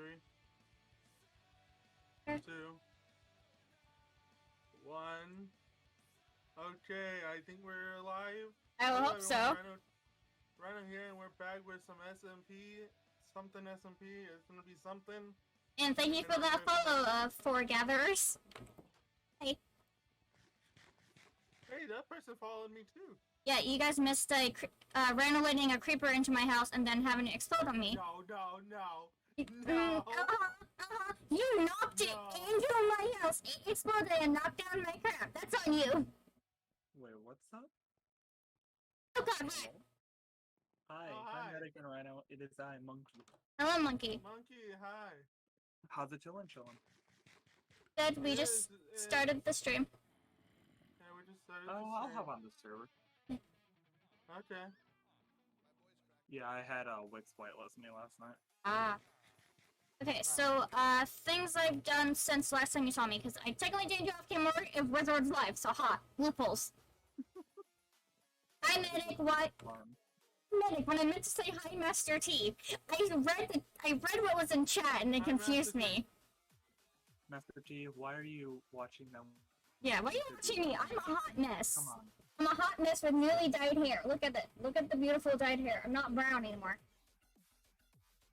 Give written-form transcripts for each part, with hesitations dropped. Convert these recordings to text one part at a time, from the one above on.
3, Okay. 2, 1. Okay, I think we're alive. I will hope so. Rhino here, and we're back with some SMP. Something SMP. It's gonna be something. And thank you for that follow, for gatherers. Hey. Hey, that person followed me too. Yeah, you guys missed letting a creeper into my house and then having it explode on me. No. You knocked it into my house. It exploded and knocked down my crap. That's on you. Wait, what's up? Oh god, right. Hi, hi. I'm Medic and Rhino. It is I, Monkey. Hello, Monkey. Monkey, hi. How's it chillin'? Good, we just started the stream. Yeah, we just started Oh, the I'll stream. hop on the server. Okay. Yeah, I had Wix whitelist me last night. Ah. Okay, so, things I've done since last time you saw me, because I technically didn't do off-camera if Wizards Live, so loopholes. Hi, Medic, what? Medic, when I meant to say hi, Master T, I read what was in chat and it confused me. Master T, why are you watching them? Yeah, why are you watching me? I'm a hot mess. Come on. I'm a hot mess with newly dyed hair. Look at the beautiful dyed hair. I'm not brown anymore.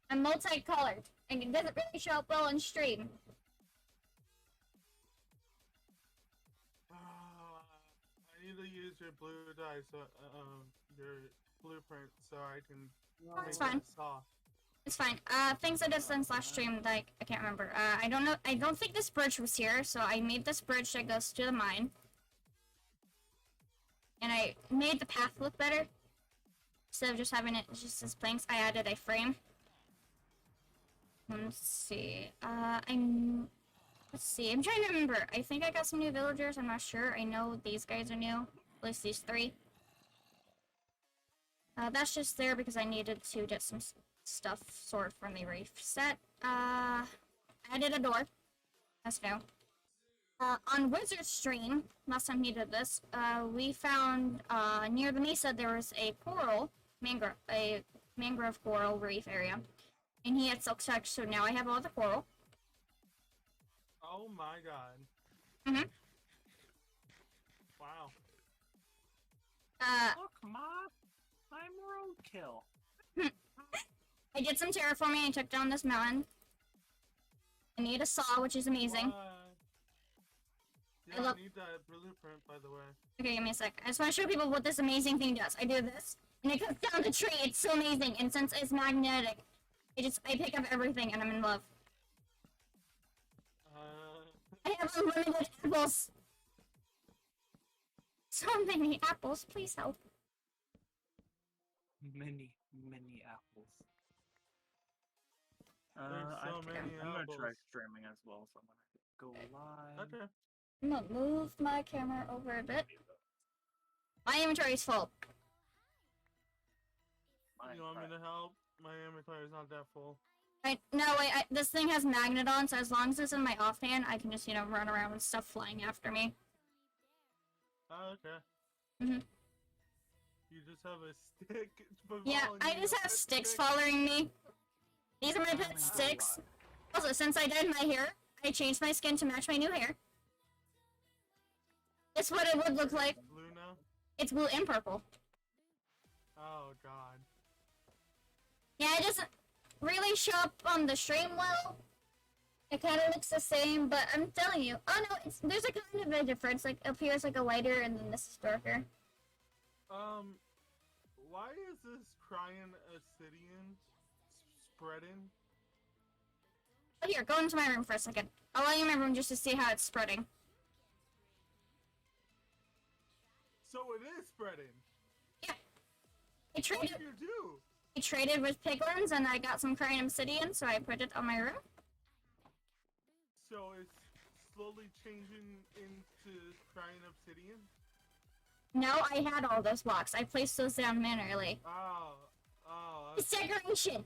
I'm multicolored, and it doesn't really show up well on stream. I need to use your blue dye, so your blueprint, so I can. Oh, it's fine. Saw. It's fine. Things I did since last stream, like, I can't remember. I don't know. I don't think this bridge was here, so I made this bridge that goes to the mine. And I made the path look better. Instead of just having it just as planks, I added a frame. Let's see. Let's see. I'm trying to remember. I think I got some new villagers. I'm not sure. I know these guys are new. At least these 3. That's just there because I needed to get some stuff sorted from the reef set. Added a door. That's new. On Wizard Stream, last time he did this, we found, near the mesa there was a mangrove coral reef area. And he had silk touch, so now I have all the coral. Oh my god. Mm-hmm. Wow. Look, Ma! I'm roadkill. I did some terraforming and took down this mountain. I need a saw, which is amazing. Yeah, I need that blueprint, by the way. Okay, give me a sec. I just want to show people what this amazing thing does. I do this, and it cuts down the tree. It's so amazing, and since it's magnetic, I pick up everything, and I'm in love. I have unlimited apples. So many apples, please help. Many apples. There's so many I'm gonna apples. try streaming as well, so I'm gonna go live. Okay. I'm gonna move my camera over a bit. My inventory is full. You want me to help? My inventory is not that full. This thing has magnet on, so as long as it's in my offhand, I can just, run around with stuff flying after me. Oh, okay. Mhm. You just have a stick. Yeah, I just have sticks following me. These are my pet sticks. Also, since I dyed my hair, I changed my skin to match my new hair. It's what it would look like. Blue now? It's blue and purple. Oh god. Yeah, it doesn't really show up on the stream well. It kind of looks the same, but I'm telling you. Oh no, there's a kind of a difference. Like, up here is like a lighter, and then this is darker. Why is this crying obsidian spreading? Oh, here, go into my room for a second. I'll let you in my room just to see how it's spreading. So it is spreading. Yeah. What did you do? I traded with piglins, and I got some crying obsidian, so I put it on my room. So it's slowly changing into crying obsidian? No, I had all those blocks. I placed those down manually. Oh. It's decoration!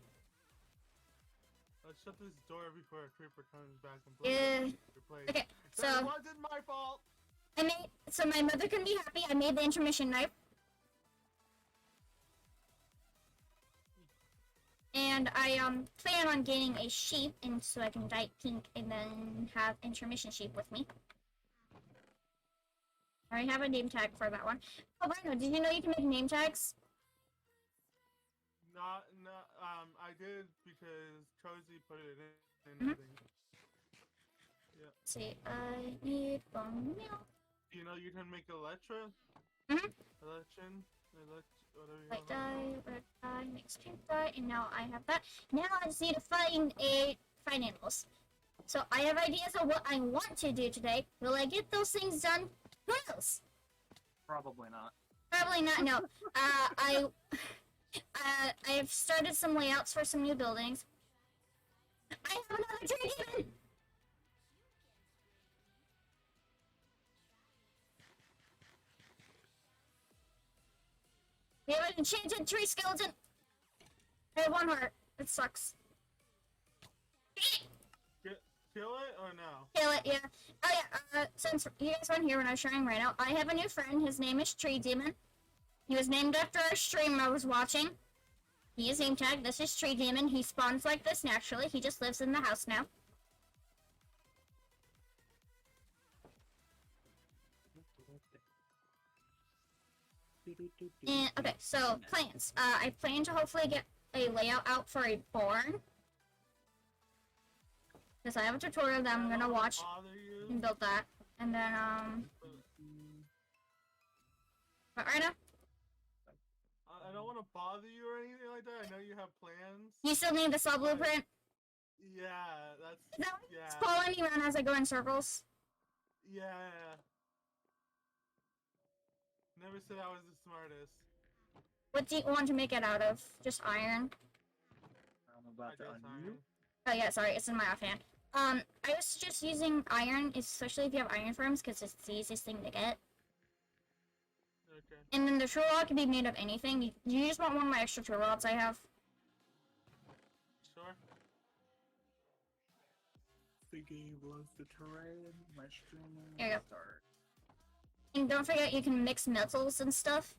Let's shut this door before a creeper comes back and blows your place. Okay, so... That wasn't my fault! So my mother can be happy, I made the intermission knife. And I plan on getting a sheep, and so I can dye it pink, and then have intermission sheep with me. I already have a name tag for that one. Oh, Bruno, did you know you can make name tags? Not, I did because Cozy put it in. Mhm. I think. Yeah. Let's see, I need bone meal. You know you can make Electra? Mhm. Election? Whatever you White want to call dye, it. red dye, mixed pink dye, and now I have that. Now I just need to find animals. So I have ideas of what I want to do today. Will I get those things done? Who knows? Probably not. Probably not. No. I've started some layouts for some new buildings. I have another tree demon. We have an enchanted tree skeleton. I have one heart. It sucks. Kill it or no? Kill it, yeah. Oh yeah, since you guys weren't here when I was sharing right now, I have a new friend. His name is Tree Demon. He was named after our stream I was watching. He is name tagged. This is Tree Demon. He spawns like this naturally. He just lives in the house now. And, okay, so plans. I plan to hopefully get a layout out for a barn. Because I have a tutorial that I'm gonna watch and build that. And then, but right now, I don't want to bother you or anything like that. I know you have plans. you still need the saw blueprint? Yeah, that's... Is that what Yeah. it's following me around as I go in circles? Yeah. Never said I was the smartest. What do you want to make it out of? Just iron? I'm about to I guess unmute. Oh yeah, sorry, it's in my offhand. I was just using iron, especially if you have iron farms, because it's the easiest thing to get. Okay. And then the true rod can be made of anything. You just want one of my extra true rods I have. Sure. The game was the terrain. My streaming There you go. start. And don't forget you can mix metals and stuff.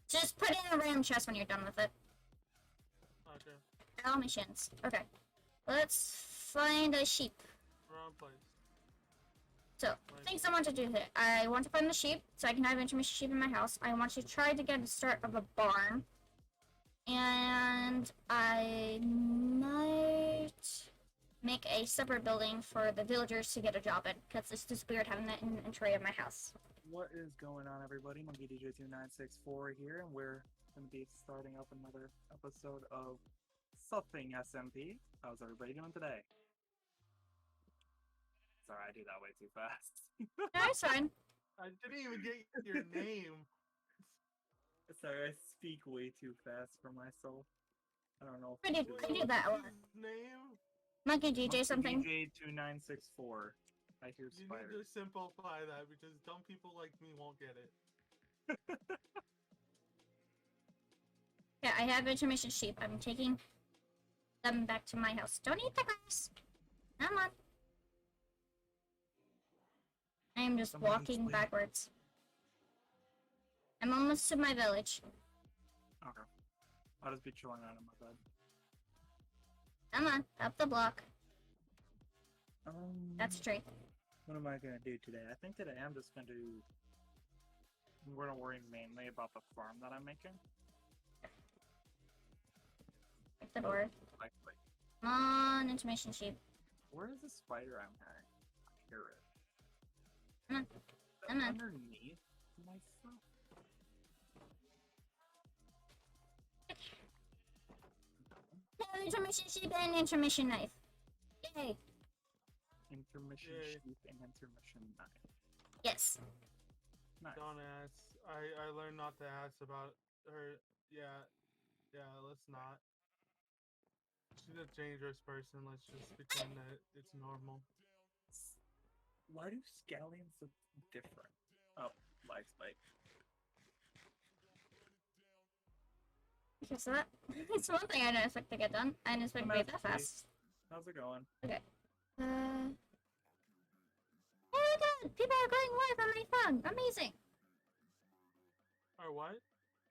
Just put it in a random chest when you're done with it. Okay. All missions. Okay. Let's find a sheep. Wrong place. So, things I want to do here. I want to find the sheep, so I can have intermission sheep in my house. I want to try to get the start of a barn. And I might make a separate building for the villagers to get a job in, because it's just weird having that in an tray of my house. What is going on, everybody? Monkey DJ 2964 here, and we're going to be starting up another episode of Something SMP. How's everybody doing today? Sorry, I do that way too fast. No, it's fine. I didn't even get your name. Sorry, I speak way too fast for myself. I don't know. I do that a lot. His name? Monkey DJ something. DJ 2964. I hear You spiders. need to simplify that because dumb people like me won't get it. Yeah, I have intermission sheep. I'm taking them back to my house. Don't eat the grass. Come on. I am just Someone walking needs backwards. I'm almost to my village. Okay. I'll just be chilling out in my bed. Come on, up the block. Um, That's a tree. What am I gonna do today? I think today I'm just gonna do. We're gonna worry mainly about the farm that I'm making. At the door. Like, Come on, intermission sheep. where is the spider I'm hearing? I hear it. Come on. Is it Come on. underneath myself? No, intermission sheep and intermission knife. Yay. Intermission Yay. sheep and intermission knife. Yes. Nice. Don't ask. I learned not to ask about her. Yeah, let's not. She's a dangerous person. Let's just pretend that it's normal. Why do scallions look different? Oh, lag spike. Okay, so it's one thing I didn't expect to get done. I didn't expect to be that fast. How's it going? Okay. Oh my god! People are going live on my phone! Amazing! Or what?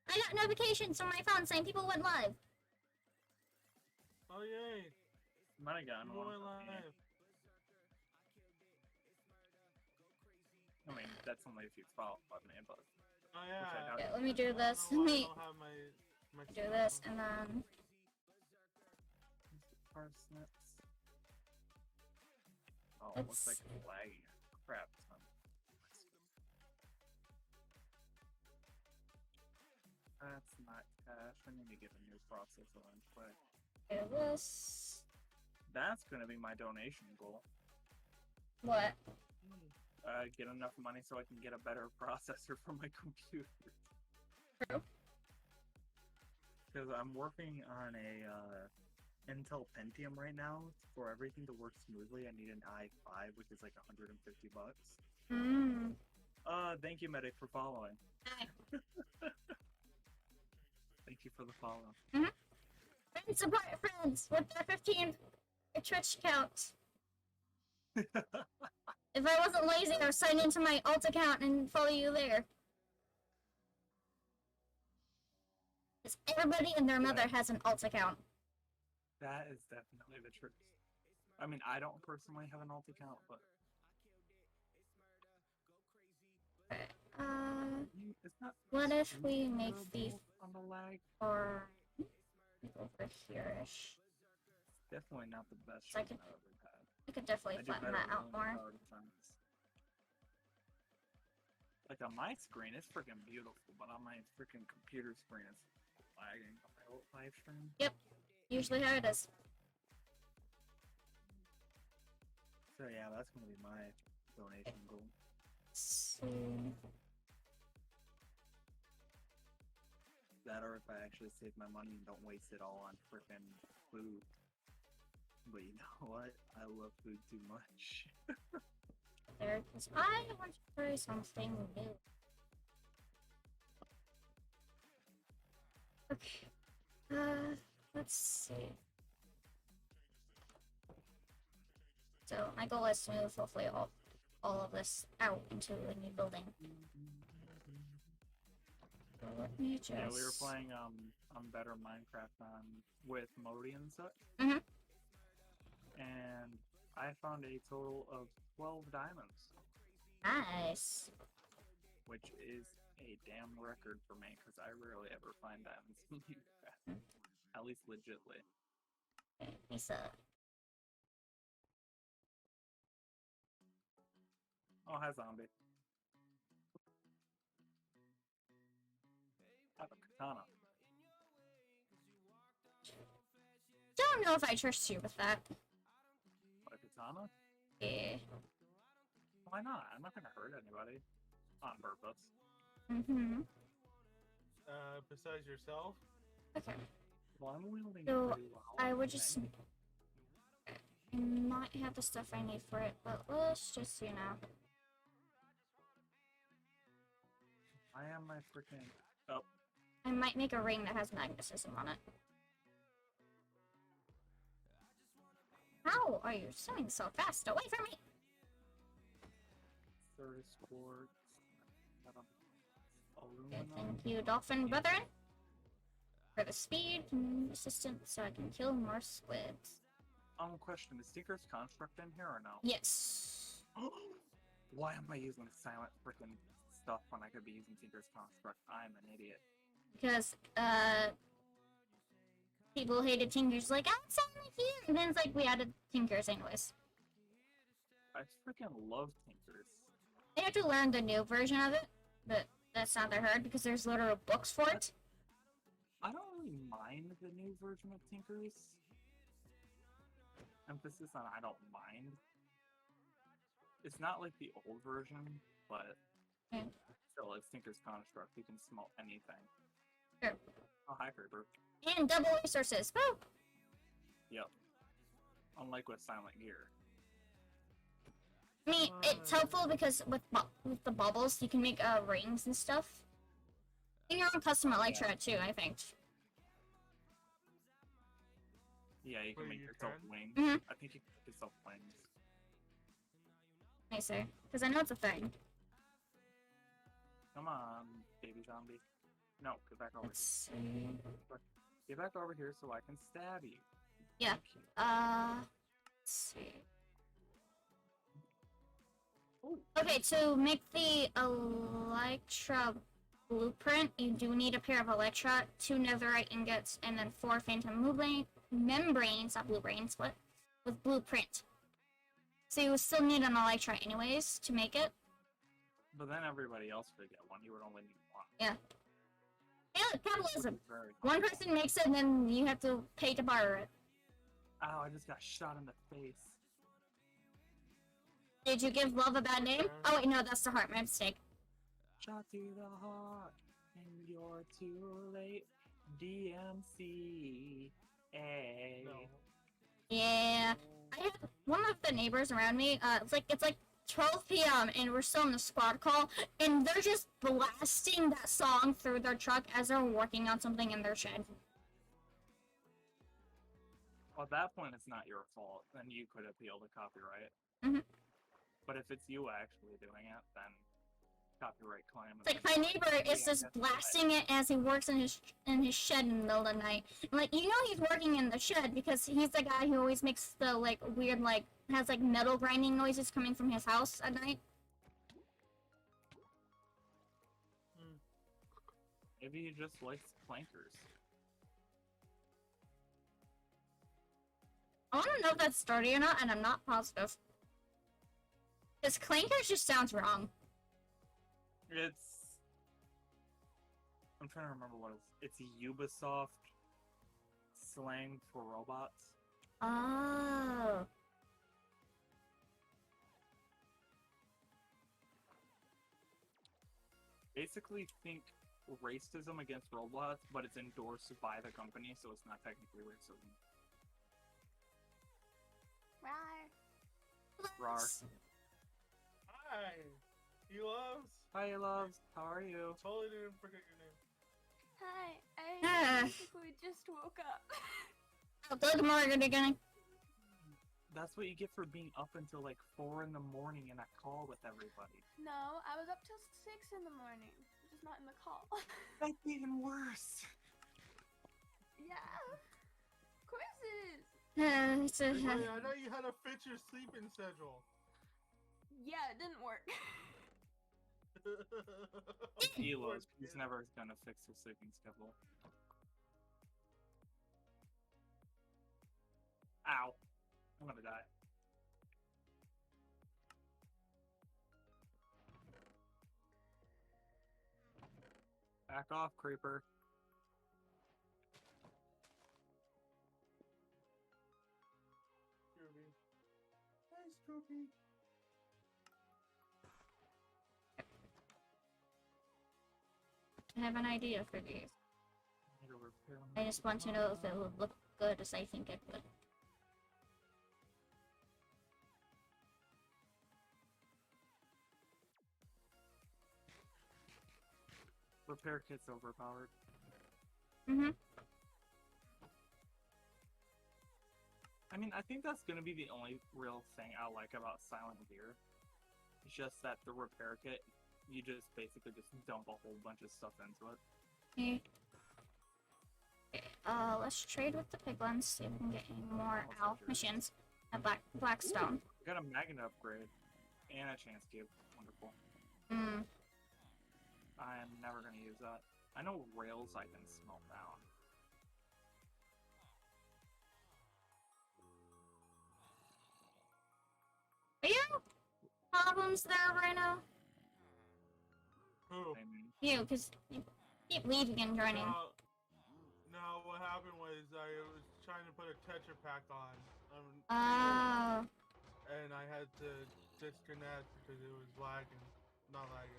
I got notifications on my phone saying people went live. Oh yay! Might have gotten one More from me. life. I mean, that's only if you follow me, but Oh yeah. doubt Yeah, let me do I don't this. know Let why I me don't have my do stuff this, on. and then parsnips. Oh, it looks like Let's- it's lagging. Crap. Son. That's not cash. I need to get a new processor in play. do this. That's gonna be my donation goal. What? Get enough money so I can get a better processor for my computer. True. Because I'm working on a Intel Pentium right now. For everything to work smoothly, I need an i5, which is like $150. Mmm. Thank you, Medic, for following. Hi. Thank you for the follow. Friends support friends with their 15 Twitch account. If I wasn't lazy, I would sign into my alt account and follow you there. Because everybody and their mother has an alt account. That is definitely the truth. I mean, I don't personally have an alt account, but it's not. What if we make the terrible on the lag? or over here-ish? Definitely not the best So I stream could- I've ever had. I could definitely I do flatten better that out on more. hard times. Like on my screen, it's freaking beautiful, but on my freaking computer screen, it's lagging on my old live stream. Usually how it is. So yeah, that's gonna be my donation goal. So, That or if I actually save my money and don't waste it all on freaking food. But you know what? I love food too much. there, because I want to try something new. Okay. Let's see. So my goal is to move hopefully all of this out into a new building. So let me just. Yeah, we were playing on better Minecraft with Modi and such. Mhm. And I found a total of 12 diamonds, Nice. which is a damn record for me because I rarely ever find diamonds in Minecraft. At least legitly. Okay, Lisa. Oh, hi, zombie. I have a katana. Don't know if I trust you with that. What, a katana? Yeah. Why not? I'm not gonna hurt anybody. On purpose. Mm-hmm. Besides yourself. Okay. Well, I'm wielding it So, pretty well. I would think. just not have the stuff I need for it, but let's just, I am my freaking. Oh, I might make a ring that has magnetism on it. How are you swimming so fast? Away from me! third score. Okay, Aluminum. thank you, dolphin brethren, for the speed and assistance so I can kill more squids. Question: is Tinker's Construct in here or no? Yes. Why am I using silent freaking stuff when I could be using Tinker's Construct? I'm an idiot. Because, people hated Tinkers, like, oh, it's only here! And then it's like, we added Tinkers anyways. I freaking love Tinkers. You have to learn the new version of it, but that's not that hard because there's literal books for it. I don't really mind the new version of Tinkers. Emphasis on I don't mind. It's not like the old version, but Yeah. still, it's Tinker's Construct. You can smelt anything. Sure. Oh, hi, Creeper. And double resources. Woo! Yep. Unlike with Silent Gear. I mean, it's helpful because with the bubbles, you can make rings and stuff. And your own custom Elytra too, I think. Yeah, you can Wait, make you yourself can? wings. Mhm. I think you can make yourself wings. Nicer. Because I know it's a thing. Come on, baby zombie. No, get back over Let's here. see. Get back over here so I can stab you. Yeah. Thank you. Let's see. Ooh, Okay, to make the Electra blueprint, you do need a pair of Electra, 2 netherite ingots, and then 4 phantom membranes, not blue brains, what? With blueprint. So you would still need an Electra anyways to make it. but then everybody else could get one. You would only need one. Yeah. Yeah, Which capitalism. is very One helpful. person makes it, and then you have to pay to borrow it. Ow, I just got shot in the face. Did you give love a bad name? Oh wait, no, that's the heart. My mistake. Shot to the heart, and you're too late. DMC. Hey. No. Yeah. I had one of the neighbors around me. It's like 12 p.m. and we're still in the squad call, and they're just blasting that song through their truck as they're working on something in their shed. Well, at that point, it's not your fault. Then you could appeal to copyright. Mhm. But if it's you actually doing it, then copyright claim. It's like my neighbor is just blasting it as he works in his shed in the middle of the night. I'm like, you know he's working in the shed because he's the guy who always makes the like weird has like metal grinding noises coming from his house at night. Maybe he just likes plankers. I want to know if that's sturdy or not, and I'm not positive. Because clankers just sounds wrong. I'm trying to remember what it's Ubisoft slang for robots. Oh. Basically, think racism against robots, but it's endorsed by the company, so it's not technically racism. Rar. Hi, you loves. Hi, loves. How are you? Totally didn't forget your name. Hi, Ah. I basically just woke up. Oh, good morning again. That's what you get for being up until like 4 in the morning in a call with everybody. No, I was up till 6 in the morning, just not in the call. That's even worse. Yeah, quizzes. It's a, Wait, I know you had to fit your sleeping schedule. Yeah, it didn't work. Elo's, he's never gonna fix his sleeping schedule. Ow. I'm gonna die. Back off, creeper. Groovy. Nice, Groovy. I have an idea for these. Need to repair I just want to know if it would look good as I think it would. Repair kit's overpowered. Mm-hmm. I mean, I think that's gonna be the only real thing I like about Silent Gear. It's just that the repair kit, you just basically just dump a whole bunch of stuff into it. Okay. Let's trade with the piglins, see if we can get any more owl missions at Blackstone. We got a magnet upgrade and a chance cube. Wonderful. Hmm. I am never gonna use that. I know rails I can smelt down. Are you having problems there right now? Who? I mean, You, because you keep leaving and joining. No, what happened was I was trying to put a Tetra Pack on. Oh. And I had to disconnect because it was lagging. Not lagging,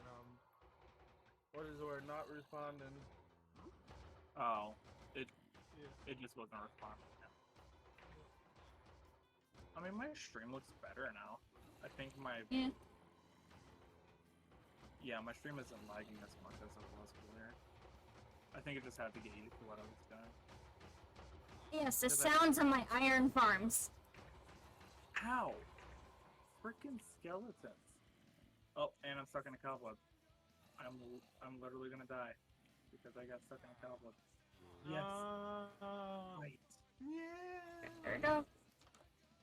what is the word? Not responding. oh, Yeah. it just wasn't responding. I mean, my stream looks better now. I think my Yeah. my stream isn't lagging as much as it was earlier. I think it just had to get used to what I was doing. Yes, the sounds of my iron farms. Ow! Freaking skeletons. Oh, and I'm stuck in a cobweb. I'm literally gonna die because I got stuck in a cobweb. Yes. Right. Yeah. There we go.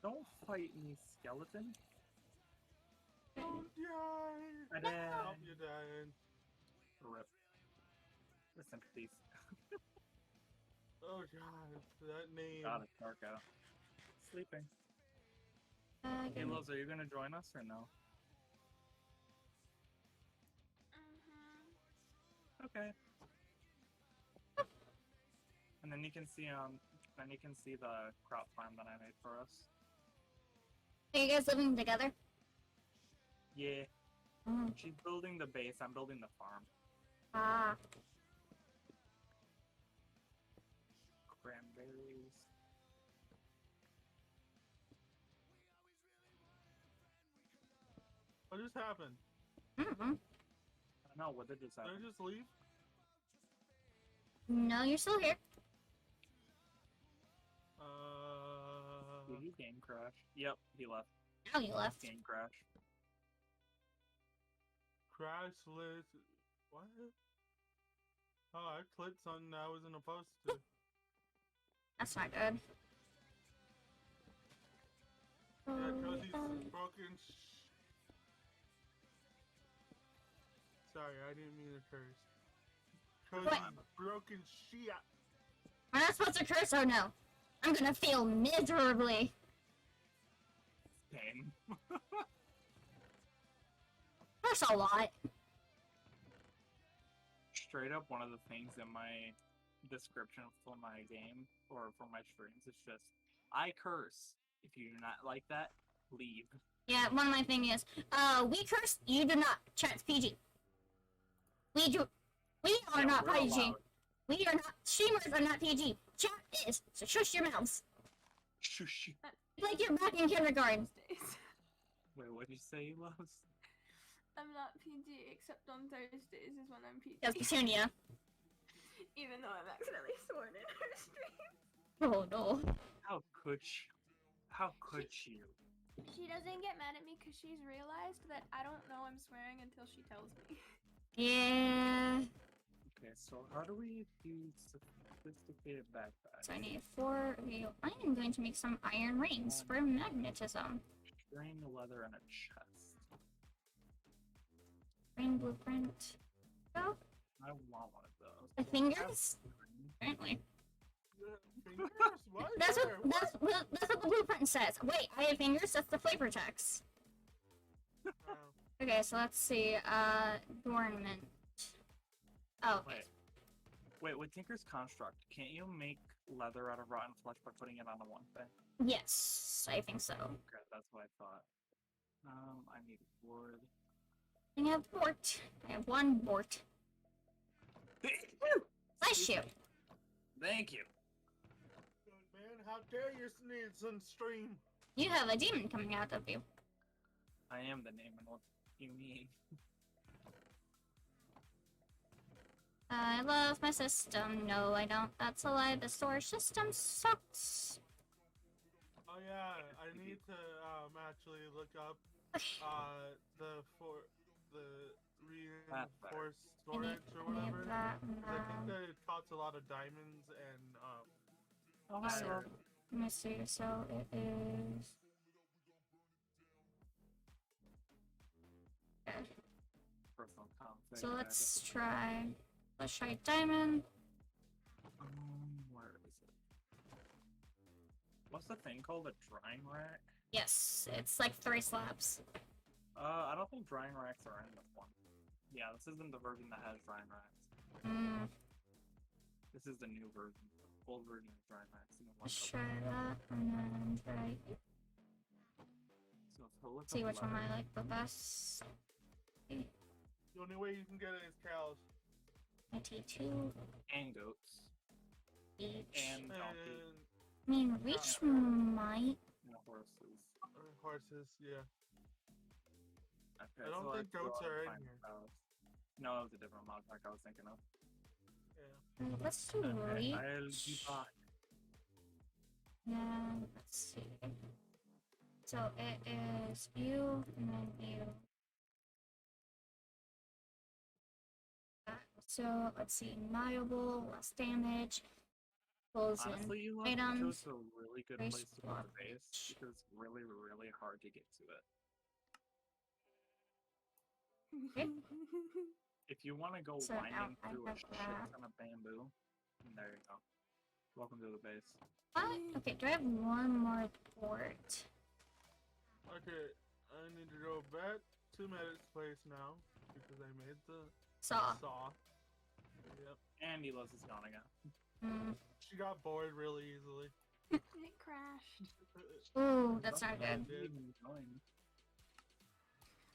Don't fight me, skeleton. Don't die. I died. Oh, you died. Rip. Rest in peace. Oh god, that name. God, it's dark out. Sleeping. Hey, Loves, are you gonna join us or no? Okay. And then you can see the crop farm that I made for us. Are you guys living together? Yeah. Mm. She's building the base, I'm building the farm. Ah. Cranberries. What just happened? Mm-hmm. I don't know, what did just Did happen? I just leave? No, you're still here. Did he game crash? Yep, he left. Now you left. Game crash. Crash list. What? Oh, I clicked something I wasn't supposed to. That's not good. Yeah, Cozy's broken. Sorry, I didn't mean to curse. Cozy's broken shit. Am I not supposed to curse or no? I'm gonna feel miserably. Pain. Curse a lot. Straight up, one of the things in my description for my game, or for my streams, is just, I curse. If you do not like that, leave. Yeah, one of my thing is, we curse, you do not. Chat's PG. We are Yeah, not we're PG. allowed. We are not, streamers are not PG. Chat is, so shush your mouths. Shush. Like you're back in kindergarten. Thursdays. Wait, what did you say, Loves? I'm not PG except on Thursdays is when I'm PG. That's Petunia. Even though I'm accidentally sworn in her stream. Oh no. How could she? How could she? She doesn't get mad at me because she's realized that I don't know I'm swearing until she tells me. Yeah. Okay, so how do we do sophisticated backpacks? So I need 4 of you. I am going to make some iron rings for magnetism. String, leather, and a chest. Ring blueprint. Go. I want one of those. The fingers? Apparently. Fingers? What? That's Where? what the blueprint says. Wait, I have fingers? That's the flavor text. Oh. Okay, so let's see. Adornment. Oh, okay. Wait, with Tinker's Construct, can't you make leather out of rotten flesh by putting it on the one thing? Yes, I think so. Okay, that's what I thought. I need wood. I have bort. I have 1 bort. Bless you. Thank you. Man, how dare you sneeze on stream? You have a demon coming out of you. I am the name and what you mean. I love my system. No, I don't. That's a lie. The storage system sucks. Oh yeah, I need to actually look up the reinforced storage or I need whatever. that. 'Cause I think that it costs a lot of diamonds and Oh, hi, hi, Rob. Let me see. So it is. Okay. personal config. So let's try. Let's try diamond. Where is it? What's the thing called? A drying rack? Yes, it's like 3 slabs. I don't think drying racks are in this one. Yeah, this isn't the version that has drying racks. Mm, This is the new version. The old version of drying racks. And the one let's that- try that and then try. So if he'll look See up which one I leather- like the best. the only way you can get it is cows. T2 and goats each. and donkeys And I mean, reach might. and horses. horses, yeah. Okay, I don't so think let's go goats out and are in find here. cows. No, it was a different mod pack I was thinking of. Yeah. Let's do Okay, reach. I'll be back. Yeah, let's see. So it is you and then you. So let's see, malleable, less damage. Tools Honestly, you and items. chose a really good race place to put the block. base because it's really, really hard to get to it. Okay. If you want to go So now winding I through a have shit that. ton of bamboo, there you go. Welcome to the base. What? Okay, do I have one more port? Okay, I need to go back to Medic's place now because I made the Saw. saw. Yep. And Elos is gone again. Mm. She got bored really easily. It crashed. Ooh, that's not How good. did you even join?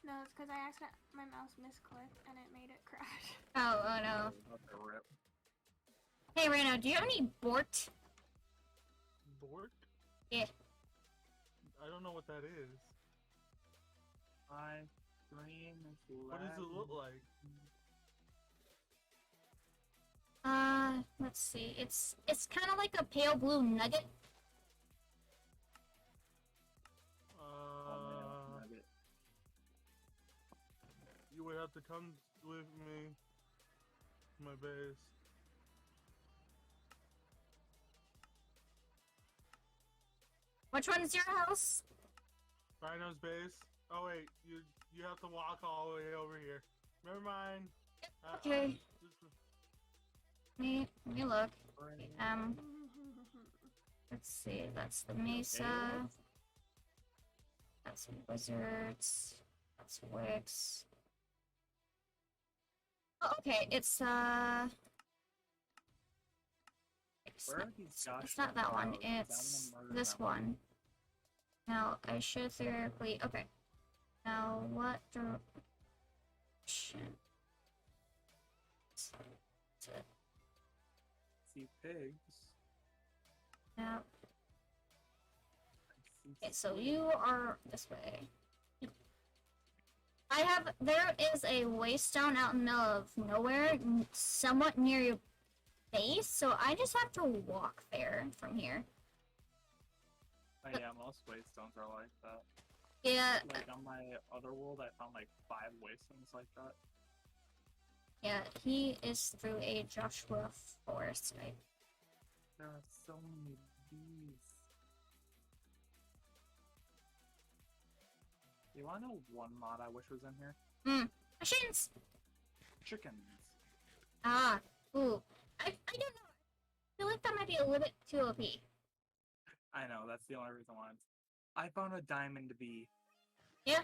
No, it's because I accident my mouse misclicked and it made it crash. Oh, oh no. About to rip. Hey, Reno, do you have any Bort? Bork? Yeah. I don't know what that is. My screen is What does it look like? Let's see. It's kind of like a pale blue nugget. Nugget. You would have to come with me to my base. Which one's your house? Rhino's base. Oh wait, you have to walk all the way over here. Never mind. Okay. Just, Let me look. Let's see. That's the Mesa. That's Wizards. That's Wix. Oh, okay. It's Where are these it's not that one. It's this one. Now I should theoretically. Okay. Now what direction? That's it. See pigs. Now. I see Okay, so you are this way. There is a waystone out in the middle of nowhere, somewhat near your base, so I just have to walk there from here. Oh yeah, most waystones are like that. Yeah, Like on my other world, I found like 5 waystones like that. yeah, he is through a Joshua forest, right? There are so many bees. You wanna know one mod I wish was in here? Machines! Chickens. Ah, ooh. I don't know. I feel like that might be a little bit too OP. I know, that's the only reason why. I found a diamond bee. Yeah.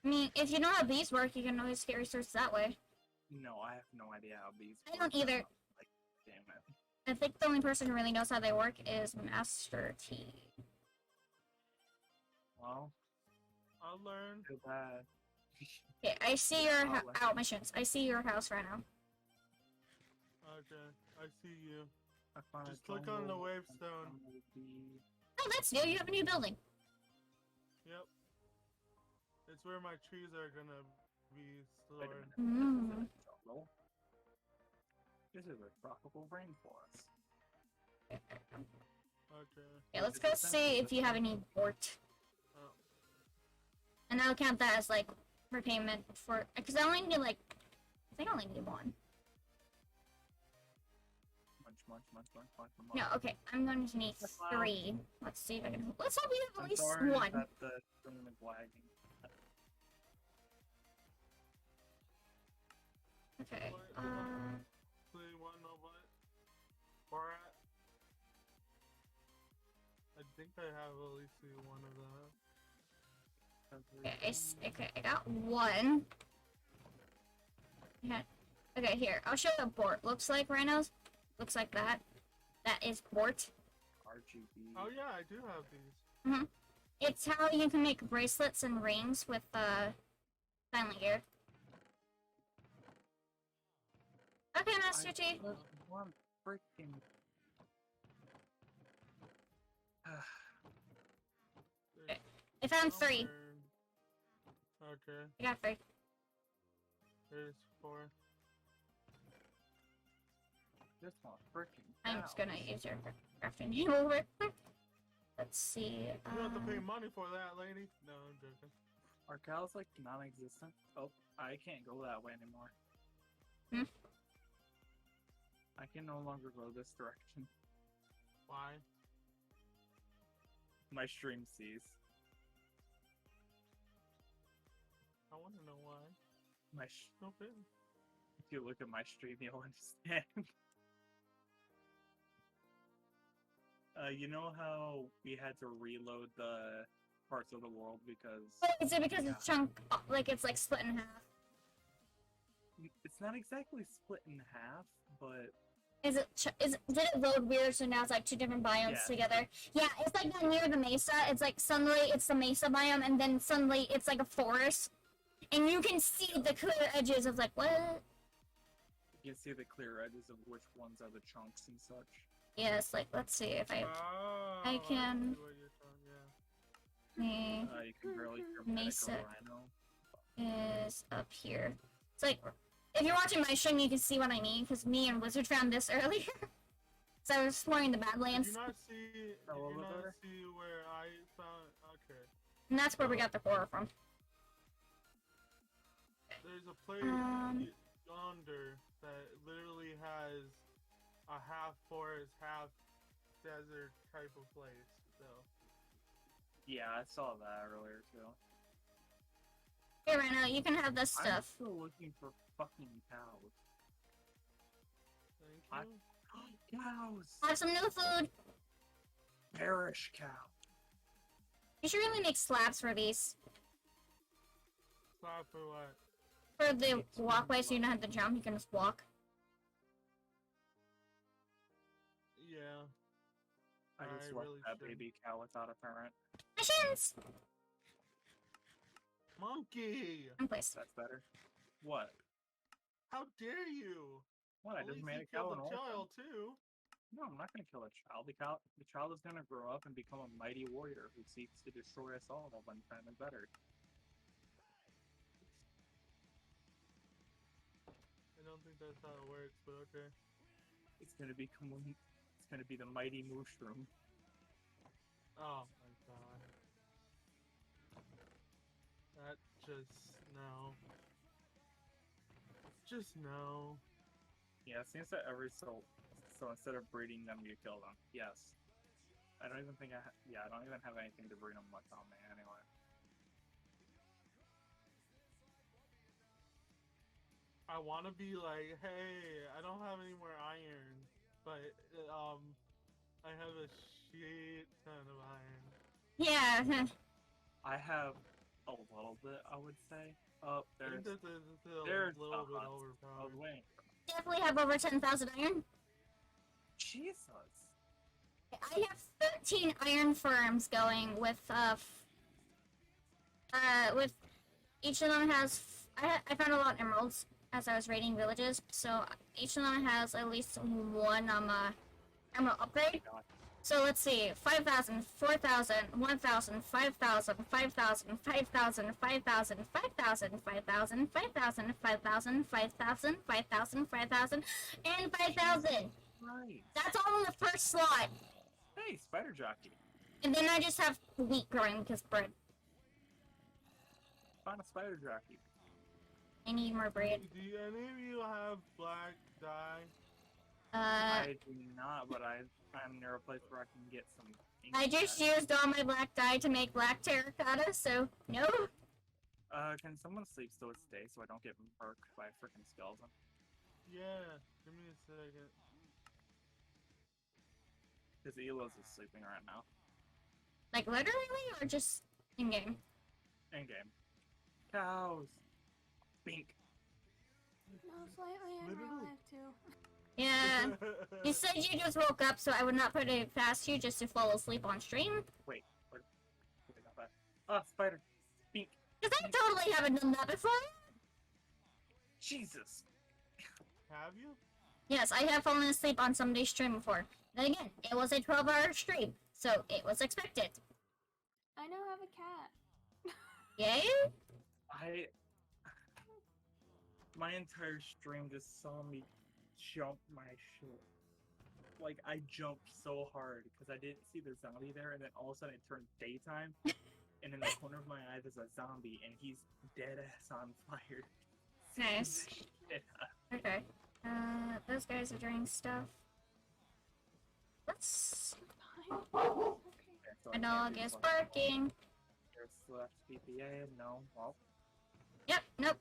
I mean, if you know how bees work, you can always get resources that way. No, I have no idea how bees I work. don't either. Like, damn it. I think the only person who really knows how they work is Master T. Well, I'll learn. too bad. Okay, I see your I'll let out missions. I see your house right now. Okay, I see you. I found a Just click on the jungle, I wavestone. found a bee. Oh, that's new. You have a new building. Yep. It's where my trees are gonna be Wait a stored. minute. This isn't a jungle. This is a tropical rainforest. Okay. Okay, let's go see if you have any port. Oh. And I'll count that as like repayment for because I only need like I think I only need one. Munch. No, okay. I'm going to need 3. Let's see if I can. Let's hope we have at I'm least sorry 1. that the stream is lagging. Okay. So you wanna know what? Or I think I have at least one of that. Okay, I got 1. Yeah. Okay, here. I'll show you what port looks like right now. Looks like that. That is port. RGB. Oh yeah, I do have these. It's how you can make bracelets and rings with silent gear. Okay, Master T. One freaking. I found 3. Okay, I got 3. there's 4. This one freaking. I'm just gonna use your crafting table real quick. Let's see. You have to pay money for that, lady. No, I'm joking. Are cows like non-existent? Oh, I can't go that way anymore. I can no longer go this direction. Why? My stream sees. I want to know why. Okay. If you look at my stream, you'll understand. You know how we had to reload the parts of the world because Is it because Yeah. it's chunk, like it's like split in half? it's not exactly split in half, but Did it load weird so now it's like two different biomes Yeah. together? Yeah, it's like down near the mesa. It's like suddenly it's the mesa biome and then suddenly it's like a forest. And you can see the clear edges of like, what? you can see the clear edges of which ones are the chunks and such. Yes, like let's see if I Oh, I can- see what you're talking- yeah. You can barely hear Mesa. Rhino. Is up here. It's like if you're watching my stream, you can see what I mean because me and Wizard found this earlier. So I was exploring the Did Badlands, you not see? Did Oh, you over not there? see where I found? Okay. and that's where we got the horror from. There's a place Um. yonder that literally has a half forest, half desert type of place. So Yeah, I saw that earlier too. Here, Rena, you can have this I'm stuff. still looking for fucking cows. thank you. Cows! Have some new food. Perish cow. You should really make slabs for these. Slap for what? For the walkway so you don't have to jump, you can just walk. Yeah. I just I left really that should. baby cow without a parent. Missions! Monkey! In place. That's better. What? How dare you? What? I At just least made you a cow killed an the orphan. child too. No, I'm not gonna kill a child. The child is gonna grow up and become a mighty warrior who seeks to destroy us all when time is better. I don't think that's how it works, but okay. It's gonna be the mighty mushroom. Oh my god. That just no. Just no. Yeah, it seems that so instead of breeding them, you kill them. Yes. I don't even think I don't even have anything to breed them much on me anyway. I want to be like, hey, I don't have any more iron, but I have a shit ton of iron. Yeah. I have a little bit, I would say. Oh, I think there's that's there's a little the bit hut. I was overpowered. waiting. Definitely have over 10,000 iron. Jesus. I have 13 iron farms going with each of them has I found a lot of emeralds as I was raiding villages, so each of them has at least one emerald upgrade. God. So let's see, 5,000, 4,000, 1,000, 5,000, 5,000, 5,000, 5,000, 5,000, 5,000, 5,000, 5,000, 5,000, 5,000, 5,000, and 5,000. Right. That's all in the first slot. Hey, spider jockey. And then I just have wheat growing because bread. Found a spider jockey. I need more bread. Do any of you have black dye? I do not, but I'm near a place where I can get some ink. I just used all my black dye to make black terracotta, so no. Can someone sleep so it's day so I don't get murked by a freaking skeleton? Yeah, give me a second. Because Elos is sleeping right now. Like literally, or just in game? In game. Cows. Bink. Most likely in real Literally. life too. Yeah. You said you just woke up, so I would not put it past you just to fall asleep on stream. Wait, not bad. Ah, spider. Bink. Because I totally haven't done that before. Jesus. Have you? Yes, I have fallen asleep on somebody's stream before. Then again, it was a 12-hour stream, so it was expected. I now have a cat. Yay? My entire stream just saw me jump my shit. Like, I jumped so hard because I didn't see the zombie there, and then all of a sudden it turned daytime, and in the corner of my eye there's a zombie, and he's dead ass on fire. Nice. Shit. Okay. Those guys are doing stuff. Yes. Fine. Okay. Okay, so My I can't dog do is one. barking. Here's left PPA. No. Well, Yep, nope.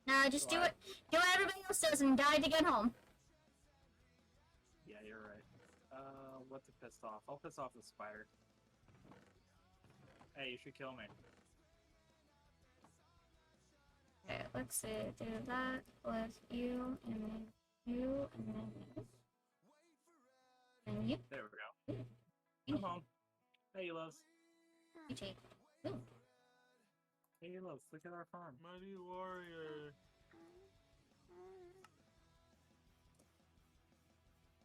Now just So do I- it. Do what everybody else does and die to get home. yeah, you're right. What to piss off? I'll piss off the spider. Hey, you should kill me. Okay, let's see. Do that with you, and then you, and then you. And you. There we go. Come on. Hey, Elos. You take. Ooh. Hey, Elos. Look at our farm. Mighty warrior.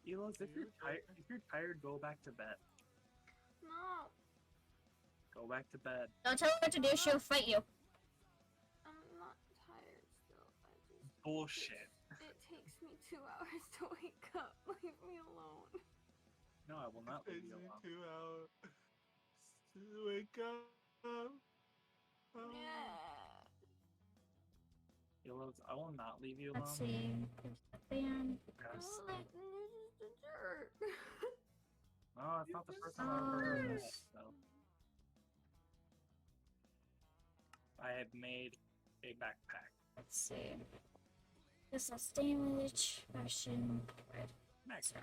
Elos, if You're you're tired, go back to bed. No, Go back to bed. Don't tell her what to do. She'll fight you. I'm not tired still. I just. Bullshit. It takes me 2 hours to wake up. Leave me alone. No, I will not leave Takes you me alone. 2 hours to wake up. Oh. Yeah. Elos, I will not leave you alone. Let's see. There's the fan. Yes. Oh, like, you're just a jerk. No, it's not the first time I've ever heard that. So. I have made a backpack. Let's see. This is damage. Fashion. Red. Next.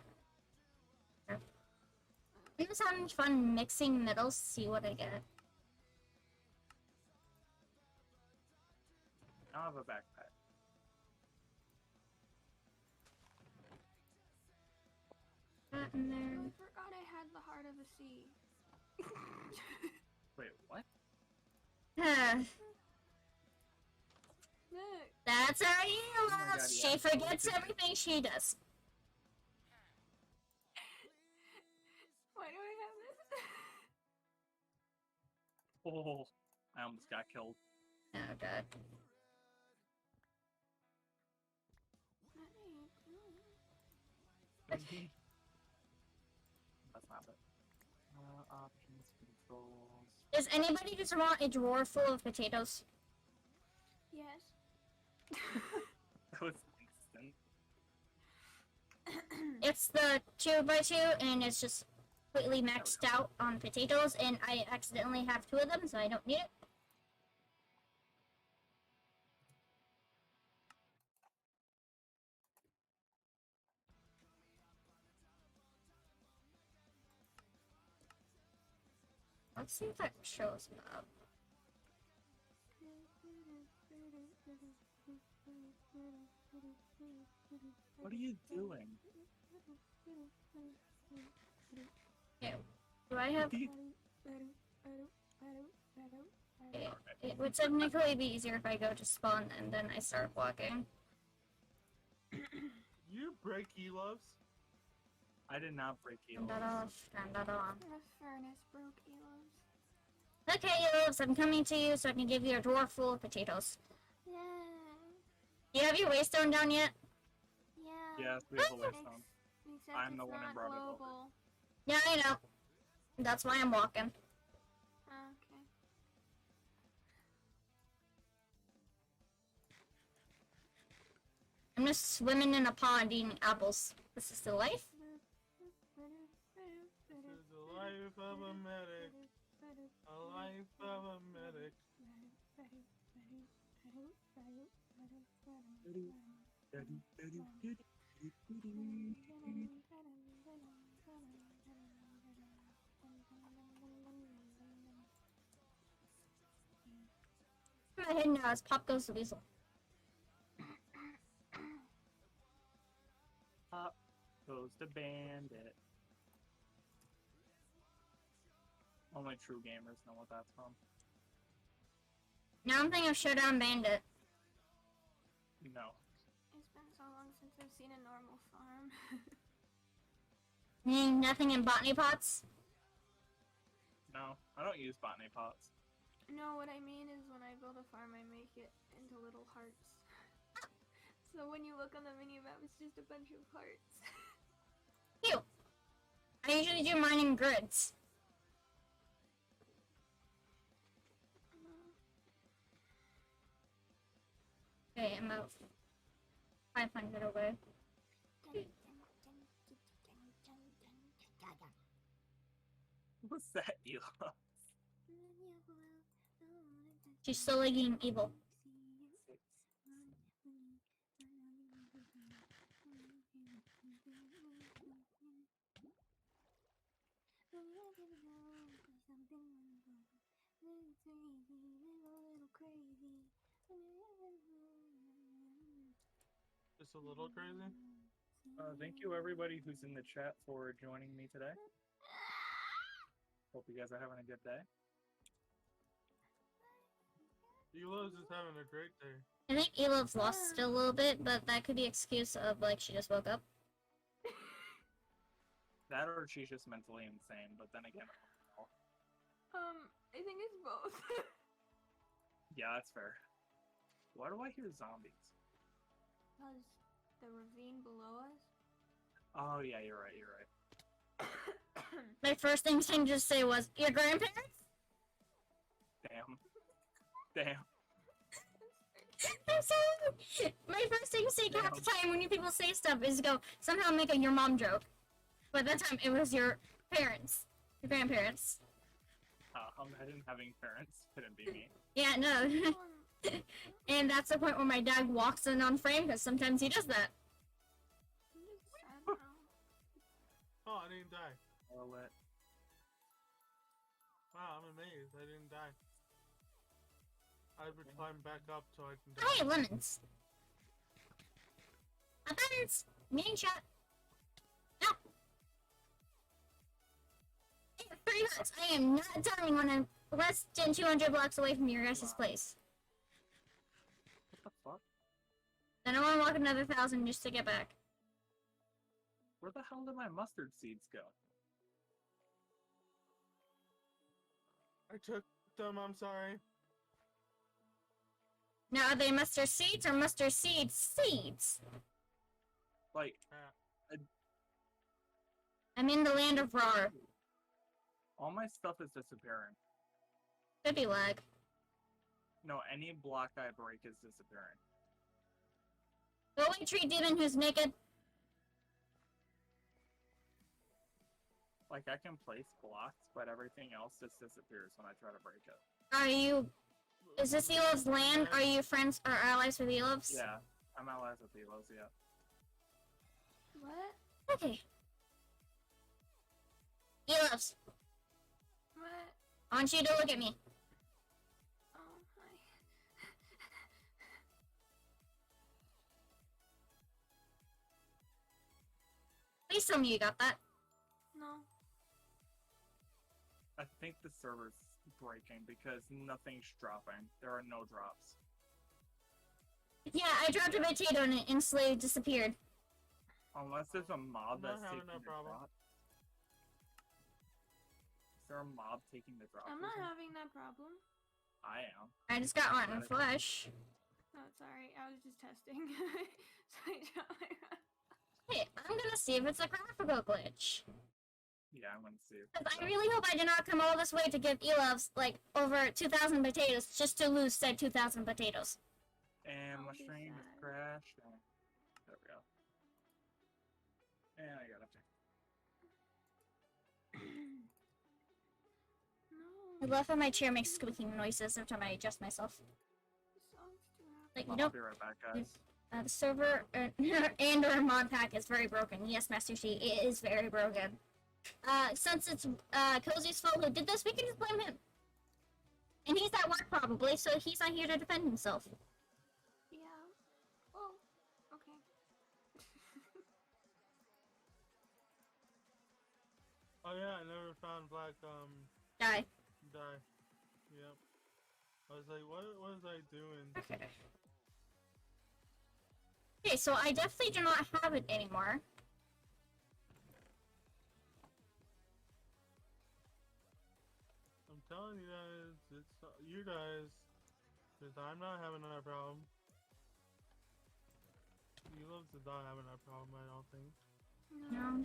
I'm just having fun mixing metals. See what I get. Now I have a backpack. That in there. I forgot I had the heart of the sea. Wait, what? Look. That's our my Elos. God, She yeah. forgets everything she does. Why do I have this? Oh, I almost got killed. Oh god. What are you doing? That's not it. Options, controls. Does anybody just want a drawer full of potatoes? Yes. That was instant. It's the 2x2 and it's just completely maxed out on potatoes and I accidentally have 2 of them so I don't need it. Let's see if that shows up. What are you doing? Okay. Do I have... You- Okay. It would technically be easier if I go to spawn and then I start walking. You break Elos? I did not break Turn Elos. that off. Turn that on. The furnace broke Elos. Okay, Elves, I'm coming to you so I can give you a drawer full of potatoes. Yeah. Do you have your waystone down yet? Yeah. Yes, we have a waystone. Except I'm it's the one that not brought it over. global. Yeah, I know. That's why I'm walking. Okay. I'm just swimming in a pond eating apples. This is the life. This is the life of a medic. A life of a medic. In my head now is Pop Goes the Weasel. Up goes the bandit. Only true gamers know what that's from. Now I'm thinking of Showdown Bandit. No. It's been so long since I've seen a normal farm. Meaning nothing in botany pots? No, I don't use botany pots. No, what I mean is when I build a farm, I make it into little hearts. So when you look on the mini map, it's just a bunch of hearts. Ew. I usually do mine in grids. Okay, I'm about 500 away. was that, Ela? She's still looking evil. Just a little crazy. Thank you everybody who's in the chat for joining me today. Hope you guys are having a good day. Elo's just having a great day. I think Elo's lost still a little bit, but that could be excuse of like she just woke up. That or she's just mentally insane, but then again, I don't know. I think it's both. Yeah, that's fair. Why do I hear zombies? Because the ravine below us. Oh yeah, you're right, you're right. My first instinct to say was, your grandparents? Damn. Damn. I'm sorry! My first instinct half the time when you people say stuff is to go, somehow make a your mom joke. But that time it was your parents. Your grandparents. Imagine having parents couldn't be me. Yeah, no. And that's the point where my dad walks in on frame, because sometimes he does that. I'm just sad now. Oh, I didn't die. I'll let. Wow, I'm amazed. I didn't die. I would climb back up so I can die. Hey, lemons. Lemons! Meeting shot. No. I have 3 hearts. I am not dying when I'm less than 200 blocks away from your guys' place. What the fuck? Then I want to walk another 1,000 just to get back. Where the hell did my mustard seeds go? I took them, I'm sorry. Now, are they mustard seeds or mustard seeds? Like, I'm in the land of Rar. all my stuff is disappearing. Could be lag. No, any block I break is disappearing. Go away, tree demon who's naked. Like, I can place blocks, but everything else just disappears when I try to break it. Are you... Is this Elov's land? Are you friends or allies with Elov's? Yeah, I'm allies with Elos, yeah. What? Okay. Elov's, What? I want you to look at me. Oh, hi. Please tell me you got that. No. I think the server's breaking because nothing's dropping. There are no drops. Yeah, I dropped a potato and it instantly disappeared. Unless there's a mob I'm that's not having taking that the problem. drop. Is there a mob taking the drop? I'm or not something? having that problem. I am. I just got rotten flesh. No, sorry. I was just testing. So I dropped my rock. Hey, I'm gonna see if it's a graphical glitch. Yeah, I'm gonna see. Because I really hope I did not come all this way to give Elov's, like, over 2,000 potatoes just to lose said 2,000 potatoes. And I'll my be stream is sad. crashed. And there we go. And I got up there. I No. love how my chair makes squeaking noises every time I adjust myself. The song's too happy. Like, you I'll don't... be right back, guys. The server and or mod pack is very broken. Yes, Master Chi, it is very broken. Since it's Cozy's fault who did this, we can just blame him. And he's at work probably, so he's not here to defend himself. Yeah. Oh, okay. Oh yeah, I never found black Die. dye. Yep. I was like, what was I doing? Okay. Okay, so I definitely do not have it anymore. I'm telling you guys, it's you guys, because I'm not having that problem. You love to not having that problem, I don't think. No.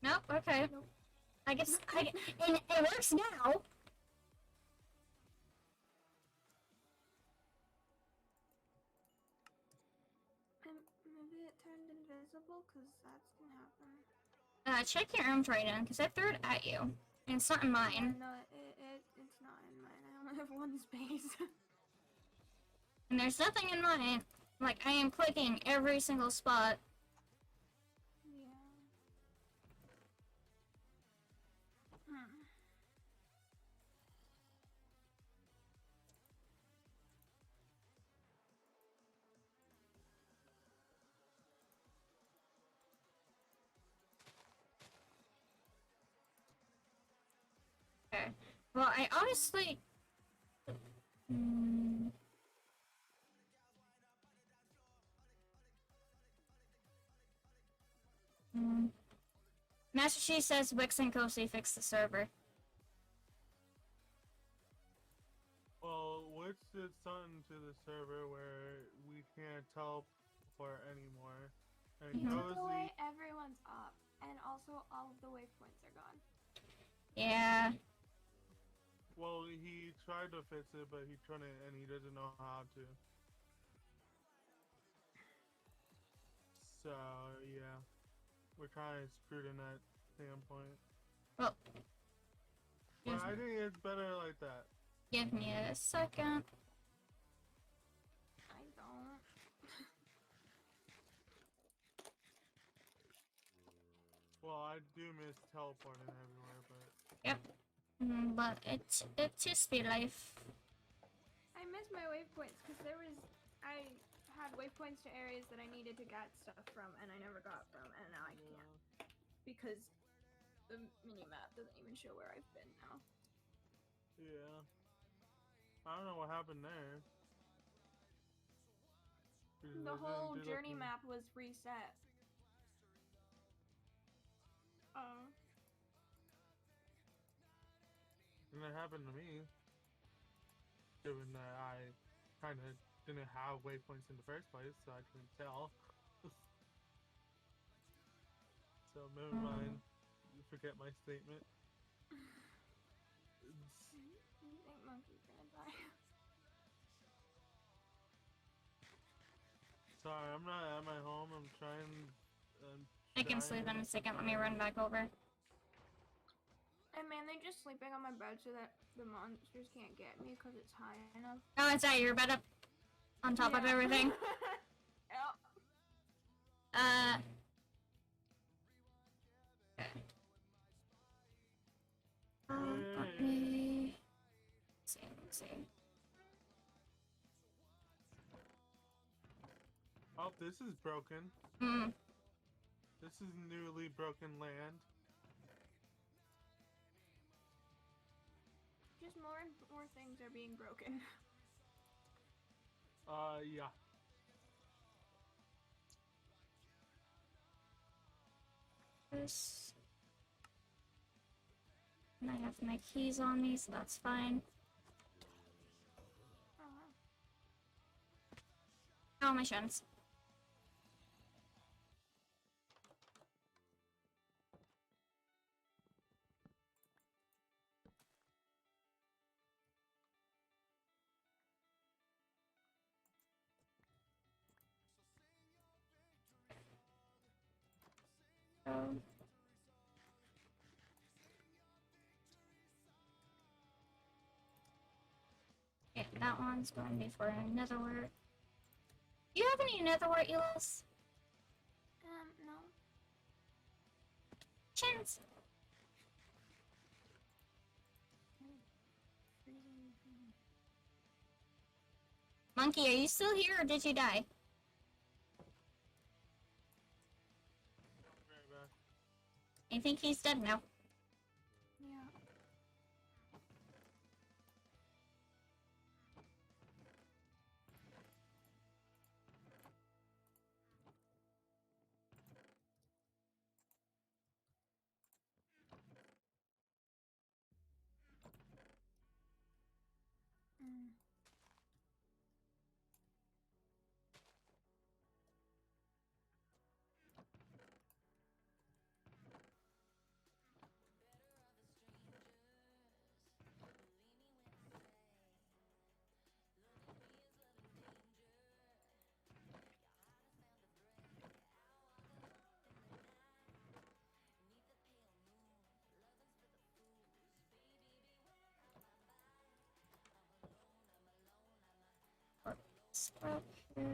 Nope, okay. I guess, and it works now. Maybe it turned invisible, because that's gonna happen. Check your inventory then, because I threw it at you. And it's not in Yeah, mine. no, it's not in mine. I only have one space. And there's nothing in mine. Like, I am clicking every single spot. Yeah. Hmm. Okay. Well, I honestly... Hmm. Master Chief says Wix and Kosi fixed the server. Well, Witch did something to the server where we can't teleport anymore. And He took away Cozy, everyone's op, and also all of the waypoints are gone. Yeah. well, he tried to fix it, but he couldn't, and he doesn't know how to. So, yeah. We're kind of screwed in that standpoint. Well, But I think it's better like that. give me a second. I don't. Well, I do miss teleporting everywhere, but... Yep. But it's just be life. I miss my waypoints because I had waypoints to areas that I needed to get stuff from, and I never got from, and now I can't because the mini map doesn't even show where I've been now. Yeah. I don't know what happened there. Because The I didn't whole do journey that map was reset. And it happened to me. Given that I kind of didn't have waypoints in the first place, so I couldn't tell. So never mind. Forget my statement. You think Monkey's gonna die? Sorry, I'm not at my home. I'm trying. I can sleep in a second. Let me run back over. I'm mainly just sleeping on my bed so that the monsters can't get me because it's high enough. Oh, it's at your bed up on top of everything. Yep. Okay. Let me see. Let's see. Oh, this is broken. This is newly broken land. Just more and more things are being broken. Yeah. This. And I have my keys on me, so that's fine. Oh, my shins. So. Okay, that one's going to be for another word. Do you have any netherwort, Elos? No. Chins. Monkey, are you still here or did you die? Right back. I think he's dead now. Yeah. up here.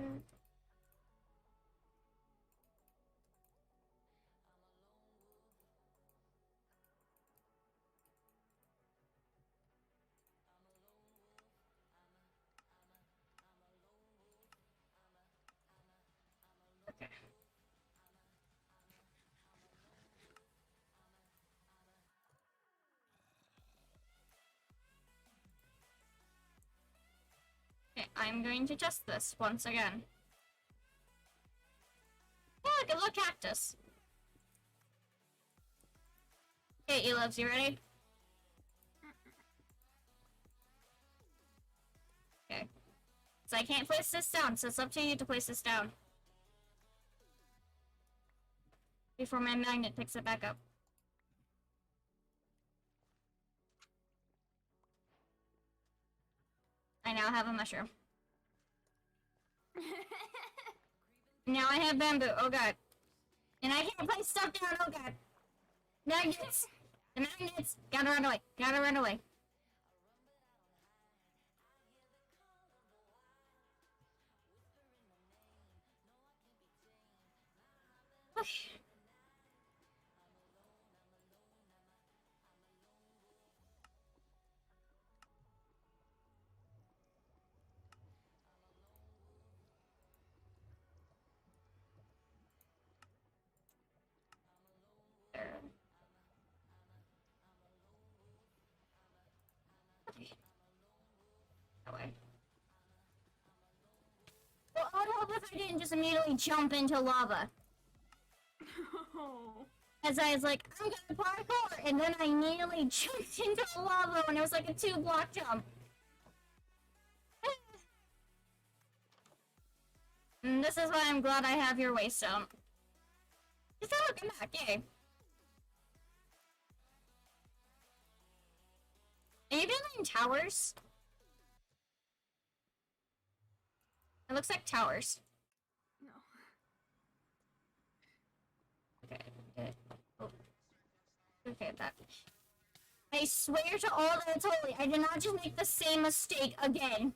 Okay. Okay, I'm going to test this once again. Yeah, look, a little cactus. Okay, Eloves, you ready? Okay. So I can't place this down, so it's up to you to place this down. Before my magnet picks it back up. I now have a mushroom. Now I have bamboo, oh god. And I can't place stuff down, oh god. Magnets! The magnets! Gotta run away, gotta run away. Whoosh. Okay. That way. Well, I would hope if I didn't just immediately jump into lava. Oh. As I was like, I'm gonna parkour, and then I immediately jumped into the lava and it was like a 2-block jump. And this is why I'm glad I have your waist down. Just have a come back, yay. Are you building towers? It looks like towers. No. Okay. Oh. Okay, that. I swear to all that it's holy, I did not just make the same mistake again.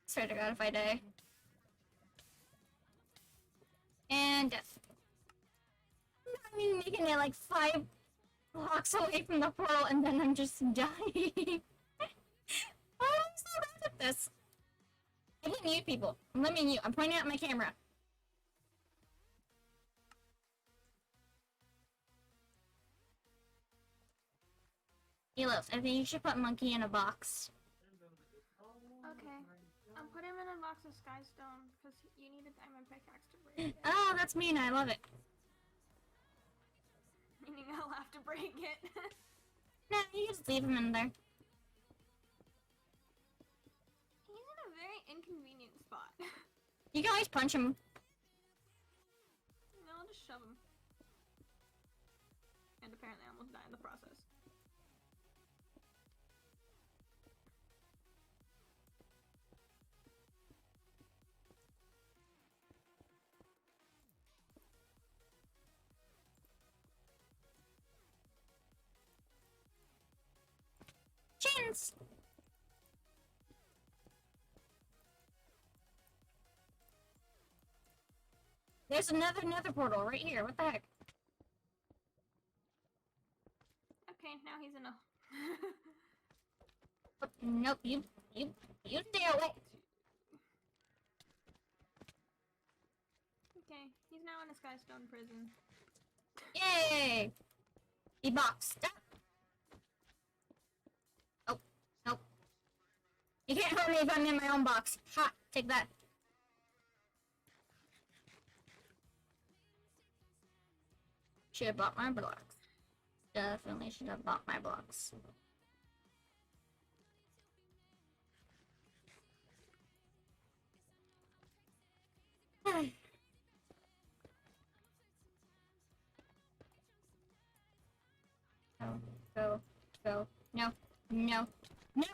Swear to God if I die. And death. I'm not even making it like 5 blocks away from the portal and then I'm just dying. Oh, I'm so bad at this. I can mute people. I'm limiting you. I'm pointing at my camera. Elos, I think you should put Monkey in a box. Okay. Put him in a box of skystone because you need a diamond pickaxe to break it. Oh, that's mean. I love it. Meaning I'll have to break it. Nah, you just leave him in there. He's in a very inconvenient spot. You can always punch him. No, I'll just shove him. And apparently I almost died in the process. Chins! There's another nether portal right here. What the heck? Okay, now he's in a... Oh, nope, you stay away. Okay, he's now in a skystone prison. Yay! He boxed. Ah. Oh, nope. You can't hurt me if I'm in my own box. Ha! Take that. Should have bought my blocks. Definitely should have bought my blocks. Go. No. No. No!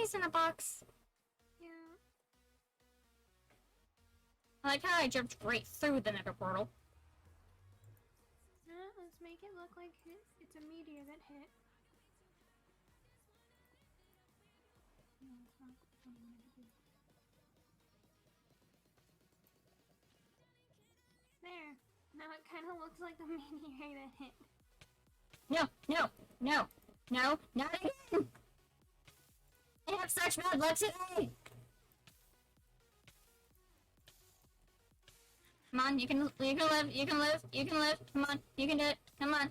he's in a box. Yeah. I like how I jumped right through the nether portal. Let's make it look like it's a meteor that hit. No, it's not what I wanted to do. There. Now it kind of looks like the meteor that hit. No, no, no, no, not again! I have such bad luck today! Come on, you can live, you can live, come on, you can do it, come on,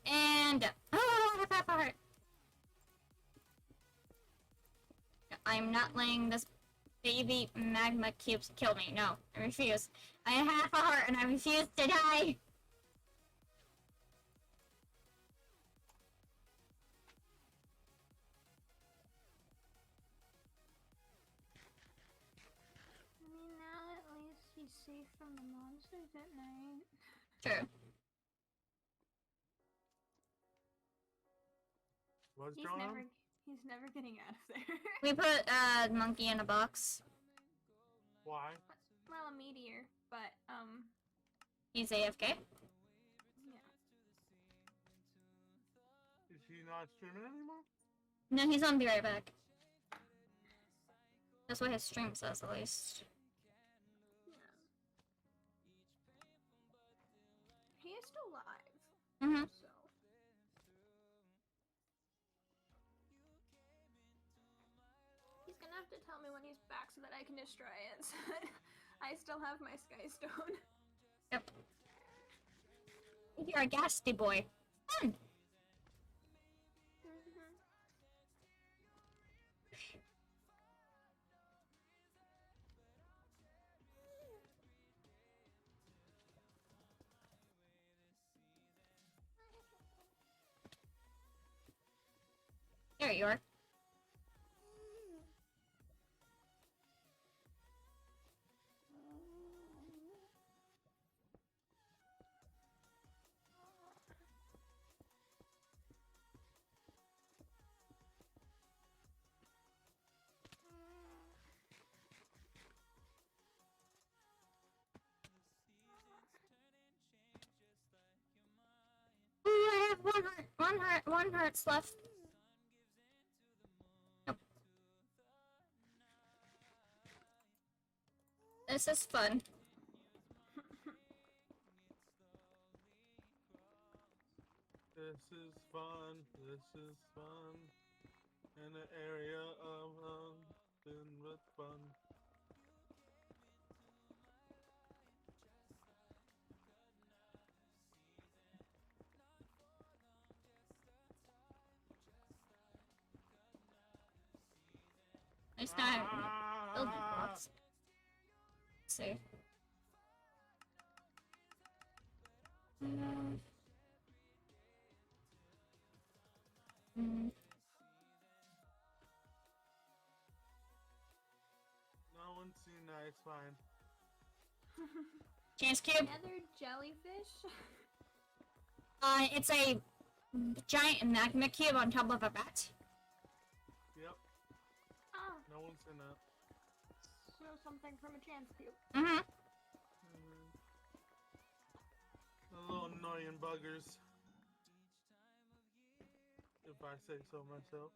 and... Oh, half a heart! I'm not letting this baby magma cubes kill me, no, I refuse. I have half a heart and I refuse to die! I mean, now at least he's safe from the monsters at night. True. What's going on? He's never getting out of there. We put monkey in a box. Why? Well, a meteor, but He's AFK. yeah. Is he not streaming anymore? No, he's on Be Right Back. That's what his stream says, at least. Yeah. He is still live. Mm-hmm. So. He's gonna have to tell me when he's back so that I can destroy it. So that I still have my sky stone. Yep. You're a ghastly boy. Fun! There you are. Ooh, I have one heart's left. Nope. This is fun. This is fun. This is fun. In an area of filled with fun. It's not building blocks. Let's see. No one's seen that. It's fine. Chance cube. Another jellyfish. It's a giant magma cube on top of a bat. Yep. Ah, No one's seen that. so something from a chance cube. Mm-hmm. The little annoying buggers. If I say so myself.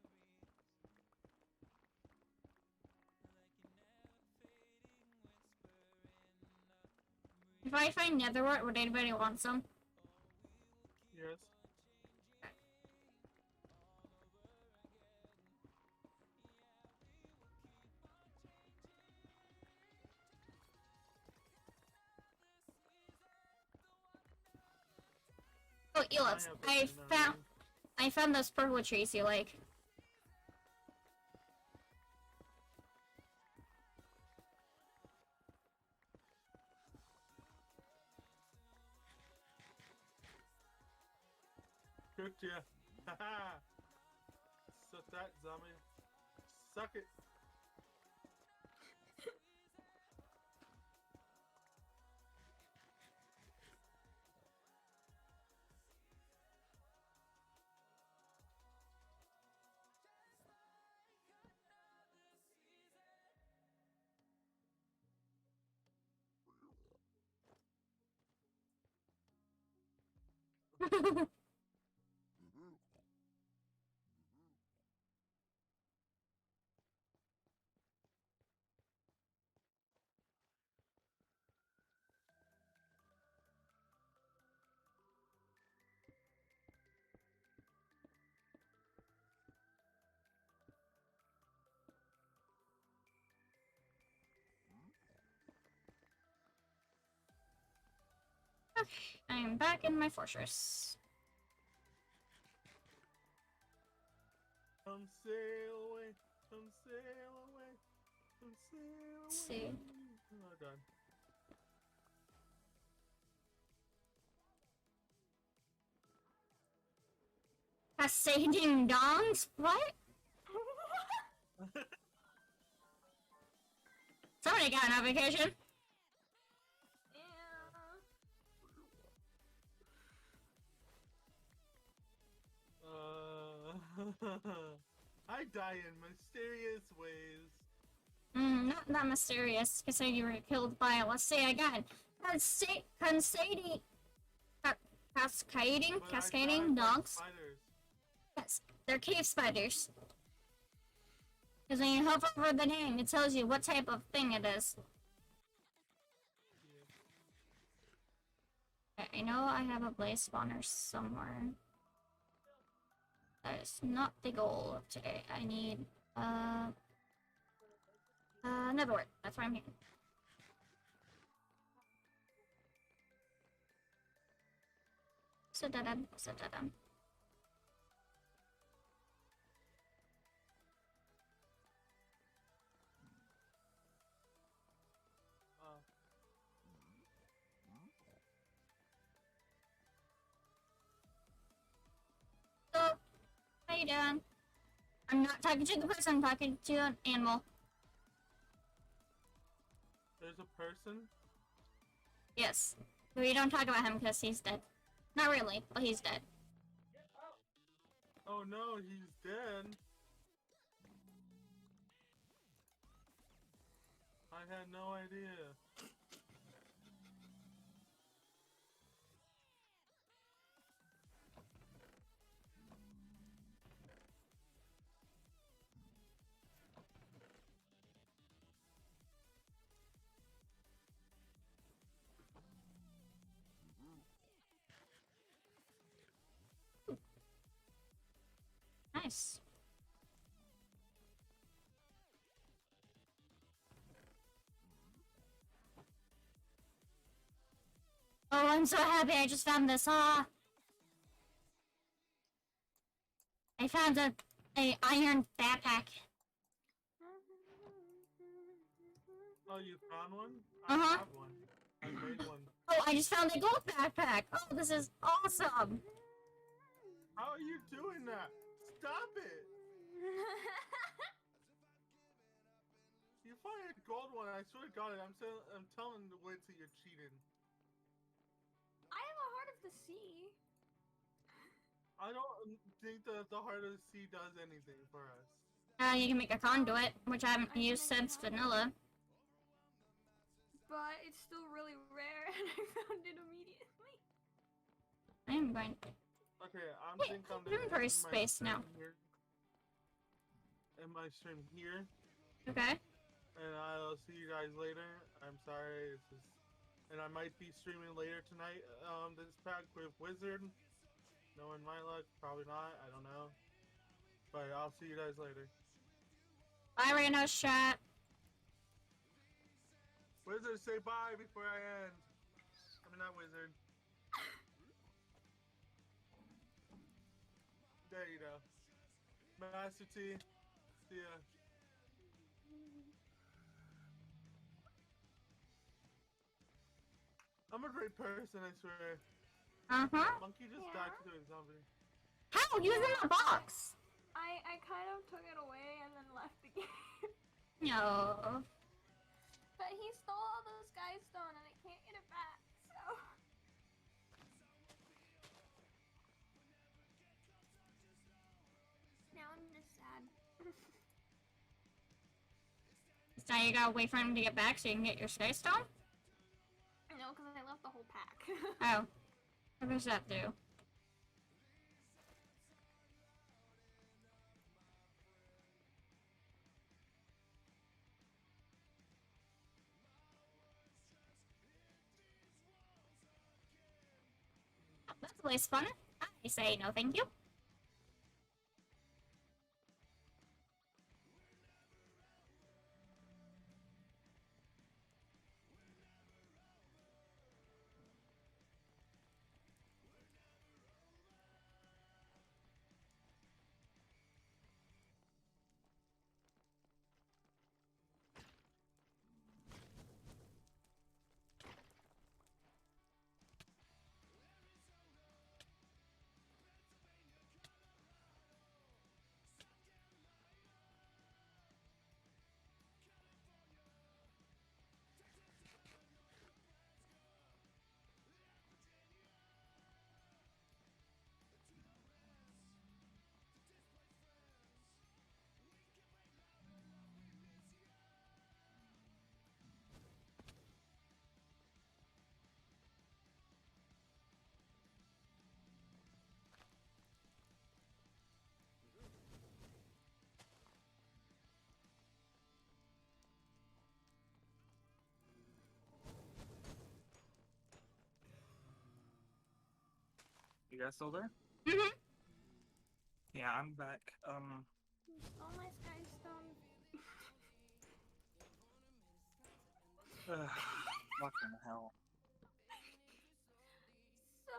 If I find netherwort, would anybody want some? Yes. Oh, Elots, I found those purple trees you like. Cooked ya. Haha. Suck that, zombie. Suck it. Okay, I am back in my fortress. Come sail away, come sail away, come sail away. Let's see. Oh, God. Cascading dongs? What? Somebody got on vacation. I die in mysterious ways. Not that mysterious, because you were killed by, let's say again, cascading But I cascading died by dogs. spiders. Yes, they're cave spiders. Because when you hover over the name, it tells you what type of thing it is. Yeah. Okay, I know I have a blaze spawner somewhere. That is not the goal of today. I need, another word. That's why I'm here. Sit-da-dum, sit-da-dum. So, how you doing? I'm not talking to the person, I'm talking to an animal. There's a person? Yes. We don't talk about him because he's dead. Not really, but he's dead. Oh no, he's dead. I had no idea. Nice. Oh, I'm so happy I just found this. I found a iron backpack. Oh, you found one? Uh-huh. I have one. I made one. Oh, I just found a gold backpack. Oh, this is awesome. How are you doing that? Stop it! You find a gold one, I swear to God, I'm telling the way to you're cheating. I have a heart of the sea. I don't think that the heart of the sea does anything for us. You can make a conduit, which I haven't I can used make a since conduit. vanilla. But it's still really rare, and I found it immediately. I am going to... Okay, I Wait, think I'm inventory ending my space stream now. here. End my stream here, Okay. and I'll see you guys later. I'm sorry, it's just, and I might be streaming later tonight. This pack with Wizard. Knowing my luck, probably not. I don't know, but I'll see you guys later. Bye, Reno's chat. Wizard, say bye before I end. I mean, not Wizard. There you go. Master T. See ya. I'm a great person, I swear. Uh-huh. Monkey just Yeah. died to a zombie. How? He was in the box. I kind of took it away and then left the game. No. But he stole all those guys' stone and I can't get it back, so... Now I'm just sad. So now you gotta wait for him to get back so you can get your sky stone? No, because I left the whole pack. Oh. What does that do? That's always fun. I say no thank you. You guys still there? Mm-hmm. Yeah, I'm back. You stole my sky stone. Fucking hell. So,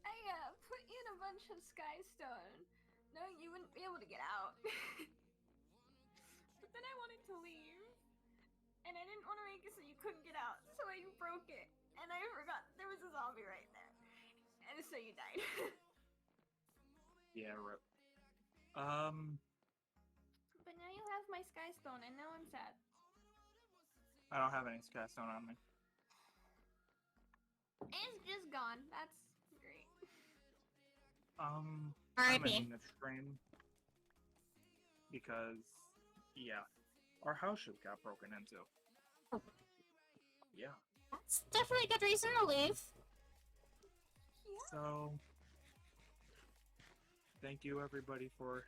I put in a bunch of sky stone, knowing you wouldn't be able to get out. But then I wanted to leave, and I didn't want to make it so you couldn't get out, so I broke it, and I forgot there was a zombie right there, and so you died. Yeah, rip. But now you have my sky stone, and now I'm sad. I don't have any sky stone on me. It's just gone. That's great. I'm R.I.P. ending the stream because, yeah, our house just got broken into. Oh. Yeah. That's definitely a good reason to leave. Yeah. So, thank you everybody for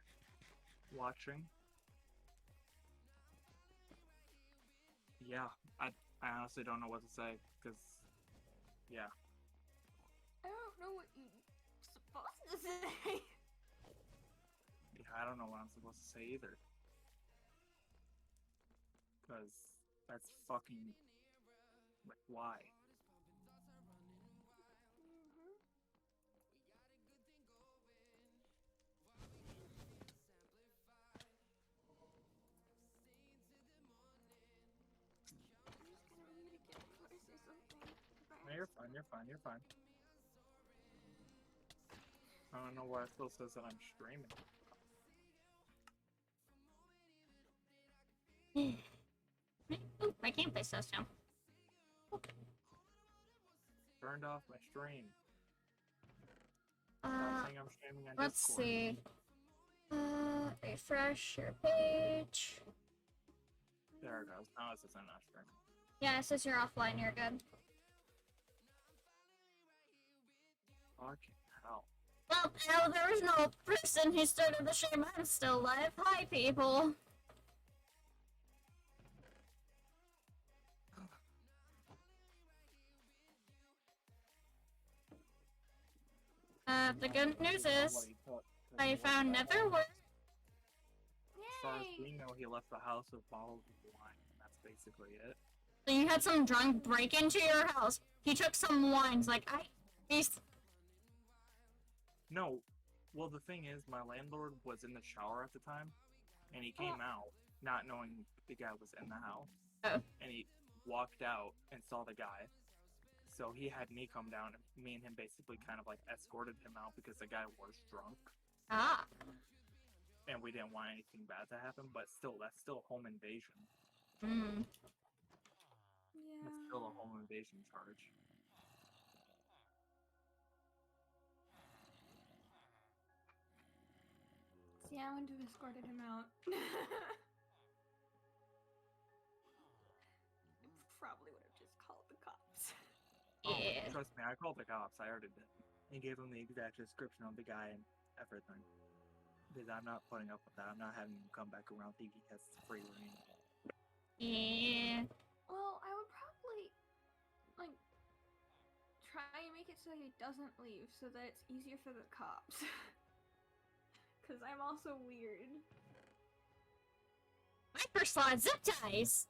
watching. Yeah, I honestly don't know what to say because, yeah. I don't know what you're supposed to say. Yeah, I don't know what I'm supposed to say either. Because that's fucking, like, why? No, you're fine, you're fine, you're fine. I don't know why it still says that I'm streaming. Ooh, my gameplay says so. Turned off my stream. Stop saying I'm streaming on Let's Discord. see. Refresh your page. There it goes. Now it says I'm not streaming. Yeah, it says you're offline, you're good. Fucking hell. Well, now there was no person who started the stream. I'm still live. Hi, people. The good news is I found Netherworld. As far as we know, he left the house with bottles of wine. That's basically it. So you had some drunk break into your house. He took some wines, like he's. No. Well, the thing is, my landlord was in the shower at the time, and he came out not knowing the guy was in the house. Oh. And he walked out and saw the guy. So he had me come down, and me and him basically kind of like escorted him out because the guy was drunk. Ah. And we didn't want anything bad to happen, but still, that's still home invasion. Hmm. Yeah. That's still a home invasion charge. See, I wouldn't have escorted him out. Probably would have just called the cops. Yeah. Oh, trust me, I called the cops. I already did. And gave them the exact description of the guy and everything. Because I'm not putting up with that. I'm not having him come back around thinking he has free reign. Yeah. Well, I would probably, like, try and make it so he doesn't leave, so that it's easier for the cops. Cause I'm also weird. My first saw zip ties.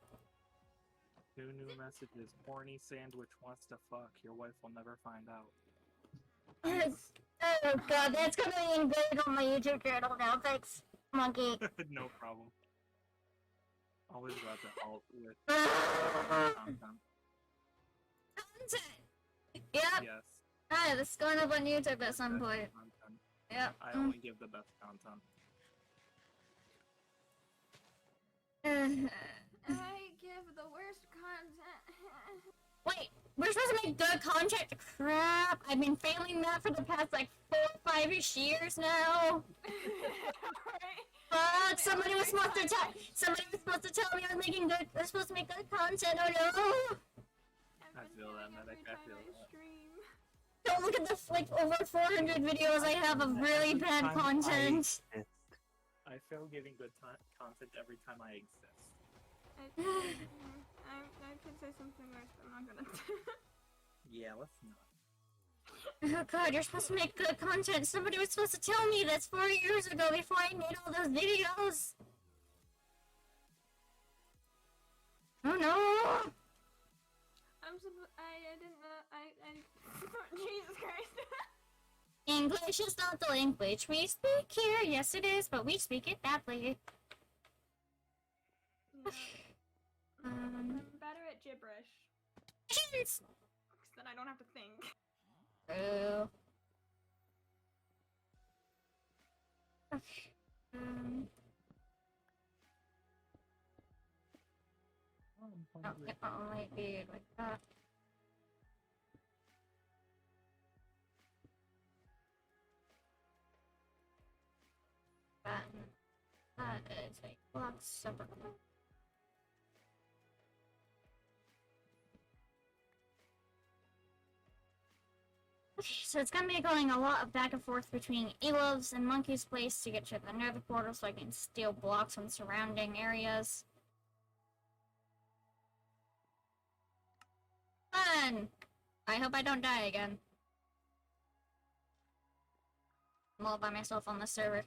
2 new messages. Horny sandwich wants to fuck. Your wife will never find out. Oh god, that's gonna be engraved on my YouTube channel now. Thanks, monkey. No problem. Always glad to help with content. Content. Yep. Yes. Ah, this is going up on YouTube at some Best point. content. Yep. I only give the best content. I give the worst content. Wait, we're supposed to make good content? Crap, I've been failing that for the past like 4 or 5-ish years now. Right? Somebody was supposed to tell me I was making good. I was supposed to make good content. Oh no! I feel that, medic. I feel that. Don't look at the like over 400 videos I have of really bad content. I feel getting good content every time I exist. I could say something worse, but I'm not gonna. Yeah, let's not. Oh god, you're supposed to make good content. Somebody was supposed to tell me this 4 years ago before I made all those videos. Oh no! I didn't know. Jesus Christ. English is not the language we speak here. Yes, it is, but we speak it badly. Yeah. I'm better at gibberish. Yes. Because then I don't have to think. True. Okay. Oh, it might be like that. That is a lot separate. Okay, so it's gonna be going a lot of back and forth between Elof's and Monkey's place to get to the nether portal so I can steal blocks from surrounding areas. Fun! I hope I don't die again. I'm all by myself on the server.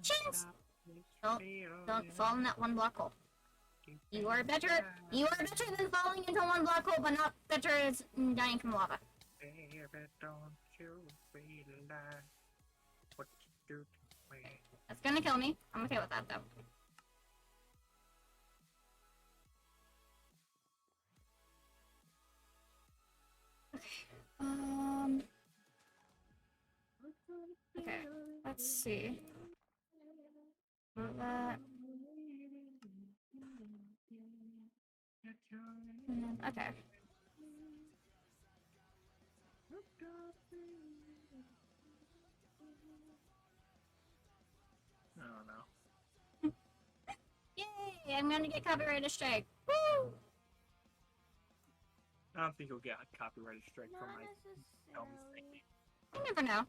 Chance! Don't fall in that one black hole. You are better than falling into one black hole, but not better as dying from lava. Baby, don't you realize what you do to me? That's gonna kill me. I'm okay with that though. Okay. Okay, let's see. That. Okay. I don't know. Yay! I'm gonna get copyrighted strike. Woo! I don't think you'll get a copyrighted strike from Not my films necessarily. thinking. You never know.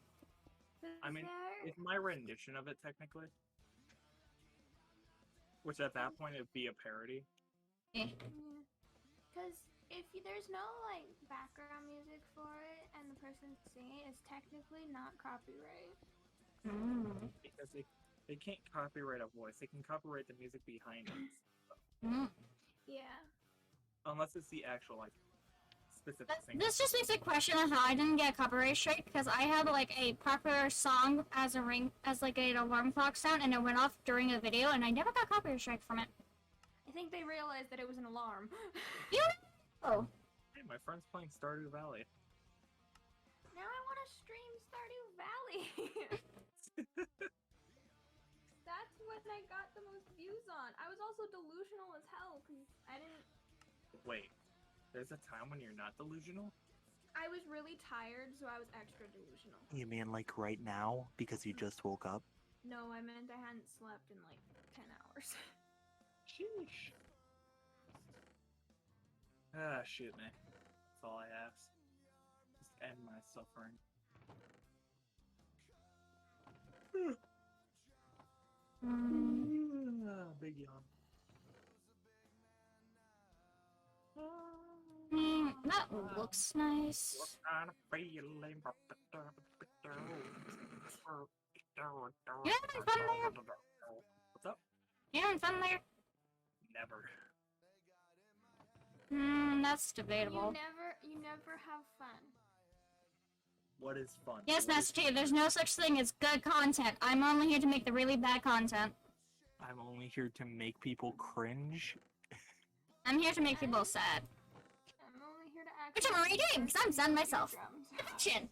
I mean, it's my rendition of it technically. Which at that point it'd be a parody. Eh. Because if there's no like background music for it and the person singing it, it's technically not copyright. Because they can't copyright a voice. They can copyright the music behind it. Yeah. Unless it's the actual like specific singer. This just makes a question of how I didn't get a copyright strike because I had like a popular song as an alarm clock sound and it went off during a video and I never got copyright strike from it. I think they realized that it was an alarm. You know? Hey, my friend's playing Stardew Valley. Now I want to stream Stardew Valley. That's when I got the most views on. I was also delusional as hell because I didn't. Wait, there's a time when you're not delusional? I was really tired, so I was extra delusional. You mean like right now because you just woke up? No, I meant I hadn't slept in like 10 hours. Sheesh. Ah, shoot, man. That's all I ask. Just end my suffering. Big yawn. That looks nice. What kind of feeling? You having fun there? What's up? You having fun there? Never. That's debatable. You never have fun. What is fun? Yes, What is Master Chief, there's no such thing as good content. I'm only here to make the really bad content. I'm only here to make people cringe. I'm here to make people sad. I'm only here to act. Which I'm already doing, because I'm sad myself. Chin.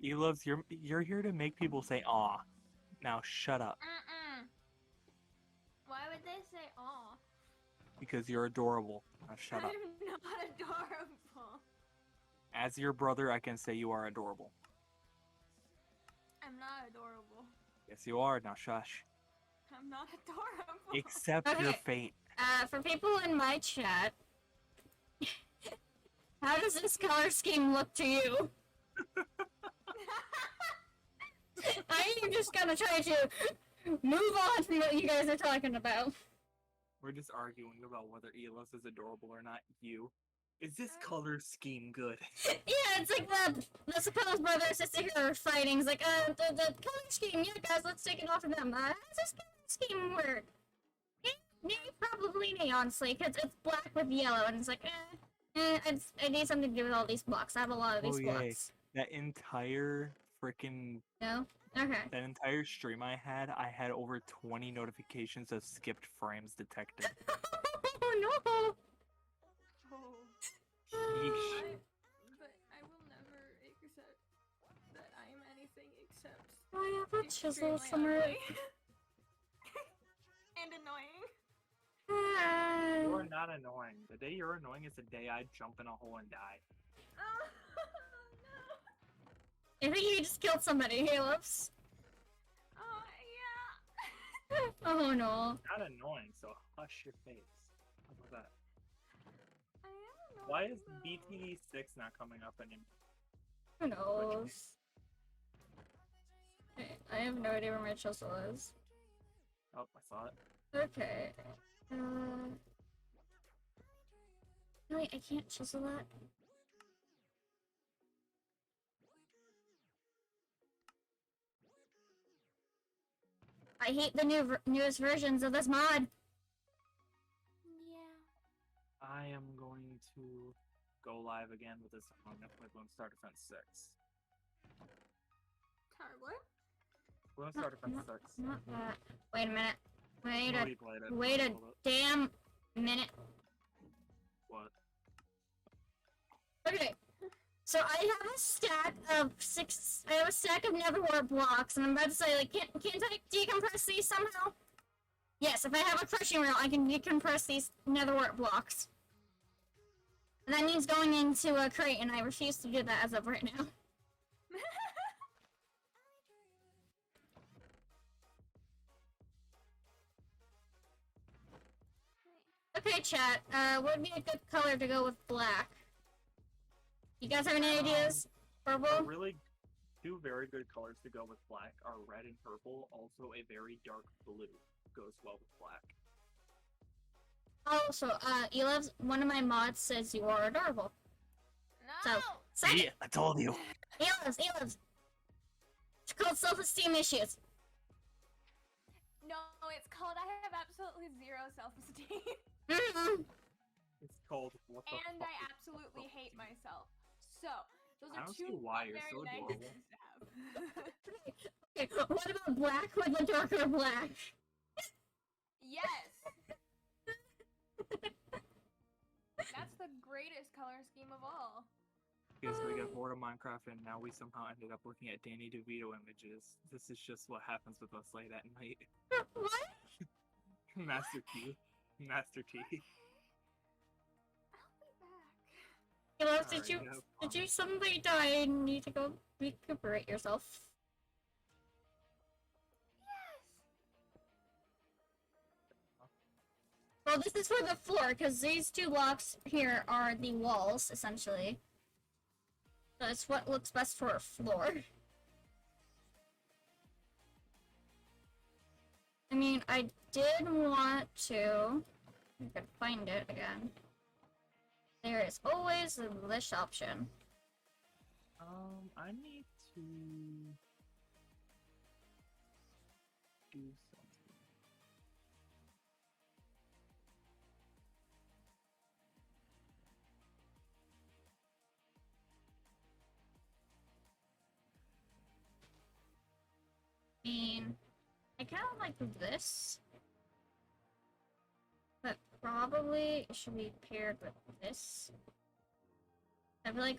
Eloves, you're here to make people say aw. Now shut up. Why would they say aw? Because you're adorable. Now shut up. I'm not adorable. As your brother, I can say you are adorable. I'm not adorable. Yes, you are. Now shush. I'm not adorable. Accept your Okay. fate. For people in my chat, how does this color scheme look to you? I'm just gonna try to move on from what you guys are talking about. We're just arguing about whether Elos is adorable or not. You. Is this color scheme good? Yeah, it's like the supposed brother and sister here are fighting. It's like, the color scheme, yeah, guys, let's take it off of them. How's this color scheme work? Probably me, honestly, because it's black with yellow, and it's like, I need something to do with all these blocks. I have a lot of these yay. blocks. That entire freaking No? Okay. that entire stream I had over 20 notifications of skipped frames detected. Oh no! Oh. Yeesh. But I will never accept that I am anything except I have a chisel extremely somewhere. ugly. And annoying. You are not annoying. The day you're annoying is the day I jump in a hole and die. Oh no. I think you just killed somebody, Halos. Oh yeah. Oh no. Not annoying, so hush your face. How about that? I am annoying. Why is though. BTD 6 not coming up anymore? Who knows? I have no idea where my chisel is. Oh, I saw it. Okay. Really, I can't chisel that. I hate the newest versions of this mod. Yeah. I am going to go live again with this on Bloom Star Defense 6. Sorry, what? Bloom Star Defense 6. Not that. Wait a minute. Already played it. Wait a Hold it. damn minute. What? Okay. So I have a stack of I have a stack of netherwart blocks, and I'm about to say, like, can't I decompress these somehow? Yes, if I have a crushing rail, I can decompress these netherwart blocks. And that means going into a crate, and I refuse to do that as of right now. Okay, chat. What would be a good color to go with black? You guys have any ideas? Purple? Really, two very good colors to go with black are red and purple. Also, a very dark blue goes well with black. Also, Elev's, one of my mods says you are adorable. No. So, second, Yeah, I told you. Elev's. It's called self-esteem issues. No, it's called I have absolutely zero self-esteem. Mm-hmm. It's called what the And fuck I is absolutely hate self-esteem? myself. So, those I are don't two see why you're very so nice adorable. things to have. Okay, what about black with the darker black? Yes! That's the greatest color scheme of all. Okay, so we got bored of Minecraft, and now we somehow ended up looking at Danny DeVito images. This is just what happens with us late at night. What? Master T. Master T. I'll be back. Eleve, Alright, did you suddenly die and need to go recuperate yourself? Yes! Well, this is for the floor, because these two blocks here are the walls, essentially. So it's what looks best for a floor. I mean, I did want to. I could find it again. There is always this option. I need to do something. I mean, I kind of like this, but probably it should be paired with this. I feel like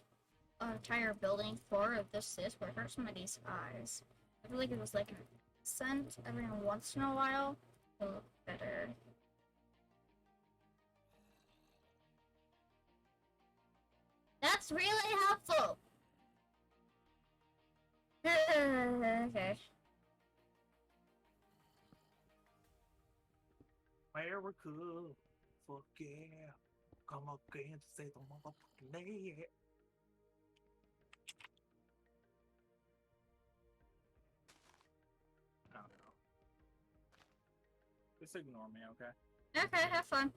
an entire building floor of this would hurt somebody's eyes. I feel like it was like an accent every once in a while. It would look better. That's really helpful! Okay. America, fuck yeah. Come again to say the motherfucking name. I don't know. Just ignore me, okay? Okay, have fun.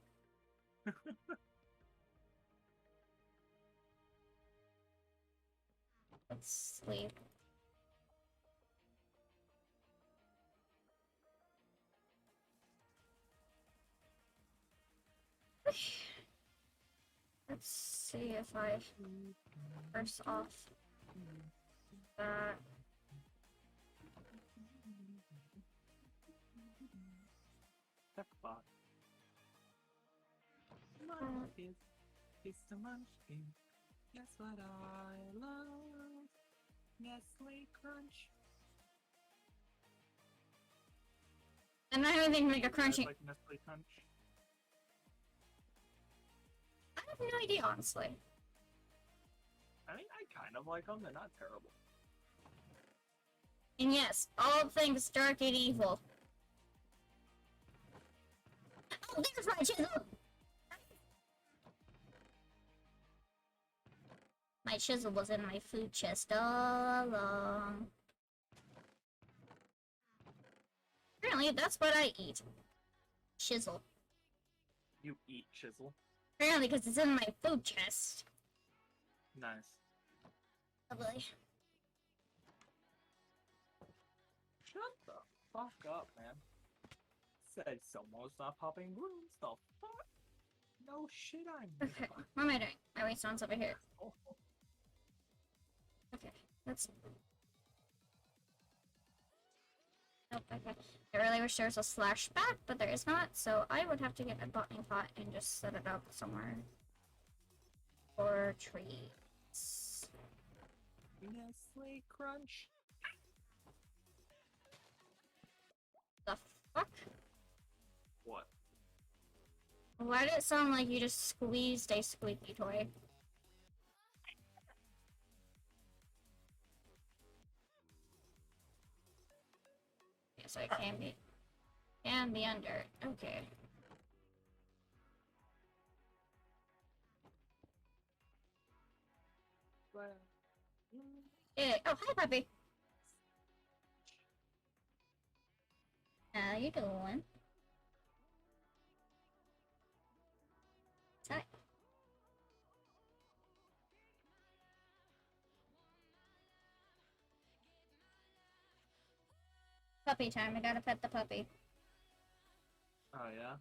Let's sleep. Let's see if I first off that. Jackpot. Munchkin is the munchkin. Guess what I love? Nestle Crunch. And I don't think like a You guys crunchy. like Nestle Crunch? I have no idea, honestly. I mean, I kind of like them. They're not terrible. And yes, all things dark and evil. Oh, there's my chisel! My chisel was in my food chest all along. Apparently, that's what I eat. Chisel. You eat chisel. Apparently, because it's in my food chest. Nice. Lovely. Shut the fuck up, man. Said someone's not popping balloons. The fuck? No shit, I'm. Okay, what am I doing? My waystone's over here. Oh, Okay, let's. Nope, okay. I really wish there was a slash back, but there is not, so I would have to get a botany pot and just set it up somewhere. For trees. Nestle Crunch. The fuck? What? Why did it sound like you just squeezed a squeaky toy? So it can be under. Okay. Yeah. Oh, hi, puppy. How you doing? Hi. Puppy time. I gotta pet the puppy. Oh yeah.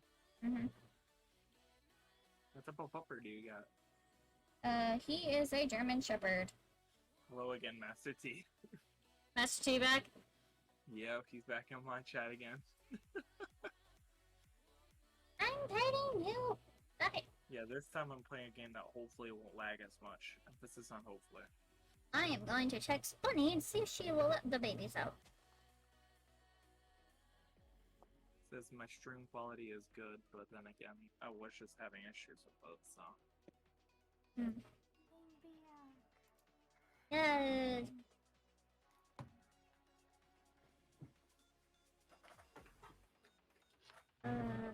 What type of pupper do you got? He is a German Shepherd. Hello again, Master T. Master T back. Yep, he's back in my chat again. I'm petting you. Stop it. Yeah, this time I'm playing a game that hopefully won't lag as much. Emphasis on hopefully. I am going to check Bunny and see if she will let the babies out. Says my stream quality is good, but then again, I was just having issues with both, so. Good.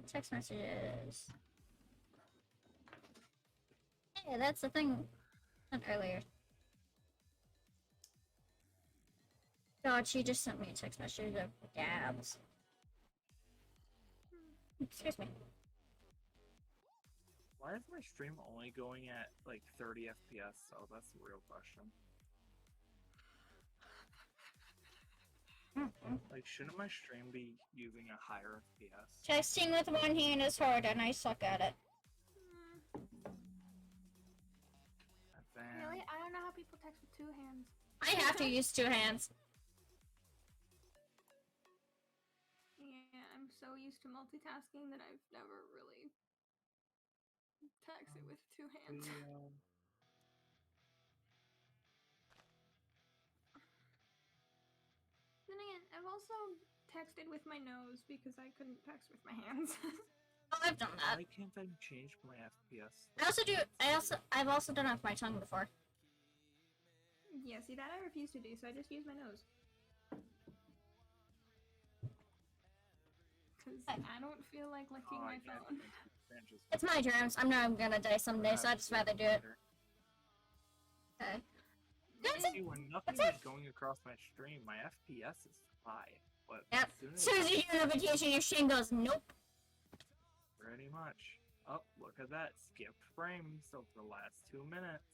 Text messages. Hey, that's the thing I sent earlier. God, she just sent me a text message of dabs. Excuse me. Why is my stream only going at like 30 FPS? So that's the real question. Like, shouldn't my stream be using a higher FPS? Texting with one hand is hard, and I suck at it. Really? I don't know how people text with 2 hands. I have to use 2 hands. Yeah, I'm so used to multitasking that I've never really texted with 2 hands. Then again, I've also texted with my nose because I couldn't text with my hands. Oh, I've done that. Why can't I change my FPS? I've also done it with my tongue before. Yeah, see that I refuse to do, so I just use my nose. Because I don't feel like licking my phone. It's my germs. I know I'm gonna die someday, so I'd just rather do it. Okay. See, when nothing is going across my stream, my FPS is high. But Yep. As soon as you hear a notification, your stream goes, nope. Pretty much. Oh, look at that. Skipped frames over the last 2 minutes.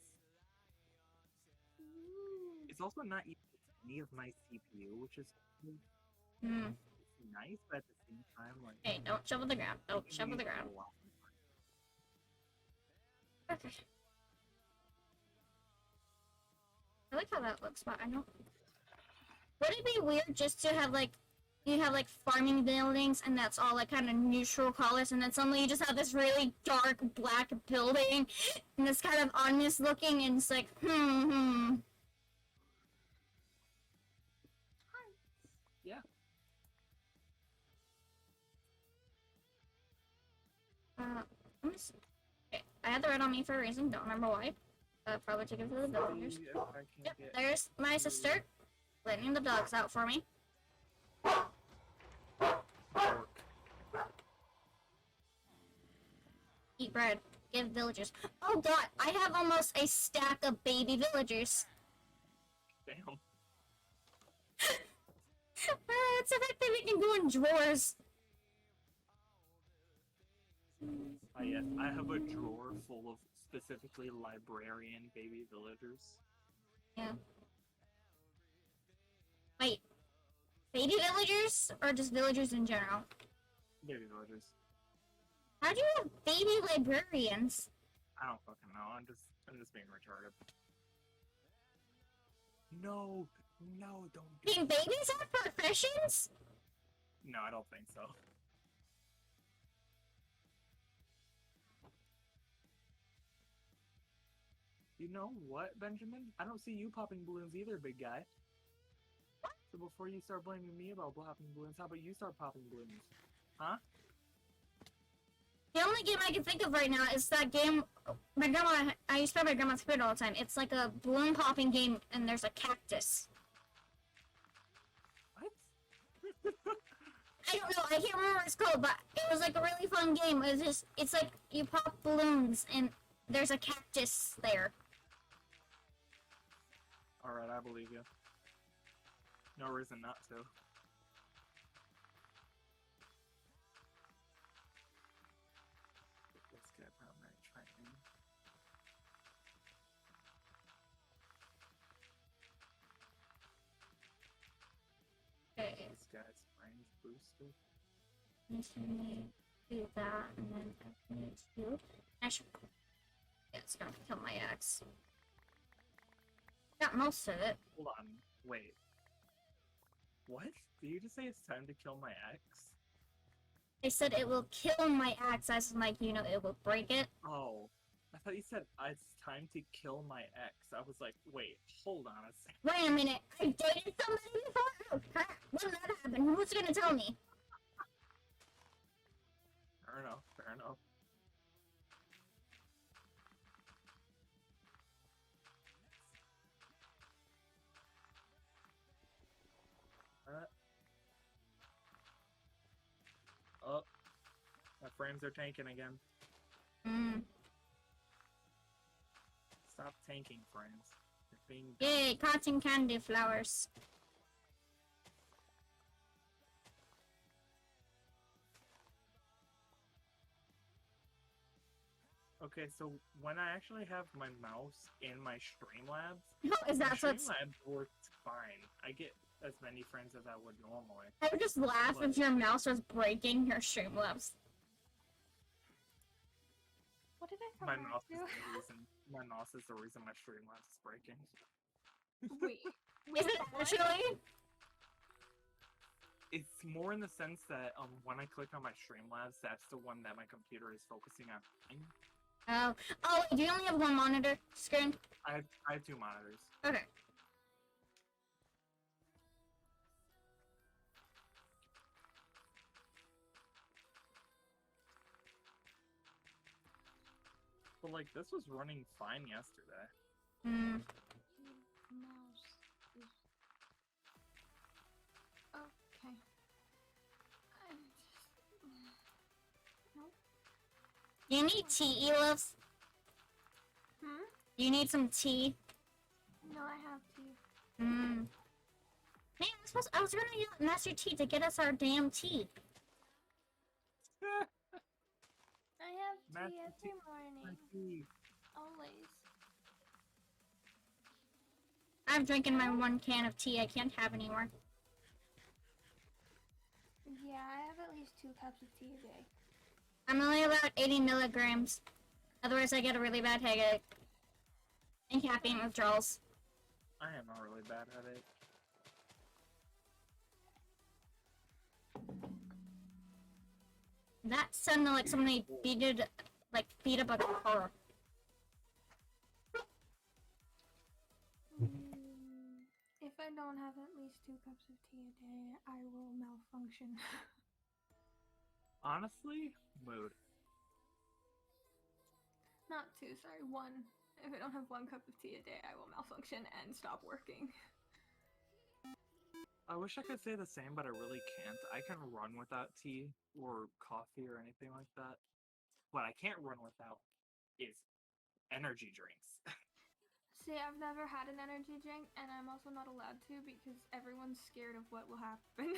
It's also not using any of my CPU, which is nice, but at the same time, like... Hey, don't shovel the ground. Don't shovel the ground. Okay. I like how that looks, but I don't... Would it be weird just to have, like, you have, like, farming buildings, and that's all, like, kind of neutral colors, and then suddenly you just have this really dark black building, and it's kind of ominous looking, and it's like, Yeah. Okay. I had the red on me for a reason, don't remember why. Probably to give to the villagers. Yep, there's my sister, letting the dogs out for me. Eat bread. Give villagers. Oh god, I have almost a stack of baby villagers. Damn. It's a fact that we can go in drawers. Oh yes, I have a drawer full of specifically librarian baby villagers. Yeah. Wait. Baby villagers? Or just villagers in general? Baby villagers. How do you have baby librarians? I don't fucking know. I'm just being retarded. No, don't do Being babies have professions? No, I don't think so. You know what, Benjamin? I don't see you popping balloons either, big guy. So before you start blaming me about popping balloons, how about you start popping balloons? Huh? The only game I can think of right now is that game my grandma, I used to play my grandma's computer all the time. It's like a balloon popping game and there's a cactus. What? I don't know, I can't remember what it's called, but it was like a really fun game. It's like you pop balloons and there's a cactus there. Alright, I believe you. No reason not to. This guy probably trying. Okay, This guy's brain's boosted. do that, and then I need to... I should... Yeah, it's gonna kill my axe. Got most of it. Hold on, wait. What? Did you just say it's time to kill my ex? I said it will kill my axe, as in, like, you know, it will break it. Oh. I thought you said it's time to kill my ex. I was like, wait, hold on a second. Wait a minute, I dated somebody before? Oh, crap. When did that happen? Who's gonna tell me? Fair enough, fair enough. Oh, my frames are tanking again. Stop tanking, frames. You're being dumb. Yay, cotton candy flowers. Okay, so when I actually have my mouse in my Streamlabs, No, is my that what's... Streamlabs works fine. I get as many friends as I would normally. I would just laugh But- if your mouse was breaking your Streamlabs. What did I come My back mouse is to? the reason. My mouse is the reason my Streamlabs is breaking. Wait. Is it actually? It's more in the sense that when I click on my Streamlabs, that's the one that my computer is focusing on. Oh. Oh, do you only have one monitor screen? I have 2 monitors. Okay. But like this was running fine yesterday. Hmm. Mouse is... Okay. I'm just... Nope. You need tea, Elif? Hmm? You need some tea? No, I have tea. Hmm. Man, I was gonna yell at Master T to get us our damn tea. I have Master tea every morning. Always. I'm drinking my 1 can of tea I can't have anymore. Yeah, I have at least 2 cups of tea a day. I'm only about 80 milligrams. Otherwise I get a really bad headache. And caffeine withdrawals. I am a really bad headache. That sounded like somebody beat up a car. If I don't have at least 2 cups of tea a day, I will malfunction. Honestly, mood. Not 2, sorry, 1. If I don't have 1 cup of tea a day, I will malfunction and stop working. I wish I could say the same, but I really can't. I can run without tea or coffee or anything like that. What I can't run without is energy drinks. See, I've never had an energy drink, and I'm also not allowed to because everyone's scared of what will happen.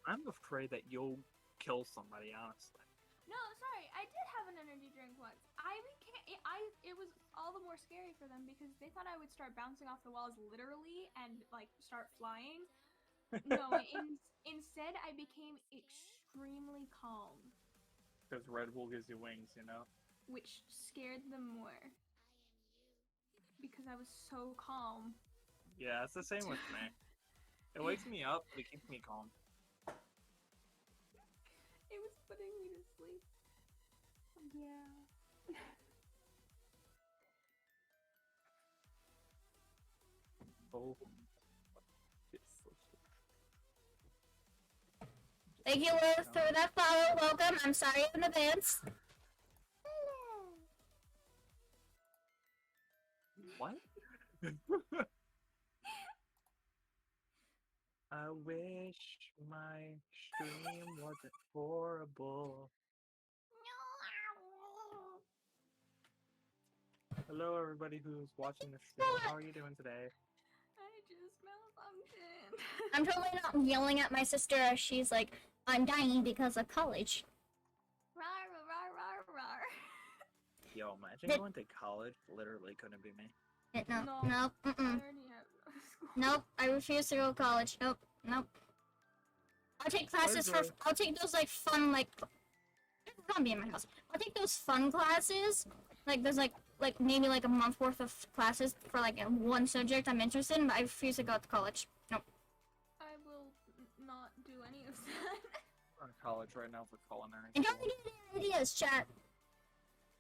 I'm afraid that you'll kill somebody, honestly. No, sorry, I did have an energy drink once. It was all the more scary for them because they thought I would start bouncing off the walls literally and like start flying. No, instead I became extremely calm, Because Red Bull gives you wings, you know? which scared them more because I was so calm. Yeah, it's the same with me. It wakes me up, but it keeps me calm. It was putting me to sleep. Yeah. Oh. Thank you, Liz, for that follow. Welcome. I'm sorry in advance. What? I wish my stream wasn't horrible. Hello, everybody who's watching the stream. How are you doing today? I just malfunctioned. I'm totally not yelling at my sister as she's like, I'm dying because of college. Rar, rar, rar, rar. Yo, imagine Did- going to college. Literally couldn't be me. No, No. no, I mm-mm. already have school. Nope, I refuse to go to college. Nope, nope. I'll take classes for, Enjoy. I'll take those like fun, like, there's a zombie in my house. I'll take those fun classes. Like there's like maybe like a month worth of classes for like one subject I'm interested in, but I refuse to go to college. Nope. I will not do any of that. I'm in college right now for culinary. And don't school. get any ideas, chat.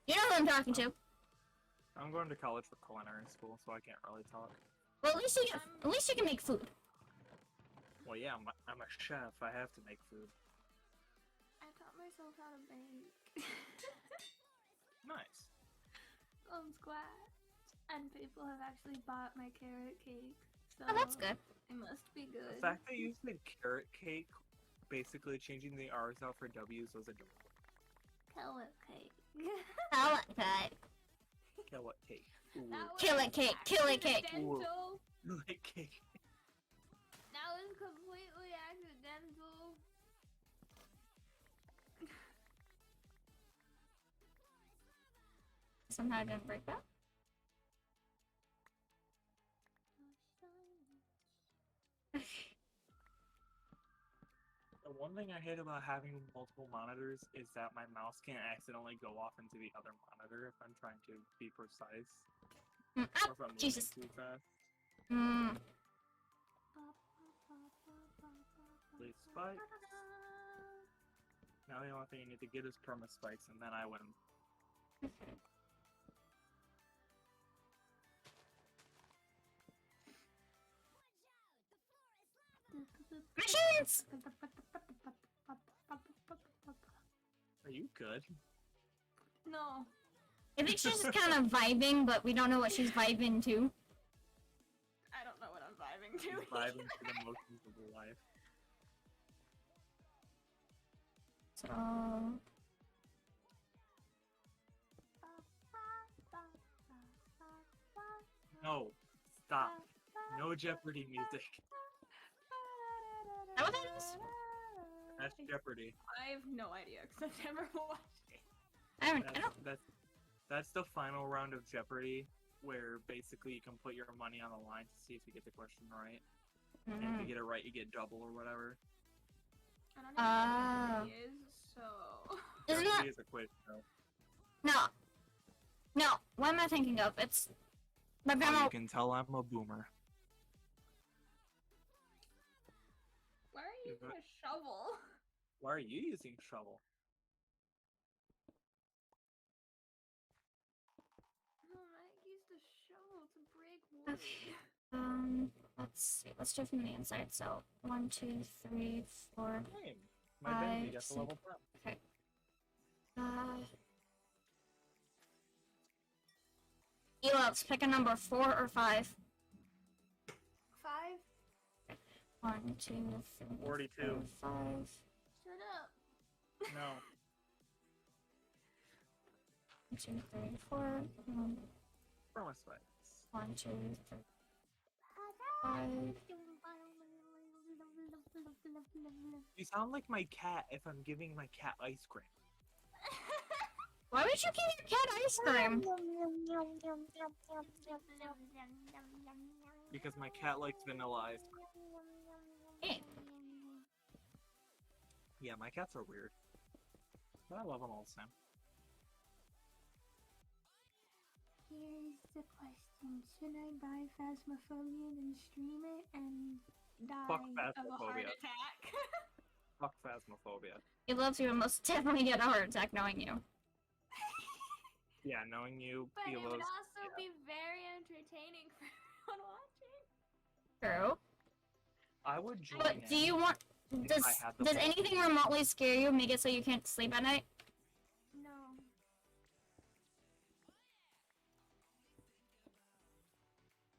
You know who I'm talking to. I'm going to college for culinary school, so I can't really talk. Well, at least you can make food. Well, yeah, I'm a chef. I have to make food. I taught myself how to bake. Nice. I'm glad. And people have actually bought my carrot cake. So Oh, that's good. it must be The good. fact that you said carrot cake, basically changing the R's out for W's, was adorable. Carrot cake. I like that. Carrot cake. Ooh. That was Kill it cake, kill it cake. accidental. Like cake. That was completely accidental. Somehow I didn't break that. The one thing I hate about having multiple monitors is that my mouse can't accidentally go off into the other monitor if I'm trying to be precise. Ah, Or if I'm moving Jesus. too fast. Mm. Please spike. Now the only thing you need to get is perma spikes, and then I win. Machines! Are you good? No. I think she's just kind of vibing, but we don't know what she's vibing to. I don't know what I'm vibing to. She's vibing to the motions of life. So... No, stop. No Jeopardy music. Is that what that is? That's Jeopardy. I have no idea because I've never watched it. I don't... That's the final round of Jeopardy, where basically you can put your money on the line to see if you get the question right. And if you get it right, you get double or whatever. I don't know what Jeopardy is, so... Isn't Jeopardy that... is a quiz show. No. No, what am I thinking of? It's... My Oh, grandma... you can tell I'm a boomer. Why are you using a shovel? Why are you using shovel? No, I used a shovel to break wood. Let's see. Let's do it from the inside. So, 1, 2, 3, 4... Same. My Benji got the six. level 10. Okay. Let's pick a number, 4 or 5. 5? 1, 2, 3, 42. 4, 5. Shut up. No. 1, 2, 3, 4. 1, Perma spikes. 1, 2, 3, 5. You sound like my cat if I'm giving my cat ice cream. Why would you give your cat ice cream? Because my cat likes vanilla ice cream. Hey. Yeah, my cats are weird. But I love them all the same. Here's the question. Should I buy Phasmophobia and stream it and die Fuck of a heart Phasmophobia. attack? Fuck Phasmophobia. He loves you and most definitely get a heart attack knowing you. Yeah, knowing you, But he it would loves... also be very entertaining for everyone watching. True. I would join But do you want... if Does, I had the does balls. anything remotely scare you, make it so you can't sleep at night? No.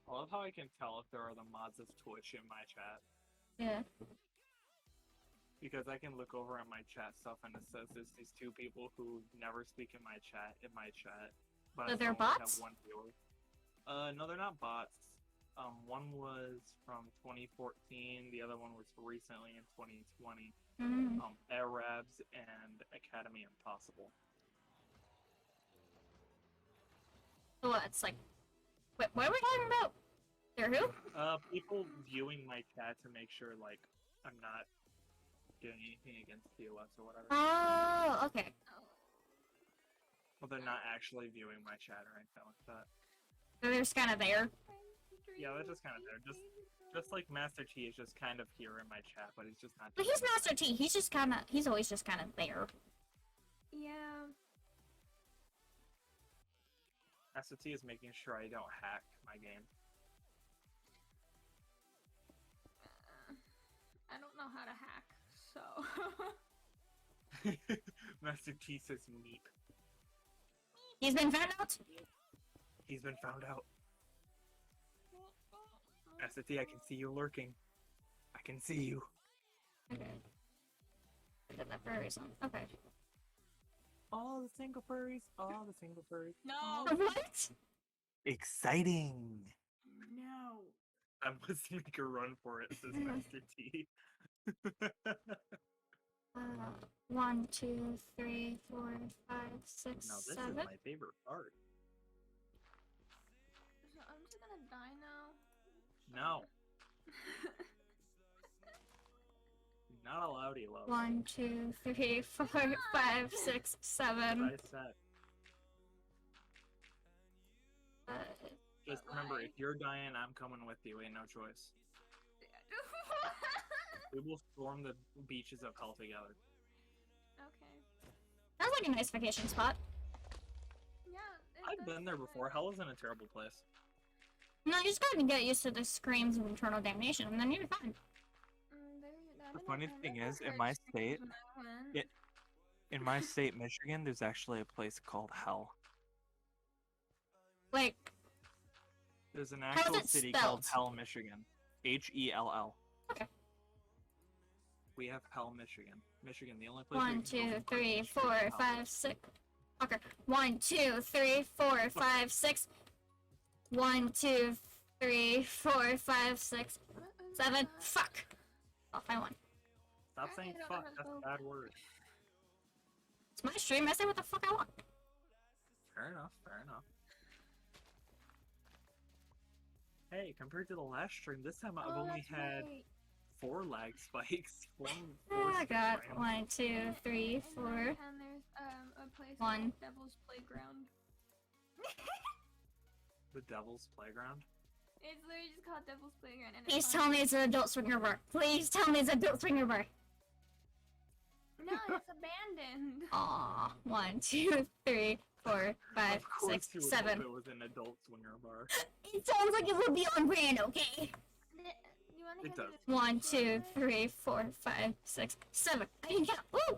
I love how I can tell if there are the mods of Twitch in my chat. Yeah. Because I can look over at my chat stuff and it says there's these two people who never speak in my chat, but So I they're still only bots? have one viewer. No, they're not bots. One was from 2014, the other one was recently in 2020. Mm. Arabs and Academy Impossible. So what, it's like... Wait, what are we talking about? They're who? People viewing my chat to make sure, like, I'm not doing anything against TOS or whatever. Oh, okay. But they're not actually viewing my chat or anything like that. So they're just kind of there. Yeah, they're just kind of there. Just like Master T is just kind of here in my chat, but he's just not. But he's Master T. He's just kind of... He's always just kind of there. Yeah. Master T is making sure I don't hack my game. I don't know how to hack, so. Master T says meep. He's been found out? He's been found out. Master T, I can see you lurking. I can see you. Okay. I did that for a reason. Okay. All the single furries, all the single furries. No! What? Exciting! No! I must make a run for it, says Master T. 1, 2, 3, 4, 5, 6, Now this 7. is my favorite part. No. Not allowed, Elo. 1, 2, 3, 4, 5, 6, 7. I said. Just remember, Why? if you're dying, I'm coming with you. Ain't no choice. We will storm the beaches of hell together. Okay. Sounds like a nice vacation spot. Yeah. I've been there before. Hell isn't a terrible place. No, you just gotta get used to the screams of eternal damnation, and then you're fine. The funny thing is, in my state, in my state, Michigan, there's actually a place called Hell. Like, There's an How's actual it city called spelled? Hell, Michigan. H-E-L-L. Okay. We have Hell, Michigan. Michigan, the only place. 1, 2, 3, 4, 5, 6. Okay. 1, 2, 3, 4, 5, 6. 1, 2, 3, 4, 5, 6, 7. Fuck. Off I won. Stop saying fuck. That's a bad word. It's my stream. I say what the fuck I want. Fair enough. Fair enough. Hey, compared to the last stream, this time I've only had 4 lag spikes. Four I got frames. 1, 2, 3, 4. And there's a place One. called Devil's Playground. The Devil's Playground. It's literally just called Devil's Playground. And Please tell me it's an adult swinger bar. Please tell me it's an adult swinger bar. No, it's abandoned. Aw. 1, 2, 3, 4, 5, Of course 6, you would 7. hope it was an adult swinger bar. It sounds like it would be on brand, okay? You want to It hear does. the 1, description 2, of it? 3, 4, 5, 6, 7. I can count. Woo! Do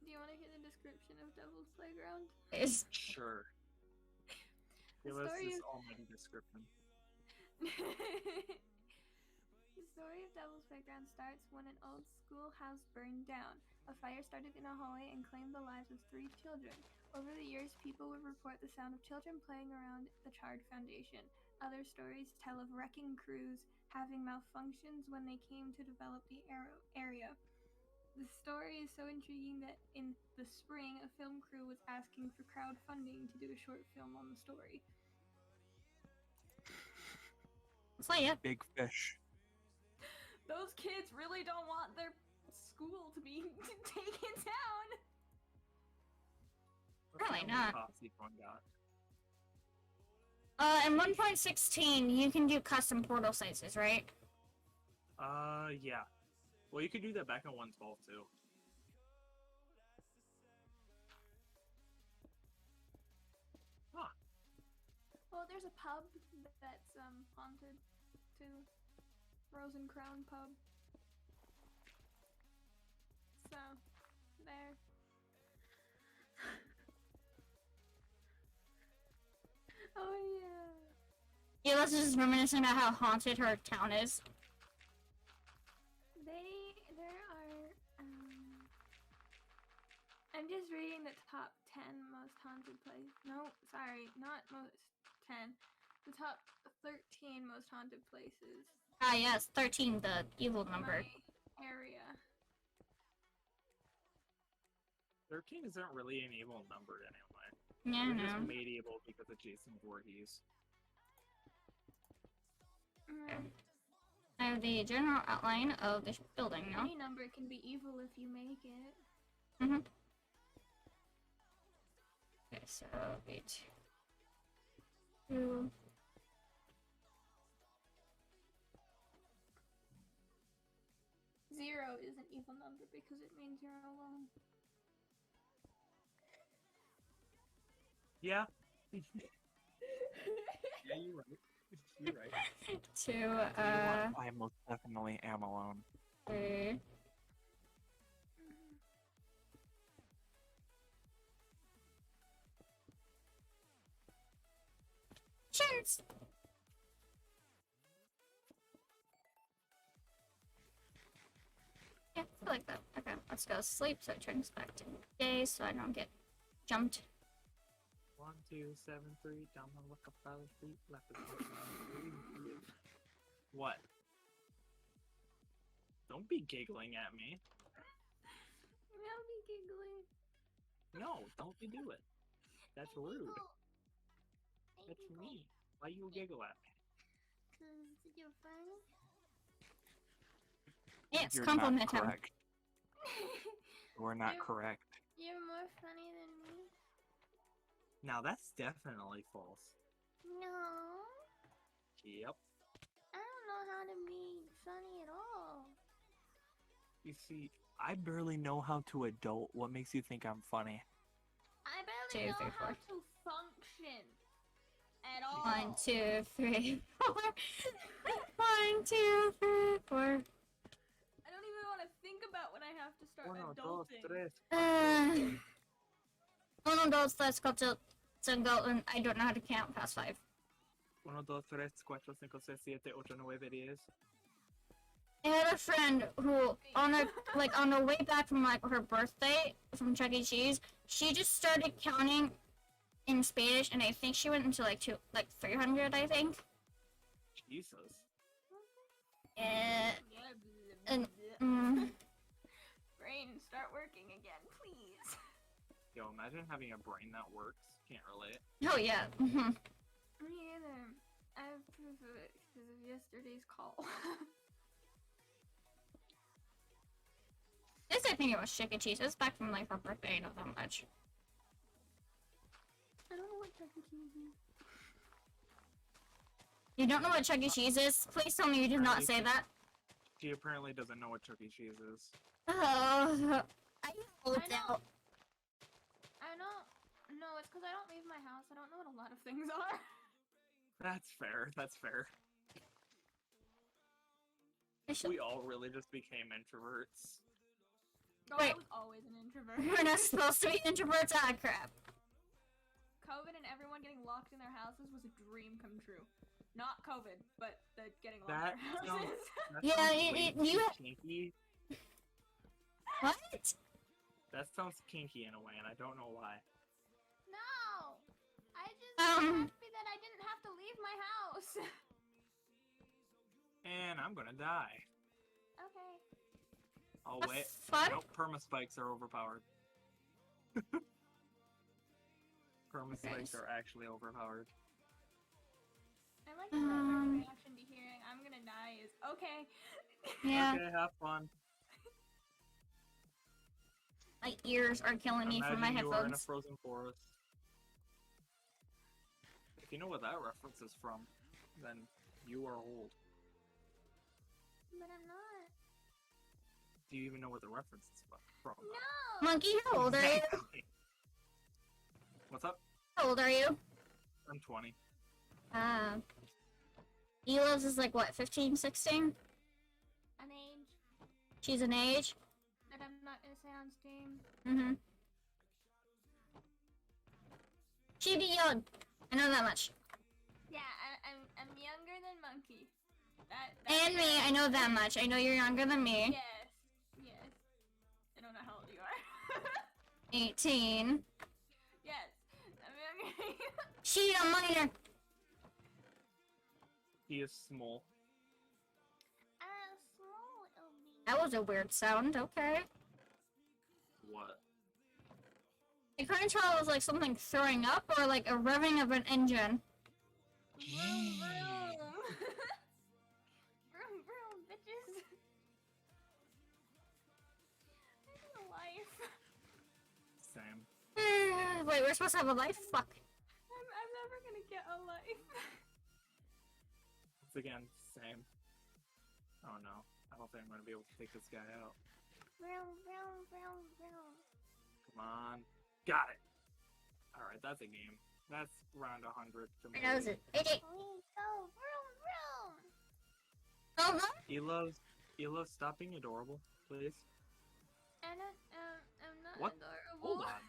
you want to hear the description of Devil's Playground? It's Sure. The Give us story this is- almighty description. The story of Devil's Playground starts when an old schoolhouse burned down. A fire started in a hallway and claimed the lives of 3 children. Over the years, people would report the sound of children playing around the charred foundation. Other stories tell of wrecking crews having malfunctions when they came to develop the area. The story is so intriguing that in the spring, a film crew was asking for crowdfunding to do a short film on the story. like it. Big fish. Those kids really don't want their school to be taken down. Probably How many not. cops each one got? In 1.16, you can do custom portal sizes, right? Yeah. Well, you could do that back in 1.12 too. Well, there's a pub that's haunted too. Rose and Crown pub. So, there. Oh yeah. Yeah, let's just reminiscing about how haunted her town is. There are, I'm just reading the top 10 most haunted places. No, sorry, not most 10. The top 13 most haunted places. Ah, yes, 13, the evil in number. my area. 13 isn't really an evil number anyway. Yeah, It was just no. made evil because of Jason Voorhees. Mm, I have the general outline of this building now. Any number can be evil if you make it. Mm-hmm. Okay, so 8, 2. Zero is an evil number because it means you're alone. Yeah. Yeah, you're right. You're right. 2, I most definitely am alone. 3. Cheers! Yeah, I like that. Okay, let's go sleep so it turns back to day so I don't get jumped. 1, 2, 7, 3, down the look up by the street, left of the What? Don't be giggling at me. I'll be giggling. No, don't you do it. That's rude. That's me. Why you giggle at me? You're funny. Yes, You're compliment not him. correct. We're not You're- correct. You're more funny than me. Now that's definitely false. No. Yep. I don't know how to be funny at all. You see, I barely know how to adult. What makes you think I'm funny? I barely 2, know 3, how 4. to function at all. 1, 2, 3, 4. 1, 2, 3, 4. I don't even want to think about when I have to start adulting. Uno, dos, tres, cuatro, cinco, and I don't know how to count past 5. 1, 2, 3, 4, 5, 6, 7, 8, 9, 10. I had a friend who, on the way back from like her birthday from Chuck E. Cheese, she just started counting in Spanish, and I think she went into like 300, I think. Jesus. And Brain, start working again, please. Yo, imagine having a brain that works. Can't relate. oh yeah. Me either. I have proof of it because of yesterday's call. This I think it was Chuck E. Cheese. It was back from like her birthday, not that much. I don't know what Chuck E. Cheese is. You don't know what Chuck E. Cheese is? Please tell me you did not say that. She apparently doesn't know what Chuck E. Cheese is. Oh, I know I know. now. I don't. No, it's because I don't leave my house. I don't know what a lot of things are. That's fair. That's fair. I should- We all really just became introverts. No, I Wait. was always an introvert. We're not supposed to be introverts. Ah, crap. COVID and everyone getting locked in their houses was a dream come true. Not COVID, but the getting locked That in their sounds- houses. That Yeah, sounds way you- too kinky. What? That sounds kinky in a way, and I don't know why. No! I just Um. happy that I didn't have to leave my house. And I'm gonna die. Okay. Oh The wait. fuck? Nope, permaspikes are overpowered. Permaspikes are actually overpowered. I like the reaction to hearing I'm gonna die is okay. Yeah, Okay, have fun. my ears are killing me from my Imagine you are in a headphones. frozen forest. If you know what that reference is from, then you are old. But I'm not. Do you even know what the reference is from? No! Monkey, how old are you? Exactly. What's up? How old are you? I'm 20. Elo's is like what, 15, 16? An age She's an age. that I'm not gonna say on Steam. Mm-hmm. She'd be young. I know that much. Yeah, I'm younger than Monkey. And me, I know that much. I know you're younger than me. Yes. Yes. I don't know how old you are. 18. Yes. I'm younger than you. She's a minor. He is small. Small little me. That was a weird sound. Okay. What? I couldn't tell it was like something throwing up or like a revving of an engine. Vroom, vroom. Vroom, vroom, bitches. I need a life. Same. Wait, we're supposed to have a life? Fuck. I'm never gonna get a life. Once again, same. Oh no. I don't think I'm gonna be able to take this guy out. Vroom, vroom, vroom, vroom. Come on. Got it! Alright, that's a game. That's round 100 to me. That was it. AJ. Please go, vroom, vroom. Oh, no. Elo, stop being adorable, please. I'm not What? adorable. Hold on.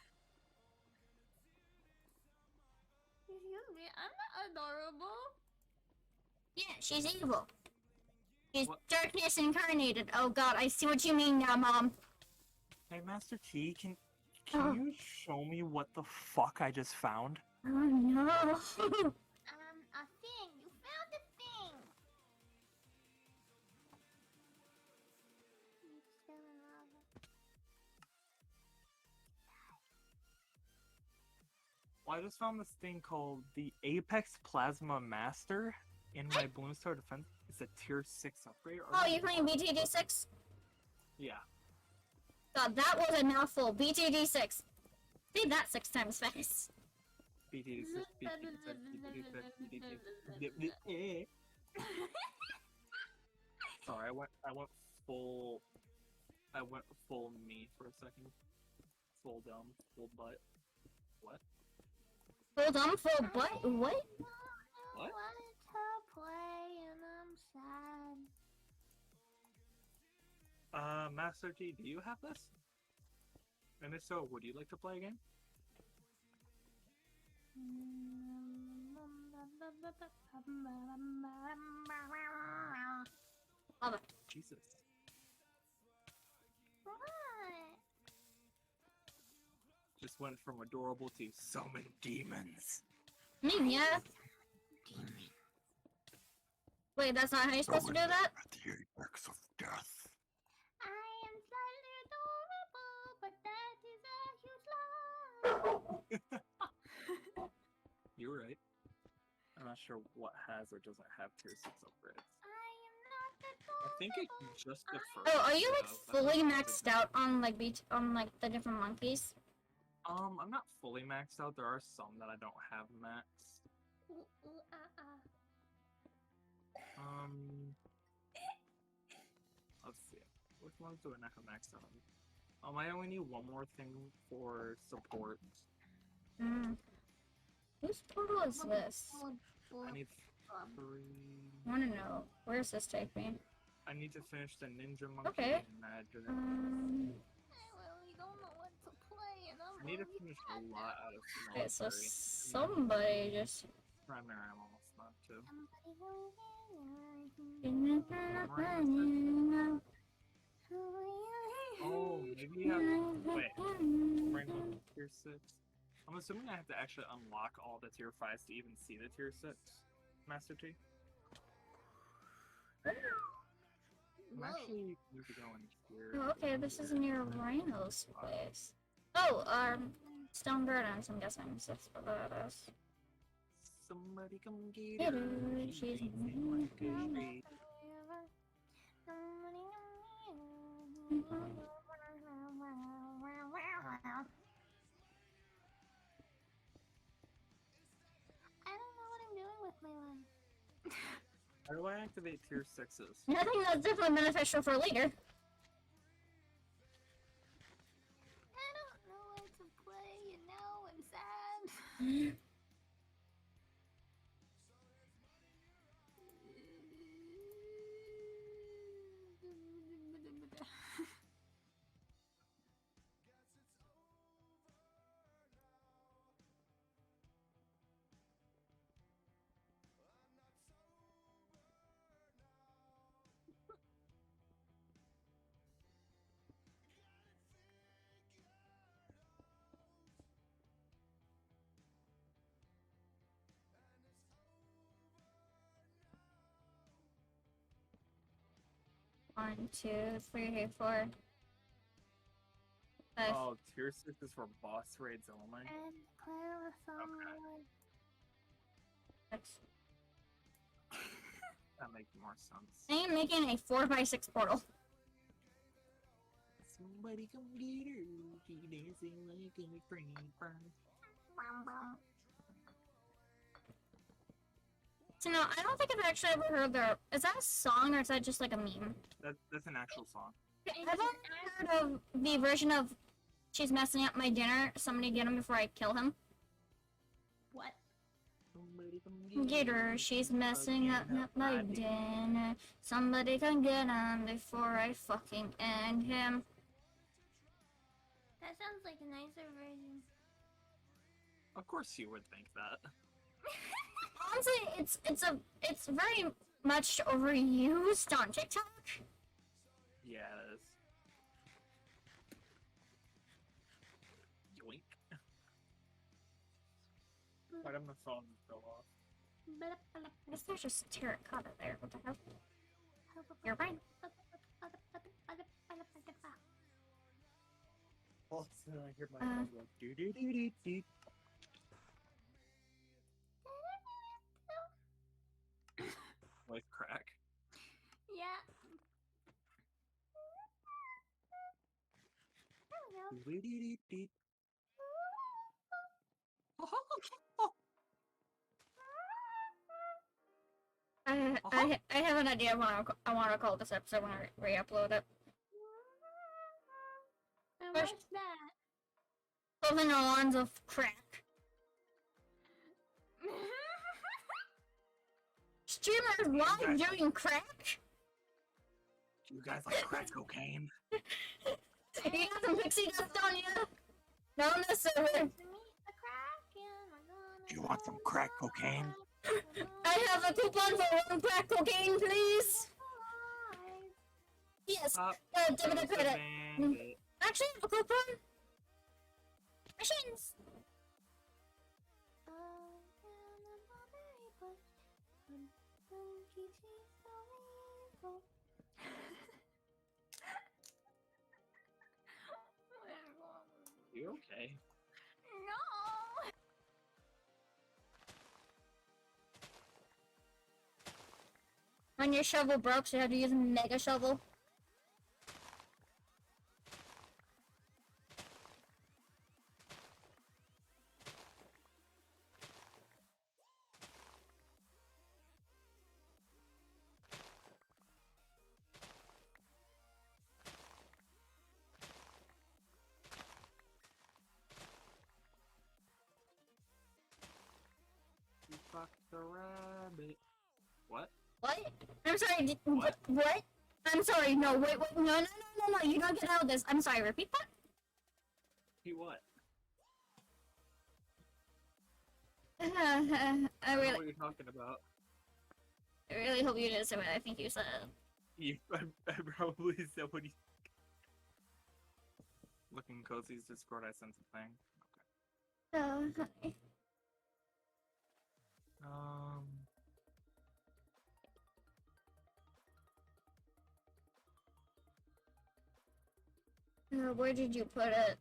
Excuse me, I'm not adorable. Yeah, she's evil. She's What? darkness incarnated. Oh god, I see what you mean now, Mom. Hey, Master T, can Oh. you show me what the fuck I just found? Oh no. A thing. You found a thing. You still in lava. Well, I just found this thing called the Apex Plasma Master. in my Bloons Tower Defense, it's a tier 6 upgrade. Oh, you're playing BTD6? Yeah. God, that was a mouthful. BTD6. Say that 6 times fast. BTD6, BTD6, BTD6. Sorry, I went full me for a second. Full dumb, full butt. What? Full dumb, full butt? What? What? I want to play and I'm sad. Master G, do you have this? And if so, would you like to play a game? Love it. Jesus. What? Just went from adorable to summon demons. I mean, yeah. Wait, that's not how you're supposed to do that? At the apex of death. I am slightly adorable, but that is a huge lie. You're right. I'm not sure what has or doesn't have tier 6 upgrades. I am not I think it adorable. just the first. Oh, are you like does, but fully not maxed the- out on like the different monkeys? I'm not fully maxed out. There are some that I don't have maxed. Ooh, ooh, Let's see. Which ones do I not have maxed out on? I only need one more thing for support. Hmm. Whose portal is this? I need I 3. wanna know. Where's this take me? I need to finish the ninja monkey Okay. and magic. I really don't know what to play, and I'm I need to really finish sad a lot out of Okay, so military. somebody just. Primary, I'm almost not too. Oh, maybe you have. Wait. Rainbow tier 6. I'm assuming I have to actually unlock all the tier 5s to even see the tier 6. Master T? I'm actually need to go in here. Oh, okay, this is near Rhino's place. Oh, Stone Gardens, I'm guessing. That's what that is. Somebody come get Get her. her, She's she's dancing like a street. I don't know what I'm doing with my life. How do I activate tier 6s? I think that's definitely beneficial for later. I don't know what to play, and now I'm sad. One, two, three, four, five. Oh, tier 6 is for boss raids only? And play with someone. Six. That makes more sense. I am making a 4x6 portal. Somebody come get her. She dancing like a creeper. So no, I don't think I've actually ever heard their. Is that a song or is that just like a meme? That's an actual song. I've only heard of the version of "She's messing up my dinner." Somebody get him before I kill him. What? Somebody come Get her, she's messing up my dinner. Somebody can get him before I fucking end him. That sounds like a nicer version. Of course you would think that. Honestly, it's very much overused on TikTok. Yeah, it is. Yoink. Right on the phone fell off. I guess there's just terracotta there. What the hell? You're right. All of a sudden I hear my phone go doo doo doo doo doo. with crack. Yeah. I don't know. I have an idea of what I want to call this episode when I re-upload it. And what's that? Clothing the lawns of crack. Streamers live doing crack? Do you guys like crack cocaine? You got some pixie dust on you? No, on the server. Do you want some crack cocaine? I have a coupon for one crack cocaine, please. Yes, debit credit. Actually, I have a coupon. Machines. You okay? No. When your shovel broke, so you had to use a mega shovel. You fucked the rabbit. What? What? I'm sorry. What? What? I'm sorry. No, wait. No. You don't get out of this. I'm sorry. Repeat that. He what? I I don't know really, what you're talking about. I really hope you didn't say what I think you said. I probably said what you. Looking Cozy's Discord, I sent a thing. Honey. Where did you put it?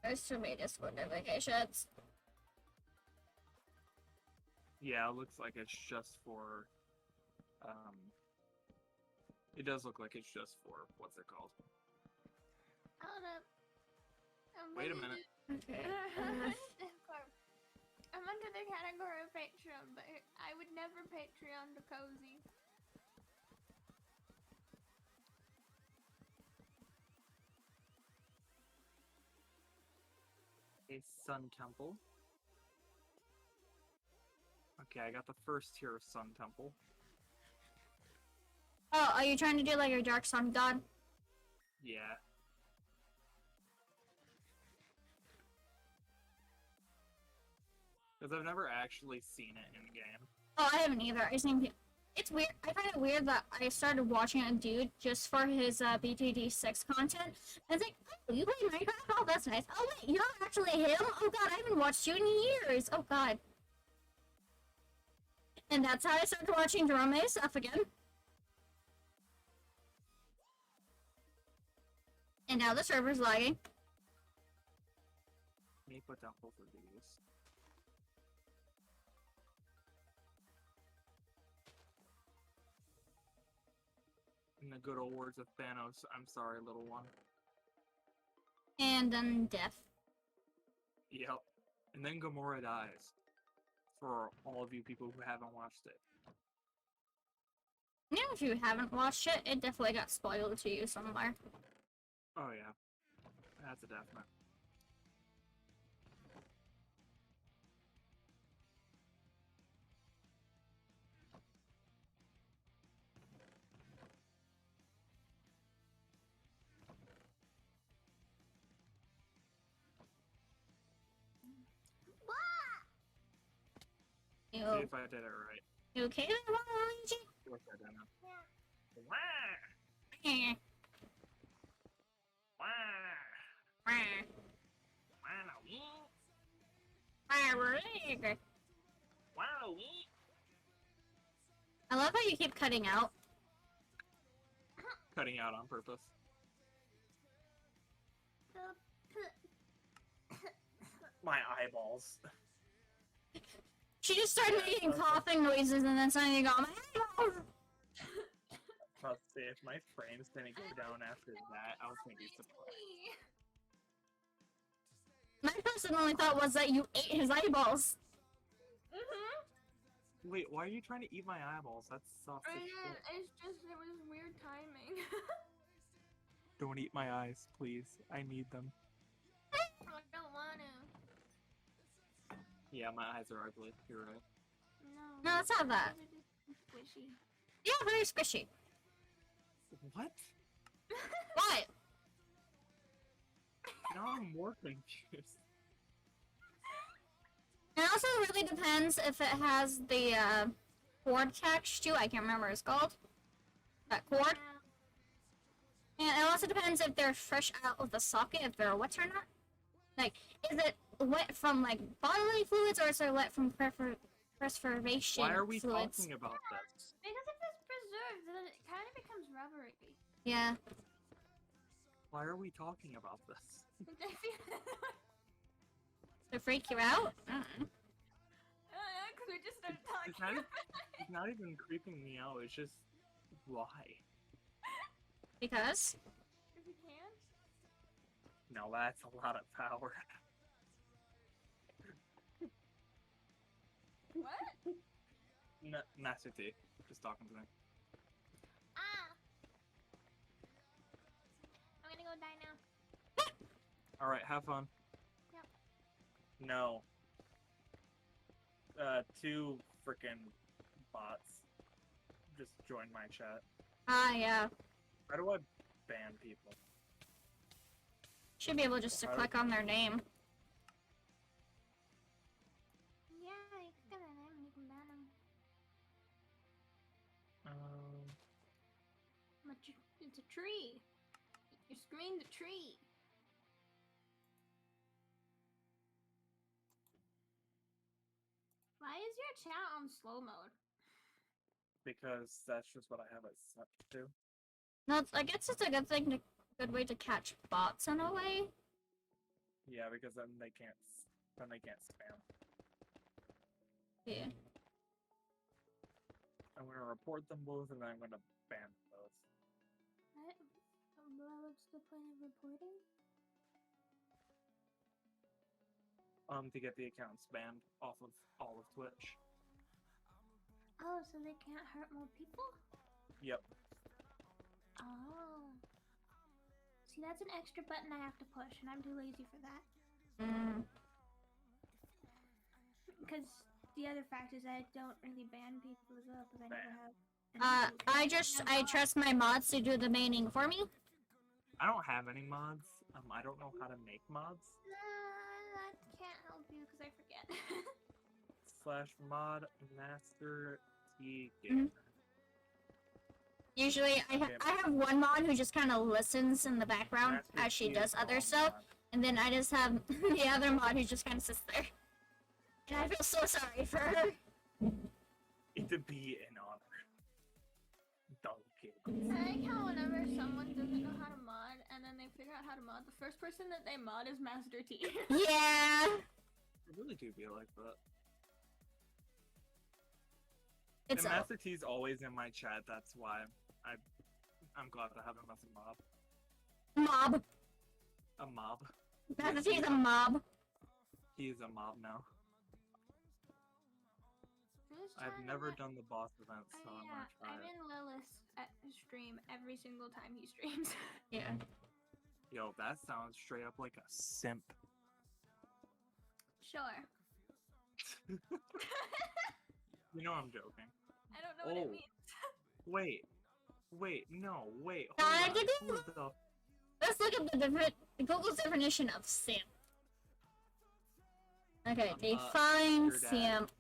There's too many Discord notifications. Yeah, it looks like it's just for. It does look like it's just for what's it called? Hold up. Wait a minute. Okay. I'm under the category of Patreon, but I would never Patreon to Cozy. A Sun Temple. Okay, I got the first tier of Sun Temple. Oh, are you trying to do like your Dark Sun God? Yeah. Because I've never actually seen it in game. Oh, I haven't either. It's weird. I find it weird that I started watching a dude just for his BTD6 content. And it's like, oh, you play Minecraft? Oh, that's nice. Oh wait, you're actually him? Oh god, I haven't watched you in years. Oh god. And that's how I started watching Jerome stuff again. And now the server's lagging. Let me put down both of these. In the good old words of Thanos, I'm sorry, little one. And then death. Yep. And then Gamora dies. For all of you people who haven't watched it. Even if you haven't watched it, it definitely got spoiled to you somewhere. Oh yeah. That's a definite. See You, if I did it right. you okay there, Luigi? Of course I didn't. Yeah. Wah! Eh. Wah! Wah. Wah, wee! Wah. Wah, wee! I love how you keep cutting out. Cutting out on purpose. My eyeballs. She just started making coughing noises and then suddenly you go, my eyeballs! I'll say if my frames didn't go down after that, I was gonna be surprised. My first and only thought was that you ate his eyeballs. Wait, why are you trying to eat my eyeballs? That's soft as shit. It's just, it was weird timing. Don't eat my eyes, please. I need them. I don't want to. Yeah, my eyes are ugly. You're right. No, let's have that. Those are just squishy. Yeah, very squishy. What? What? Now I'm more confused. It also really depends if it has the cord attached to. I can't remember what it's called. That cord. And it also depends if they're fresh out of the socket, if they're wet or not. Like, is it wet from like bodily fluids or is it wet from preservation Why are we fluids? talking about this? Because if it's preserved, then it kind of becomes rubbery. Yeah. Why are we talking about this? To freak you out? Because we just started talking. It's not even creeping me out. It's just why? Because? If we can. No, that's a lot of power. What? Master T, just talking to me. I'm gonna go die now. Alright, have fun. Yep. No. 2 frickin' bots just joined my chat. Ah, yeah. How do I ban people? Should be able just to click on their name. Yeah, you can get their name and you can ban them. It's a tree. Your screen's a tree. Why is your chat on slow mode? Because that's just what I have it set to. No, I guess it's a good way to catch bots in a way. Yeah, because then they can't spam. Yeah. I'm gonna report them both and then I'm gonna ban both. What? What's the point of reporting? To get the accounts banned off of all of Twitch. Oh, so they can't hurt more people? Yep. Oh. See, that's an extra button I have to push, and I'm too lazy for that. Because the other fact is I don't really ban people as well, because I never have. I trust my mods to do the banning for me. I don't have any mods. I don't know how to make mods. I can't help you because I forget. /mod master T gamer. Usually, I have one mod who just kind of listens in the background Master as she T does is other all stuff, mod. and then I just have the other mod who just kind of sits there. And I feel so sorry for her. It'd be an honor. Donkey. I like how whenever someone doesn't know how to mod and then they figure out how to mod, the first person that they mod is Master T. Yeah. I really do be like that. It's And Master T's always in my chat. That's why I'm glad to have him as a mob. mob. A mob. Master T is a mob. He is a mob now. I've never done the boss event, so I'm gonna try I'm it. in Lilith's stream every single time he streams. Yeah. Yo, that sounds straight up like a simp. Sure. You know I'm joking. I don't know what it Oh. means. Wait, no, wait, No, I hold on. didn't- Who the Let's look at Google's definition of simp. Okay, define your dad. simp.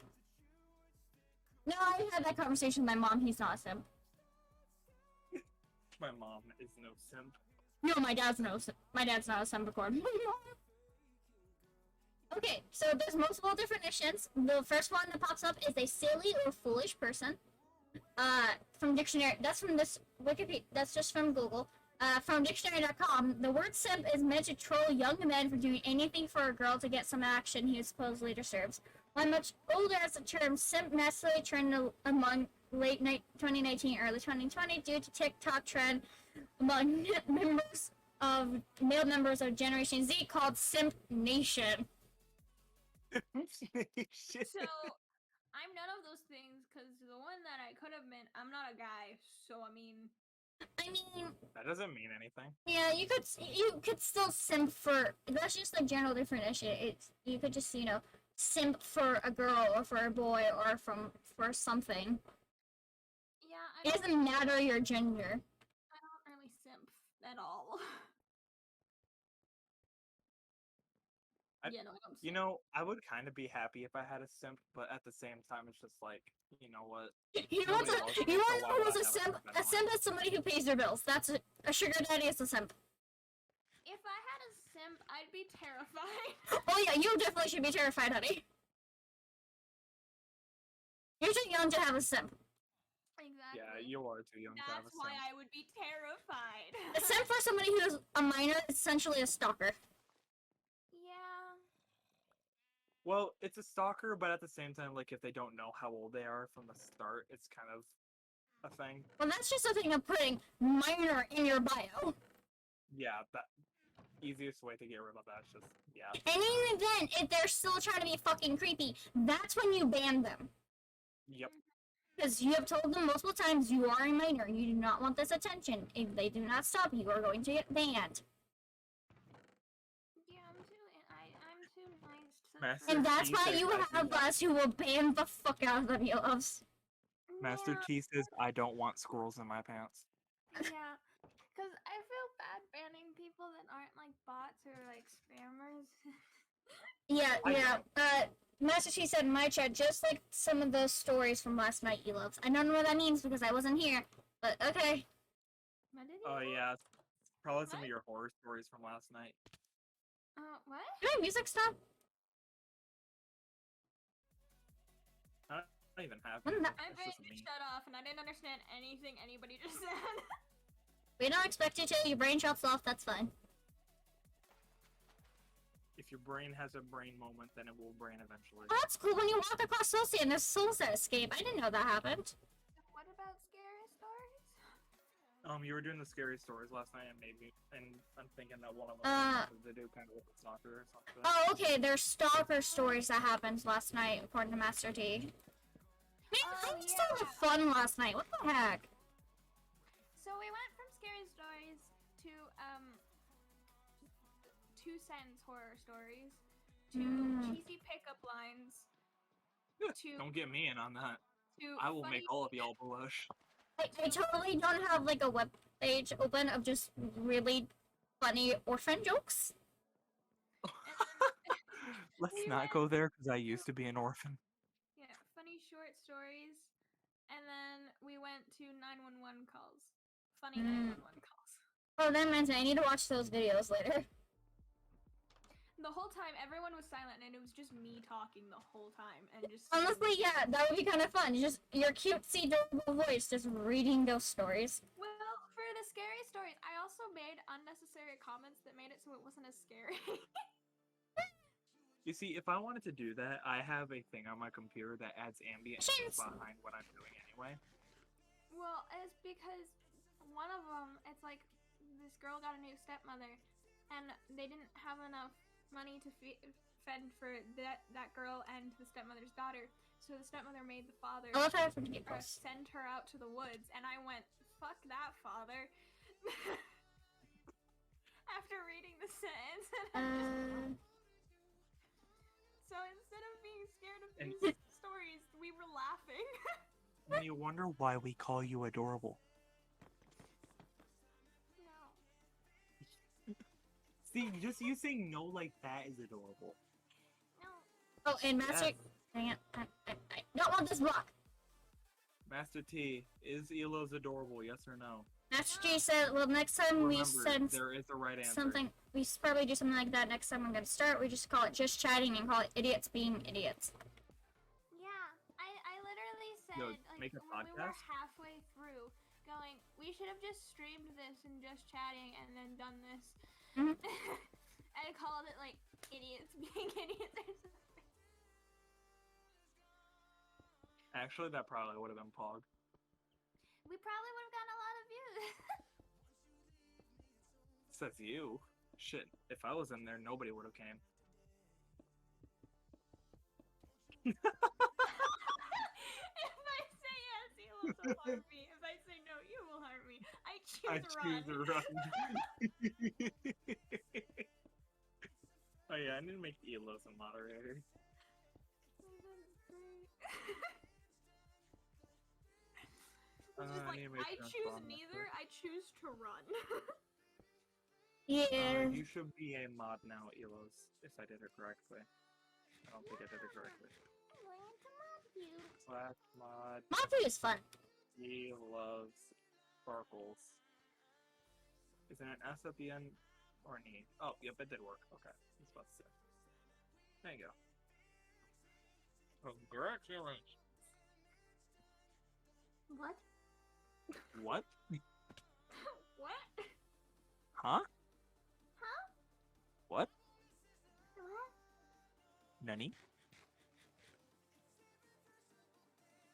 No, I had that conversation with my mom. He's not a simp. My mom is no simp. No, my dad's no. My dad's not a simp record. Okay, so there's multiple definitions. The first one that pops up is a silly or foolish person. From dictionary. That's from this Wikipedia. That's just from Google. From dictionary.com, the word simp is meant to troll young men for doing anything for a girl to get some action he supposedly deserves. While much older as the term simp massively trended among late 2019, early 2020 due to TikTok trend among male members of Generation Z called Simp Nation. Shit. So, I'm none of those things because the one that I could have been, I'm not a guy, so I mean. That doesn't mean anything. Yeah, you could still simp for. That's just a general definition. You could just simp for a girl or for a boy or for something. Yeah, It doesn't matter your gender. I don't really simp at all. I don't simp. You know, I would kind of be happy if I had a simp, but at the same time, it's just like, you know what? You know who's a simp? A simp is somebody who pays their bills. That's a sugar daddy is a simp. If I had a simp, I'd be terrified. Oh yeah, you definitely should be terrified, honey. You're too young to have a simp. Exactly. Yeah, you are too young to have a That's why simp. I would be terrified. A simp for somebody who is a minor is essentially a stalker. Yeah. Well, it's a stalker, but at the same time, like, if they don't know how old they are from the start, it's kind of a thing. Well, that's just a thing of putting minor in your bio. Yeah, that easiest way to get rid of that is just, yeah. And even then, if they're still trying to be fucking creepy, that's when you ban them. Yep. Because you have told them multiple times you are a minor, you do not want this attention. If they do not stop, you are going to get banned. Yeah, I'm too nice to. Master And that's T why says you I do have not- us who will ban the fuck out of them, you loves. Master Yeah, T says, I don't want squirrels in my pants. yeah. Because I feel bad banning people that aren't like bots or like spammers. Yeah, I yeah. Master Chief said in my chat, just like some of those stories from last night, you loves. I don't know what that means because I wasn't here, but okay. What did he Oh, say? yeah. Probably some of What? your horror stories from last night. What? Did my music stop? I don't even have What it. the- My It's brain just just me. shut off and I didn't understand anything anybody just said. We don't expect you to. Your brain shuts off. That's fine. If your brain has a brain moment, then it will brain eventually. Oh, that's cool. When you walk across Celsius and there's Sunset Escape. I didn't know that happened. What about scary stories? You were doing the scary stories last night, and I'm thinking that one of them has to do kind of with the stalker or something. Oh, okay. There's stalker stories that happened last night, according to Master T. Man, Oh, I was so yeah. fun last night. What the heck? So we went from scary stories to 2-sentence horror stories to cheesy pickup lines to Don't get me in on that. to I will funny make all of y'all blush. I totally don't have like a web page open of just really funny orphan jokes. Let's We not went go there, because I used to be an orphan. Yeah, funny short stories, and then we went to 911 calls. Funny 911 calls. Oh, that meant I need to watch those videos later. The whole time, everyone was silent, and it was just me talking the whole time, and just Honestly, yeah, that would be kind of fun. Just your cutesy, adorable voice, just reading those stories. Well, for the scary stories, I also made unnecessary comments that made it so it wasn't as scary. You see, if I wanted to do that, I have a thing on my computer that adds ambient Jeez. behind what I'm doing anyway. Well, it's because one of them, it's like this girl got a new stepmother, and they didn't have enough money to fend for that girl and the stepmother's daughter. So the stepmother made the father I love how I forget those. send her out to the woods, and I went, "Fuck that, father." After reading the sentence, and so instead of being scared of And- these stories, we were laughing. And you wonder why we call you adorable. No. See, just you saying no like that is adorable. No. Oh, and Master... Yes. Dang it. I don't want this block. Master T, is Elo's adorable, yes or no? Master G said, well, next time we Remember, send there is a right answer. something, we probably do something like that next time I'm going to start. We just call it just chatting and call it idiots being idiots. Yeah, I literally said, Yo, like, make a when we were podcast? halfway through, going, we should have just streamed this and just chatting and then done this. Mhm. And called it like idiots being idiots or something. Actually, that probably would have been Pog. We probably would have gotten a lot of views. Says you. Shit, if I was in there, nobody would have came. If I say yes, you will also harm me. If I say no, you will harm me. I choose run. Oh yeah, I need to make Elos a moderator. It's just I like, need to make I French choose bomb neither, real I choose to run. Yeah. You should be a mod now, Elos, if I did it correctly. I don't think I did it correctly. I'm going to mob you. / mod Monty is fun. He loves sparkles. Is there an S at the end or an E? Oh, yep, it did work. Okay, I was about to say. There you go. Congratulations. What? What? What? Huh? Huh? What? What? Nani?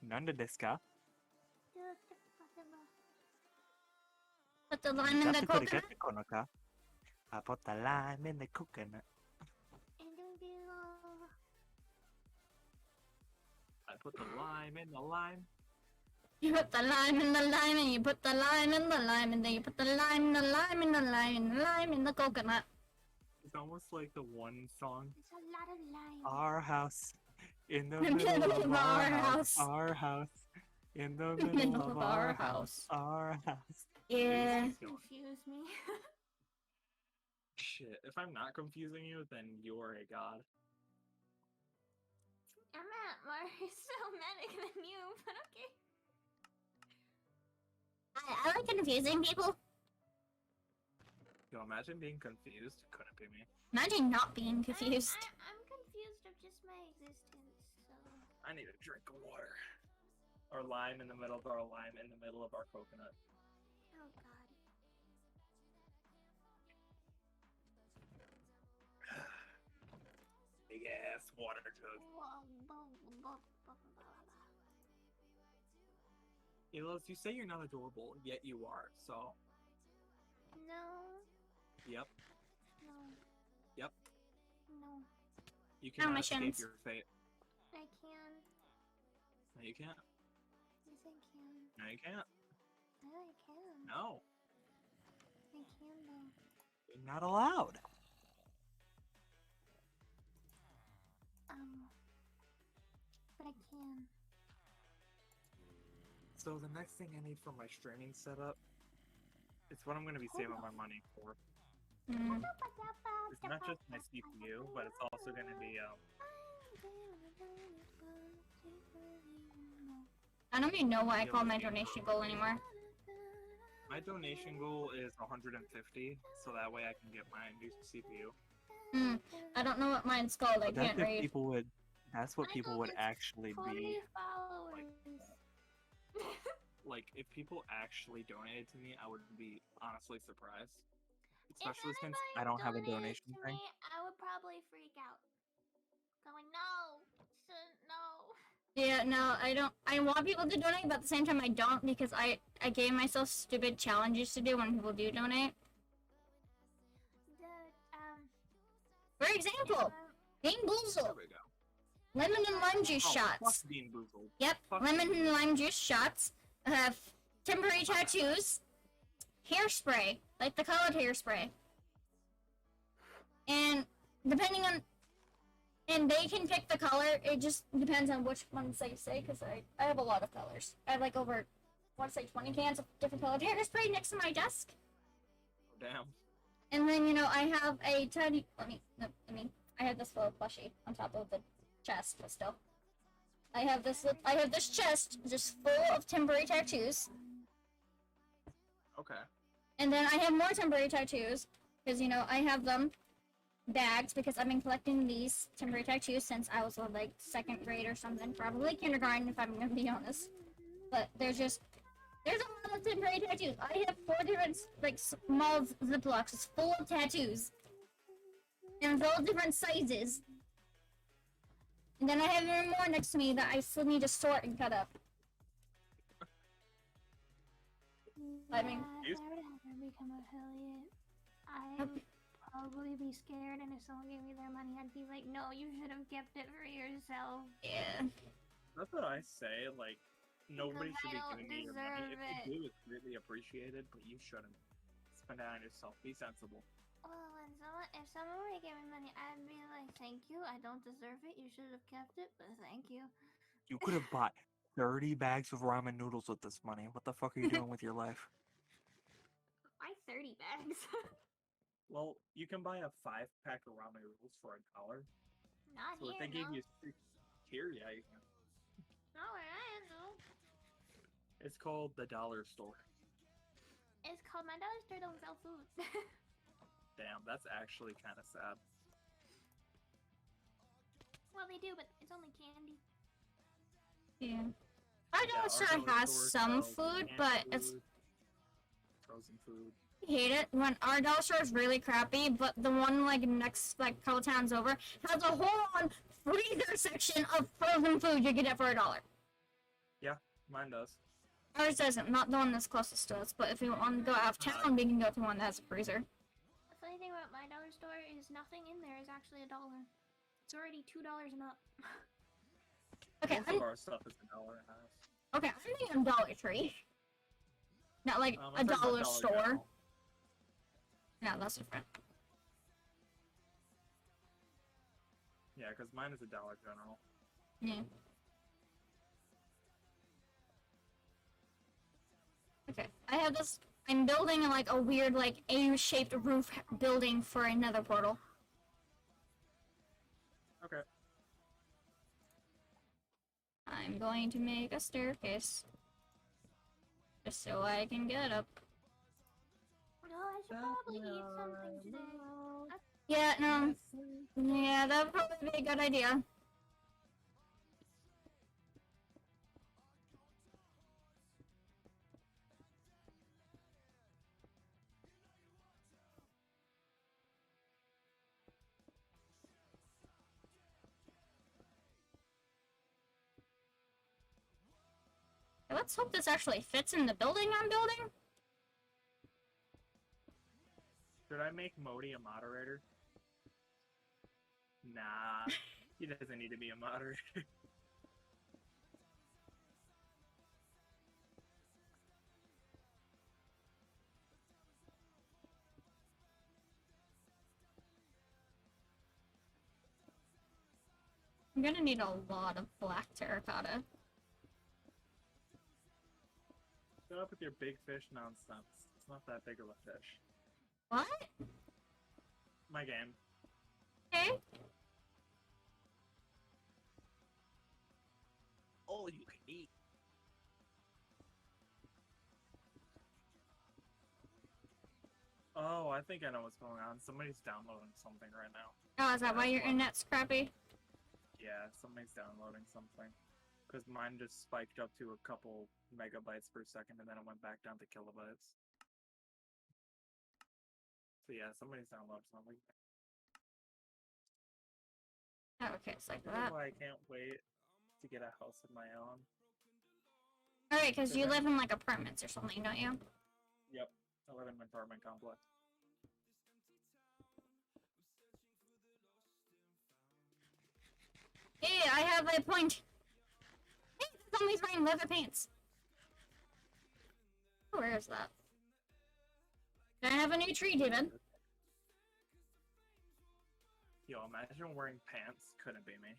Nanda desu ka? Put the lime in the coconut. I put the lime in the coconut. I put the lime in the lime. You put the lime in the lime, and you put the lime in the lime, and then you put the lime in the lime in the lime in the lime in the coconut. It's almost like the one song. There's a lot of lime. Our house. In the The middle of our house. Our house. In the middle of our house. Our house. Yeah. Confuse me. Shit, if I'm not confusing you, then you're a god. I'm not more so manic than you, but okay. I like confusing people. Yo, imagine being confused. Couldn't be me. Imagine not being confused. I'm confused of just my existence, so. I need a drink of water. Or lime in the middle of our lime in the middle of our coconut. Oh god. Big ass water jug. Elos, you say you're not adorable, yet you are, so. No. Yep. No. Yep. No. You cannot missions. escape your fate. I can. No, you can't. Yes, I can. No, you can't. No, I can. No. I can though. You're not allowed. But I can. So the next thing I need for my streaming setup, it's what I'm going to be saving my money for. Mm. It's not just my CPU, but it's also going to be I don't even know why I call my donation goal anymore. my donation goal is 150, so that way I can get my new CPU. I don't know what mine's called. I That's can't if read. people would. That's what My people goal would is actually 40 be. followers. Like, if people actually donated to me, I would be honestly surprised. If Especially since anybody I don't have a donated donation to thing. me, I would probably freak out. Going, no, no. Yeah, no, I don't. I want people to donate, but at the same time, I don't because I gave myself stupid challenges to do when people do donate. For example, Bean There Boozled. we go. Lemon and lime juice Oh, shots. fuck Bean Boozled. Yep, Fuck lemon Bean and lime juice shots. Temporary tattoos. Hairspray, like the colored hairspray. And depending on... And they can pick the color, it just depends on which ones they say, because I have a lot of colors. I have like over, I want to say 20 cans of different colored hairspray next to my desk. Oh, damn. And then, you know, I have a tiny, I have this little plushie on top of the chest, but still. I have this chest just full of temporary tattoos. Okay. And then I have more temporary tattoos, because, you know, I have them bagged, because I've been collecting these temporary tattoos since I was in, like, 2nd grade or something, probably kindergarten, if I'm gonna be honest. But they're There's a lot of temporary tattoos. I have 4 different, like, small Ziplocs full of tattoos. And they're all different sizes. And then I have even more next to me that I still need to sort and cut up. I mean, if I would ever become an affiliate, I'd probably be scared, and if someone gave me their money, I'd be like, no, you should have kept it for yourself. yeah. That's what I say. Like, nobody should be I giving me your money. deserve If you do, it's really appreciated, but you shouldn't. Spend it on yourself. Be sensible. Well, if someone were to give me money, I'd be like, thank you, I don't deserve it, you should have kept it, but thank you. You could have bought 30 bags of ramen noodles with this money. What the fuck are you doing with your life? Why 30 bags? Well, you can buy a 5-pack of ramen noodles for $1. Not So if here, they gave no. you 6 here, yeah, you can. Not where I am, though. It's called the dollar store. It's called my dollar store don't sell food. Damn, that's actually kind of sad. Well, they do, but it's only candy. Yeah. Our Yeah, dollar our store dollar has store some sells food, canned but it's food, frozen food. I hate it when our dollar store is really crappy, but the one like next like couple towns over has a whole on freezer section of frozen food you get it for $1. Yeah, mine does. Ours doesn't, not the one that's closest to us, but if we want to go out of town, we can go to one that has a freezer. The funny thing about my dollar store is nothing in there is actually $1. It's already $2 and up. Okay, Most of our stuff is $1.50. okay, I'm thinking Dollar Tree. Not like a I'm talking about dollar store. General. No, that's different. Yeah, because mine is a Dollar General. Yeah. Okay, I have this. I'm building like a weird, like A-shaped roof building for another portal. Okay. I'm going to make a staircase. Just so I can get up. No, I should probably eat something today. Yeah, no. Yeah, that would probably be a good idea. Let's hope this actually fits in the building I'm building. Should I make Modi a moderator? Nah, he doesn't need to be a moderator. I'm gonna need a lot of black terracotta. Shut up with your big fish nonsense. It's not that big of a fish. What? My game. Okay. All you can eat. Oh, I think I know what's going on. Somebody's downloading something right now. Oh, is that why your That's why. internet's crappy? Yeah, somebody's downloading something. Because mine just spiked up to a couple megabytes per second and then it went back down to kilobytes. So yeah, somebody's downloading something. Oh, okay, it's like That's that. why I can't wait to get a house of my own. Alright, because you live in like apartments or something, don't you? Yep, I live in an apartment complex. Hey, I have a point. Hey, somebody's wearing leather pants. Where is that? Can I have a new tree, David? Yo, imagine wearing pants. Couldn't be me.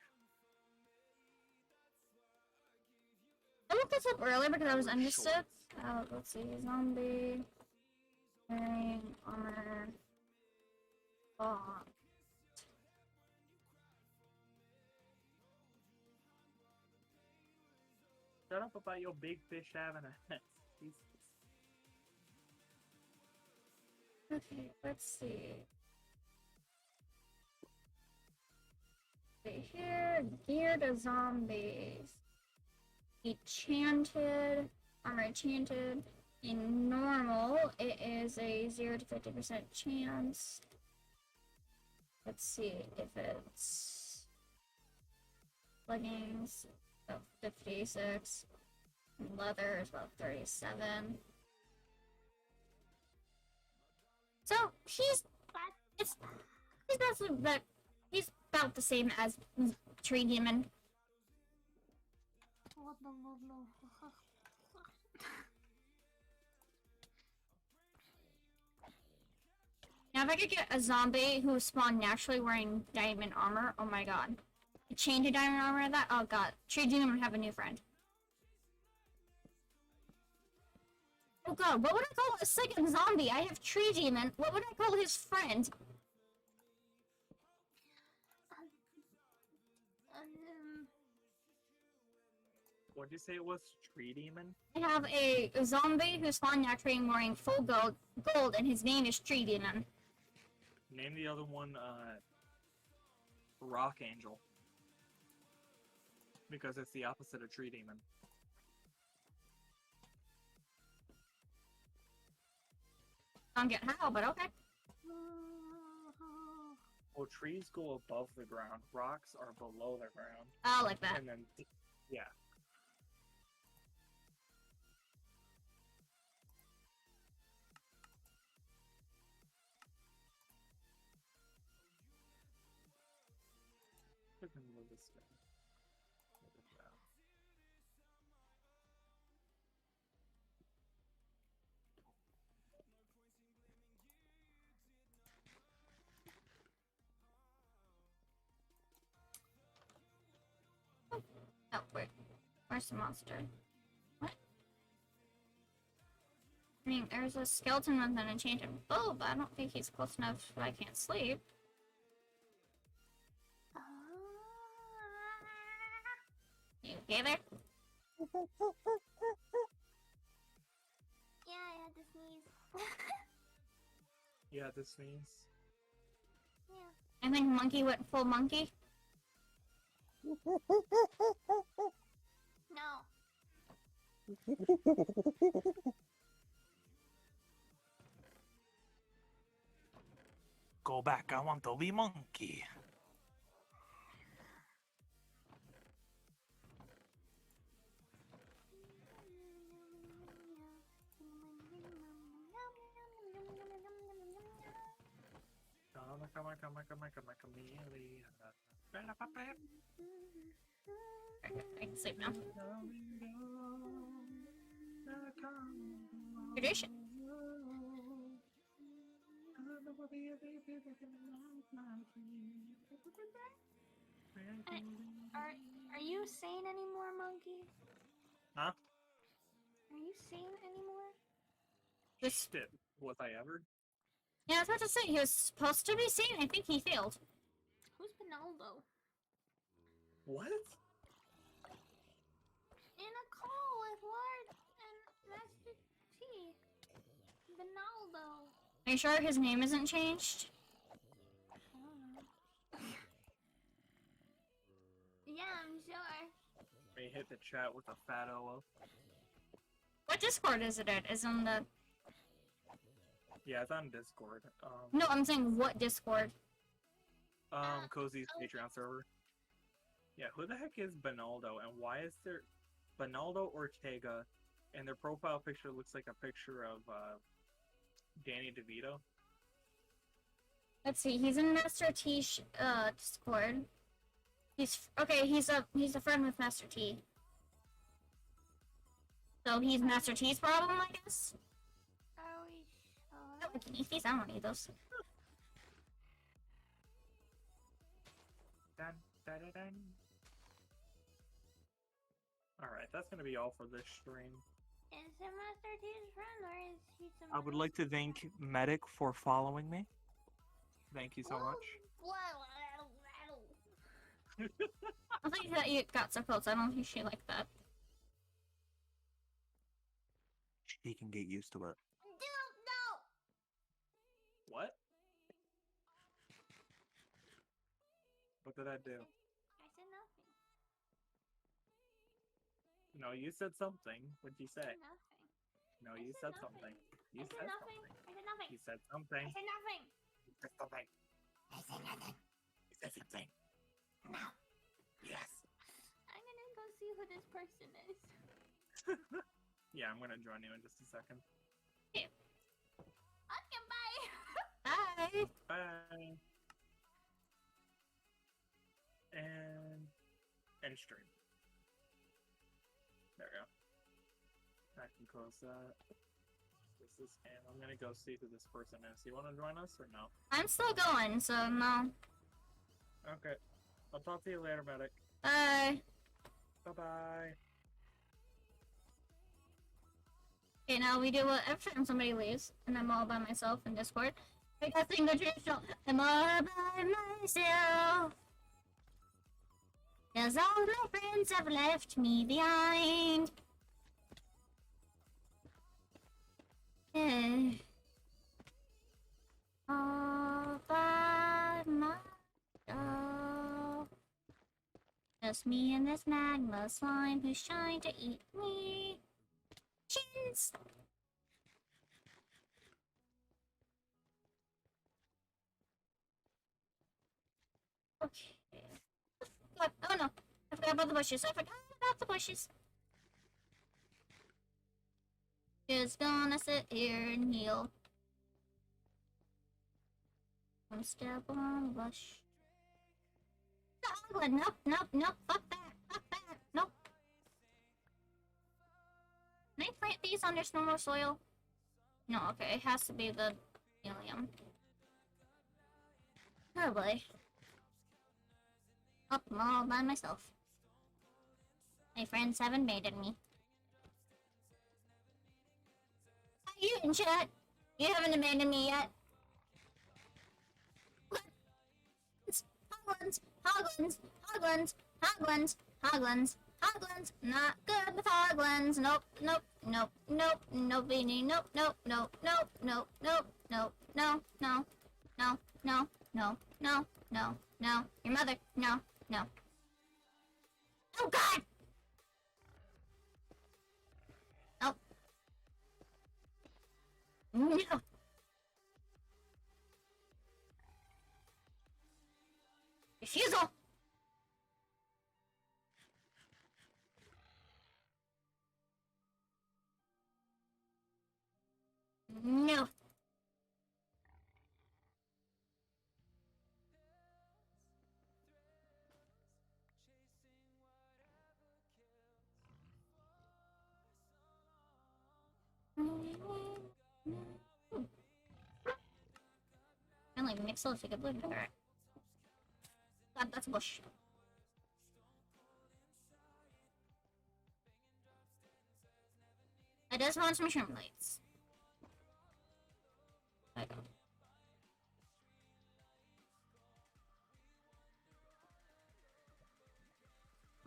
I looked this up earlier because I was Or interested. shorts. Let's see, zombie wearing armor. Oh. Shut up about your big fish having a nest. Jesus. Okay, let's see. Okay, here, geared zombies. Enchanted. armor enchanted. In normal, it is a 0 to 50% chance. Let's see if it's leggings, about 56. Leather is about 37. So he's about the same as Tree Demon. Now if I could get a zombie who spawned naturally wearing diamond armor, oh my god. A chain to diamond armor of that, oh god. Tree Demon would have a new friend. Oh god, what would I call a second zombie? I have Tree Demon. What would I call his friend? What'd you say it was? Tree Demon? I have a zombie who spawned naturally wearing full gold, and his name is Tree Demon. Name the other one, Rock Angel. Because it's the opposite of Tree Demon. I don't get how, but okay. Well, trees go above the ground. Rocks are below the ground. I like that. And then, yeah. Look at this guy. Look at that. Oh, wait. Where's the monster? What? I mean, there's a skeleton with an enchanted bow, but I don't think he's close enough so I can't sleep. You okay there? Yeah, I had to sneeze. You had to sneeze. Yeah. I think Monkey went full monkey. No. Go back, I want to be monkey. I can sleep now. Tradition. Are you sane anymore, Monkey? Huh? Are you sane anymore? This. Shit. Was I ever? Yeah, I was about to say, he was supposed to be seen. I think he failed. Who's Benaldo? What? In a call with Lord and Master T. Benaldo. Are you sure his name isn't changed? I don't know. Yeah, I'm sure. We hit the chat with a fat OO. What Discord is it at? Is on the... Yeah, it's on Discord. No, I'm saying what Discord? Cozy's Patreon server. Yeah, who the heck is Benaldo, and why is there Benaldo Ortega, and their profile picture looks like a picture of Danny DeVito? Let's see, he's in Master T's Discord. Okay, he's a friend with Master T. So he's Master T's problem, I guess? Are we Oh, I can eat these. I don't need those. Dun, dun, dun, dun. Alright, that's gonna be all for this stream. Is it Master T's friend or is he some? I would like to thank Medic for following me. Thank you so much. I think that you got so close. I don't think she liked that. She can get used to it. No. What? What did I do? I said nothing. No, you said something. What'd you say? Nothing. No, I you said said something. nothing. You I said said nothing. something. I said nothing. You said something. I said nothing. You said something. I said nothing. You said something. No. Yes. I'm gonna go see who this person is. Yeah, I'm gonna join you in just a second. Okay, bye. Bye. Bye. And stream. There we go. I can close that. And I'm gonna go see who this person is. You wanna join us or no? I'm still going, so no. Okay. I'll talk to you later, medic. Bye. Bye-bye. Okay, now we do what every time somebody leaves, and I'm all by myself in Discord. Protesting the traditional, I'm all by myself. Cause all my friends have left me behind. Yeah. All by myself. Just me and this magma slime who's trying to eat me. Chins! Okay. God, oh no! I forgot about the bushes. I forgot about the bushes. Just gonna sit here and heal. One step on the bush. Nope, nope, nope. Fuck that. Fuck that. Nope. Can I plant these on just normal soil? No, okay. It has to be the helium. Oh boy. Up, I'm all by myself. My friends haven't abandoned me. Are you in chat? You haven't abandoned me yet. Hoglins, Hoglins, Hoglins, Hoglins, Hoglins, Hoglins. Not good with Hoglins. Nope, nope, nope, nope, nope, beanie, nope, nope, nope, nope, nope, nope, nope, no, no, no, no, no, no, no, no. Your mother, no, no. Oh God! Oh. No. Refusal! No. And like Mixel if we could live there. God, that's a bush. I just want some shrimp plates. I go.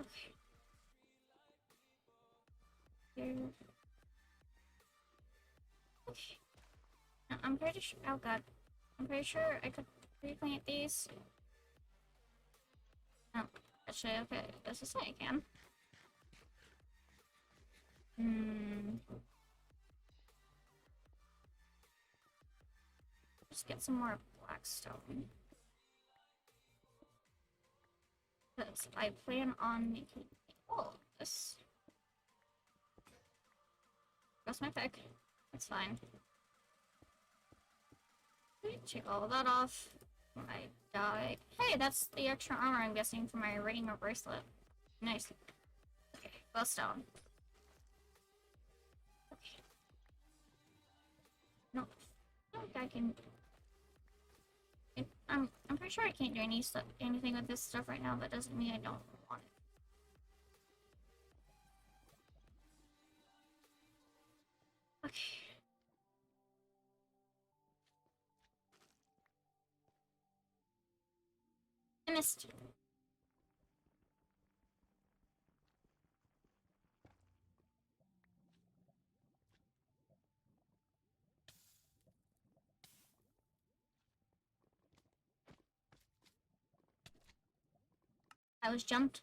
Okay. Here. Okay. Now, I'm pretty sure. Oh God. I'm pretty sure I could replant these. No. Actually, okay. Let's just say I can. Just get some more blackstone. Because I plan on making all of this. That's my pick. That's fine. Take all of that off when I die. Hey, that's the extra armor I'm guessing for my ring or bracelet. Nice. Okay, glowstone. Okay. No, I think I can. I'm pretty sure I can't do anything with this stuff right now. That doesn't mean I don't want it. Okay. I missed. I was jumped.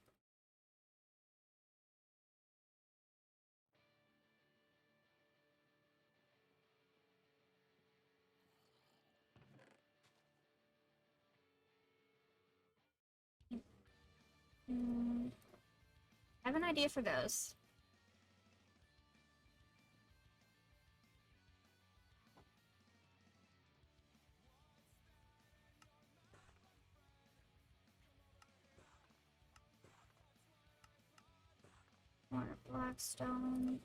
I have an idea for those. More blackstone.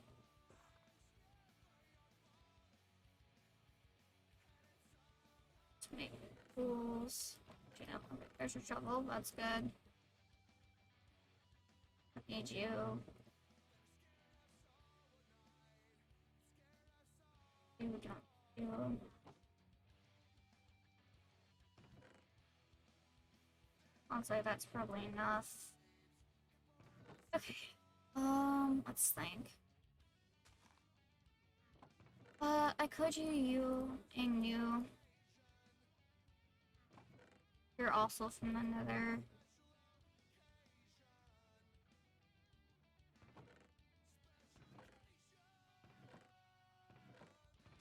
Let's make tools. You know, there's a shovel. That's good. I need you. You don't. You. Honestly, that's probably enough. Okay. Let's think. I could do you and you. You're also from another.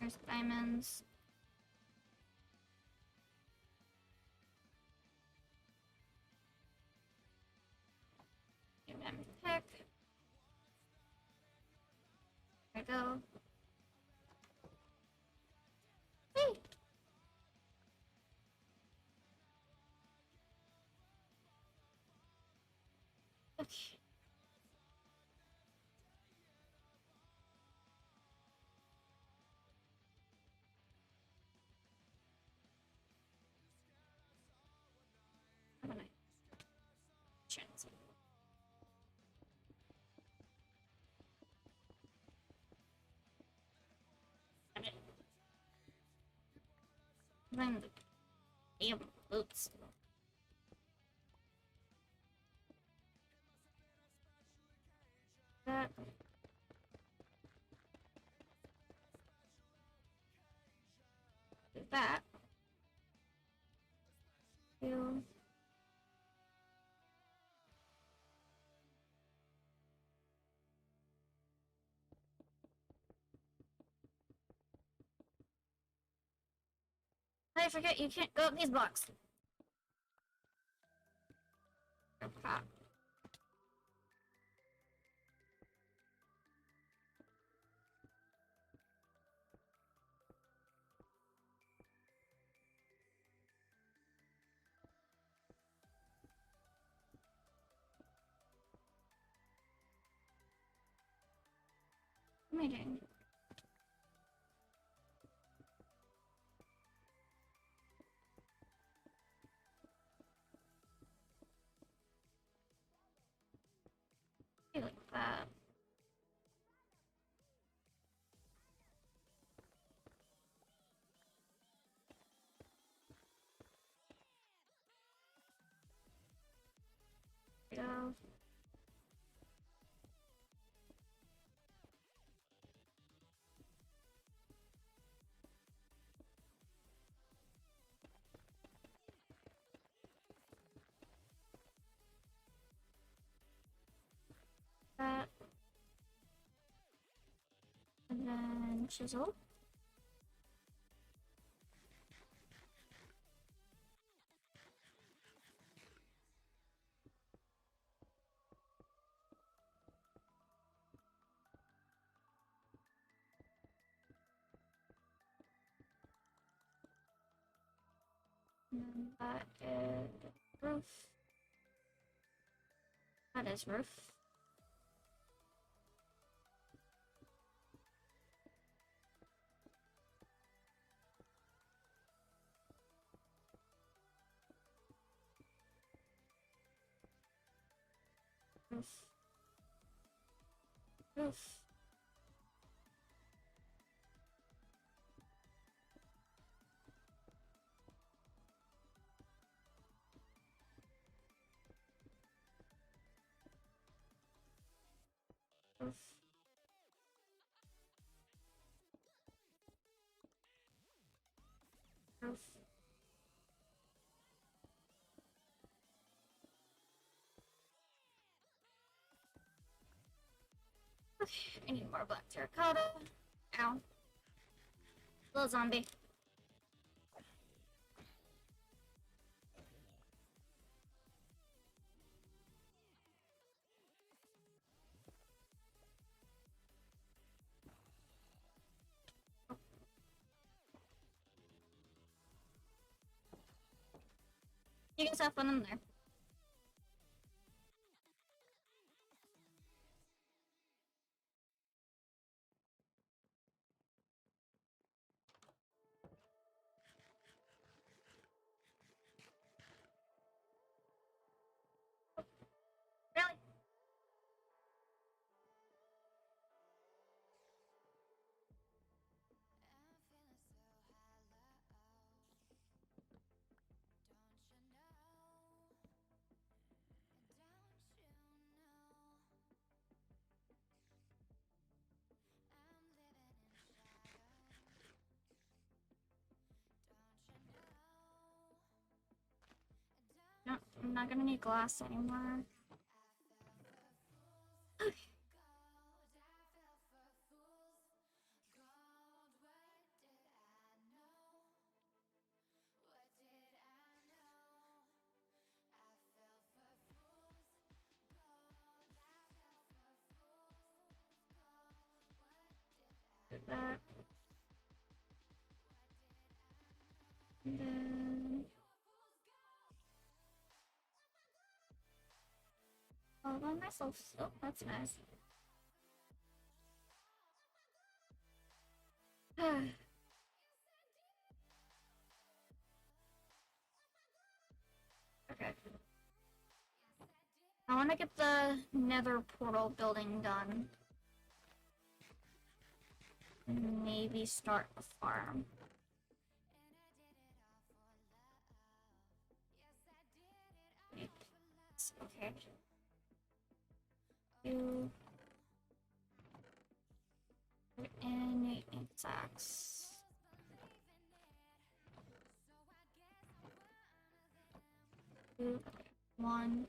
There's diamonds. Give them a pick. There we go. Hey! Okay. Have a nice chance. Then the damn boots. That. Do that. Do. I forget you can't go up these blocks. Okay. What am I doing? I like that. Go. That. And then chisel. And then that is roof. That is roof. Roof. Roof. Roof. Roof. Okay, I need more black terracotta. Ow. Little zombie. You guys have fun in there. Really? No, I'm not gonna need glass anymore. Okay. Do that. And then... Oh, I myself. Oh, that's nice. Okay. I want to get the nether portal building done. And maybe start a farm. Okay. You... Any insects. Two, one.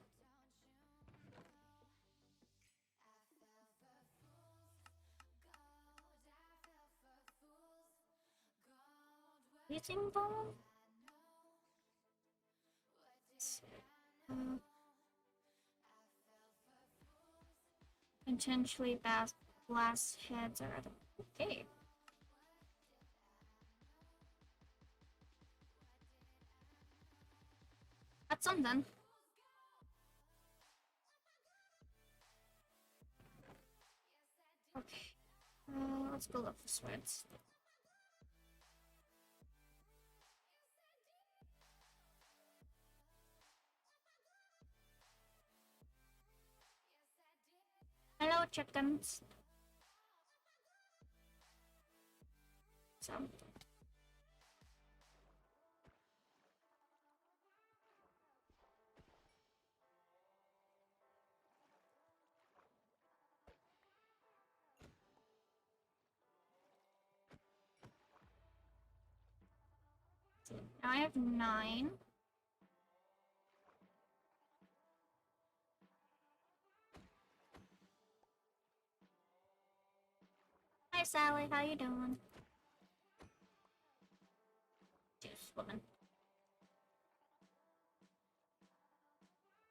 Using bone? Intentionally blast heads or other. Okay. That's something. Okay. Let's build up the swords. Hello, chickens. So. Now I have 9. Hi, Sally. How you doing? Juice woman.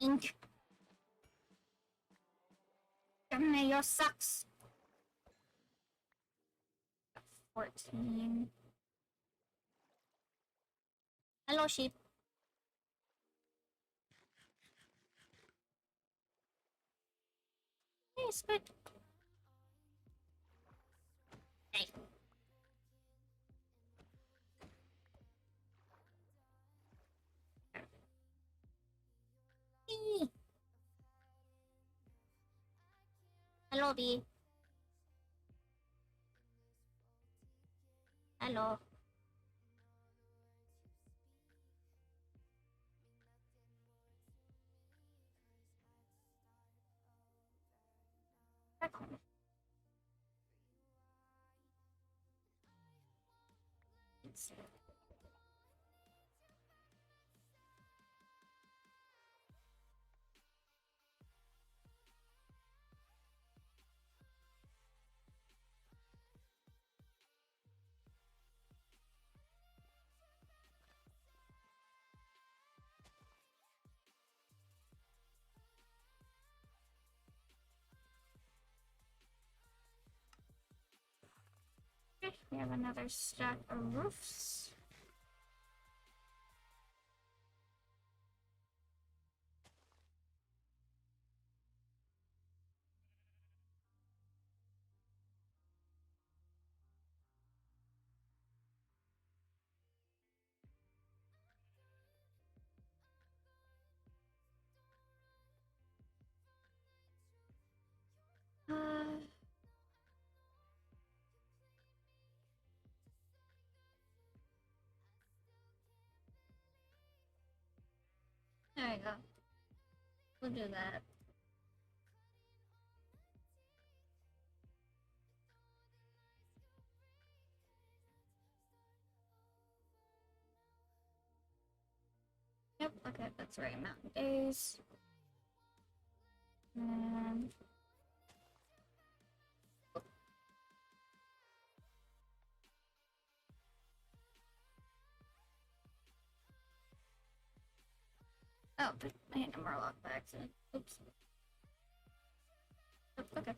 Ink. Give me your socks. 14. Hello, sheep. Hey, spit. Hey. Eee. Hello, bee. Hello. Back home. Let's see. Okay, we have another stack of roofs. There you go. We'll do that. Yep, okay, that's right. Mountain days. And oh, I hit number lock by accident. Oops. Oh, okay.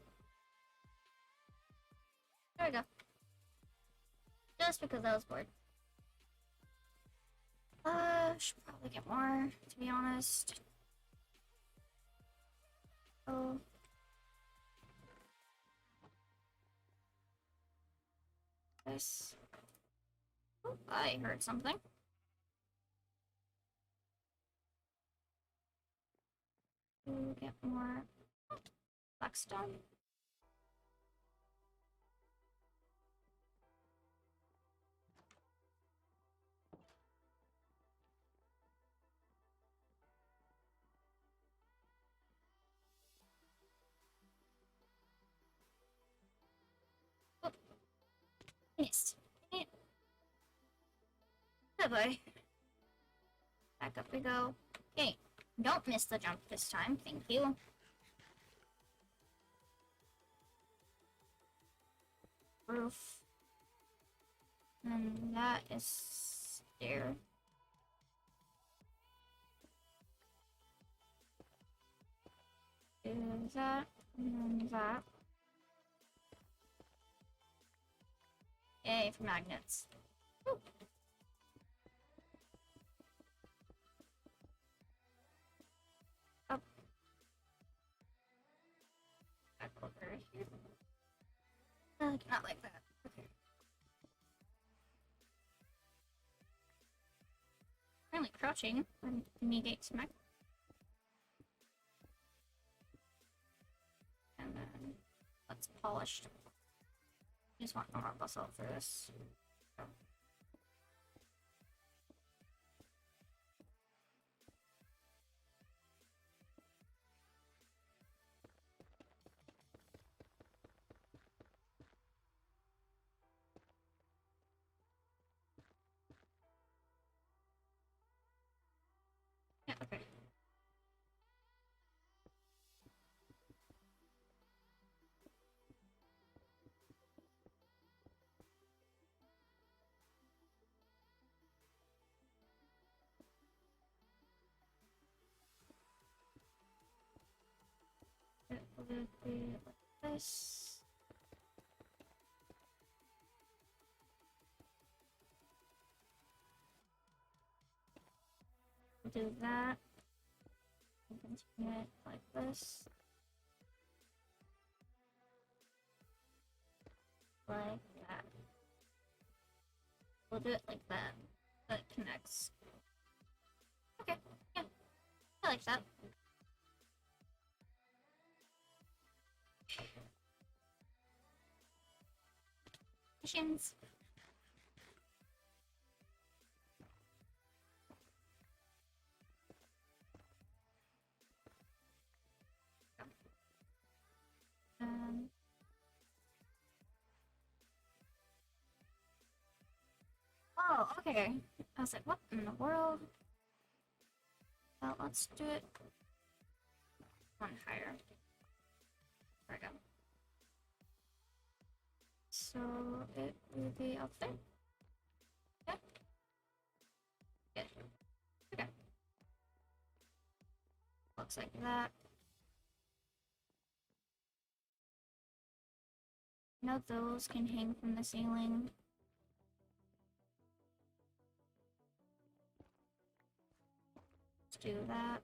There we go. Just because I was bored. Should probably get more, to be honest. Oh. This. Oh, I heard something. To get more blackstone. Oh, missed. Bye bye. Back up we go. Okay, don't miss the jump this time. Thank you. Roof. And that is stair. Do that, and then that. Yay for magnets. Woo. Up. Back over here. Not like that. Okay. Apparently crouching when negates mag. And then let's polish. Just want more bustle for this. Yeah, okay. It would be like this. Do that. And continue it like this. Like that. We'll do it like that. That connects. Okay, yeah. I like that. Machines. Um, oh, okay. I was like, what in the world? Well, let's do it one higher. There we go. So it will be up there. Yeah. Good. Okay. Looks like that. Now those can hang from the ceiling. Let's do that.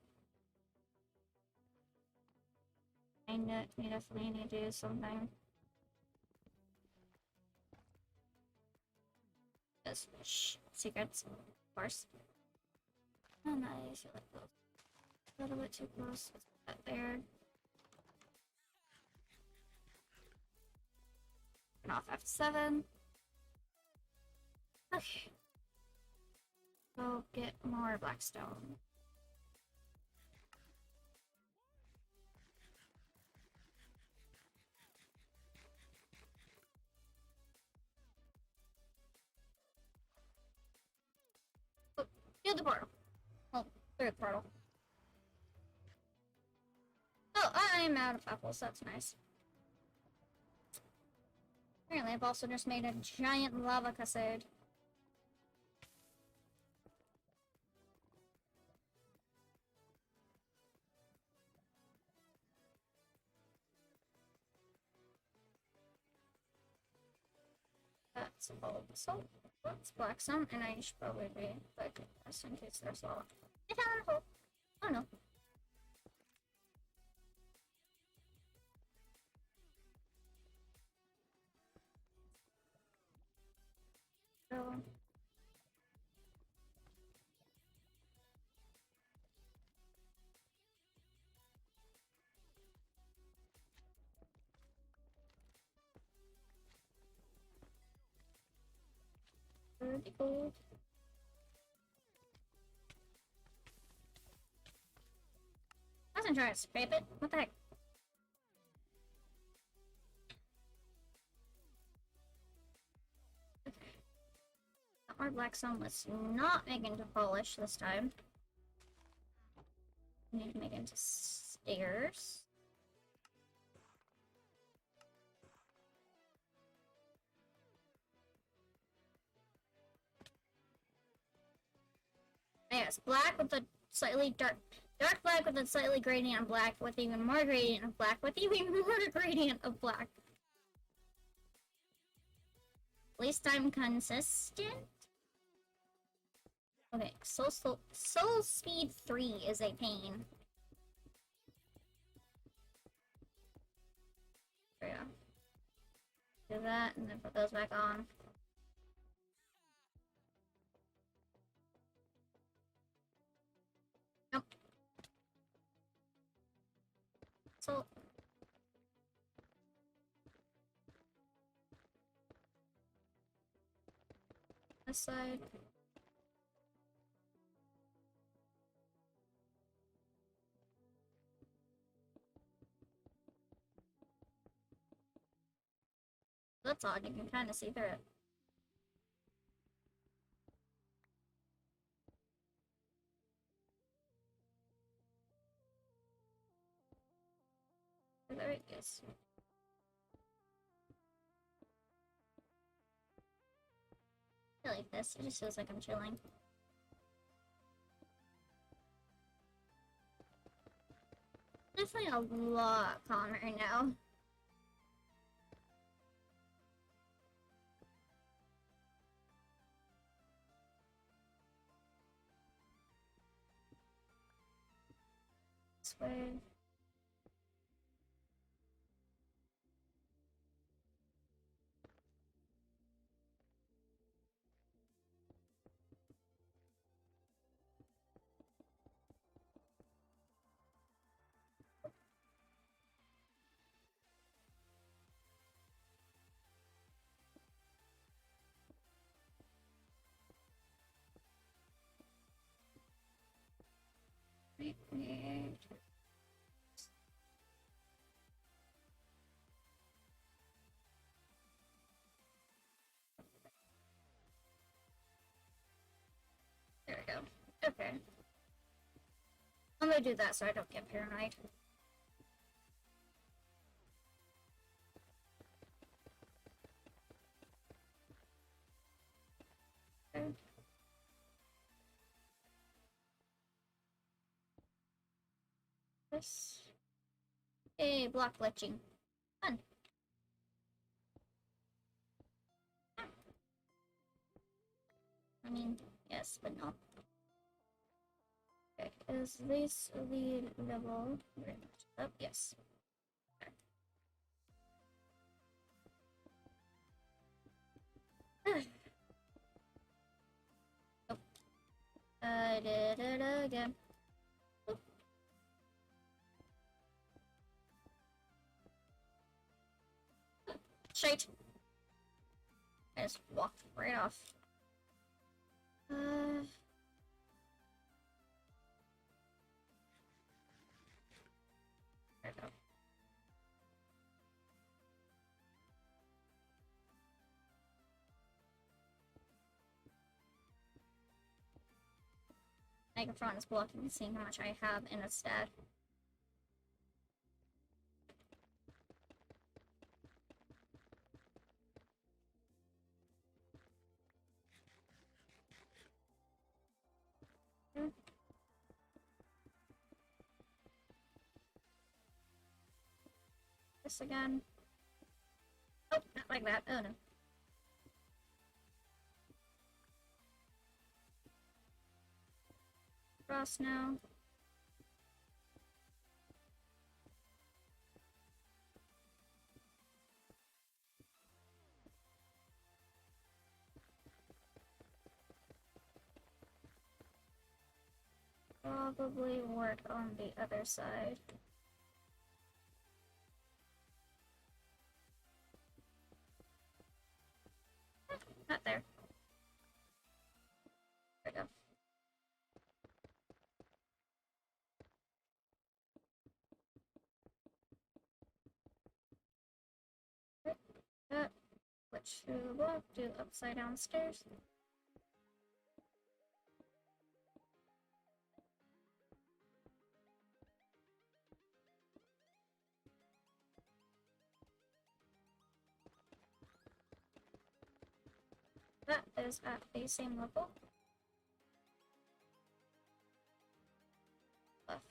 We definitely need to do something. Just secrets, of course. And I feel like those a little bit too close. Let's put that there. Turn off F7. Okay. Go get more blackstone. Through the portal. Well, through the portal. Oh, I'm out of apples. That's nice. Apparently, I've also just made a giant lava cascade. That's a bulb. So, that's black some, and I should probably be like just in case there's lava. I found a hole. Oh no. So, pretty cool. I wasn't trying to scrape it. What the heck? Our black stone was not making to polish this time. We need to make it into stairs. Yes, black with a slightly dark black with a slightly gradient of black with even more gradient of black with even more gradient of black. At least I'm consistent. Okay, soul speed 3 is a pain. There we go. Do that and then put those back on. Nope. So this side. That's odd, you can kind of see through it. There it is. I like this, it just feels like I'm chilling. Definitely a lot calmer now. This way. Wait. There we go. Okay. I'm gonna do that so I don't get paranoid. Okay. This. Hey, block glitching. Fun. I mean, yes, but no. Okay, is this the level? Up? Yes. Okay. Oh. I did it again. Oop. Shite. I just walked right off. There we go. microphone is blocking seeing how much I have in a stat. This again. Oh, not like that. Oh no. Cross now. Probably work on the other side. Not there. There we go. Switch to the block, do upside down stairs. That is at the same level. Left.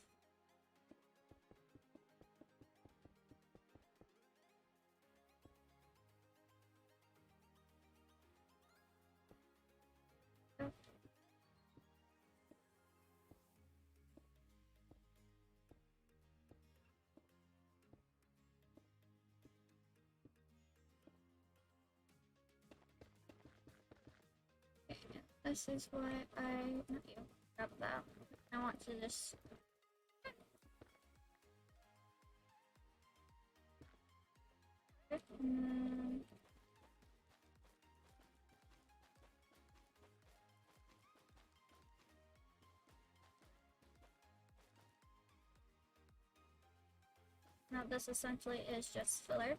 This is why not you, grab that. I want to just now this essentially is just filler.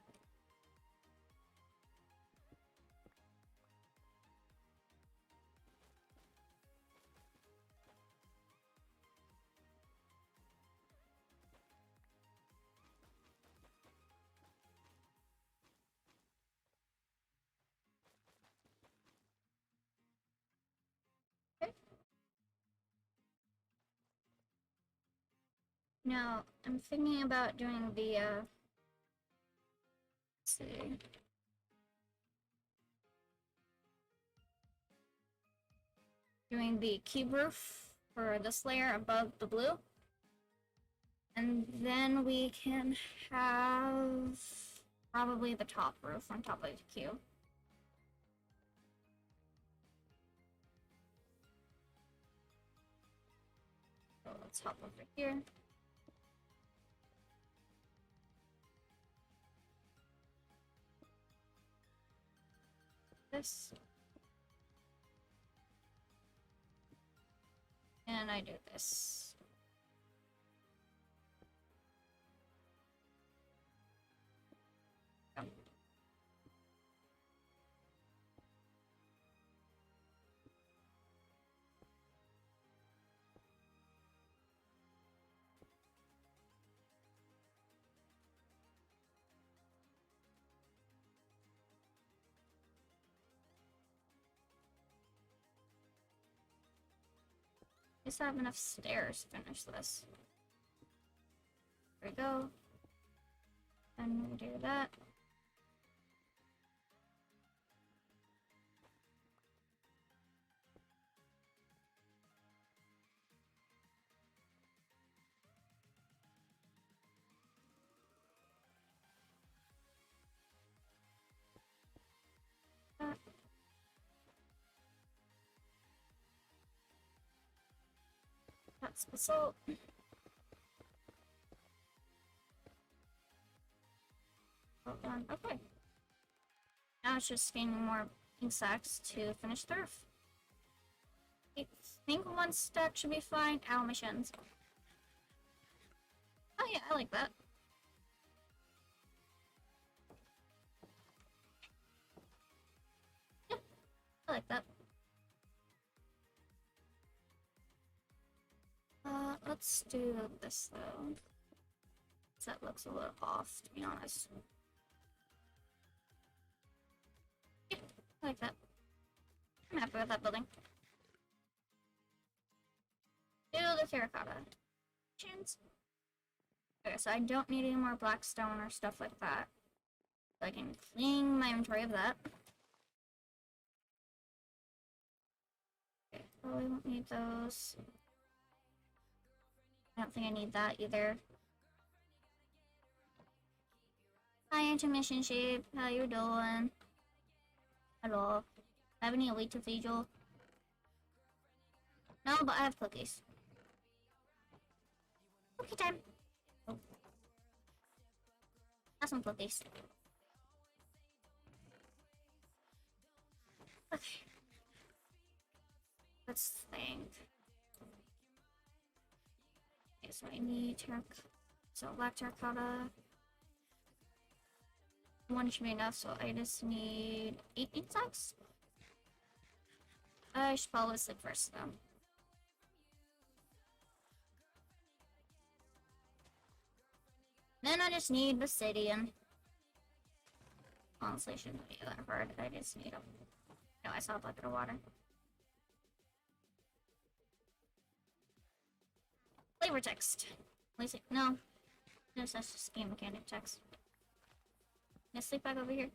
Now, I'm thinking about doing the, let's see. Doing the cube roof for this layer above the blue. And then we can have probably the top roof on top of the cube. So let's hop over here. This. And I do this. Oh. Just have enough stairs to finish this. There we go. And we do that. That's the salt. Well done. Okay. Now it's just gaining more ink sacks to finish the roof. I think one stack should be fine. Ow, my shins. Oh yeah, I like that. Yeah, I like that. let's do this though. That looks a little off, to be honest. Yeah, I like that. I'm happy with that building. Do the terracotta. Chins. Okay, so I don't need any more black stone or stuff like that. So I can clean my inventory of that. Okay, probably won't need those. I don't think I need that either. Hi, intermission shape. How you doing? Hello. Have any elite to feed you? No, but I have cookies. Cookie time. Oh. Have some cookies. Okay. Let's think. Okay, so I need black terracotta. One should be enough, so I just need 18 socks. I should probably sleep first though. Then I just need obsidian. Honestly, shouldn't be that hard. I just need them. No, I saw a bucket of water. Flavor text. No. No, that's just game mechanic text. Can I sleep back over here?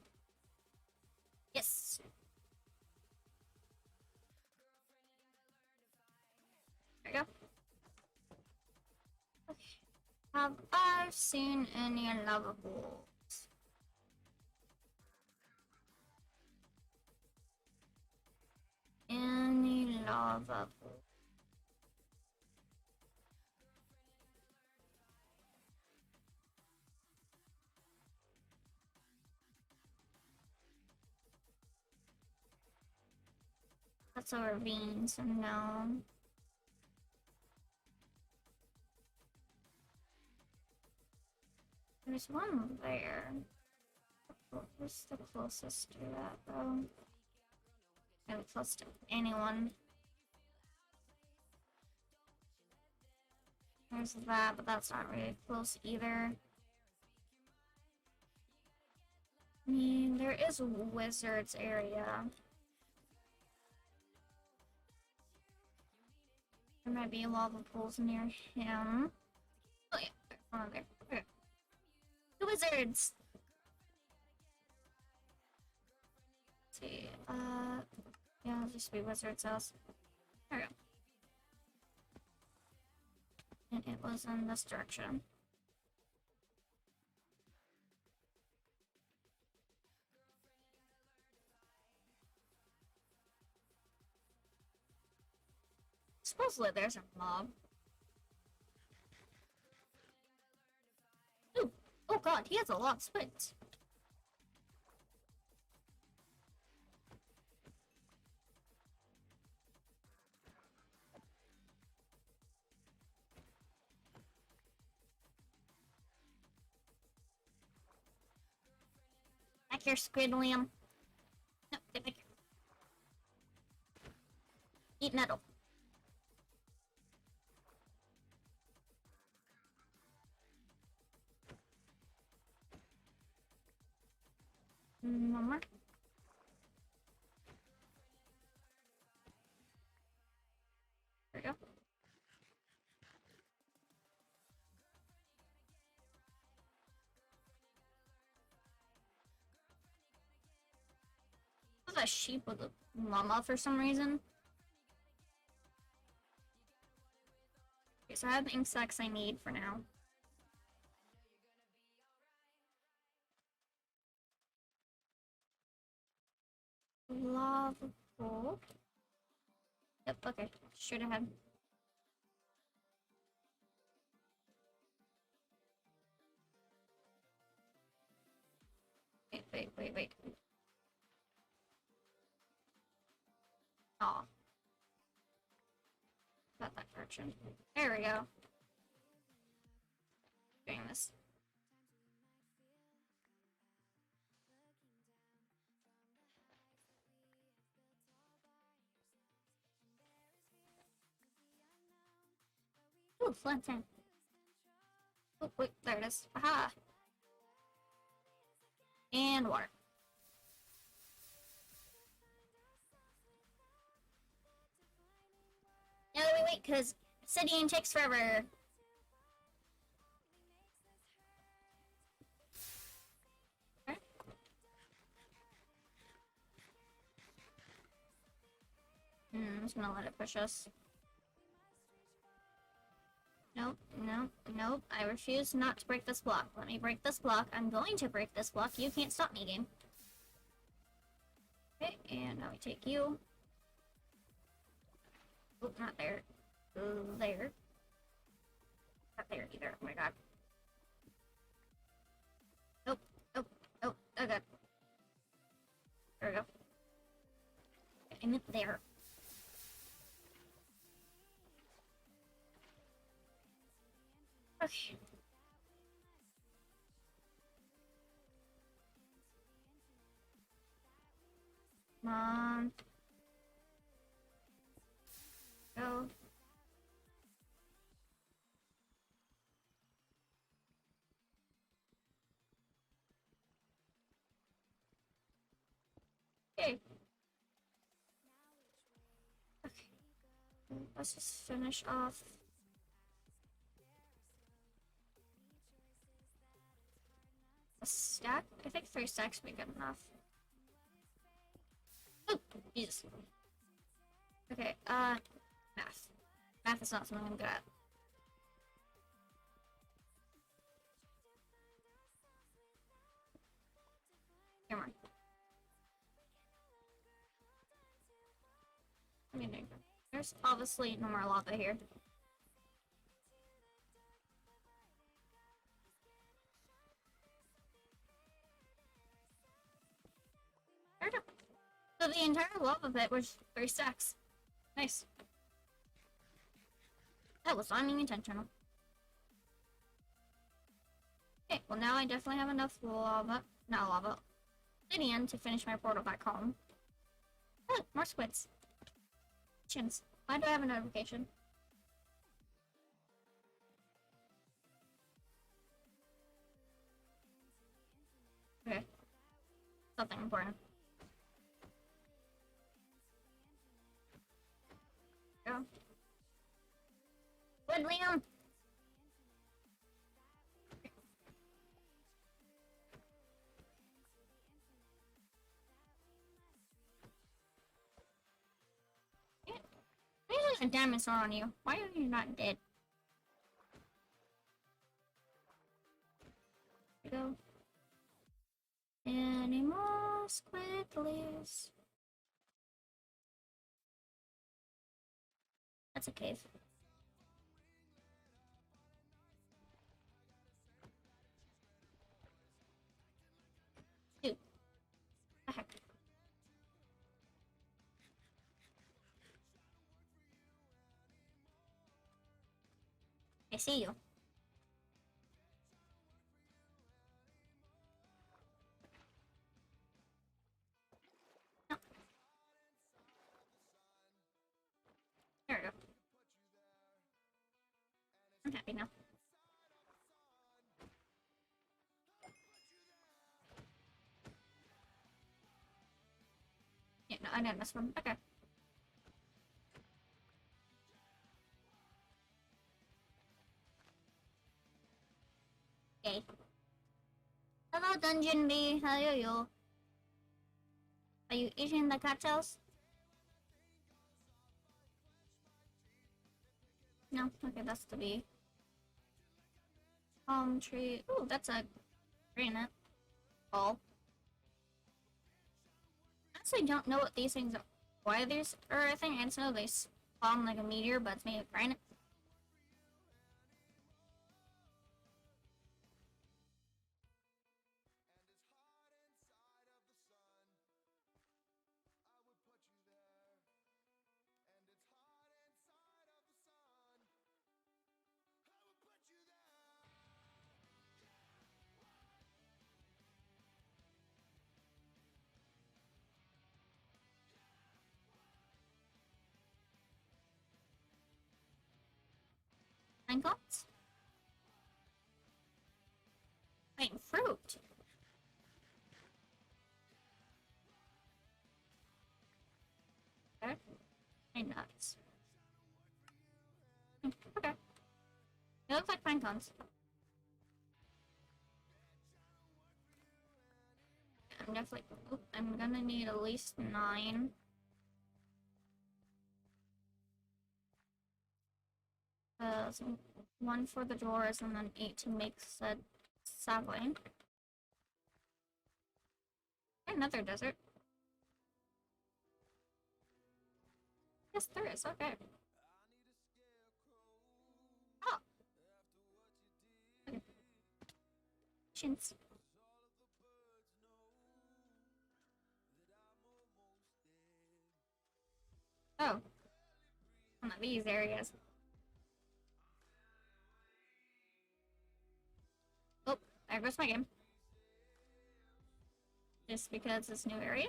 Yes. There we go. Okay. Have I seen any lava pools? Any lava pools? That's a ravine, so no. There's one there. What's the closest to that, though? I'm close to anyone. There's that, but that's not really close either. I mean, there is a wizard's area. There might be lava pools near him. Oh yeah, one over there. Okay. The wizards! Let's see, yeah, it'll just be wizard's house. There we go. And it was in this direction. Supposedly there's a mob. Ooh! Oh god, he has a lot of spits. Back here, Squidliam. No, get back here. Eat nettle. One more. There we go. There's a sheep with a llama for some reason. Okay, so I have the insects I need for now. Lava pool. Yep, okay. Straight ahead. Wait. Aw. Not that direction. There we go. Doing this. Ooh, flint. Oh, wait, there it is. Aha! And water. No, wait, because obsidian takes forever. Okay. I'm just gonna let it push us. Nope, nope, nope. I refuse not to break this block. Let me break this block. I'm going to break this block. You can't stop me, game. Okay, and now we take you. Oh, not there. There. Not there either. Oh my god. Nope, nope, nope. Oh god. There we go. I meant there. Okay. Come on. Go. Okay. Okay. Let's just finish off. A stack? I think 3 stacks would be good enough. Oh, Jesus. Okay, math. Math is not something I'm good at. Come on. I mean, there's obviously no more lava here. There we go. So the entire lava pit was 3 stacks. Nice. That was not even intentional. Okay, well now I definitely have enough lava, not lava, obsidian to finish my portal back home. Oh, more squids. Chins. Why do I have a notification? Okay. Something important. Go. Good, Liam! Why is there a diamond sword on you? Why are you not dead? There we go. Any more squiggles? That's a cave. Dude. The heck? I see you. No. There we go. I'm happy now. Yeah, no, I didn't miss one. Okay. Okay. Hello, Dungeon Bee. How are you? Are you eating the cattails? No? Okay, that's the bee. Palm tree. Ooh, that's a granite ball. I honestly don't know what these things are. Why these are a thing. I just know they spawn like a meteor, but it's made of granite. pine cones? Pine fruit. Okay. Pine nuts. Okay. They look like pine cones. I'm definitely. Oop, I'm gonna need at least 9. So 1 for the drawers and then 8 to make said sapling. Another desert. Yes, there is. Okay. Oh. Okay. Chins. Oh. One of these areas. Oh, there goes my game. Just because it's a new area.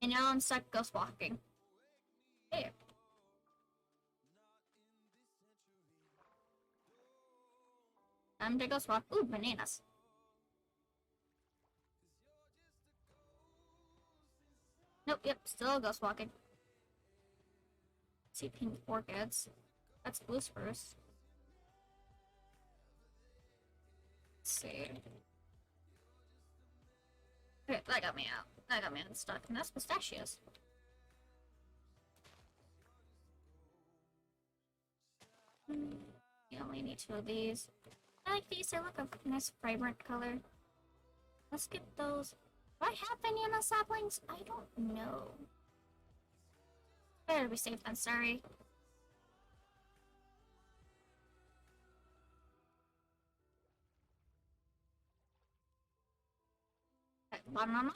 And now I'm stuck ghost walking. There. Time to ghost walk. Ooh, bananas. Nope, yep, still ghost walking. Let's see, pink orchids. That's blue spruce. Let's see. Okay, that got me out. That got me unstuck. And that's pistachios. You only need 2 of these. I like these. They look a nice vibrant color. Let's get those. Do I have banana saplings? I don't know. Better be safe than sorry. Okay, banana.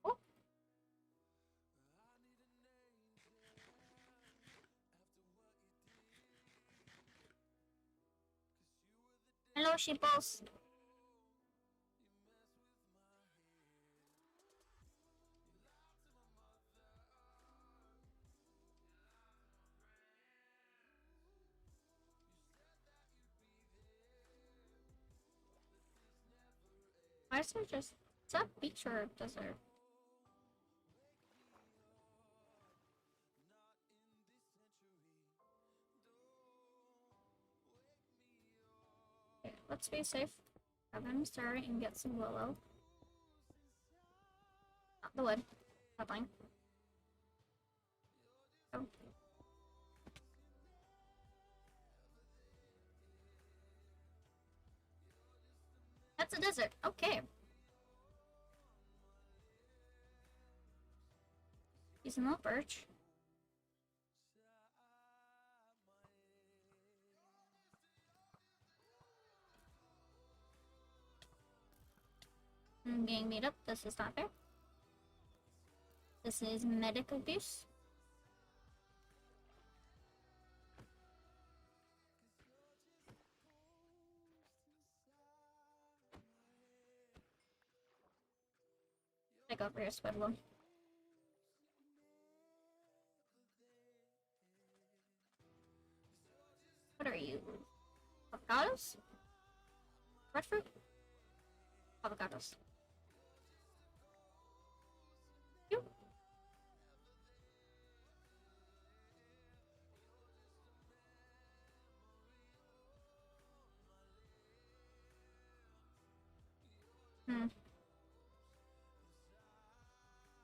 Oh. Hello, sheeples. Why is there just... Is that beach or desert? Okay, let's be safe. Grab him, sorry, and get some willow. Not the wood. Nothing. Oh. That's a desert. Okay. Using the birch. I'm getting beat up. This is not fair. This is medical abuse. Take over your swivel. What are you? Avocados? Breadfruit? Avocados. You.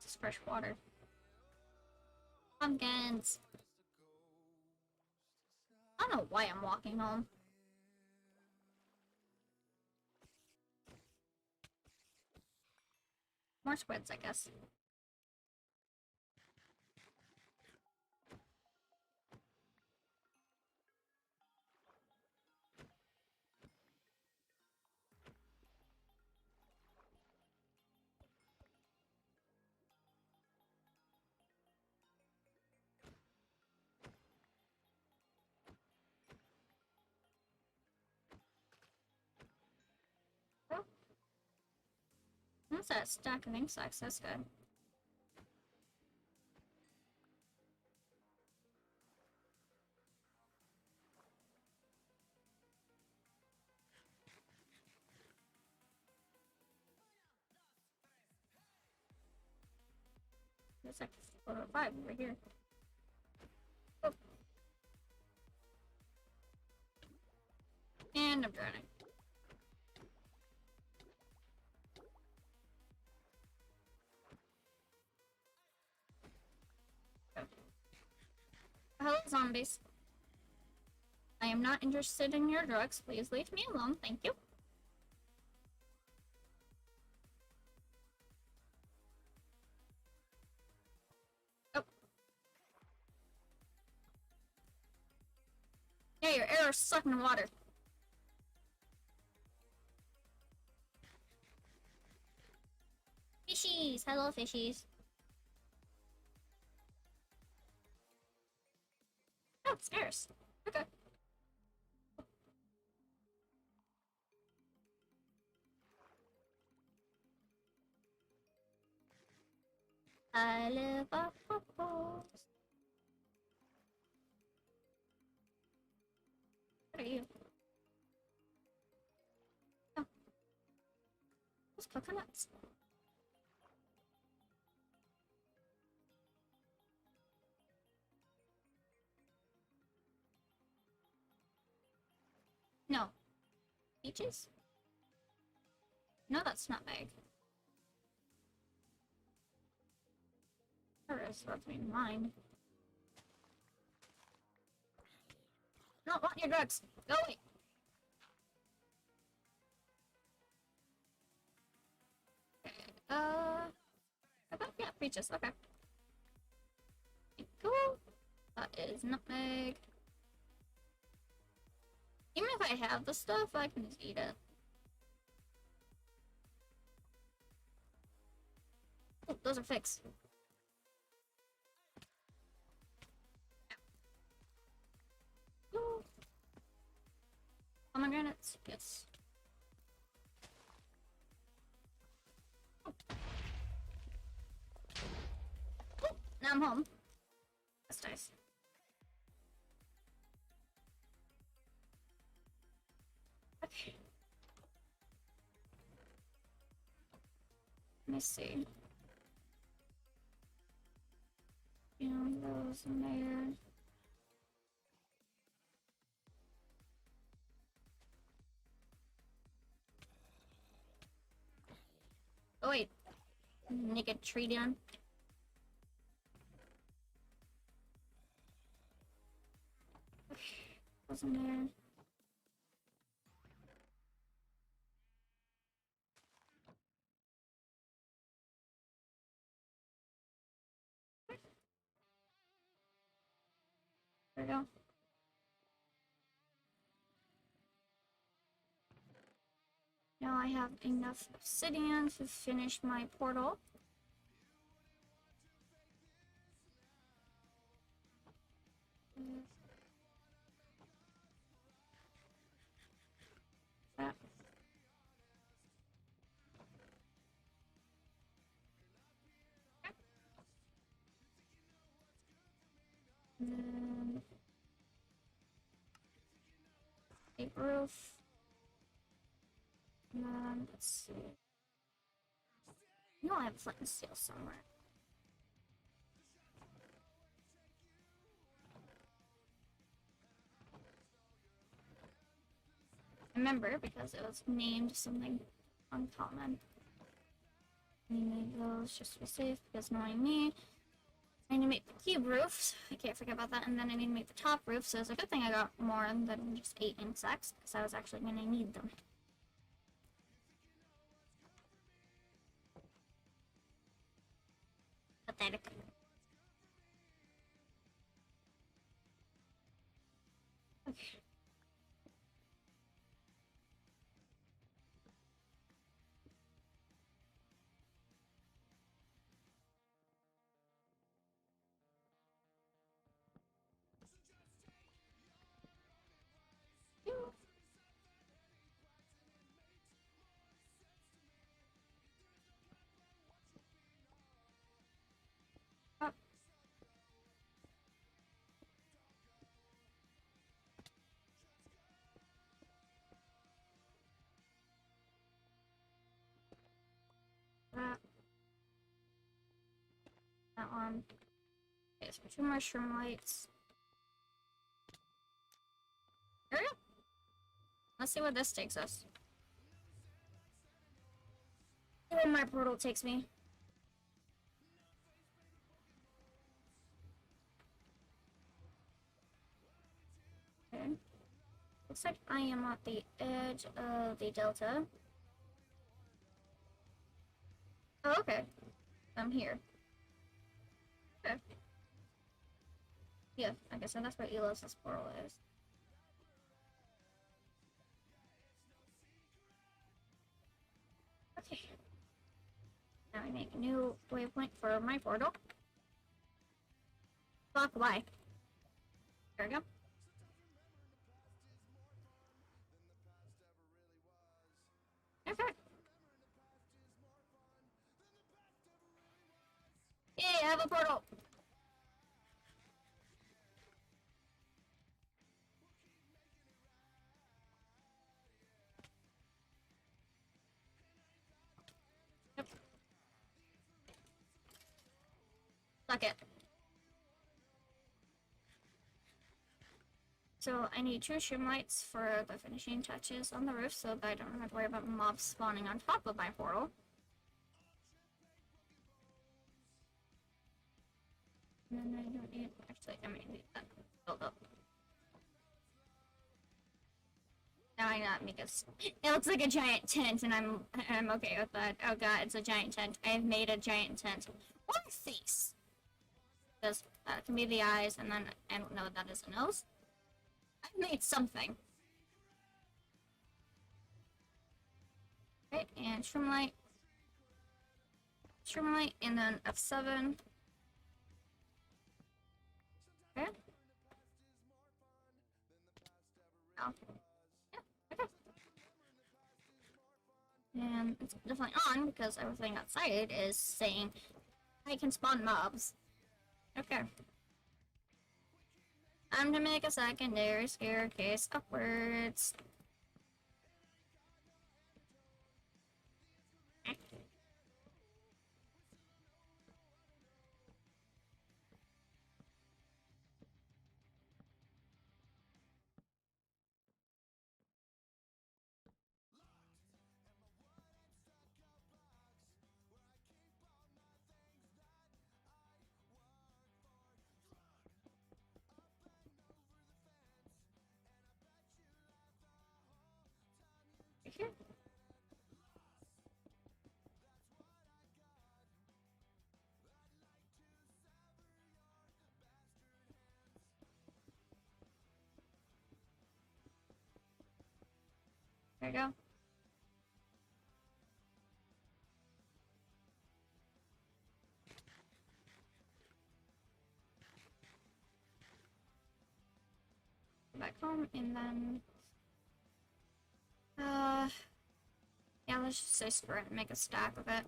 This is fresh water. Pumpkins. I don't know why I'm walking home. More squids, I guess. Oh. What's that stack of insects? That's good. There's like 4 or 5 over here. Oh. And I'm drowning. Hello, zombies. I am not interested in your drugs. Please leave me alone. Thank you. Oh. Yeah, your arrow's sucking water. Fishies! Hello, fishies. Oh, it's scarce. Okay. I live off the coast. What are you? Oh. Those coconuts. No. Peaches? No, that's not big. There is, that's me mine. No, want your drugs. Go away. Yeah, peaches. Okay. Cool. That is nutmeg. Even if I have the stuff, I can just eat it. Oh, those are fixed. Pomegranates? Yes. Oh. Oh, now I'm home. That's nice. Okay. Let me see. You know, those in there. Oh wait. Naked tree down. Those in there. There we go. Now I have enough obsidian to finish my portal. That. And then a roof. And then let's see. You know I have flint and steel somewhere. Remember, because it was named something uncommon. I made those just to be safe, because knowing me, I need to make the cube roofs. I can't forget about that. And then I need to make the top roof, so it's a good thing I got more than just 8 insects, because I was actually going to need them. Pathetic. Okay. on. Okay, so 2 mushroom lights. There we go. Let's see what this takes us. Where my portal takes me. Okay. Looks like I am at the edge of the delta. Oh, okay. I'm here. Okay. Yeah, I guess that's where Elos' portal is. Okay. Now I make a new waypoint for my portal. Fuck, why? There we go. Okay. Yay, I have a portal! Yep. Suck it. So I need 2 stream lights for the finishing touches on the roof so that I don't have to worry about mobs spawning on top of my portal. And then I don't need, actually, I might need that build up. Now I not make it looks like a giant tent and I'm okay with that. Oh god, it's a giant tent. I've made a giant tent. What a face! Because that can be the eyes, and then I don't know what that is a nose. I've made something. Okay, and shroom light, and then F7. Okay. Oh. Yeah, okay. And it's definitely on because everything outside is saying I can spawn mobs. Okay. I'm to make a secondary staircase upwards. Right here. There you go. Back home and then yeah, let's just say screw it and make a stack of it.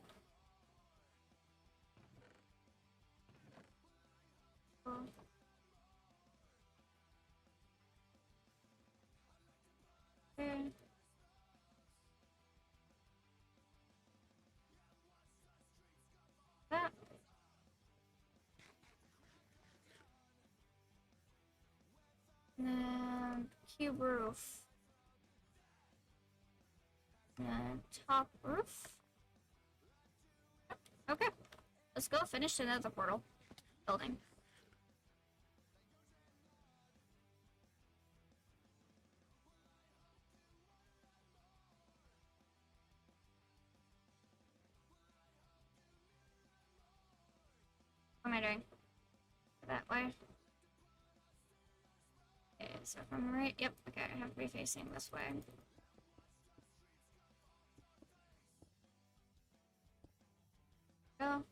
Oh. Okay. That. And then cube roof. And top roof. Okay. Let's go finish another portal building. What am I doing? That way. Okay, so from right, yep, okay, I have to be facing this way. Go.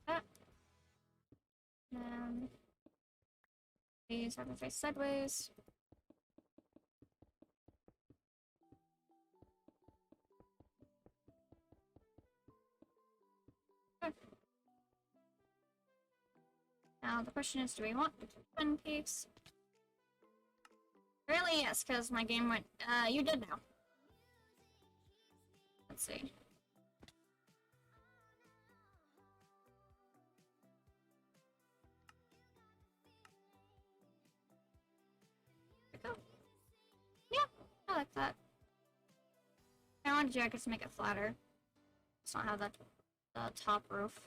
That. And these have to face sideways. Okay. Now the question is, do we want Twin Peaks? Really, yes, because my game went, you did now. Let's see. There we go. Yeah, I like that. I wanted to, I guess, make it flatter. Just not have the top roof.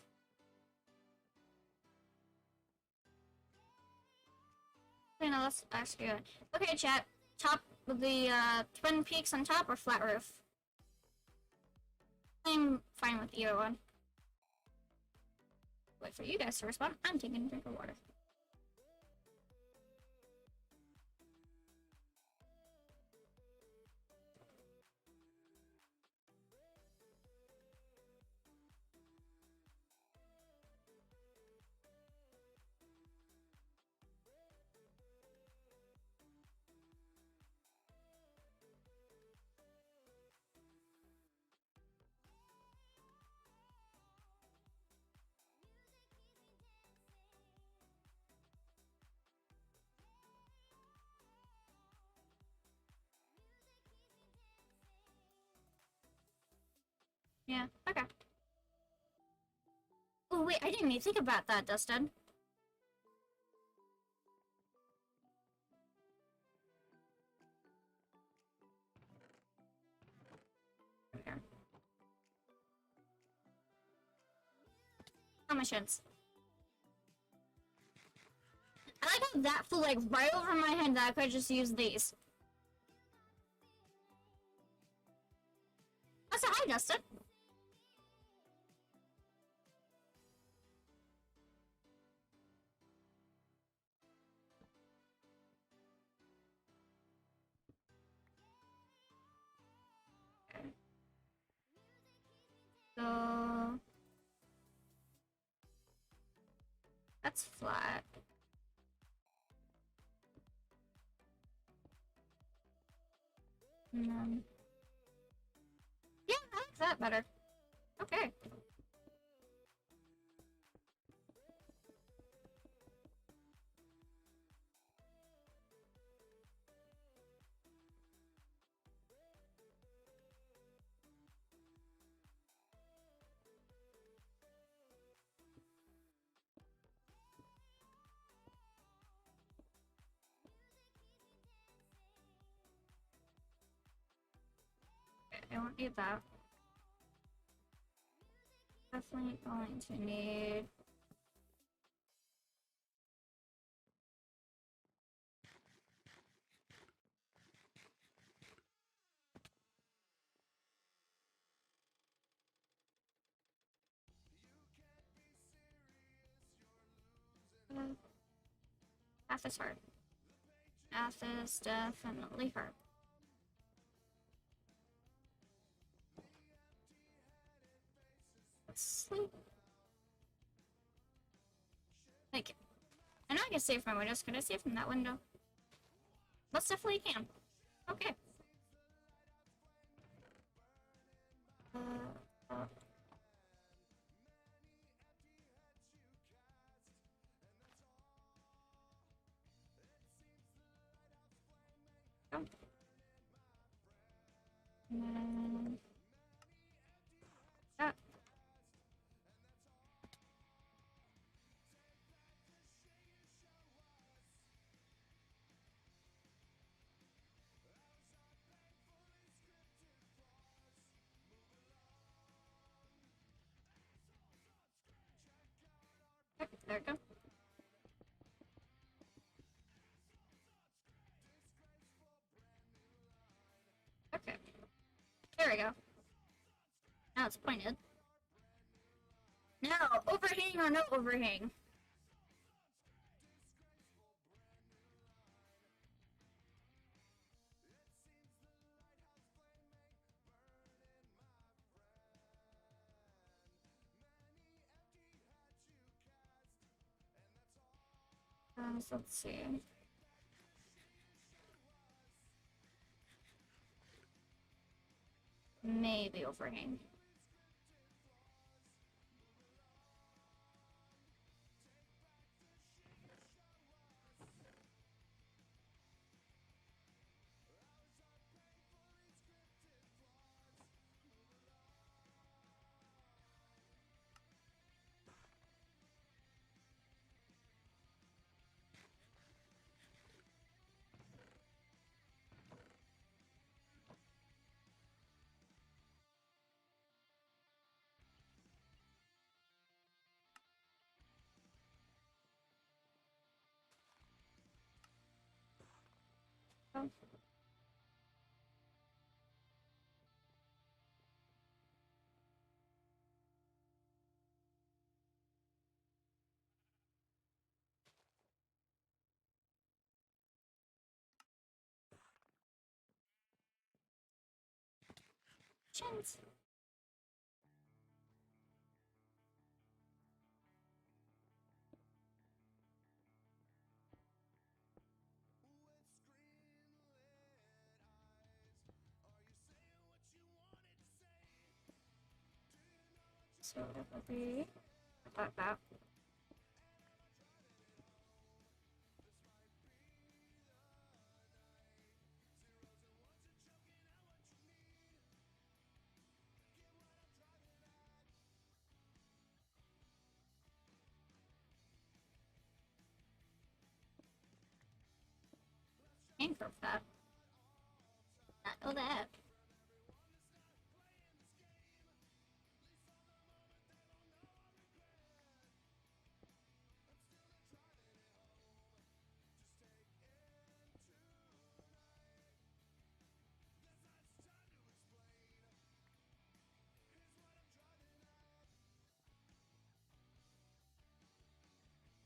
Okay, no, that's actually good. Okay, chat. Top of the Twin Peaks on top or flat roof? I'm fine with either one. Wait for you guys to respond. I'm taking a drink of water. Yeah, okay. Oh wait, I didn't even think about that, Dustin. Okay. Commissions. I like how that flew like right over my head that I could just use these. Oh, so hi, Dustin. So that's flat. And then, yeah, I like that better. Okay. I won't need that. Definitely going to need. Math is hard. Math is definitely hard. Let's sleep. Like, I know I can save from my windows. Can I save from that window? Most definitely can. Okay. Uh, go. And then that. Okay, there we go. Okay. There we go. Now it's pointed. Now, overhang or no overhang? So let's see. Maybe overhang. Oh. Chins. So it will be about that. Anchor for that. Not know that.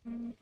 Mm.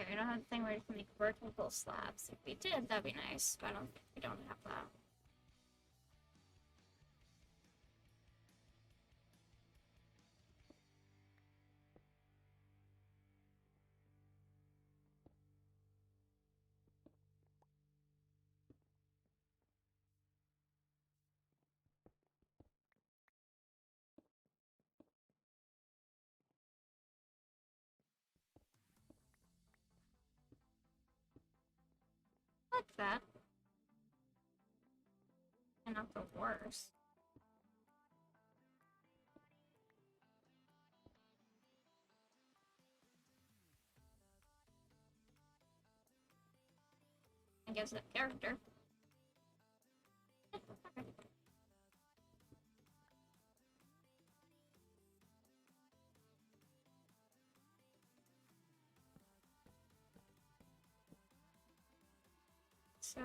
Okay, we don't have the thing where you can make vertical slabs. If we did, that'd be nice, but I don't think we don't have that. Like that. And not the worst. I guess that character. Okay. So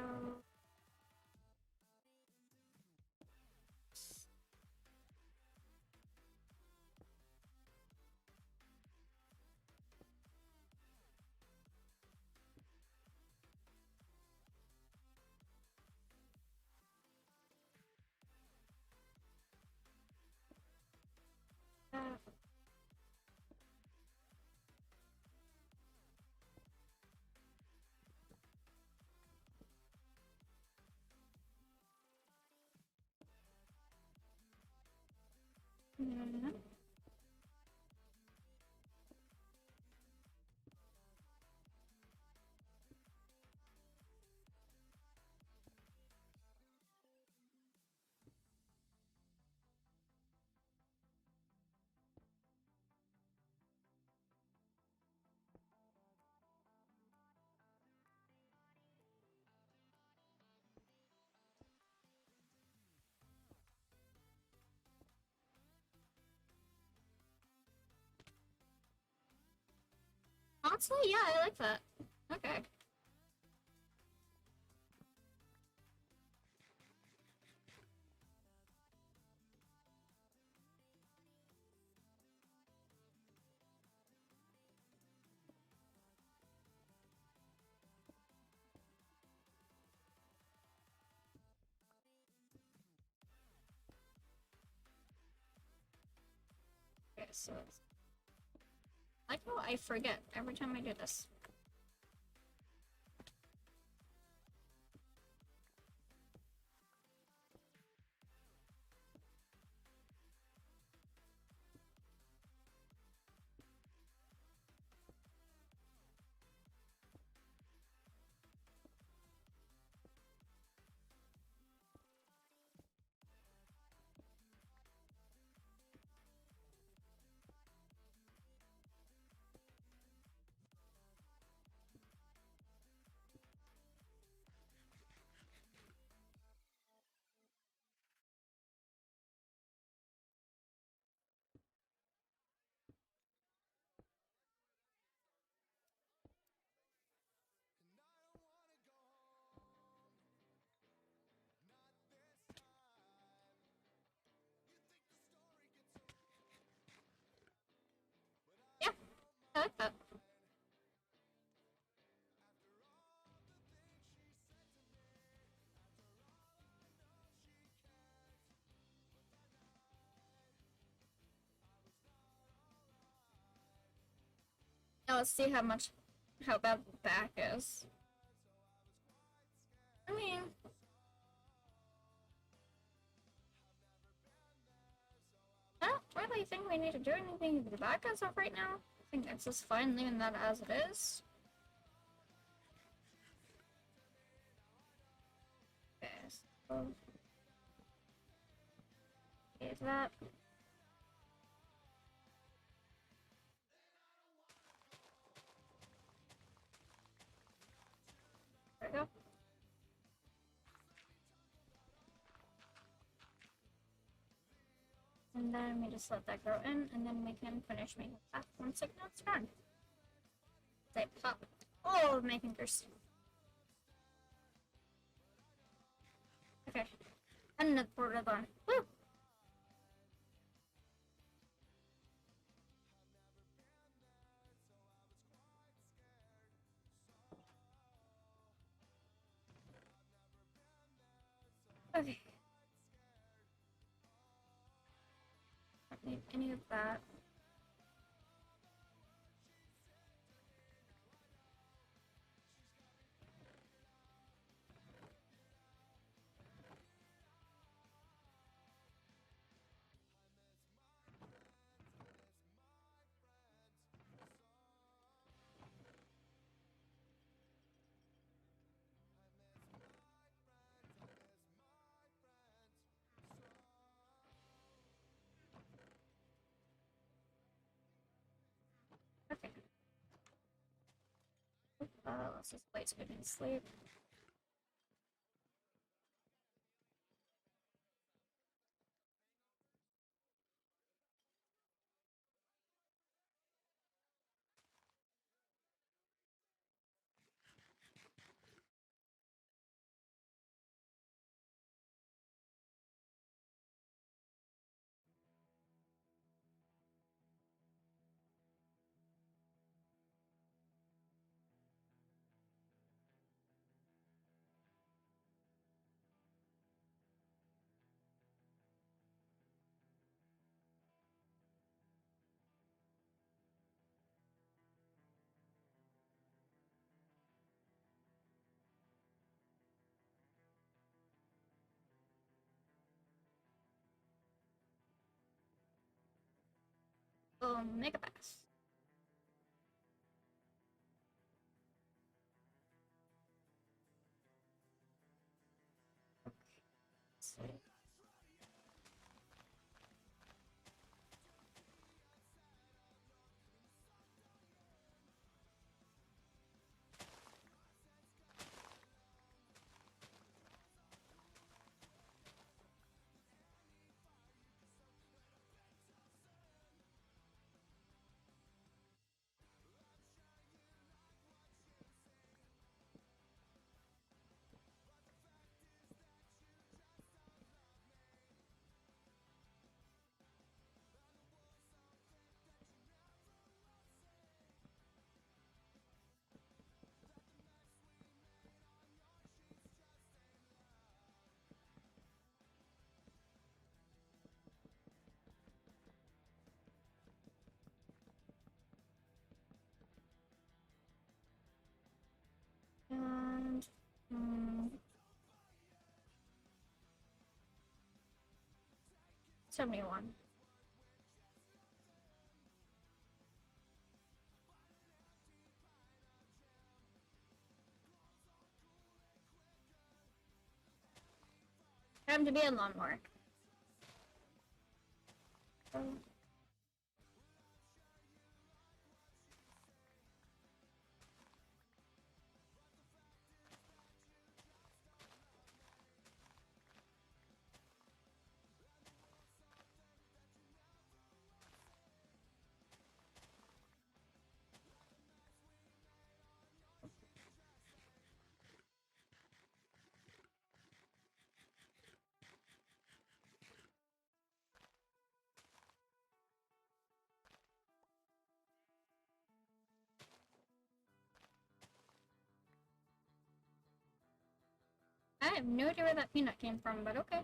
mm, honestly, yeah, I like that. Okay. Okay, so it's like, oh, I forget every time I do this. Now let's see how bad the back is. I mean, I don't really think we need to do anything to the back as of right now. I think it's just fine leaving that as it is. Okay, so save that. There we go. And then we just let that grow in, and then we can finish making that once again it's done. Say pop all of my fingers. Okay. And another border done. Woo! Okay. Don't need any of that. Okay. Let's just wait till we can sleep. Mega pass. Let's see. And 71. Time to be a lawnmower. I have no idea where that peanut came from, but okay.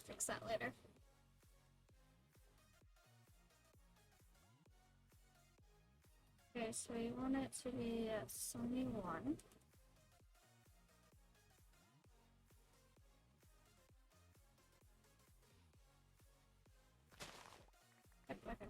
fix that later. Okay, so you want it to be at 71. Okay.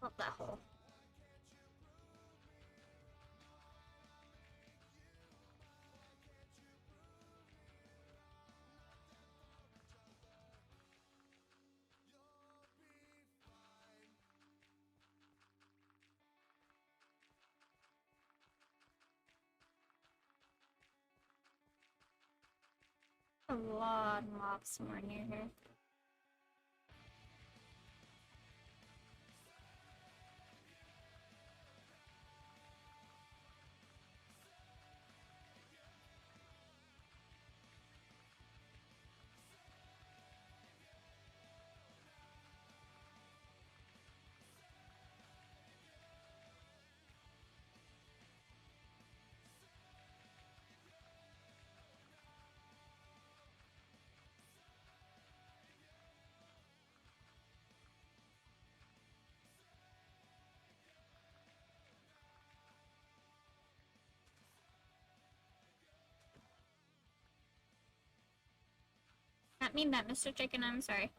Love that hole. A lot of mobs somewhere near here. Not mean that, Mr. Chicken, I'm sorry.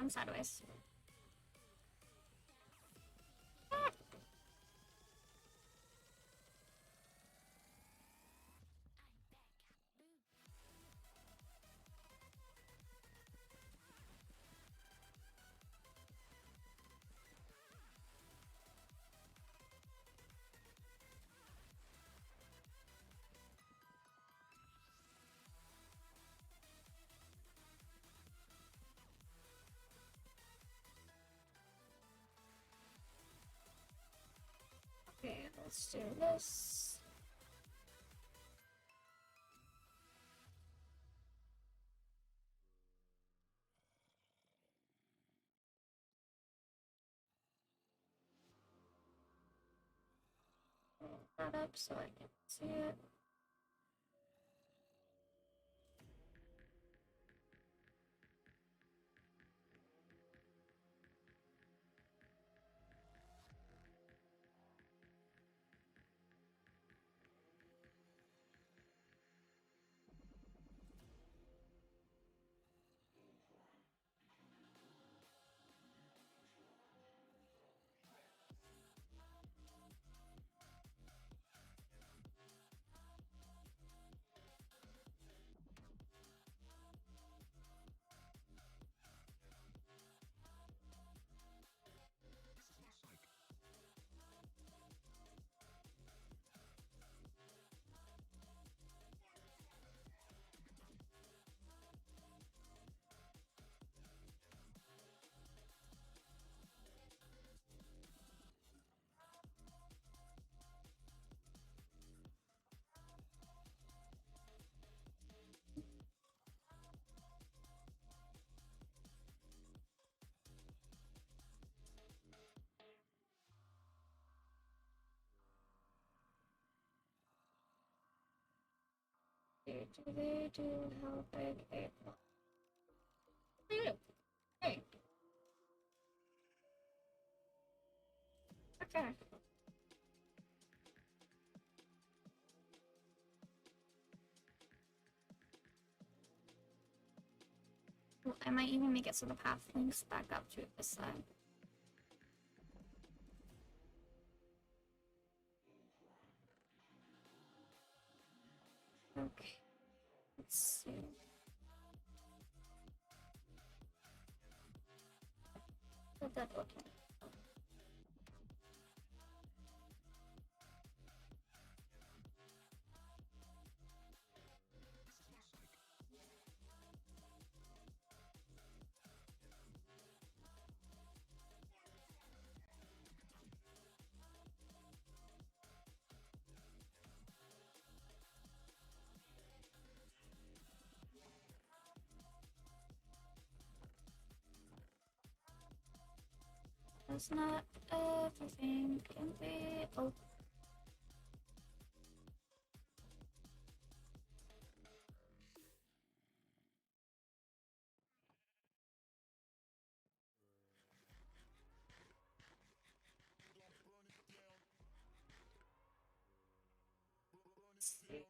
I'm sideways. Okay, let's do this. That up so I can see it. Do they do how big a Hey. Okay. Well, I might even make it so the path links back up to this side. Okay. Let's see. How'd that look? That's not everything can be. Oh. Let's see.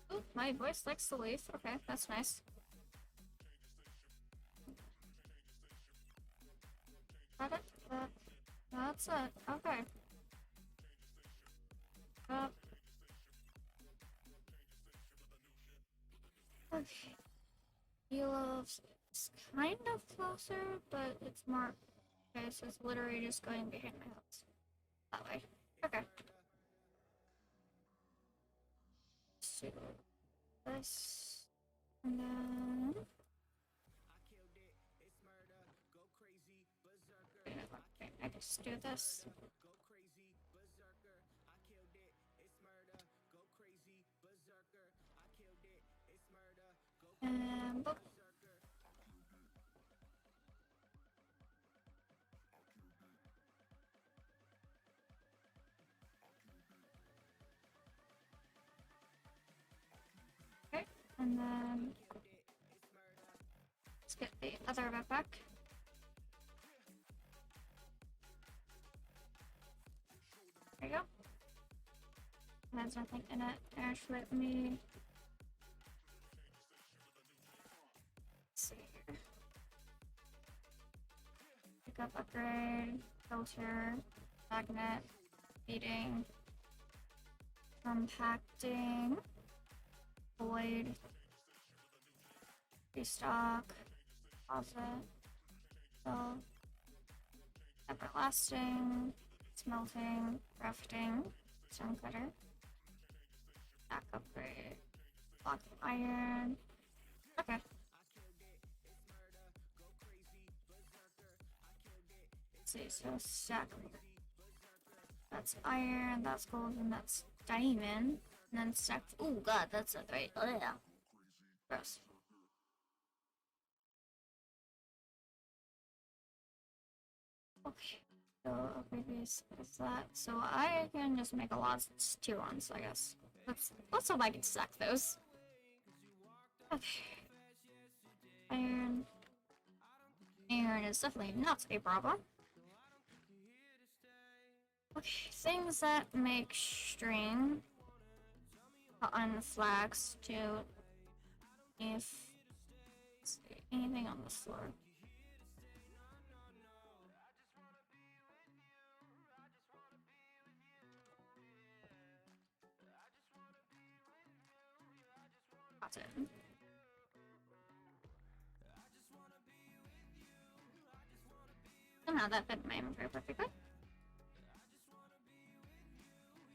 Oh, my voice likes to leave. Okay, that's nice. That it? That's it. Okay. Okay. Elo's it's kind of closer, but it's more. Okay, so it's literally just going behind my house. That way. Okay. So this and then I just do this. And boop. Okay, and then let's get the other backpack. There you go. There's nothing in it. Ash, let me see here. Pick up upgrade, filter, magnet, feeding, compacting, void, restock, deposit, fill, everlasting, smelting, crafting, stone cutter, back upgrade, block of iron. Okay. Let's see, so stack. That's iron, that's gold, and that's diamond. And then stack. Oh god, that's a great. Oh yeah. Gross. Okay. So previous is that. So I can just make a lot of tier ones, I guess. Let's hope I can stack those. Okay. Iron. Iron is definitely not a problem. Okay, things that make string. On flags to if anything on the floor. That's it. Somehow that fit in my inventory perfectly.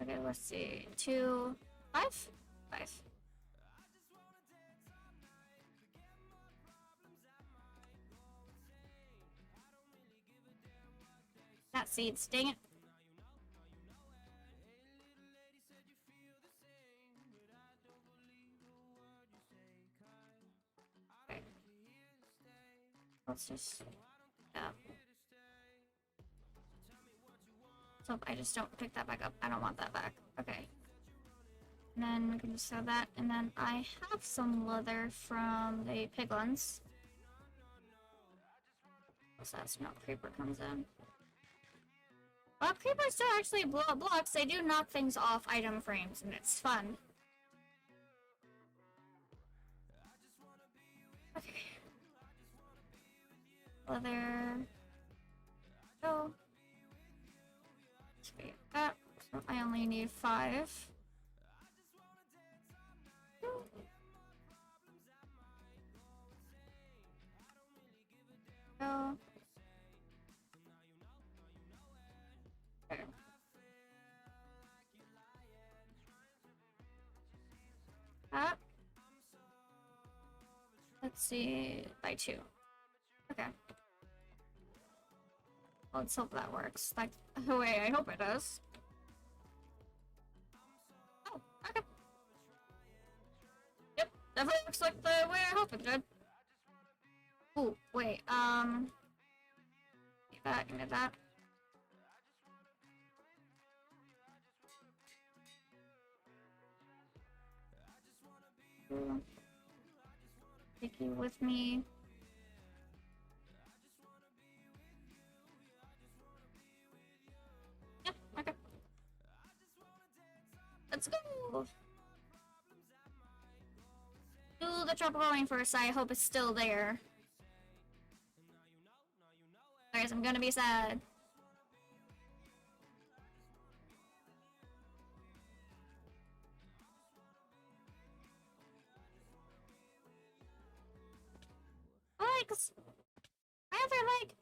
Okay, let's see. 2, 5? 5. That seeds, dang it. Okay. Let's just. Yeah. So I just don't pick that back up. I don't want that back. Okay. And then we can just throw that. And then I have some leather from the piglins. So that's no creeper comes in. Well, creepers don't actually blow up blocks. They do knock things off item frames, and it's fun. Okay. Leather. Oh. Okay, that. So I only need 5. Go. Okay. That. Let's see. By 2. Okay. Let's hope that works. Like, the way I hope it does. Oh, okay. Yep, definitely looks like the way I hope it did. Oh, wait, give me that. Take you with me. Yep, okay. Let's go! Do the tropical rainforest. I hope it's still there. Guys, I'm gonna be sad. legs! My other leg!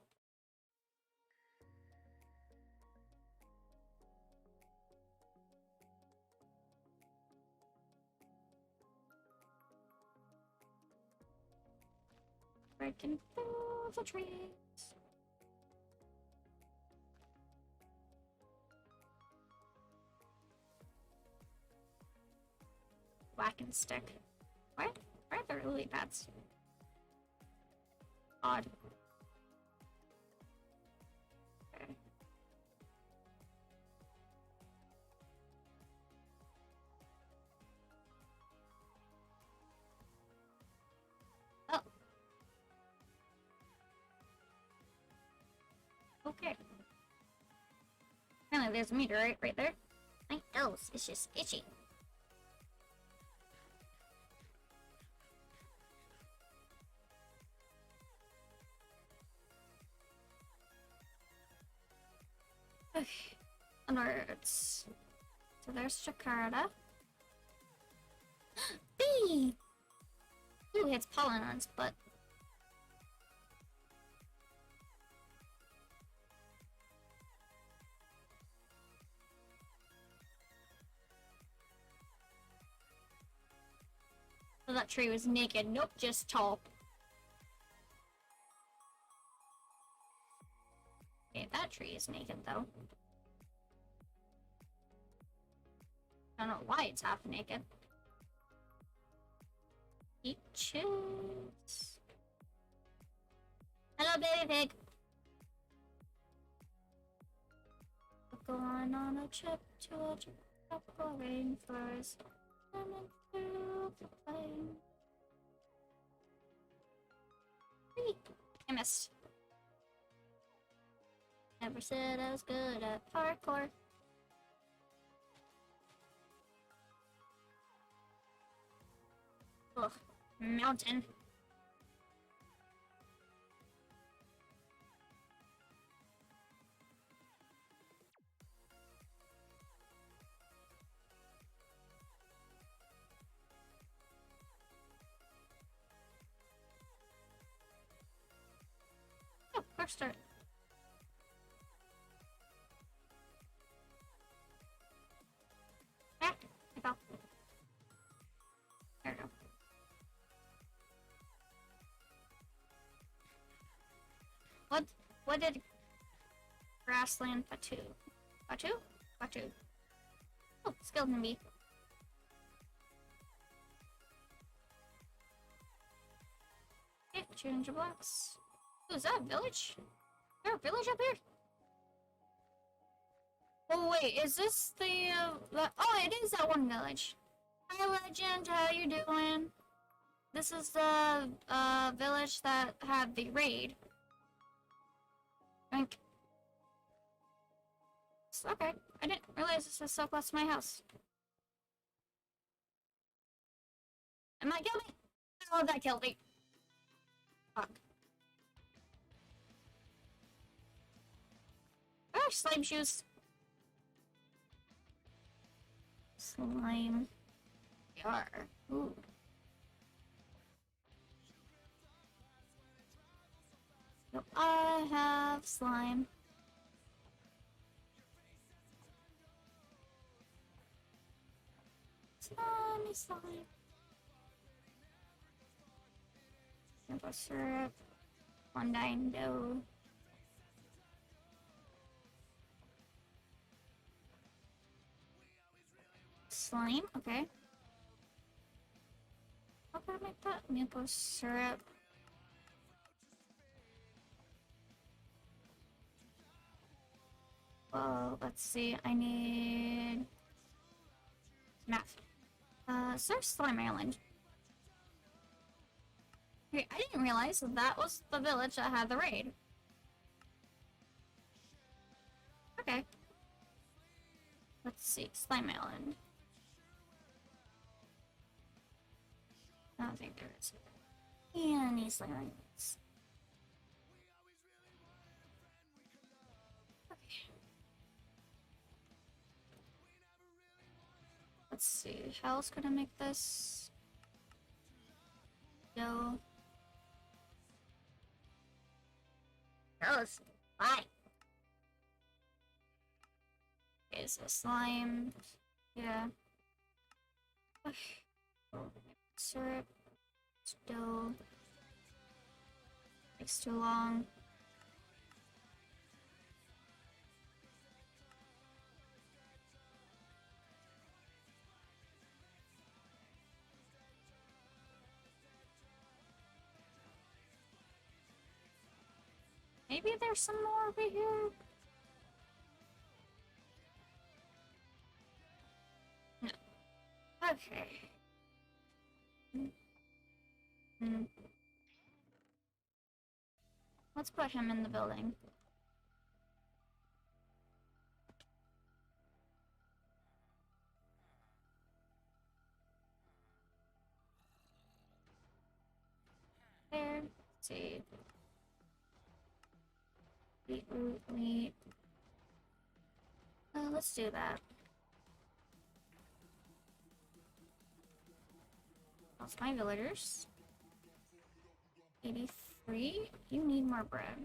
Breaking through the trees. Whack and stick. What? Why are there lily pads? Odd. Okay. Oh. Okay. Apparently there's a meteorite right there. My nose is just itchy. Okay. Onwards. So there's Jakarta. Bee! Ooh, it's pollen on its butt. So that tree was naked. Nope, just tall. Okay, that tree is naked though. I don't know why it's half naked. Peaches. Hello, baby pig. We're going on a trip to a tropical rainforest. Running through the flame. Whee! I missed. Never said I was good at parkour. Ugh, mountain. Oh, quick start. Ah, I fell. There we go. What did grassland Batu? Batu? Batu. Oh, skeleton bee. Okay, change your blocks. Ooh, is that a village? Is there a village up here? Oh wait, is this the, oh, it is that one village. Hi, Legend, how you doing? This is the, village that had the raid. Drink. Okay, I didn't realize this was so close to my house. Am I killing me? Oh, that killed me. Fuck. Oh, slime shoes. Slime. Yar. Ooh. Yep, I have slime. Slimy slime. Maple syrup. Fondine dough. Slime, okay. How can I make that? Maple syrup. Well, let's see. I need math. Is there Slime Island? Okay, I didn't realize that was the village that had the raid. Okay. Let's see. Slime Island. I don't think there is any slime islands. Okay. Let's see. How else could I make this? Go. Gross. Why? Okay, so slime. Yeah. Syrup. Still. Takes too long. Maybe there's some more over here? No. Okay. Hmm. Let's put him in the building. There. Let's see. Beetroot, wheat. Let's do that. That's my villagers. 83? You need more bread.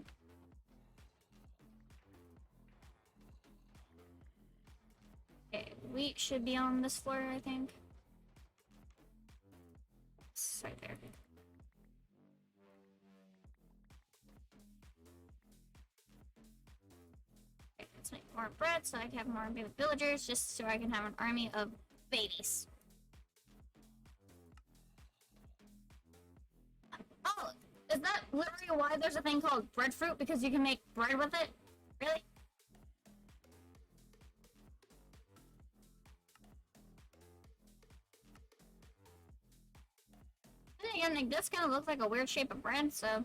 Okay, wheat should be on this floor, I think. It's right there. Okay, let's make more bread so I can have more villagers, just so I can have an army of babies. Oh, is that literally why there's a thing called breadfruit? Because you can make bread with it? Really? Then again, it does kind of look like a weird shape of bread, so...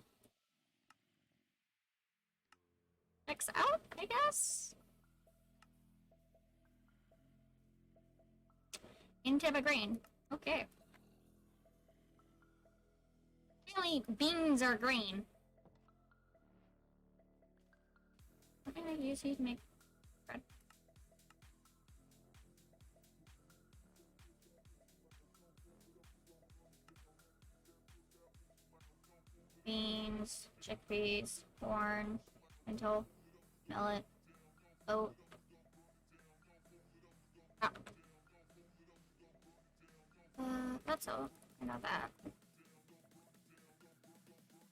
Checks out, I guess? In type of green. Okay. Really, beans are green. What can I use these to make bread? Beans, chickpeas, corn, lentil, millet, oat. Ah. That's all. I know that.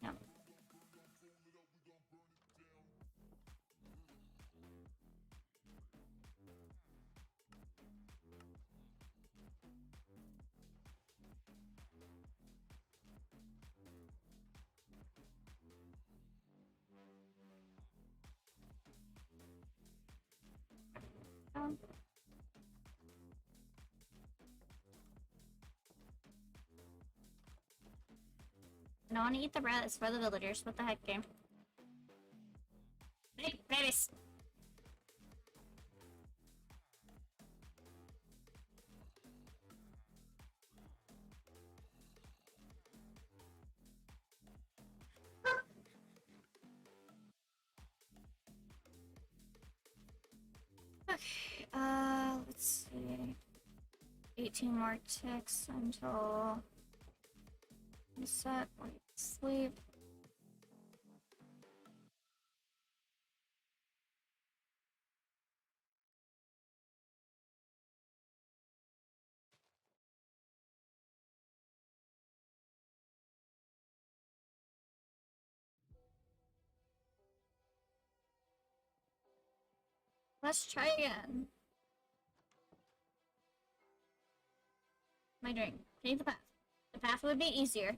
No. Um, I don't want to eat the bread. It's for the villagers. What the heck, game? Babies! Okay, let's see. 18 more ticks until reset or sleep. Let's try again. My drink. Change the path. The path would be easier.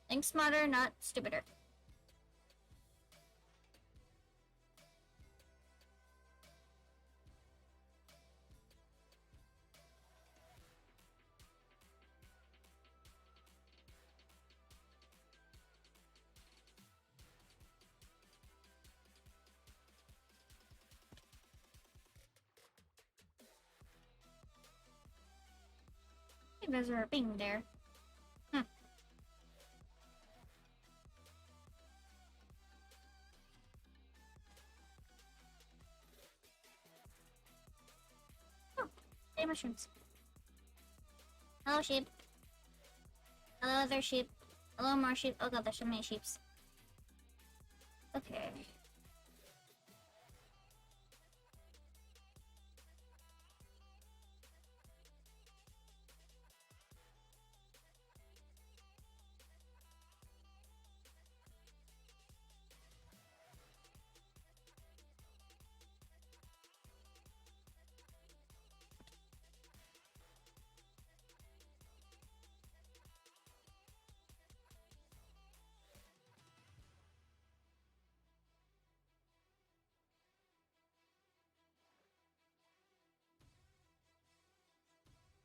Think smarter, not stupider. Hey, visitor being there. Hmm. Oh, hey, mushrooms. Hello, sheep. Hello, other sheep. Hello, more sheep. Oh god, there's so many sheeps. Okay.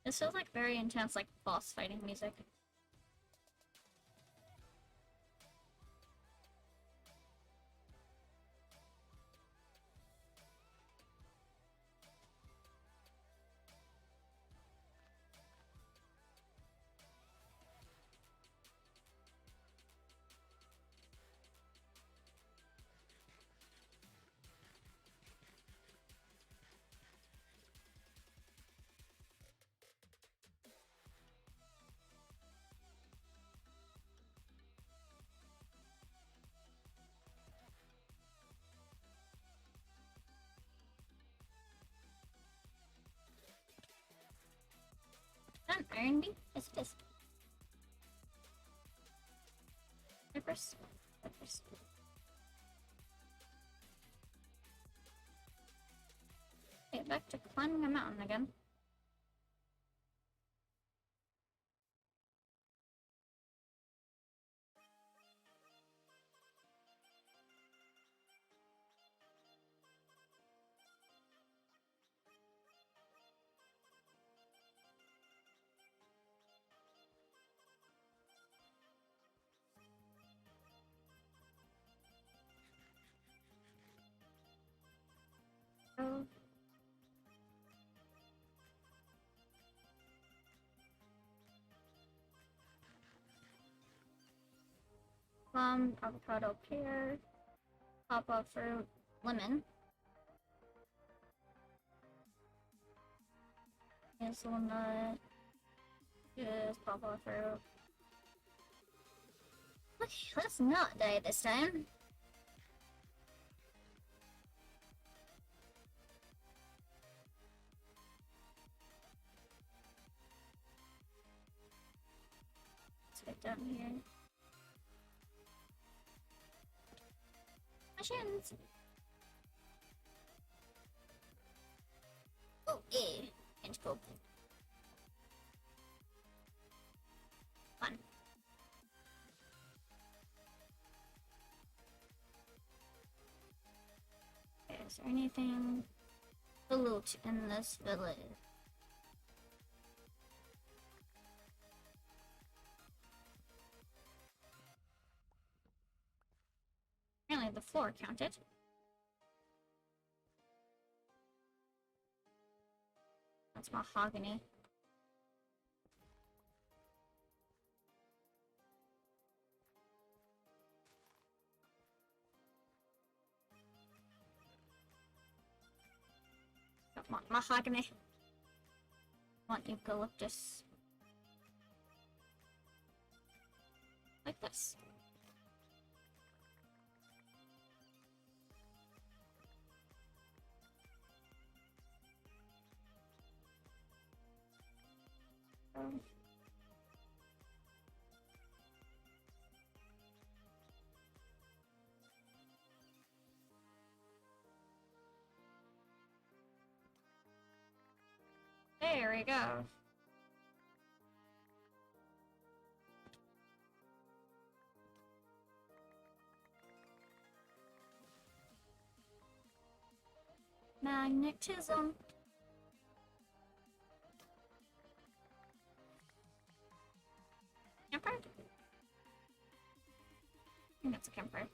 This feels like very intense, like boss fighting music. Is that an iron bee? Yes, it is. Clippers? Clippers. Okay, back to climbing a mountain again. Oh. Plum, avocado, pear, pawpaw fruit, lemon. Hazelnut. Yes, pawpaw fruit. Okay, let's not die this time. Let's get down here. My shins! Oh, yeah. Hinge go. Fun. Okay, is there anything to loot in this village? Apparently the floor counted. That's mahogany. Mahogany. Want eucalyptus. Like this. There we go. Magnetism. Camper? I think it's a camper.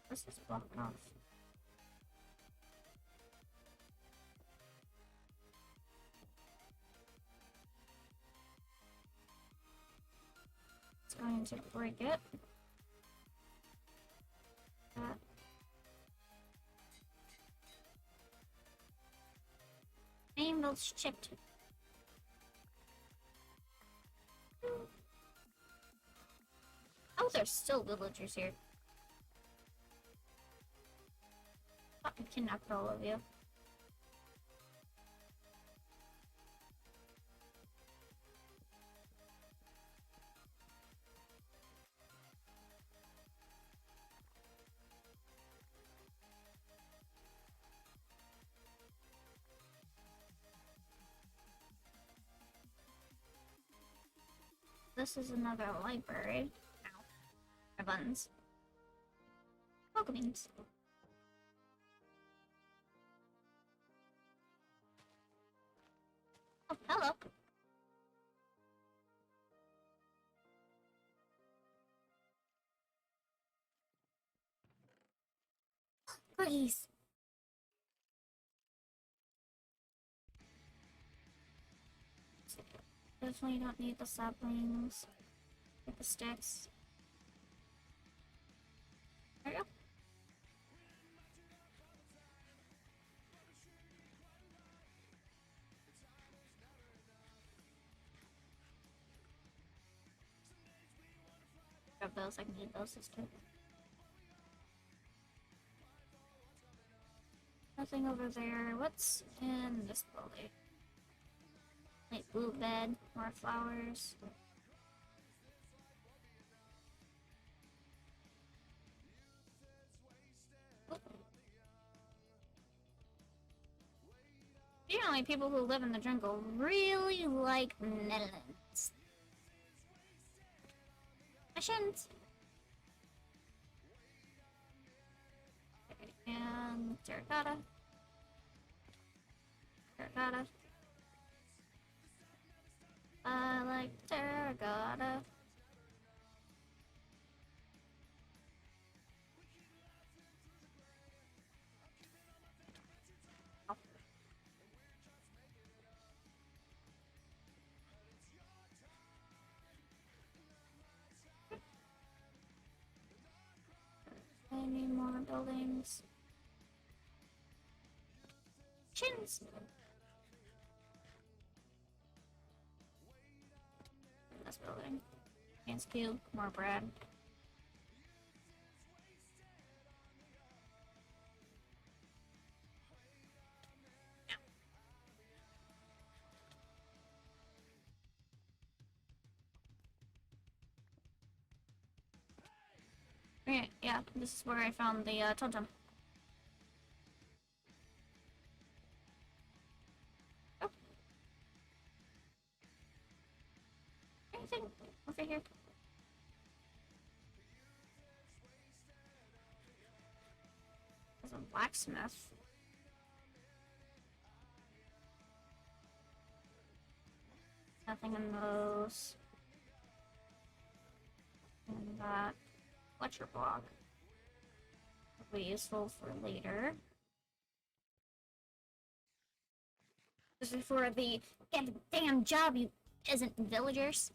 This is blocked off. It's going to break it. That. Name those chipped. there's still villagers here. I thought I kidnapped all of you. This is another library. Ow. My buttons. Welcomings. Oh, hello. Cookies. Definitely don't need the saplings. Get the sticks. There you go. Grab those, I can eat those as too. Nothing over there. What's in this building? Light blue bed, more flowers. Oh. Generally, people who live in the jungle really like melons. Missions! And terracotta. Terracotta. I like terracotta. Oh. Any more buildings? Chins! This building. Hands cube, more bread. Okay, yeah, this is where I found the totem. Oh. Anything over here? There's a blacksmith. Nothing in those. And that lecture block will be useful for later. This is for the get the damn job, you peasant villagers.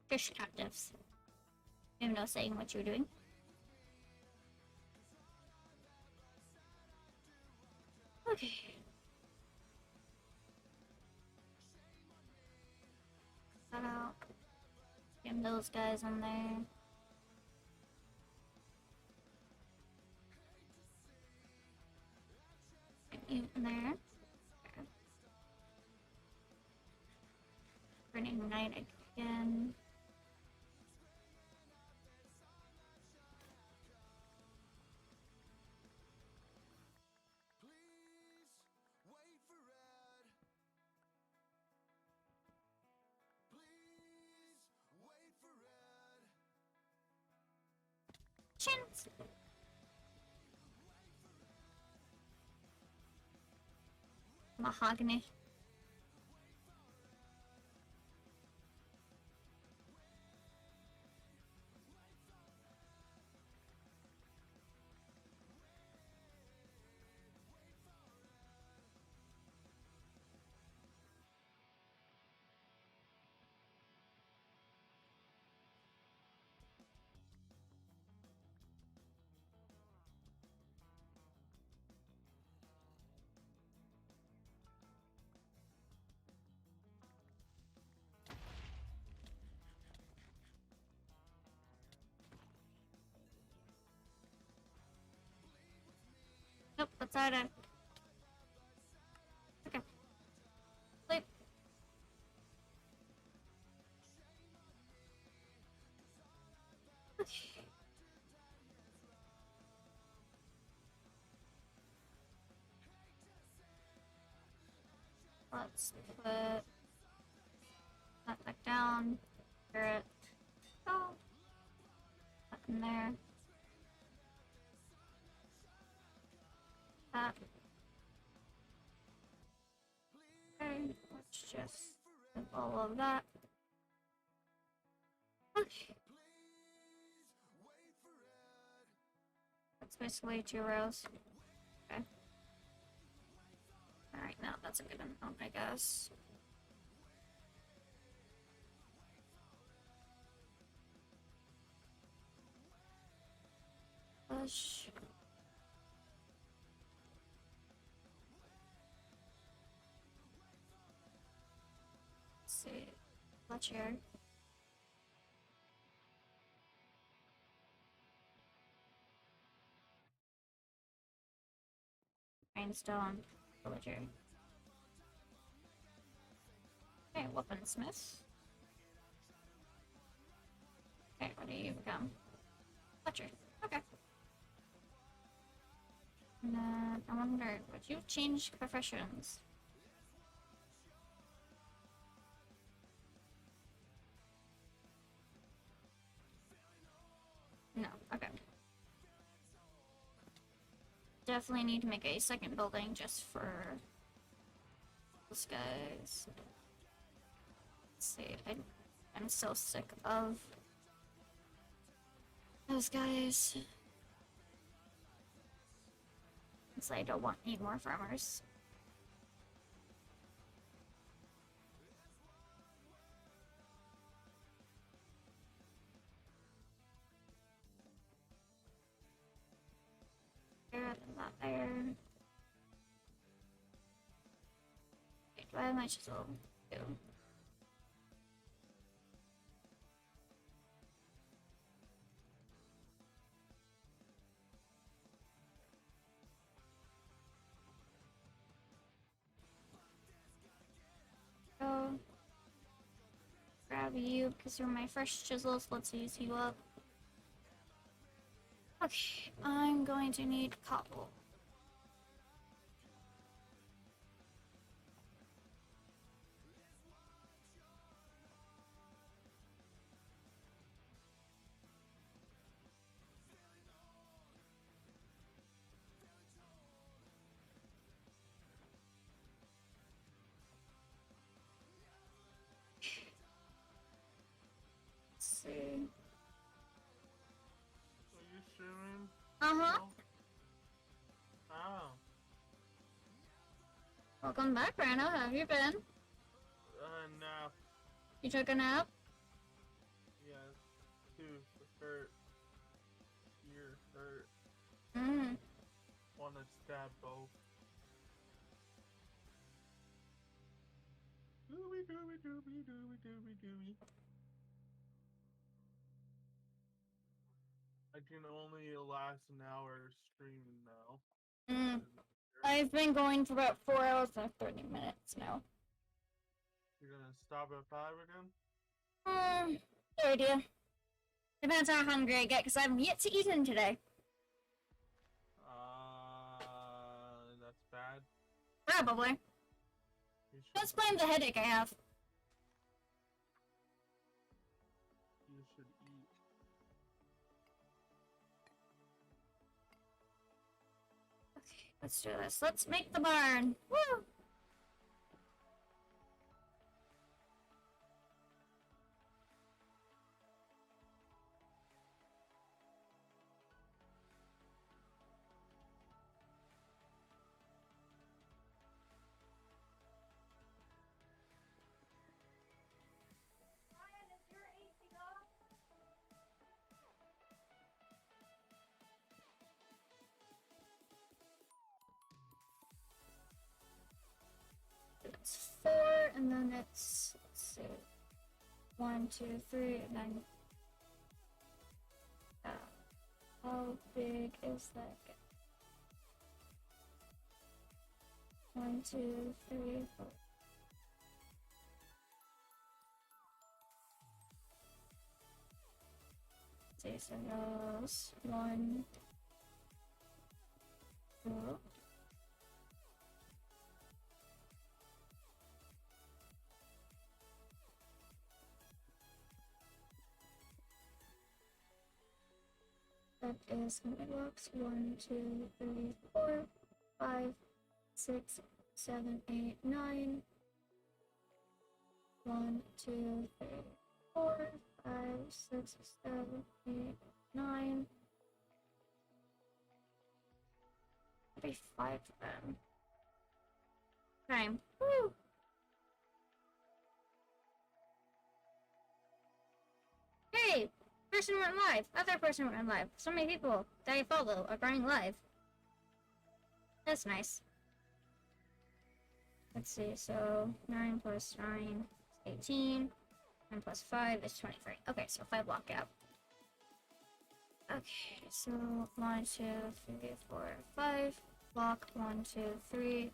Fish captives. You have no say in what you're doing. Okay. That out. Get those guys in there. Get you in there. Burning night again. Chins. Mahogany. Nope, that's how I did. Okay. Sleep. Let's put that back down. Carrot. Oh. That in there. That. Okay, let's just put all of that. Okay. That's basically 2 rows. Okay. Alright, now that's a good amount, I guess. Push. Let's see. Clutch here. Rainstone. Villager. Okay, weaponsmith. Okay, what do you become? Butcher. Okay. And then I wonder, would you change professions? No, okay. Definitely need to make a second building just for those guys. Let's see, I'm so sick of those guys. So I don't need more farmers. There, not there. Okay, do I have my chisel? Two. Go. Grab you because you're my first chisels. Let's use you up. Okay, I'm going to need cobble. Let's see. Are you streaming? Uh-huh. Oh. Welcome back, Rano. How have you been? Nap. You took a nap? Yes. Tooth hurt. Ear hurt. Mm. Wanna stab both. Dooby dooby dooby dooby dooby dooby. I can only last an hour streaming now. Mm. I've been going for about 4 hours and 30 minutes now. You're gonna stop at 5 again? No idea. Depends how hungry I get, because I haven't yet to eat in today. That's bad. Probably. You should, Let's blame the headache I have. you should eat. Okay, let's do this. Let's make the barn. Woo! It's 4, and then it's, let's see, 1, 2, 3, and then, how big is that? 1, 2, 3, 4. See, so those 1, 2. That is how many blocks? 1, 2, 3, 4, 5, 6, 7, 8, 9. 1, 2, 3, 4, 5, 6, 7, 8, 9. Maybe 5 of them. Okay. Woo! Hey! Person went live! Other person went live. So many people that I follow are going live. That's nice. Let's see, so 9 plus 9 is 18. 9 plus 5 is 23. Okay, so 5 block gap. Okay, so 1, 2, 3, 4, 5. Block 1, 2, 3.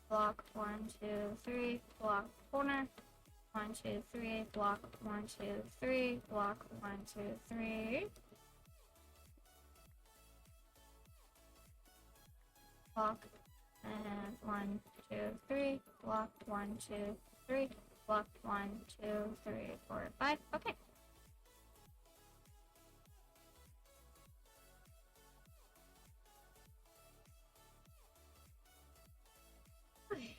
Block 1, 2, 3. Block corner. 1, 2, 3. Block 1, 2, 3. Block 1, 2, 3. Block and 1, 2, 3. Block 1, 2, 3. Block 1, 2, 3, 4, 5. Okay. Okay.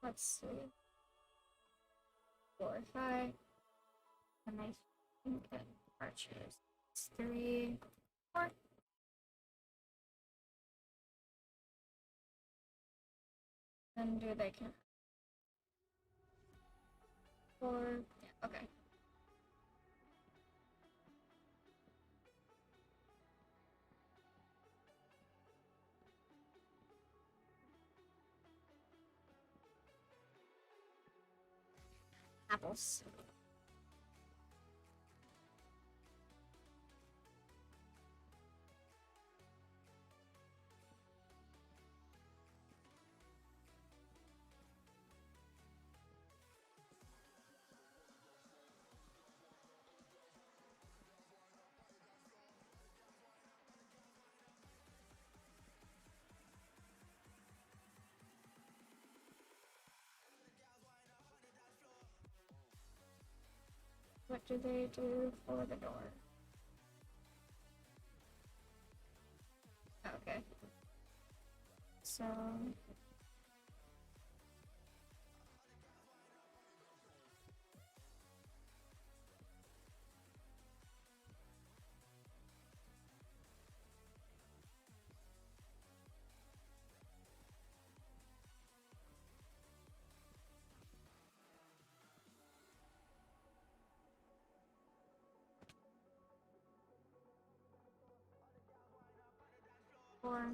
Let's see. 4, 5. And I think that archers. It's 3, 4. Then do they count? 4. Yeah, okay. Apples. What do they do for the door? Okay. So four.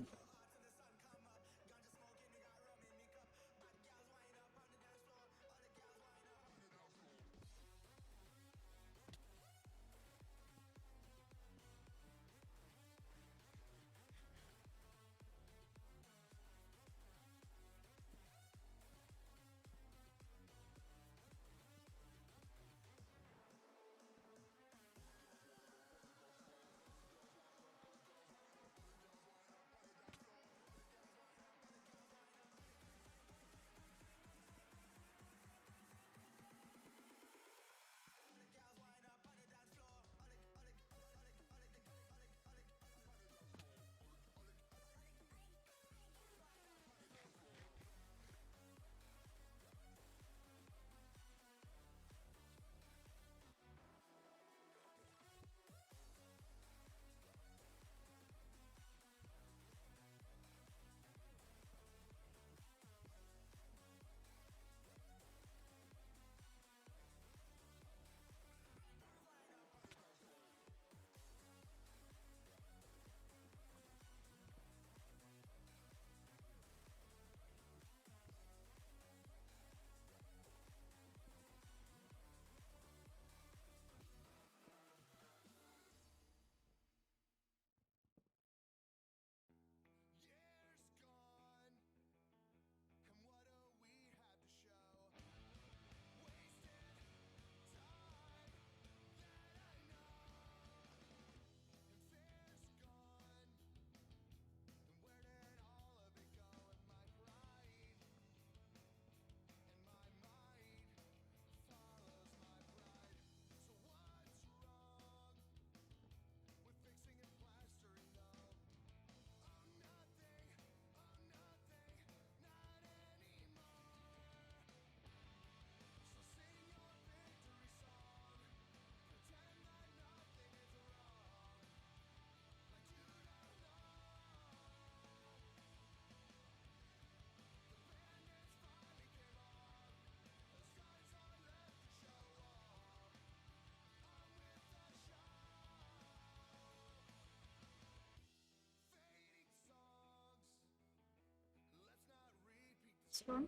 this one.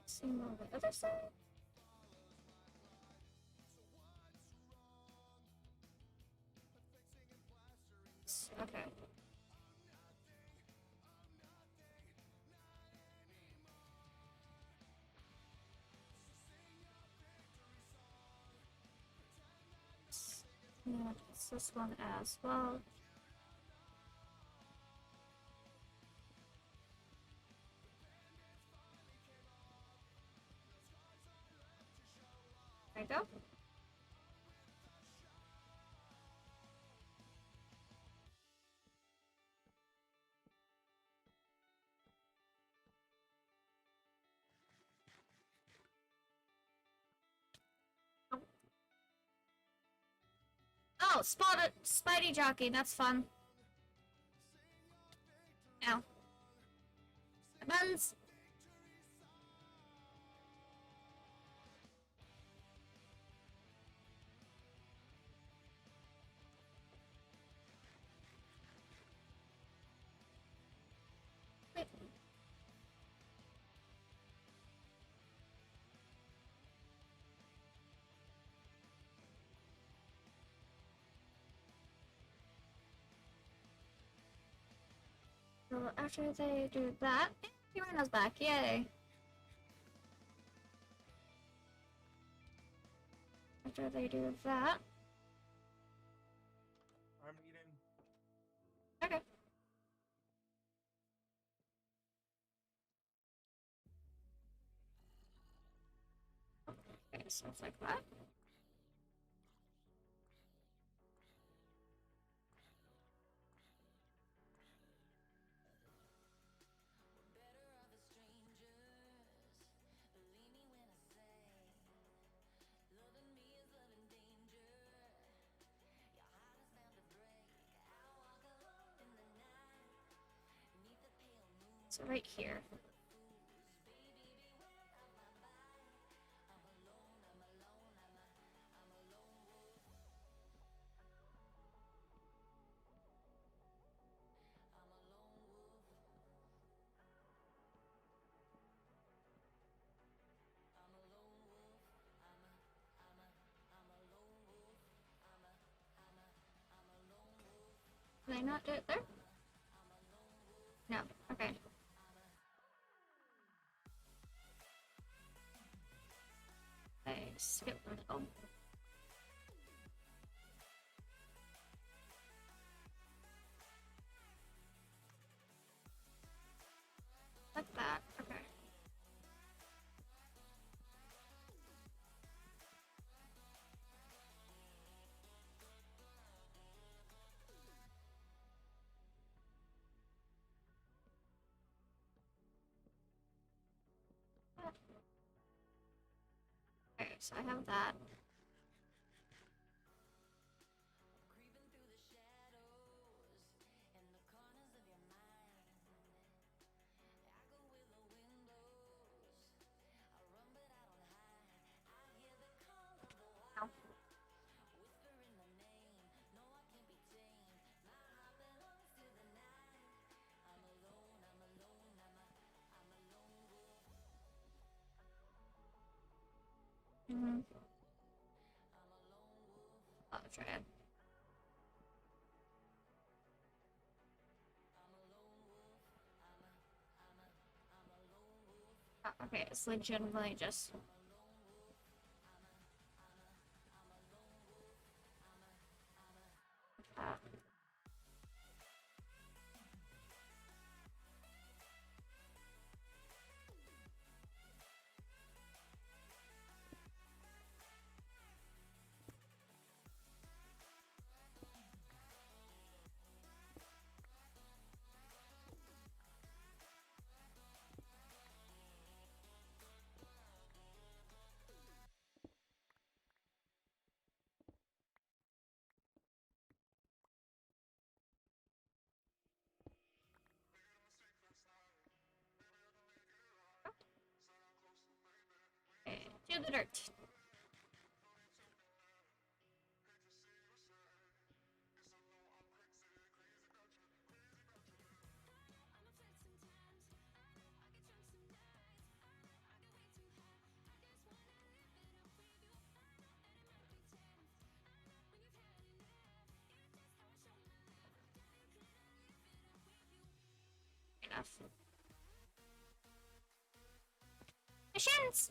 See more on the other side. Okay. Yeah, it's this one as well. There you go. Oh, spotted Spidey jockey. That's fun. Ow. Buns. Wait. So after they do that, Fiorina's back. Yay. After they do that. I'm eating. Okay. Okay, stuff like that. So right here. Did I not do it there? No. Okay. I skipped the middle. Like that. Okay. Okay, so I have that. Ow. I'll try it. Oh, okay, it's legitimately just. to the dirt. Enough. Missions!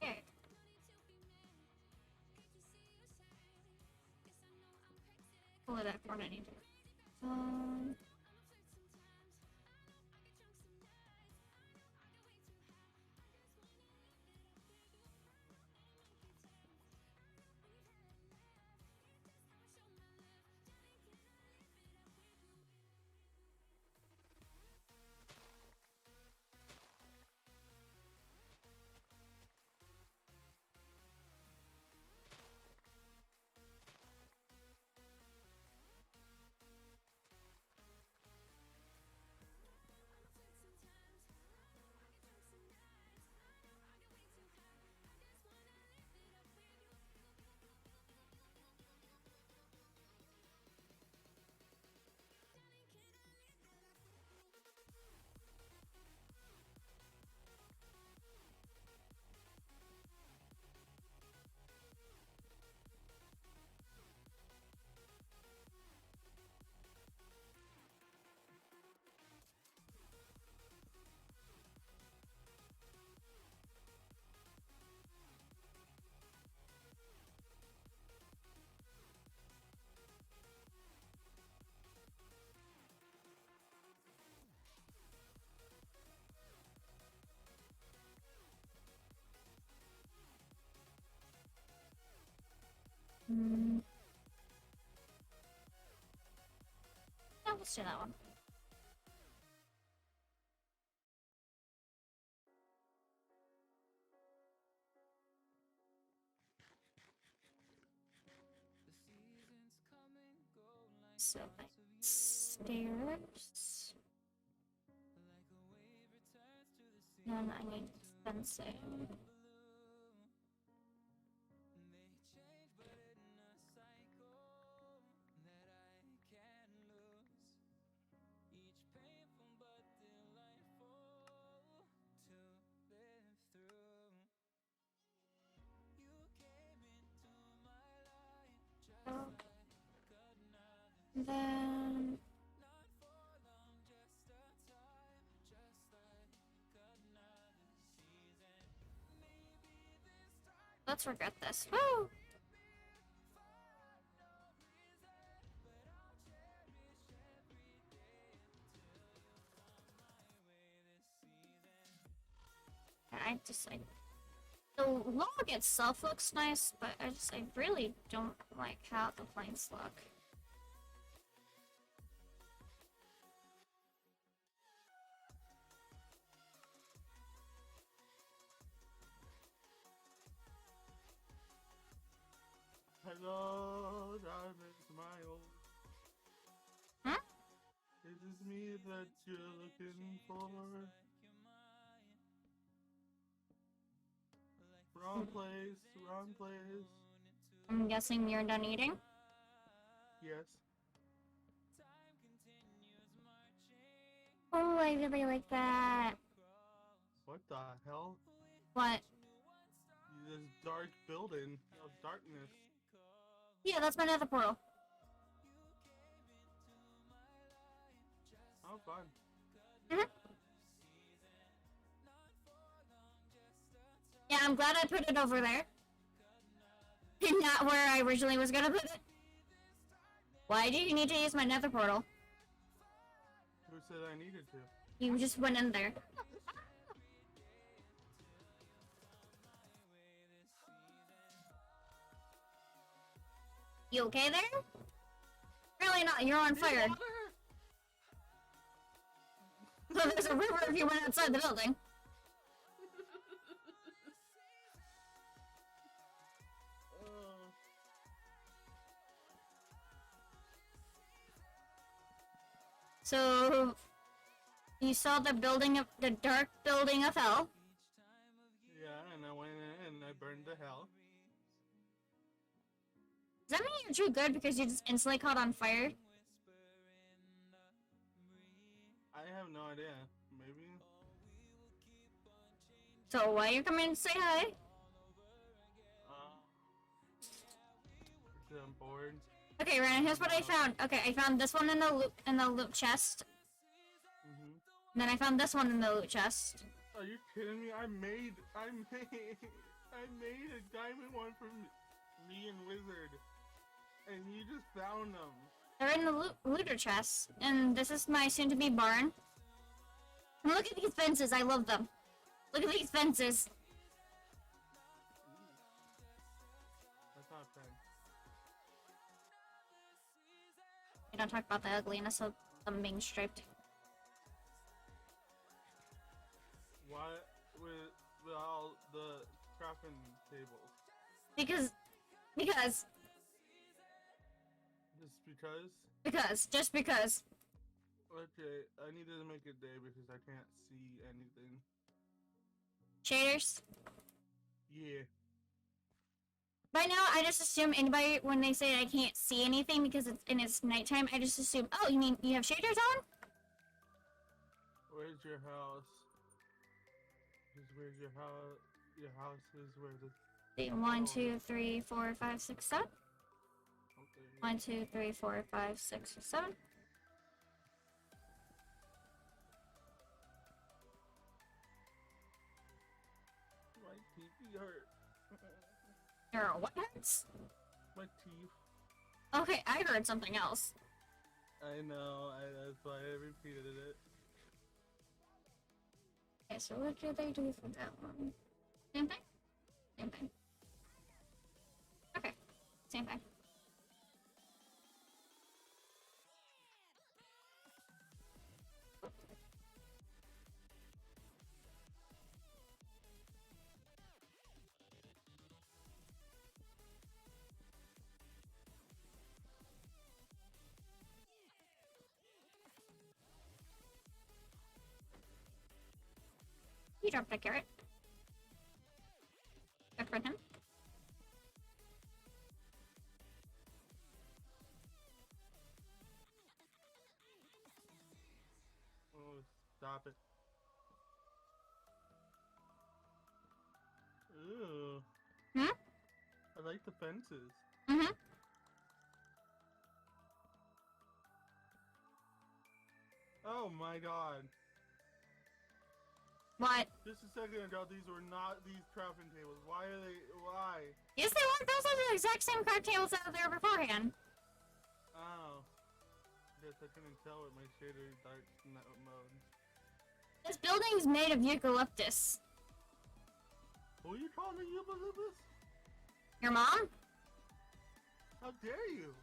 Okay. Pull it up when I need it. Yeah, let's do that one. So, stairs. Then I need fencing. Then let's regret this. Woo! I just like the log itself looks nice, but I really don't like how the planes look. Hello, darkness, my old. Huh? Is this me that you're looking for? Wrong place, wrong place. I'm guessing you're done eating? Yes. Oh, I really like that. What the hell? What? This dark building of darkness. Yeah, that's my nether portal. Oh, fun. Mhm. Yeah, I'm glad I put it over there. And not where I originally was gonna put it. Why do you need to use my nether portal? Who said I needed to? You just went in there. You okay there? Really not, you're on fire. So there's a river if you went outside the building. So you saw the building of the dark building of hell. Yeah, and I went in and I burned to hell. Does that mean you're too good because you just instantly caught on fire? I have no idea. Maybe. So why you come in to say hi? Because I'm bored. Okay, Ryan, here's what I found. Okay, I found this one in the loot chest. Mhm. And then I found this one in the loot chest. Are you kidding me? I made a diamond one for me and Wizard, and you just found them. They're in the looter chest. And this is my soon-to-be barn. And look at these fences. I love them. Look at these fences. That's not fair. I don't talk about the ugliness of them being striped. Why with all the crafting tables? Because. Just because. Okay, I need to make a day because I can't see anything. Shaders. Yeah. By now, I just assume anybody, when they say I can't see anything because it's nighttime, I just assume, oh, you mean you have shaders on? Where's your house? Where's your house? Your house is where the... See, 1, 2, 3, 4, 5, 6, 7. Okay. 1, 2, 3, 4, 5, 6, 7. My teeth hurt. Your what hurts? My teeth. Okay, I heard something else. I know, that's why I repeated it. Okay, so what do they do for that one? Same thing? Same thing. Okay, same thing. You dropped a carrot. Good for him. Oh, stop it. Ooh. Hmm? I like the fences. Mm-hmm. Oh my god. What? Just a second ago, these were not these crafting tables. Why are they? Why? Yes, they were. Those are the exact same craft tables that were there beforehand. Oh. Guess I couldn't tell with my shader dark mode. This building's made of eucalyptus. Who are you calling eucalyptus? Your mom? How dare you?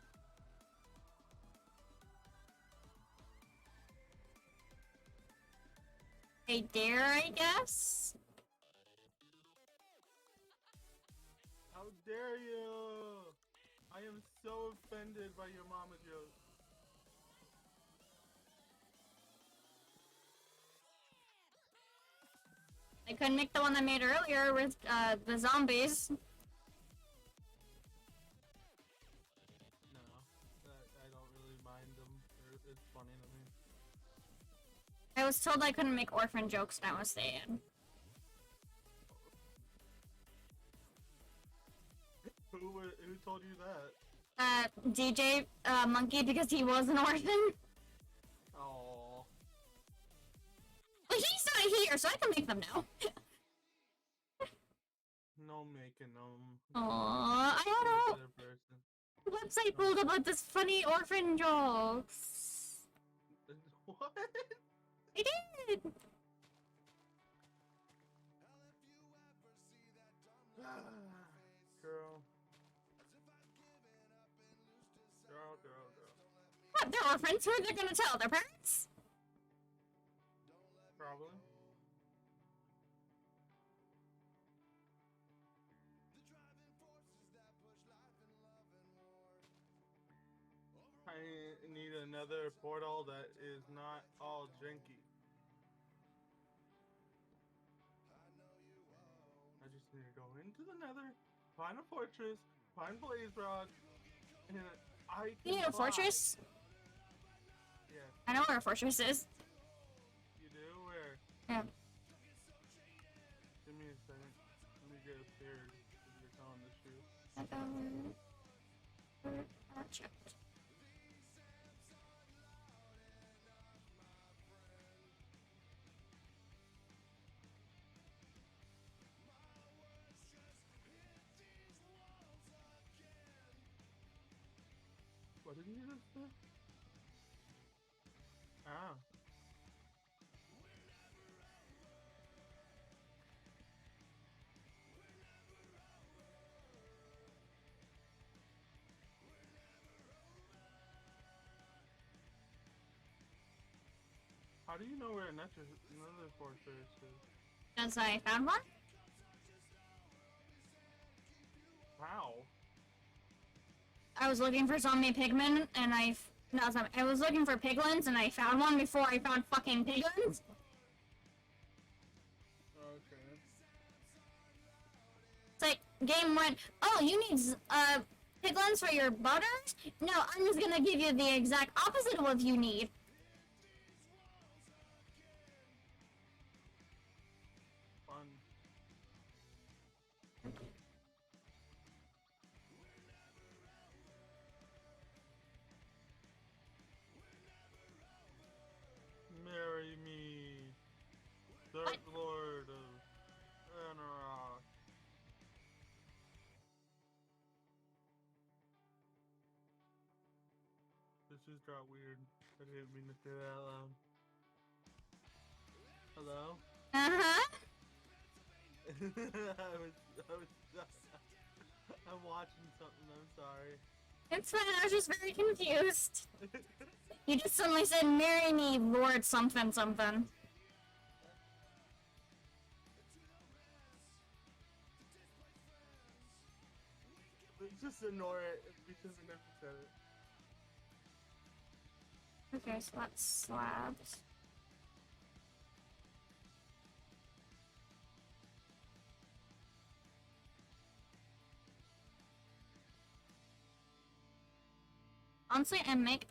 A dare, I guess? How dare you? am so offended by your mama joke. I couldn't make the one I made earlier with the zombies. No, I don't really mind them. It's funny to me. I was told I couldn't make orphan jokes and I was sad. Who told you that? DJ Monkey, because he was an orphan. Oh. Well, he's not here, so I can make them now. No making them. Aww, I had a website pulled up with this funny orphan jokes. What? I did! Girl. What, they're orphans? Who are they gonna tell? Their parents? Probably. I need another portal that is not all janky. I just need to go into the nether, find a fortress, find blaze rod, and I can You need a fly. fortress? Yeah, I know where a fortress is. you do? Where? Yeah. Give me a second. Let me get upstairs if you're telling the truth. Checked. What did you just say? Ah. How do you know where another fortress is? Because I found one? How? I was looking for zombie pigmen, and I was looking for piglins, and I found one before I found fucking piglins. Okay. It's like, game went, oh, you need, piglins for your butters? No, I'm just gonna give you the exact opposite of what you need. Fun. Marry me, Dark What? Lord of Anarok. This just got weird. I didn't mean to say that out loud. Hello? Uh-huh. I'm watching something, I'm sorry. It's fine, I was just very confused. You just suddenly said, marry me, Lord something something. Just ignore it because I never said it. Okay, so that's slabs. Honestly, and make...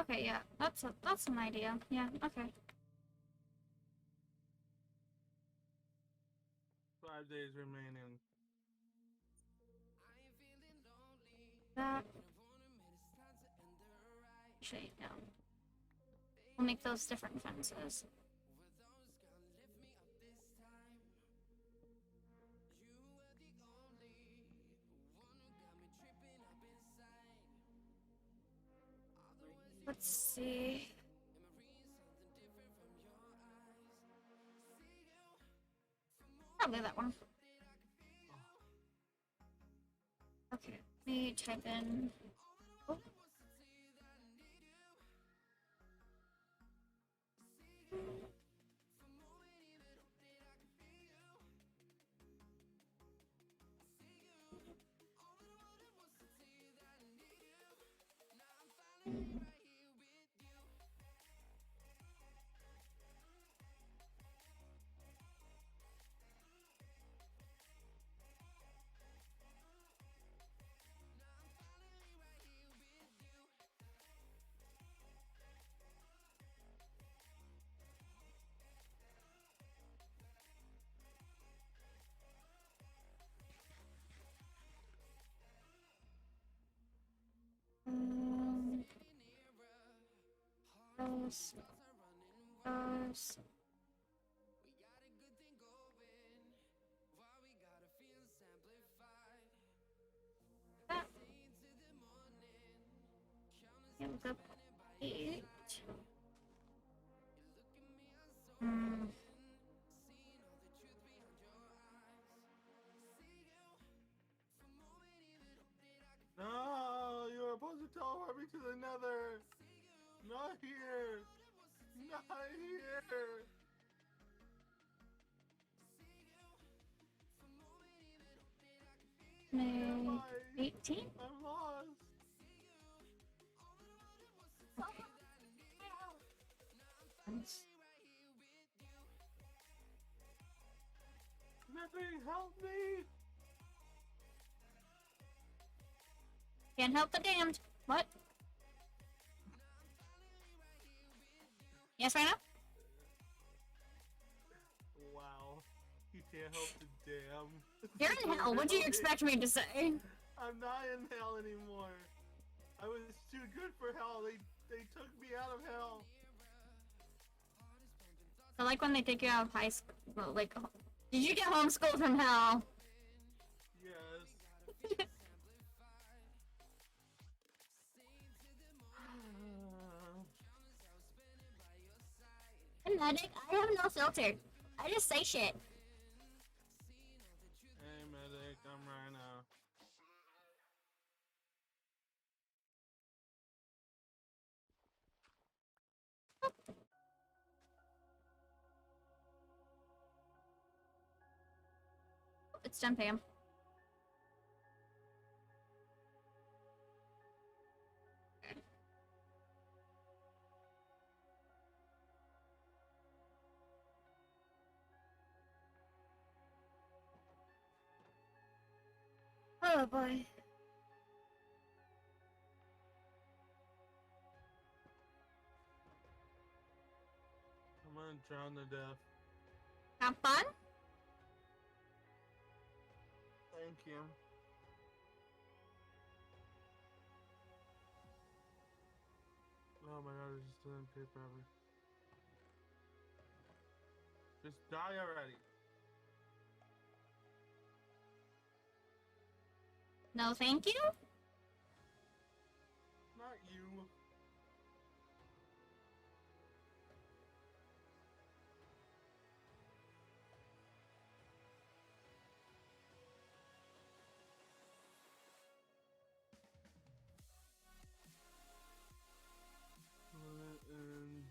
Okay, yeah, that's an idea. Yeah, okay. 5 days remaining. That... Actually, no. We'll make those different fences. Let's see. Probably that one. Okay, let me type in. Oh. Rose. Rose. Ah. Here we go. 8. No, you were supposed to teleport me to the nether. Not here. Not here. May 18? I'm lost. Nothing, help me. Can't help the damned. What? Yes, right now? Wow. You can't help the damn. You're in hell. What do you expect me to say? I'm not in hell anymore. I was too good for hell. They took me out of hell. I like when they take you out of high school. Well, like, did you get homeschooled from hell? Yes. I'm medic. I have no filter. I just say shit. Hey medic, I'm Rhino. It's done, Pam. Oh boy. I'm gonna drown to death. Have fun? Thank you. Oh my god, it just didn't take forever. Just die already. No, thank you. Not you. And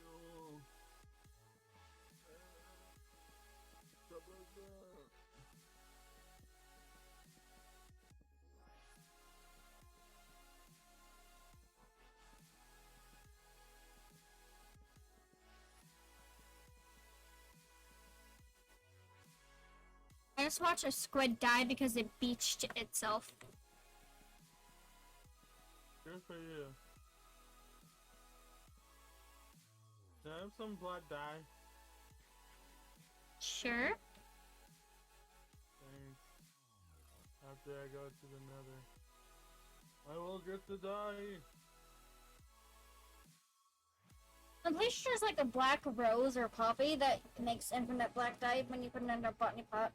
no. Stuff like that. I just watched a squid die because it beached itself. Good for you. Can I have some blood dye? Sure. Thanks. After I go to the nether. I will get the dye. I'm pretty sure there's like a black rose or poppy that makes infinite black dye when you put it in a botany pot.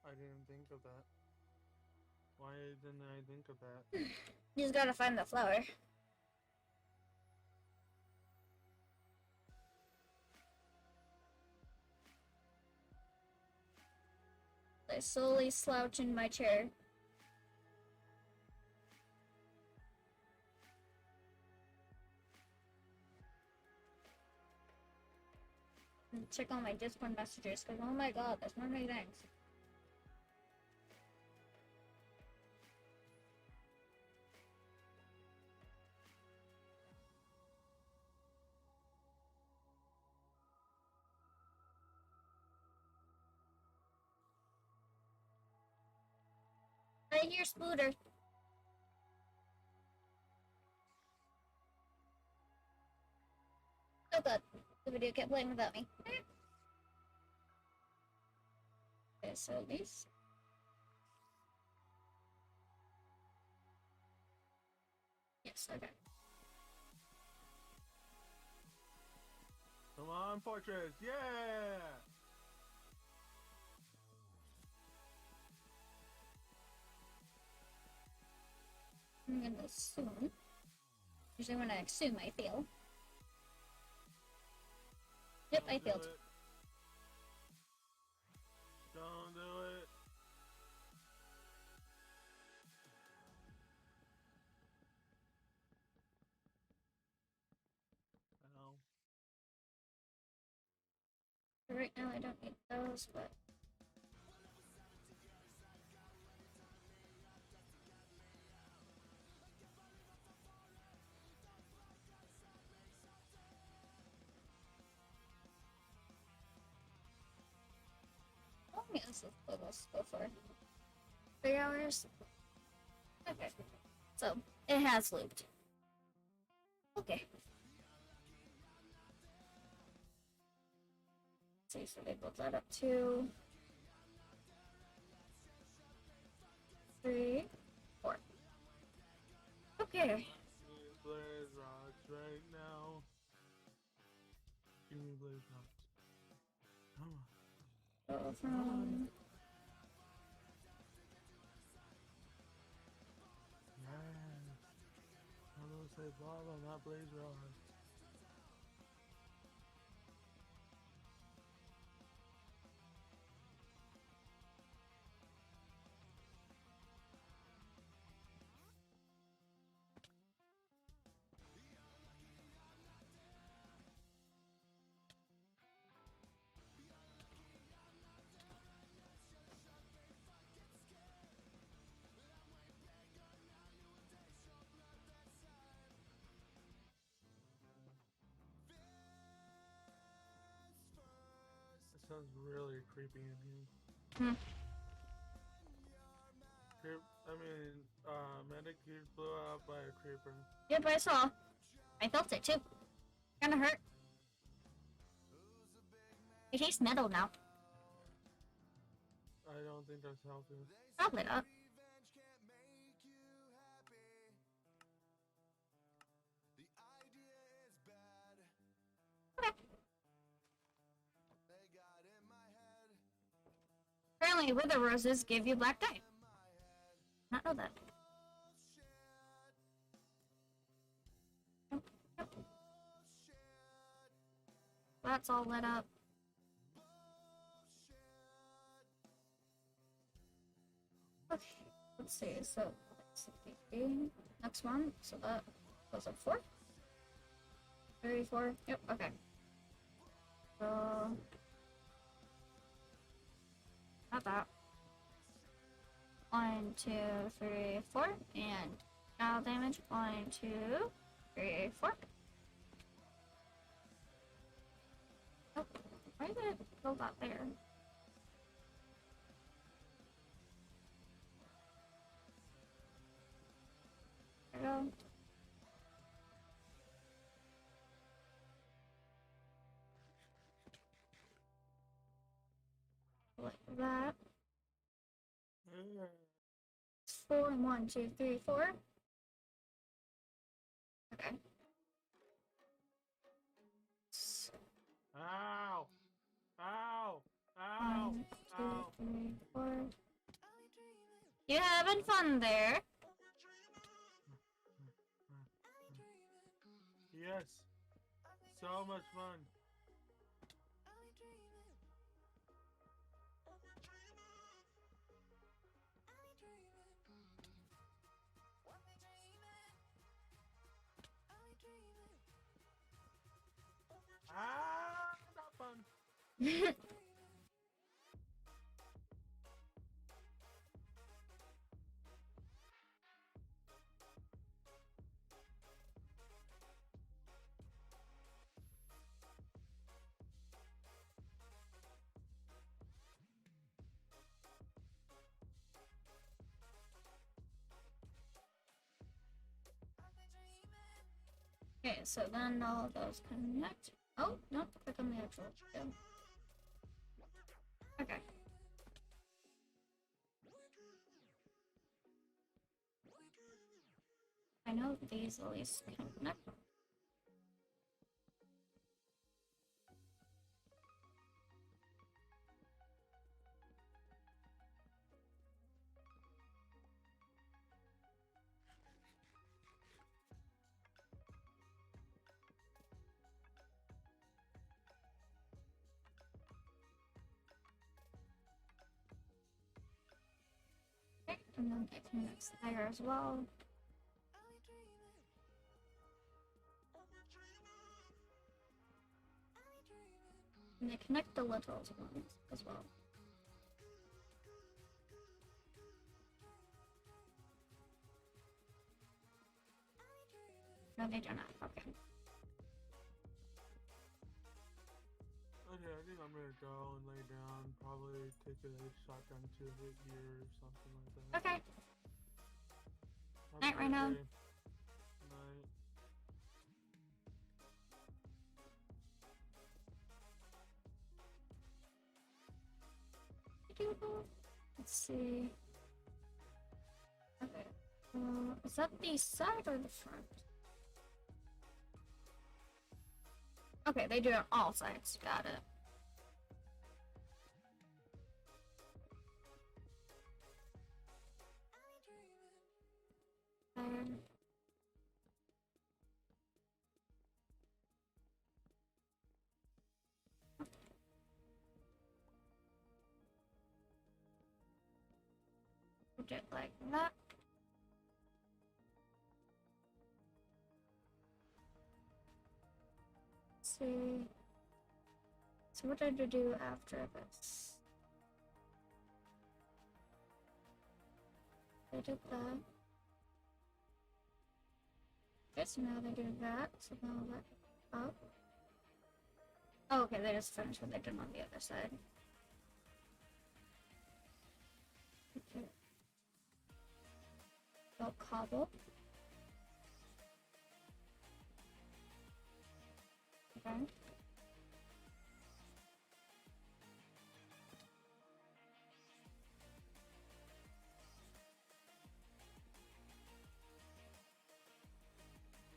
I didn't think of that. Why didn't I think of that? You just gotta find the flower. I slowly slouch in my chair. And check on my Discord messages, because oh my god, there's so many things. hear Spooter. Oh god, the video kept playing without me. Okay, so these. Yes, okay. Come on, Fortress! Yeah! I'm gonna assume. Usually when I assume, I fail. Yep, I failed. Don't do it. Ow. Right now, I don't need those, but. How long is this go for? 3 hours? Okay. So, it has looped. Okay. Let's see, so they built that up to 3, 4. Okay. Blaze rocks right now. Give me blaze rocks. Come on. Go from Yes. I'm gonna say lava, not blaze rocks. It sounds really creepy in here. Hmm. Medic keeps blew out by a creeper. Yep, I saw. I felt it too. Kinda hurt. It tastes metal now. I don't think that's healthy. Probably not. Okay. Apparently, wither roses give you black dye. Not know that. Yep. That's all lit up. Okay, let's see. So, next one. So that goes up 4. 34. Yep. Okay. So, not that. 1, 2, 3, 4, and now damage. 1, 2, 3, 4. Oh, why did it go that there? There we go. Like that. 4 and 1, 2, 3, 4. Okay. Ow! Ow! Ow! 1, 2, Ow! 3, 4. You having fun there? Yes! So much fun! Ah! Not fun! Okay, so then all of those connect. Oh, no, click on the actual video. Okay. I know these at least can connect. Okay, and then it connects there as well. And they connect the little ones as well. No, they do not. Okay. Okay, I think I'm gonna go and lay down. Probably take a shotgun to hit here or something like that. Okay. Have a Night, good Rhino. day. Night. Let's see. Okay. Is that the side or the front? Okay, they do it on all sides. Got it. And put it like that. Let's see. So what did I do after this? They did that. Okay, so now they do that. So now that up. Oh, okay, they just finished what they did on the other side. Okay. They'll cobble. Okay.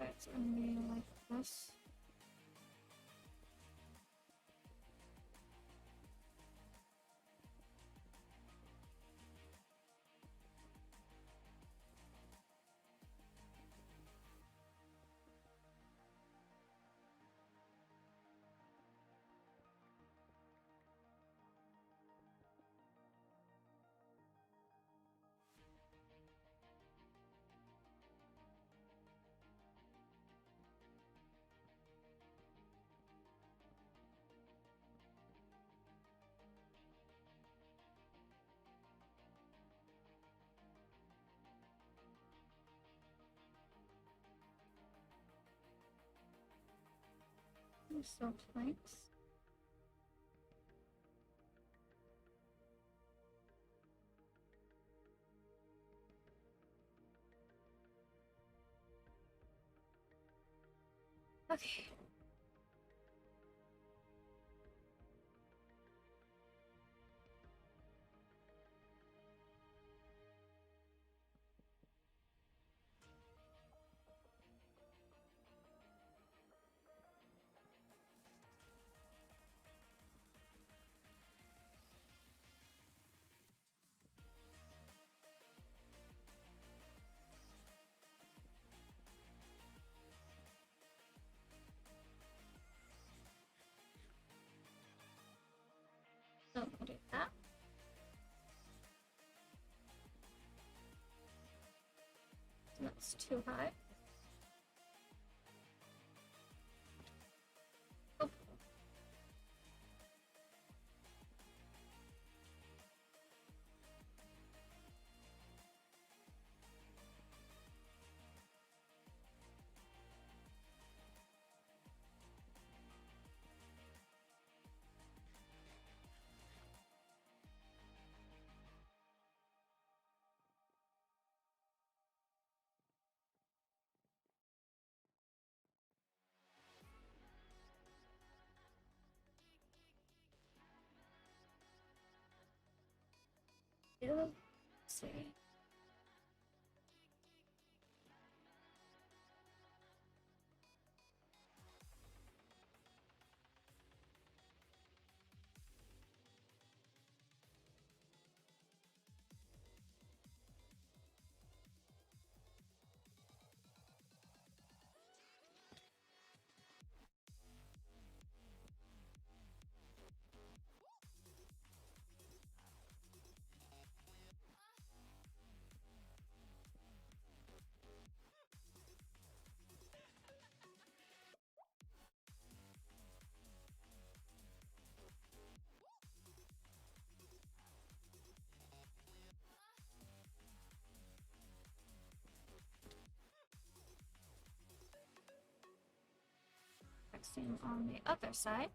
It's gonna be like this. So planks. Okay. So we'll do that. So that's too high. Oh. Let's see. Same on the other side.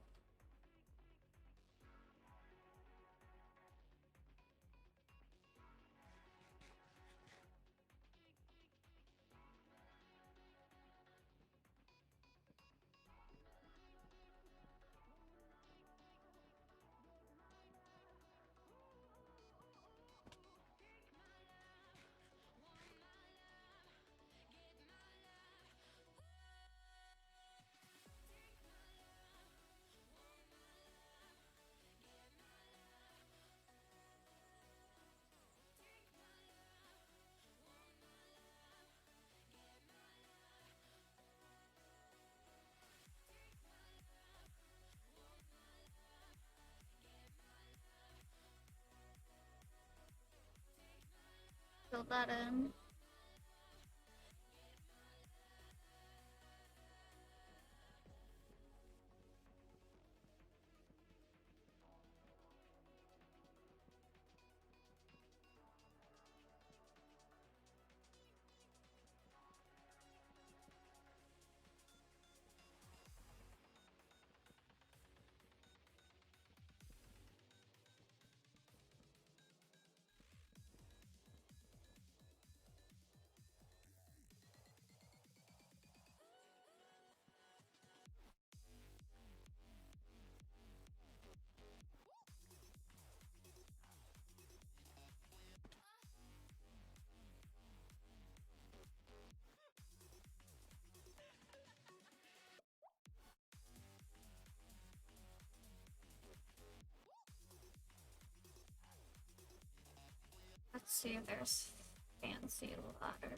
Fill that in. Let's see if there's fancy ladder.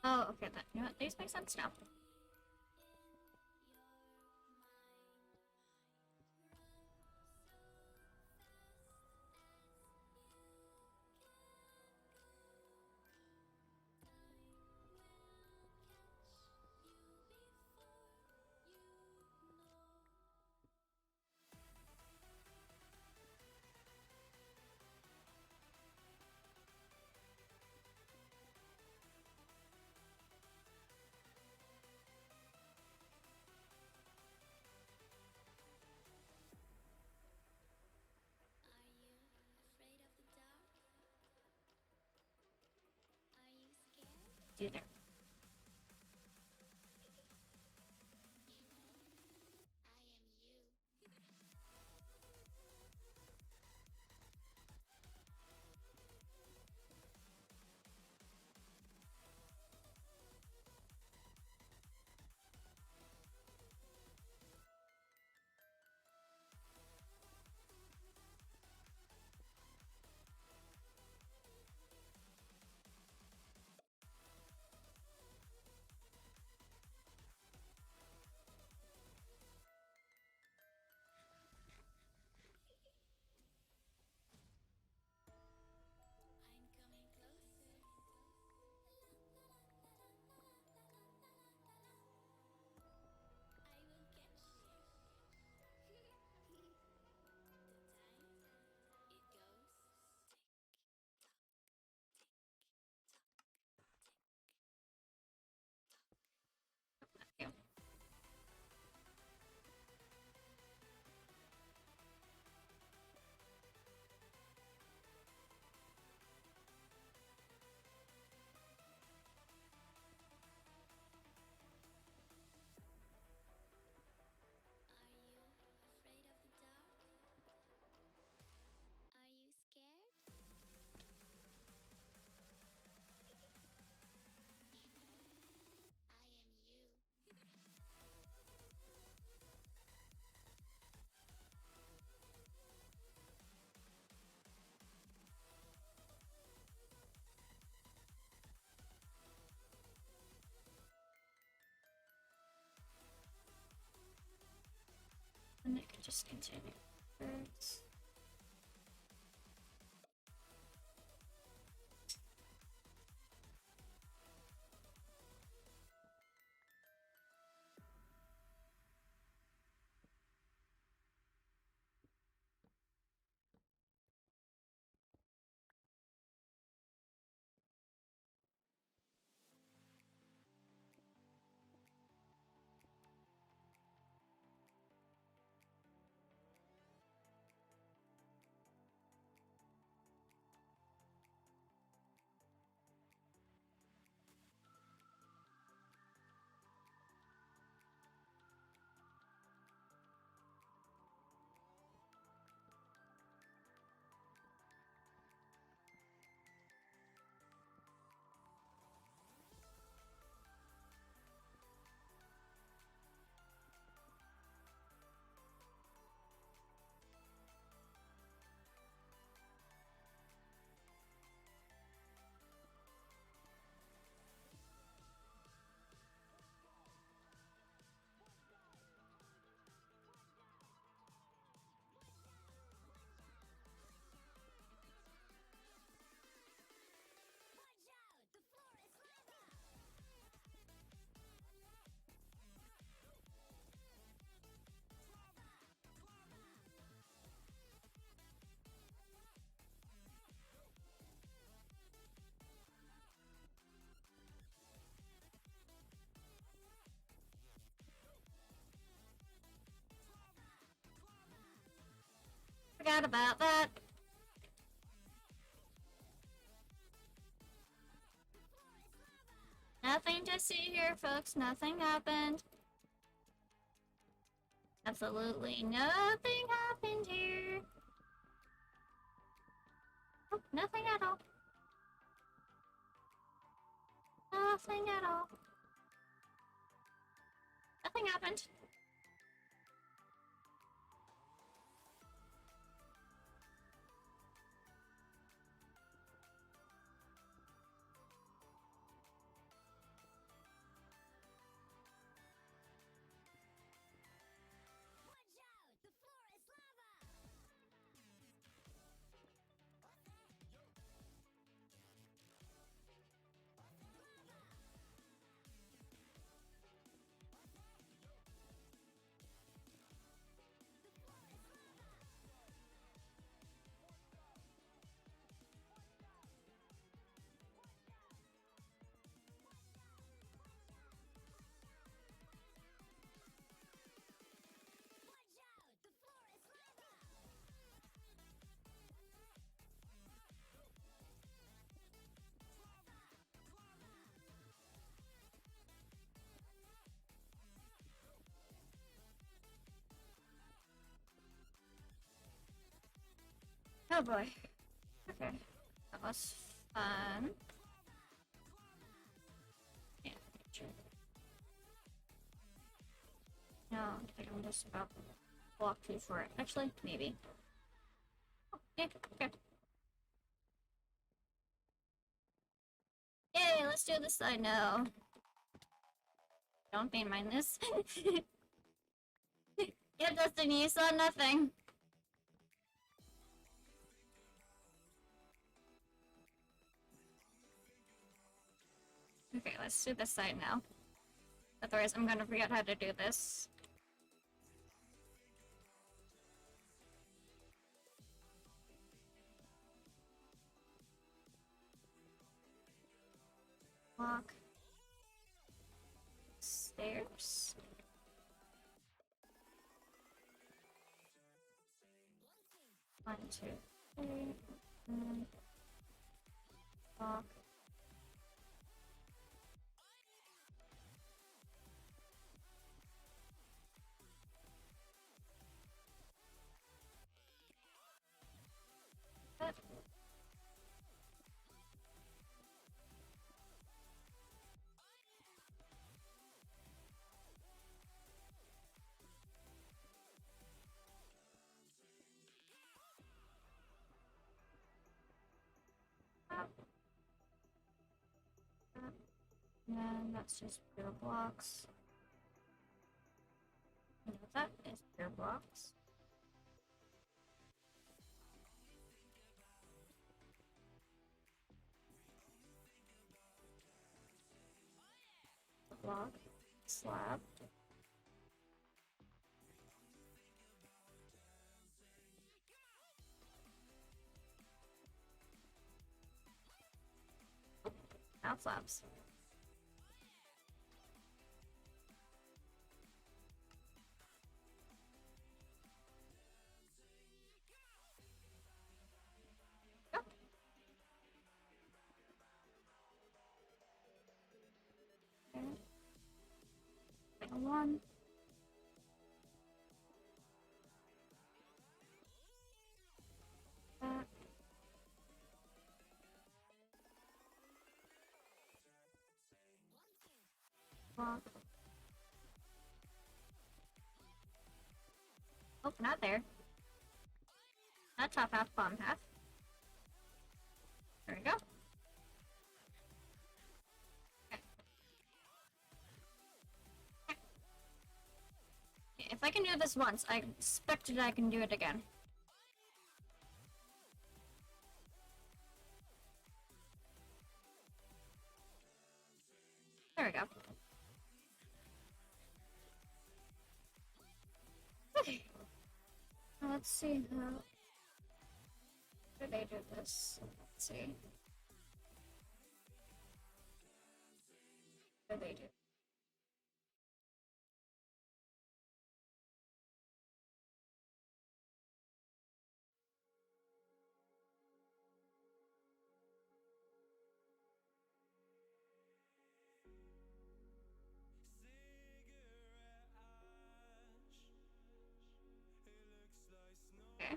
Oh, okay, then. You know what? These make sense now. Do there. Yeah. And I can just continue. Birds. Forgot about that. Nothing to see here, folks. Nothing happened. Absolutely nothing happened here. Oh, nothing at all. Nothing at all. Nothing happened. Oh boy. Okay. That was fun. Yeah, sure. No, I think I'm just about to walk too short. Actually, maybe. Oh, yeah, okay. Yay, let's do this side now. Don't mind this. Yeah, Destiny, you saw nothing. Okay, let's do this side now. Otherwise, I'm gonna forget how to do this. Walk. Stairs. One, two, three. Walk. But and that's just pure blocks. You know, that is pure blocks. Block. Slab. Now slabs. Yep. Okay. Final one. That. Block. Oh, not there. Not top half, bottom half. There we go. Okay. If I can do this once, I expect that I can do it again. There we go. Okay. Now let's see how do they do this. Let's see. What do they do? Okay.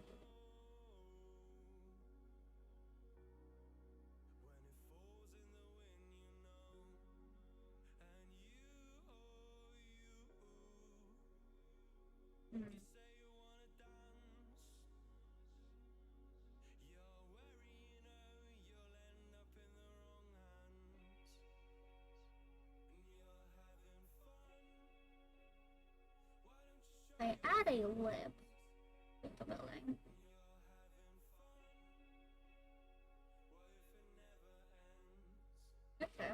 Hmm. I add a lip with the building. Okay.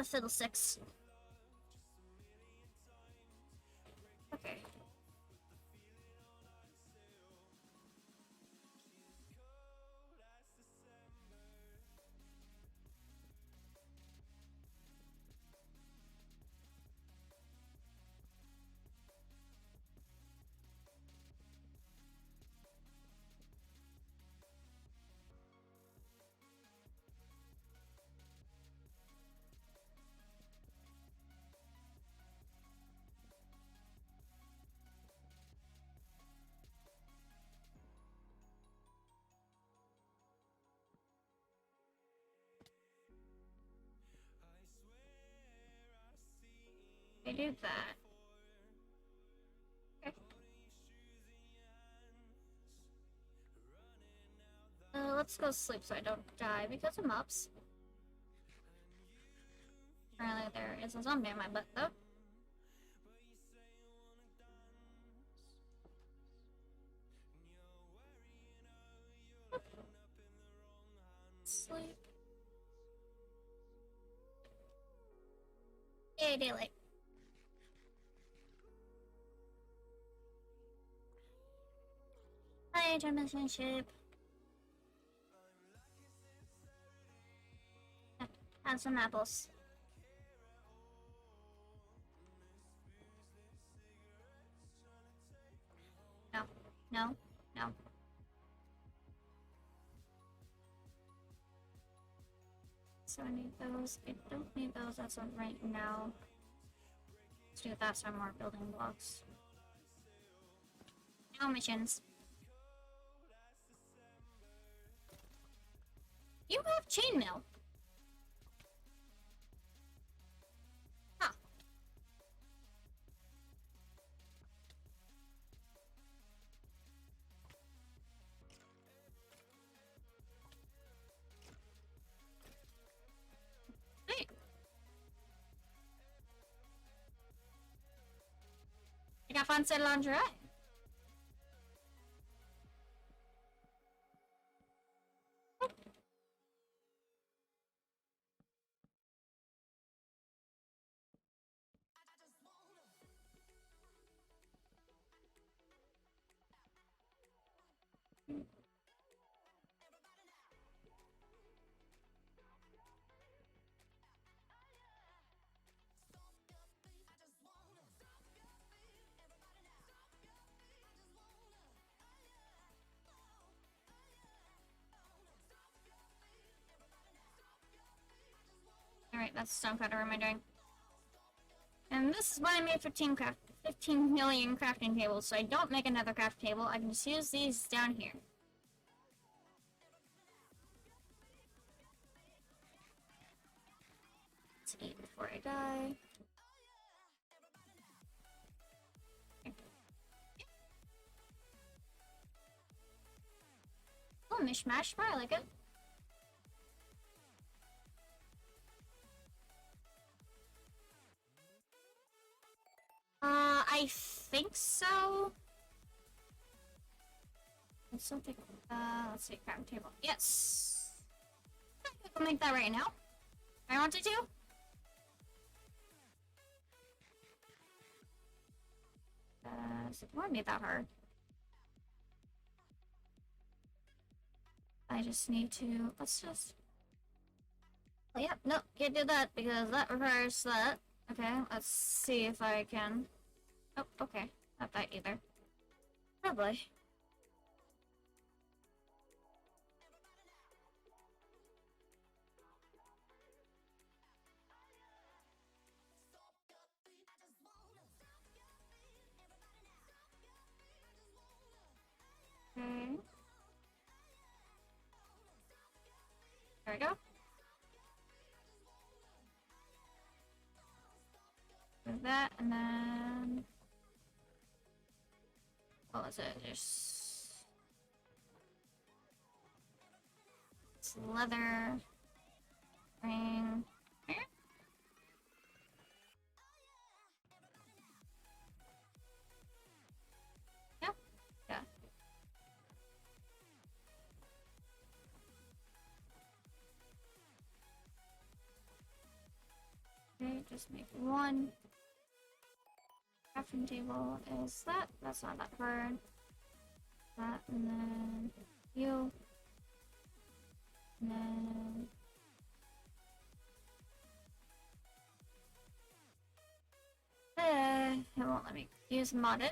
Fiddlesticks. Okay. do that. Okay. Let's go sleep so I don't die because I'm ups. Apparently there is a zombie in my butt though. Sleep. Yay, daylight. Hi, transmission ship. Have some apples. No, no, no. So I need those. I don't need those as of right now. Let's do that, some more building blocks. Now missions. You have chainmail. Huh. Hey. I got fancy lingerie. Alright, that's some kind of room I'm doing. And this is why I made 15 million crafting tables, so I don't make another craft table. I can just use these down here. Let's eat before I die. Oh, mishmash, I like it. I think so. It's something. Let's see, crafting table. Yes. I'll make that right now. I wanted to. So it won't be that hard. I just need to. Let's just. Oh, yeah, no, can't do that because that requires that. Okay, let's see if I can. Oh, okay. Not that either. Probably. Okay. There we go. Do that, and then... What was it? There's... It's leather... ring... Here? Yeah? Yeah. Okay, just make one. Crafting table is that. That's not that hard. That, and then you. And then... it won't let me use modded.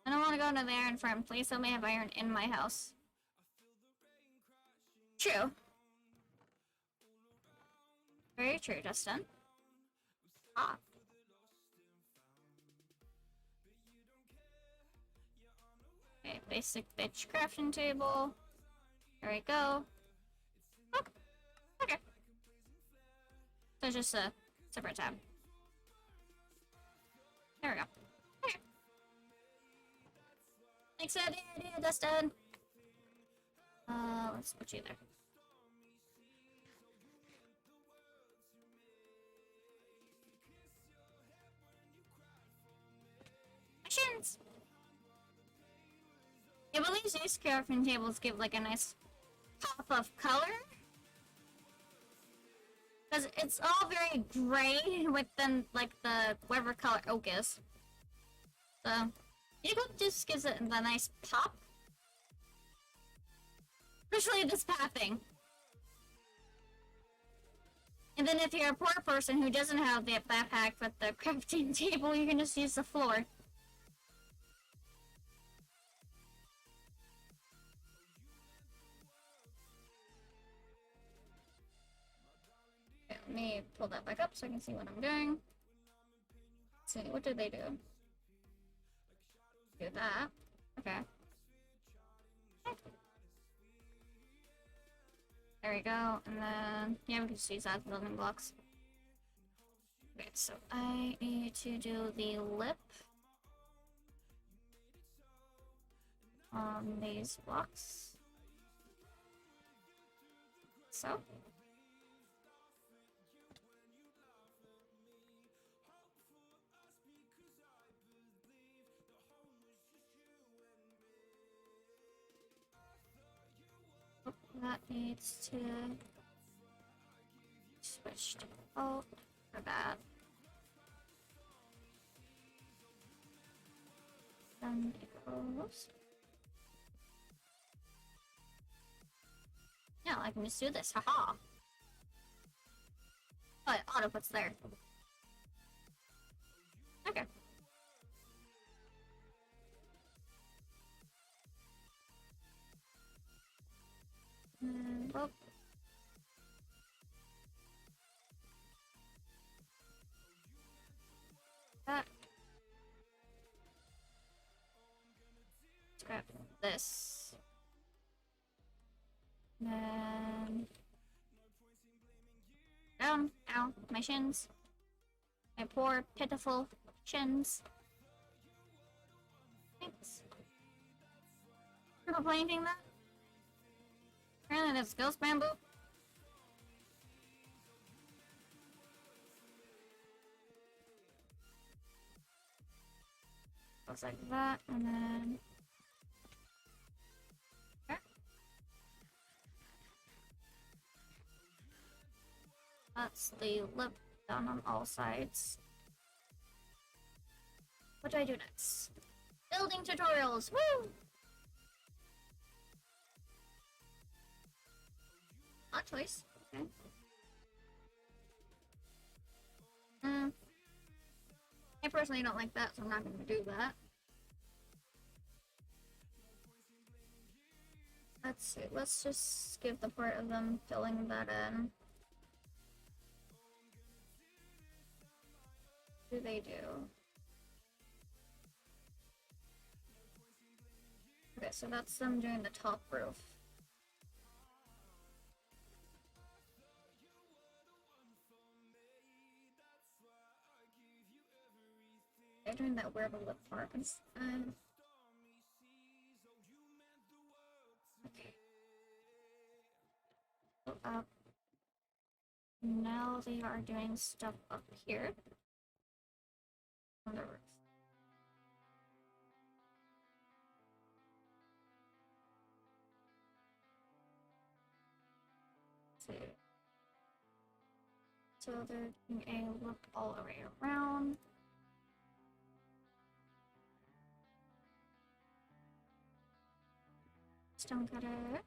I don't want to go into the iron farm. Please tell me I have iron in my house. True. Very true, Justin. Ah. Okay, basic bitch crafting table. There we go. Oh, okay. So it's just a separate tab. There we go. Okay. Thanks for the idea, Dustin. Let's put you there. Missions! I believe these crafting tables give like a nice pop of color. Because it's all very gray within like the whatever color oak is. So, it just gives it the nice pop. Especially this pathing. And then if you're a poor person who doesn't have the backpack with the crafting table, you can just use the floor. Okay, let me pull that back up so I can see what I'm doing. Let's see, what did they do? Do that. Okay. There we go, and then, yeah, we can just use that as building blocks. Okay, so I need to do the lip on these blocks. So. Oh, that needs to switch to default for that. Then it goes. Yeah, I can just do this, haha. Oh, it auto puts there. Okay. Well. That. Let's grab this. Then. Down. Ow. My shins. My poor, pitiful shins. Thanks. People planting that? Apparently that's ghost bamboo. Looks like that, and then... Okay. That's the lip done on all sides. What do I do next? Building tutorials! Woo! Odd choice. Okay. I personally don't like that, so I'm not going to do that. Let's see. Let's just skip the part of them filling that in. What do they do? Okay, so that's them doing the top roof. They're doing that weird lip part. Okay. Go up. Now they are doing stuff up here. On the roof. Let's see. So they're doing a look all the way around. Stone cutter.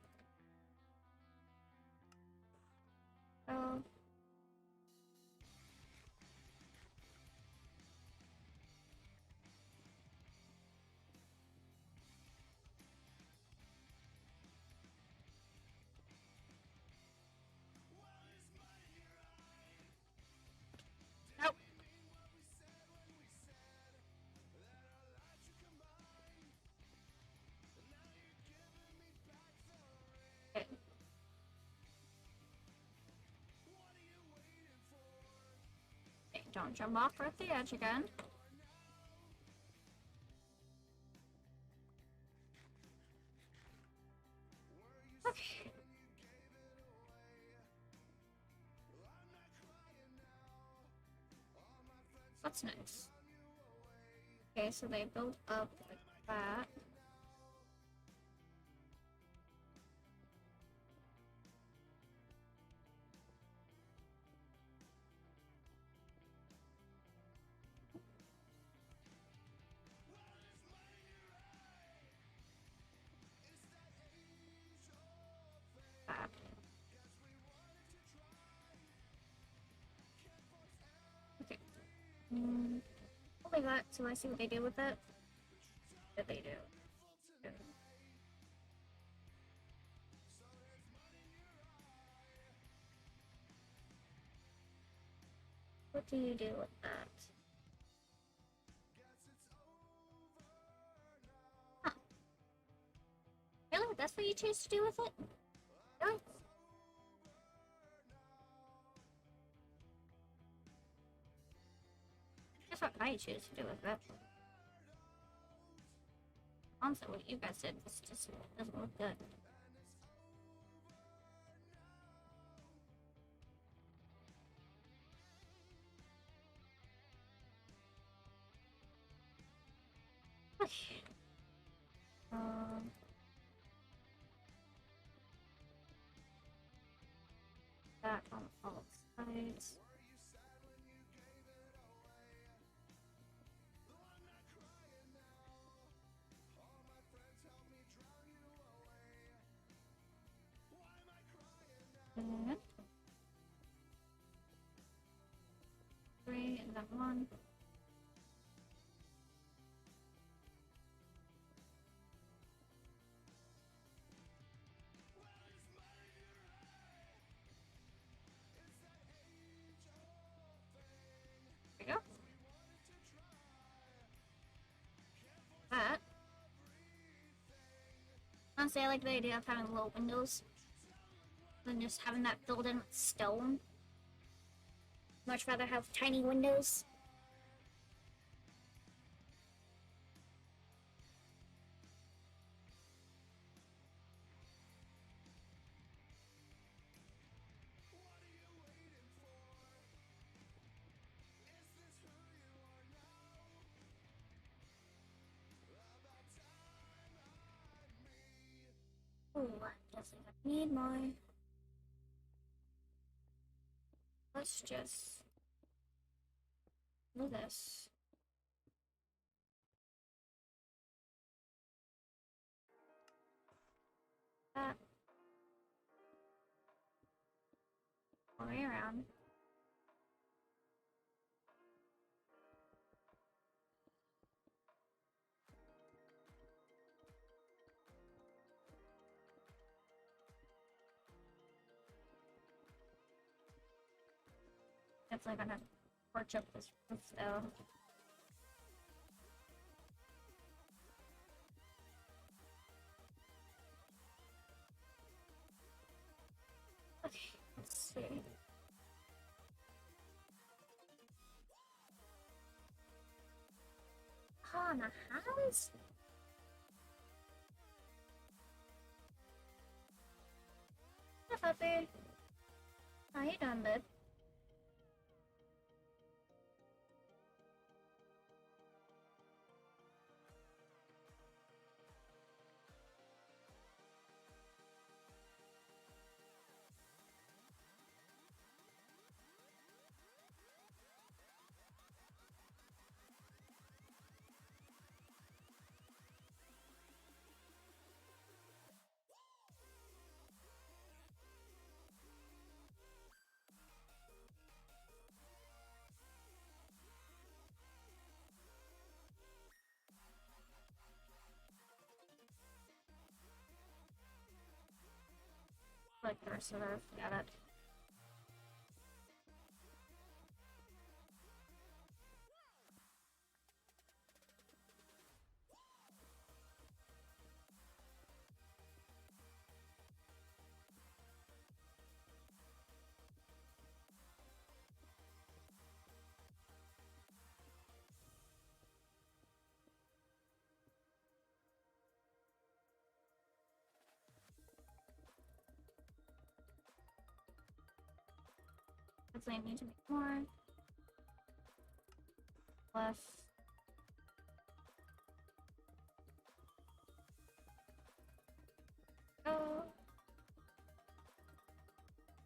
Oh. Don't jump off at the edge again. Okay. What's next? Okay, so they build up like that. That. Okay. Only that, so I see what they do with it. What they do. What do you do with that? Huh. Really? That's what you choose to do with it? Really? That's what I choose to do with it. Honestly, what you guys did, this just doesn't look good. Okay. That on all sides. And 3 and then 1. There we go. That. Honestly, I like the idea of having little windows than just having that filled in with stone. Much rather have tiny windows. Oh, I guess I need more. Let's just do this. That. All the way around. Definitely gonna torch up this roof though. Okay, let's see. Oh, in the house? Hi, puppy. How you doing, bud? Like the rest of the roof. Got it. Hopefully I need to make more. Left. Oh.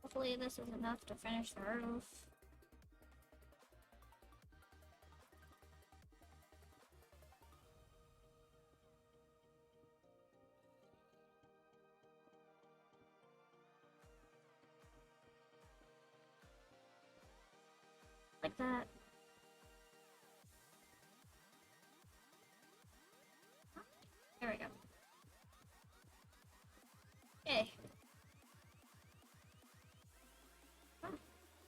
Hopefully this is enough to finish the roof. Like that. There we go. Okay. Oh,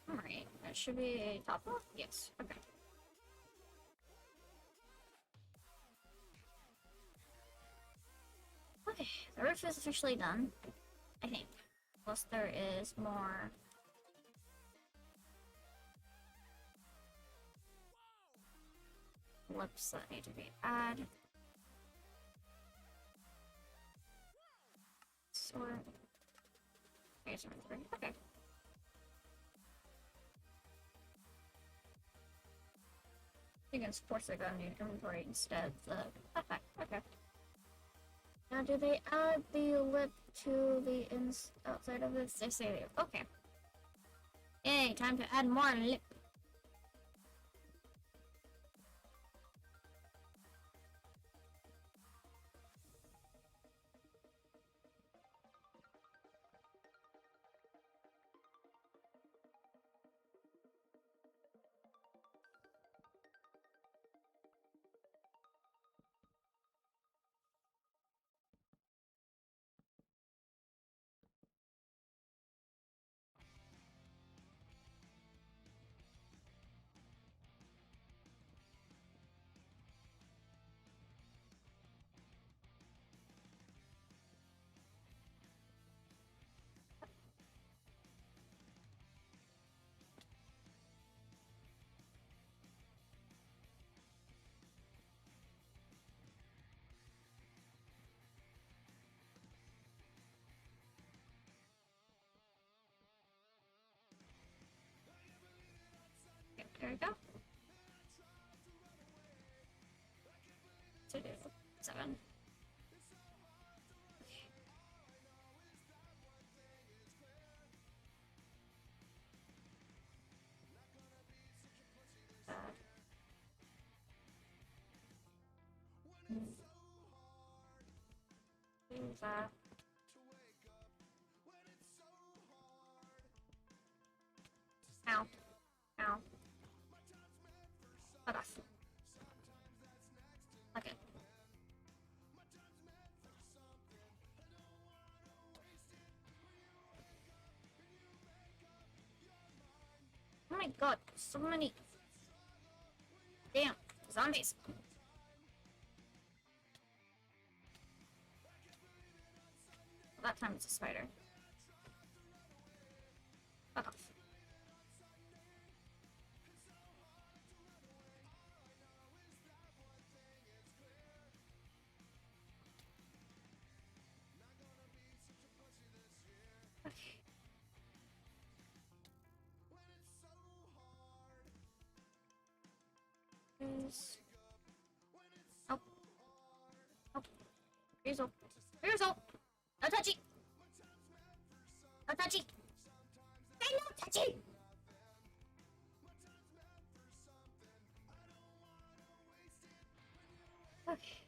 alright. That should be a top off? Yes. Okay. Okay. The roof is officially done. I think. Plus there is more. Lips that need to be added. Sort. Okay, so okay. You can force it on your inventory instead. Okay. Now, do they add the lip to the outside of this? They say they do. Okay. Yay, time to add more lip. Okay, there we go. To do 7. Do that. Ow. Ow. Fuck off. Okay. Oh my god, so many damn zombies. Well, that time it's a spider. Fuck off. Okay. Please. Oh. Oh. Hazel. Hazel! No touchy! No touchy! Hey, no touchy! Okay.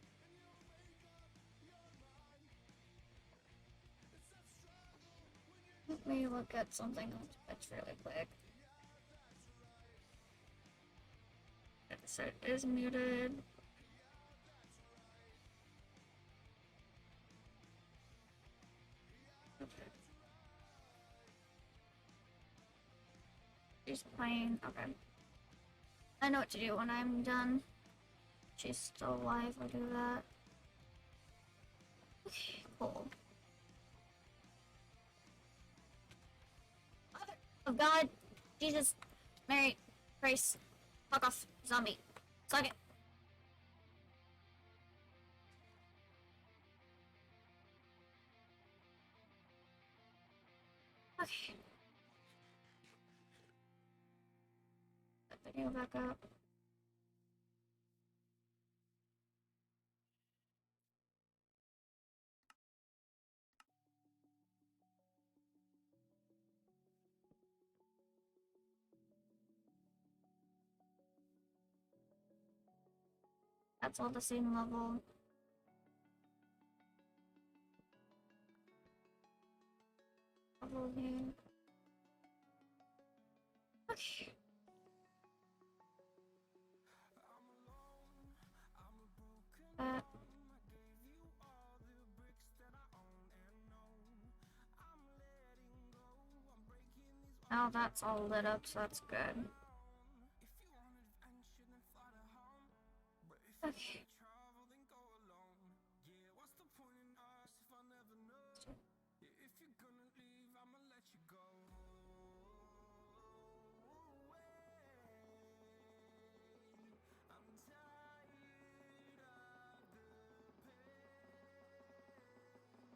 Let me look at something on Twitch really quick. So it is muted. Okay. She's playing. Okay. I know what to do when I'm done. She's still alive. I'll do that. Okay, cool. Mother of God, Jesus, Mary, Grace, fuck off, zombie. Suck it. Okay. video back up. That's all the same level. Level here. Okay. Now that's all lit up, so that's good. Okay.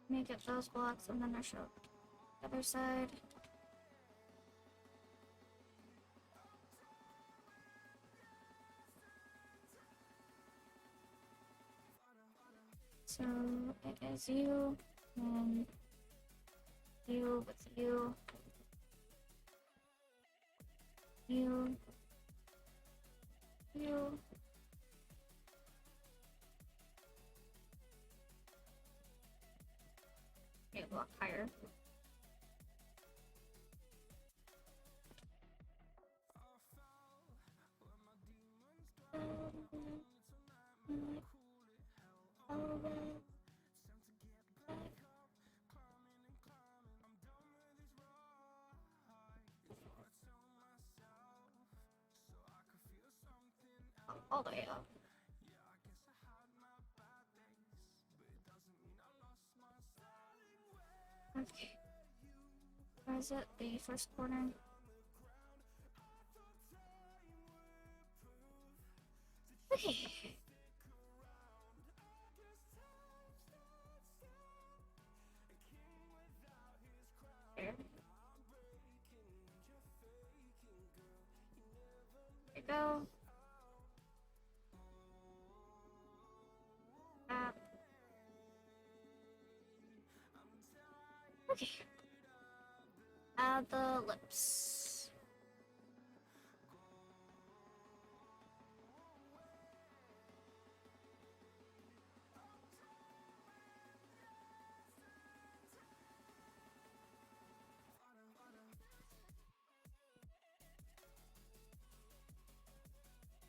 Let me get those blocks and then I show the other side. So it is you and you with you. You. Okay, block higher. All the way up. Okay. Where is it? The first corner? Okay. Here. There we go. Okay. Add the lips.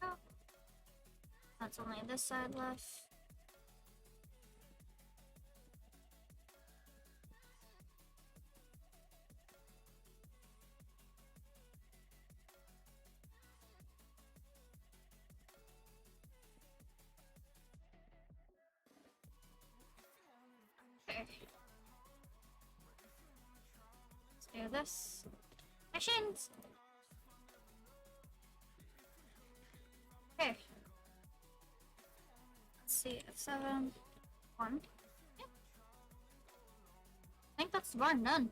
Oh. That's only this side left. Okay. Let's do this. Machines! Okay. Let's see, F7. 1. Yep. I think that's bar none.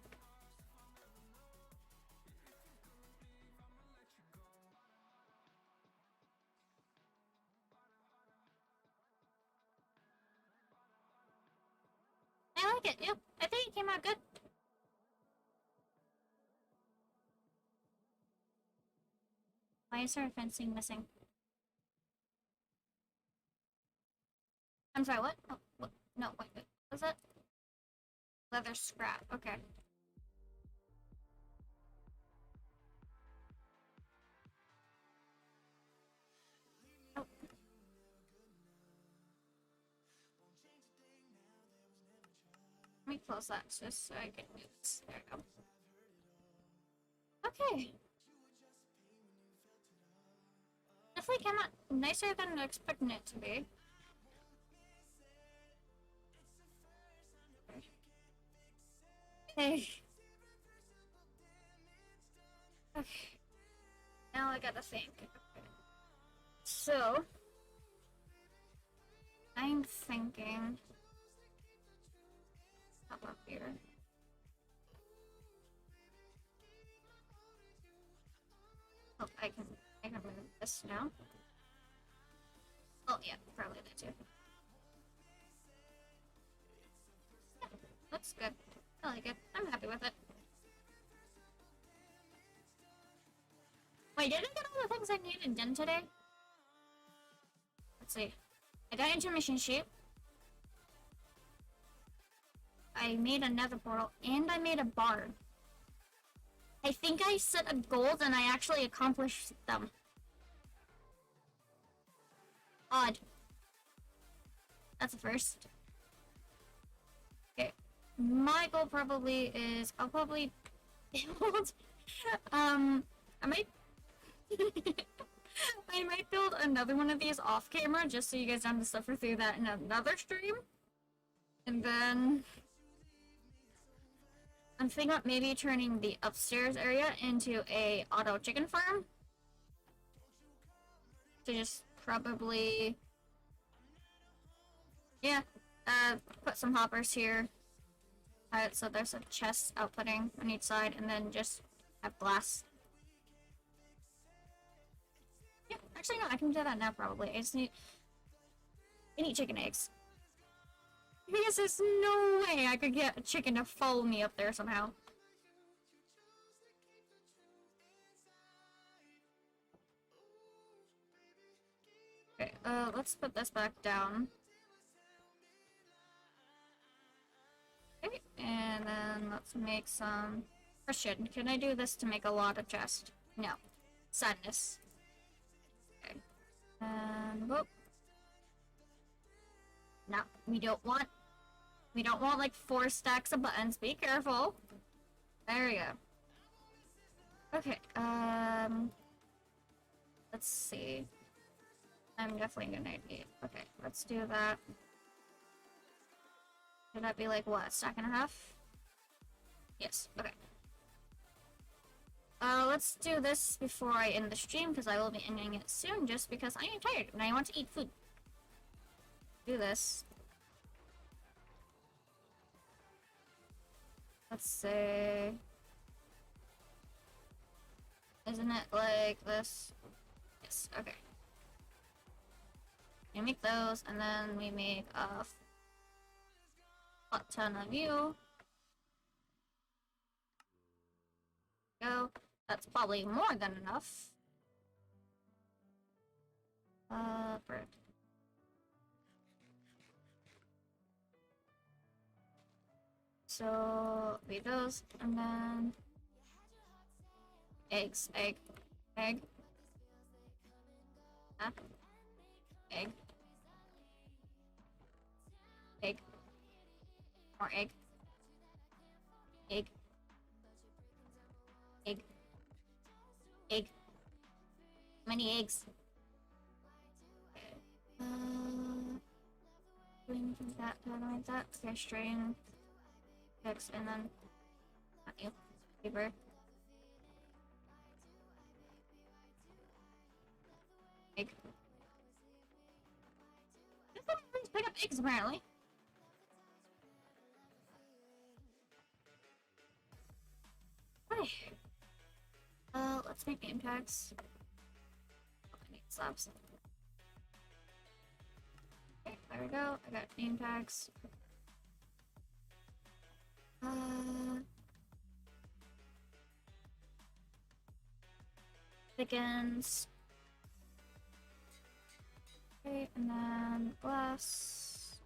I like it, yep. I think it came out good. Why is our fencing missing? I'm sorry, what? Oh, what? No, wait. What was that? Leather scrap, okay. Oh. Let me close that just so I can do this. There we go. Okay. Definitely came out nicer than I expected it to be. Okay. Okay. Now I gotta think. Okay. So, I'm thinking up here. Oh, I can move. this now. Oh, yeah, probably that too. Yeah, looks good. I like it. I'm happy with it. Wait, did I get all the things I needed done today? Let's see. I got intermission shape. I made another portal, and I made a bar. I think I set a goals and I actually accomplished them. Odd. That's a first. Okay. My goal probably is I'll probably build I might I might build another one of these off camera just so you guys don't have to suffer through that in another stream. And then I'm thinking about maybe turning the upstairs area into a auto chicken farm. To just probably, yeah, put some hoppers here. So there's a chest outputting on each side, and then just have glass. Yeah, actually no, I can do that now probably. I need chicken eggs. Because there's no way I could get a chicken to follow me up there somehow. Okay, let's put this back down. Okay, and then let's make some... Question, can I do this to make a lot of chest? No. Sadness. Okay. And, whoop. No, we don't want like 4 stacks of buttons. Be careful. There we go. Okay, let's see. I'm definitely gonna need, okay, let's do that. Should that be like, what, a stack and a half? Yes, okay. Let's do this before I end the stream, because I will be ending it soon, just because I am tired and I want to eat food. Do this. Let's say... Isn't it like this? Yes, okay. We make those, and then we make a ton of you. Go. That's probably more than enough. Bird. So, leave those, and then... Eggs, egg, egg. Huh? Egg. Egg. More egg. Egg. Egg. Egg. How many eggs? Doing that, like that. Okay, strain. Eggs, and then... Not you. Paper. Egg. This one brings pick up eggs, apparently. Okay. Let's make name tags. Oh, I need slabs. Okay, there we go. I got name tags. Chickens. Okay, and then glass.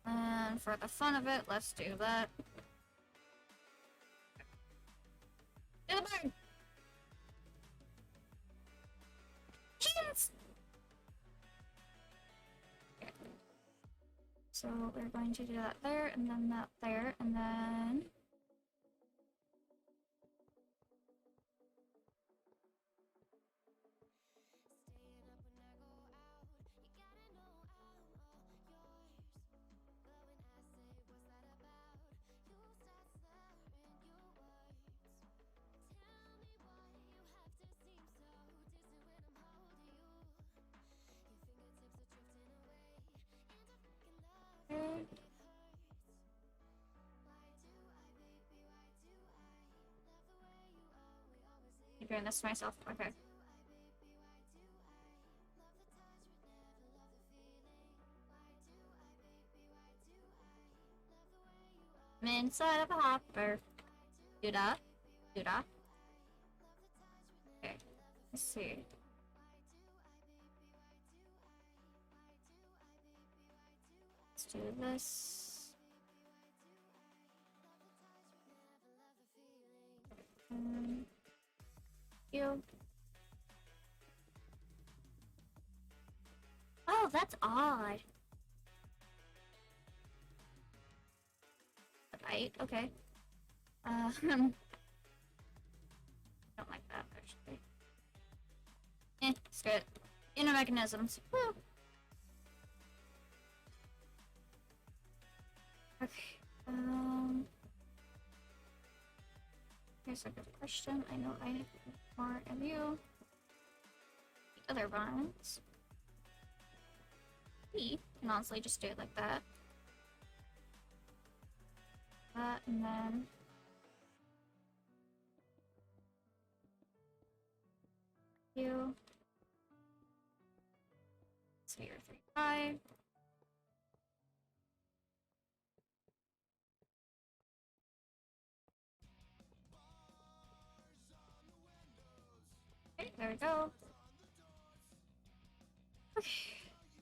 And for the fun of it, let's do that. Do the bird! Chickens! Okay. So we're going to do that there, and then that there, and then... doing this to myself. Okay. I'm inside of a hopper. Do-da. Do-da. Okay. Let's see. Let's do this. You. Oh, that's odd. Right, okay. Don't like that, actually. Screw it. Inner mechanisms. Woo! Okay, here's a good question. I know I need more of you. The other ones. We can honestly just do it like that. That, and then... you. So you're 3-5. Okay, there we go. Okay,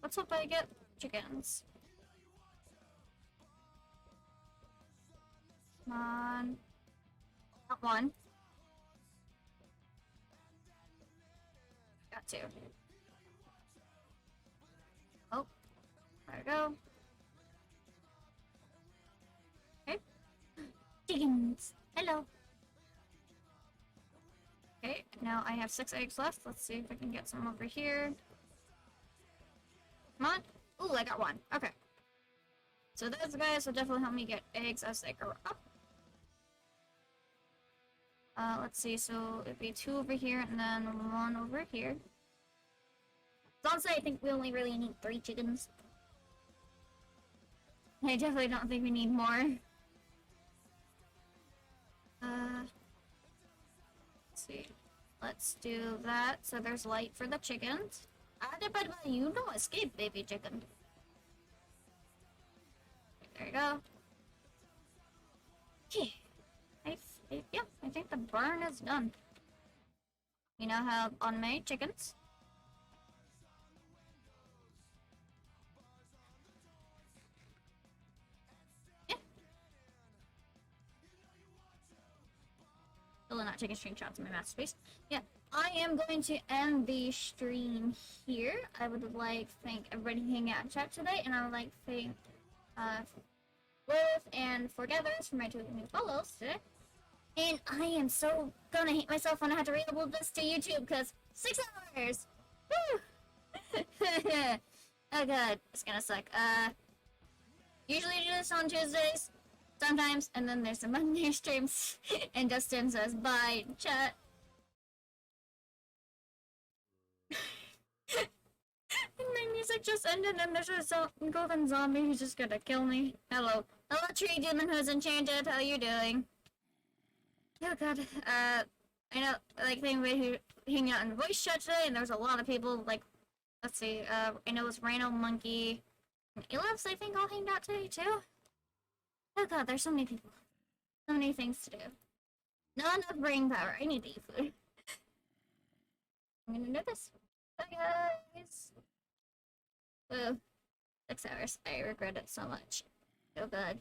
let's hope I get chickens. Come on. Not one. Got two. Oh, there we go. Okay. Chickens. Hello. Okay, now I have 6 eggs left. Let's see if I can get some over here. Come on. Ooh, I got one. Okay. So those guys will definitely help me get eggs as they grow up. Let's see, so it'd be 2 over here and then 1 over here. So honestly, I think we only really need 3 chickens. I definitely don't think we need more. Let's see. Let's do that, so there's light for the chickens. You don't escape, baby chicken. There you go. Okay. Yeah, I think the burn is done. We now have unmade chickens. Yeah. Still not taking screenshots of my masterpiece. Yeah, I am going to end the stream here. I would like to thank everybody hanging out in chat today, and I would like to thank Wolf and Forgathers for my 2 new follows today. And I am so gonna hate myself when I have to re-upload this to YouTube, because 6 hours! Woo! Oh god, it's gonna suck. Usually do this on Tuesdays, sometimes, and then there's some Monday streams, and Justin says bye, chat. And my music just ended, and there's a golden zombie who's just gonna kill me. Hello. Hello, Tree Demon who's enchanted, how are you doing? Oh god, I know, like, anybody who hang out in voice chat today, and there was a lot of people, like, let's see, I know it was Rhino, Monkey, and Elifs, I think, all hanged out today, too. Oh god, there's so many people. So many things to do. Not enough brain power, I need to eat food. I'm gonna do this. Bye, guys! Oh, 6 hours, I regret it so much. Oh god.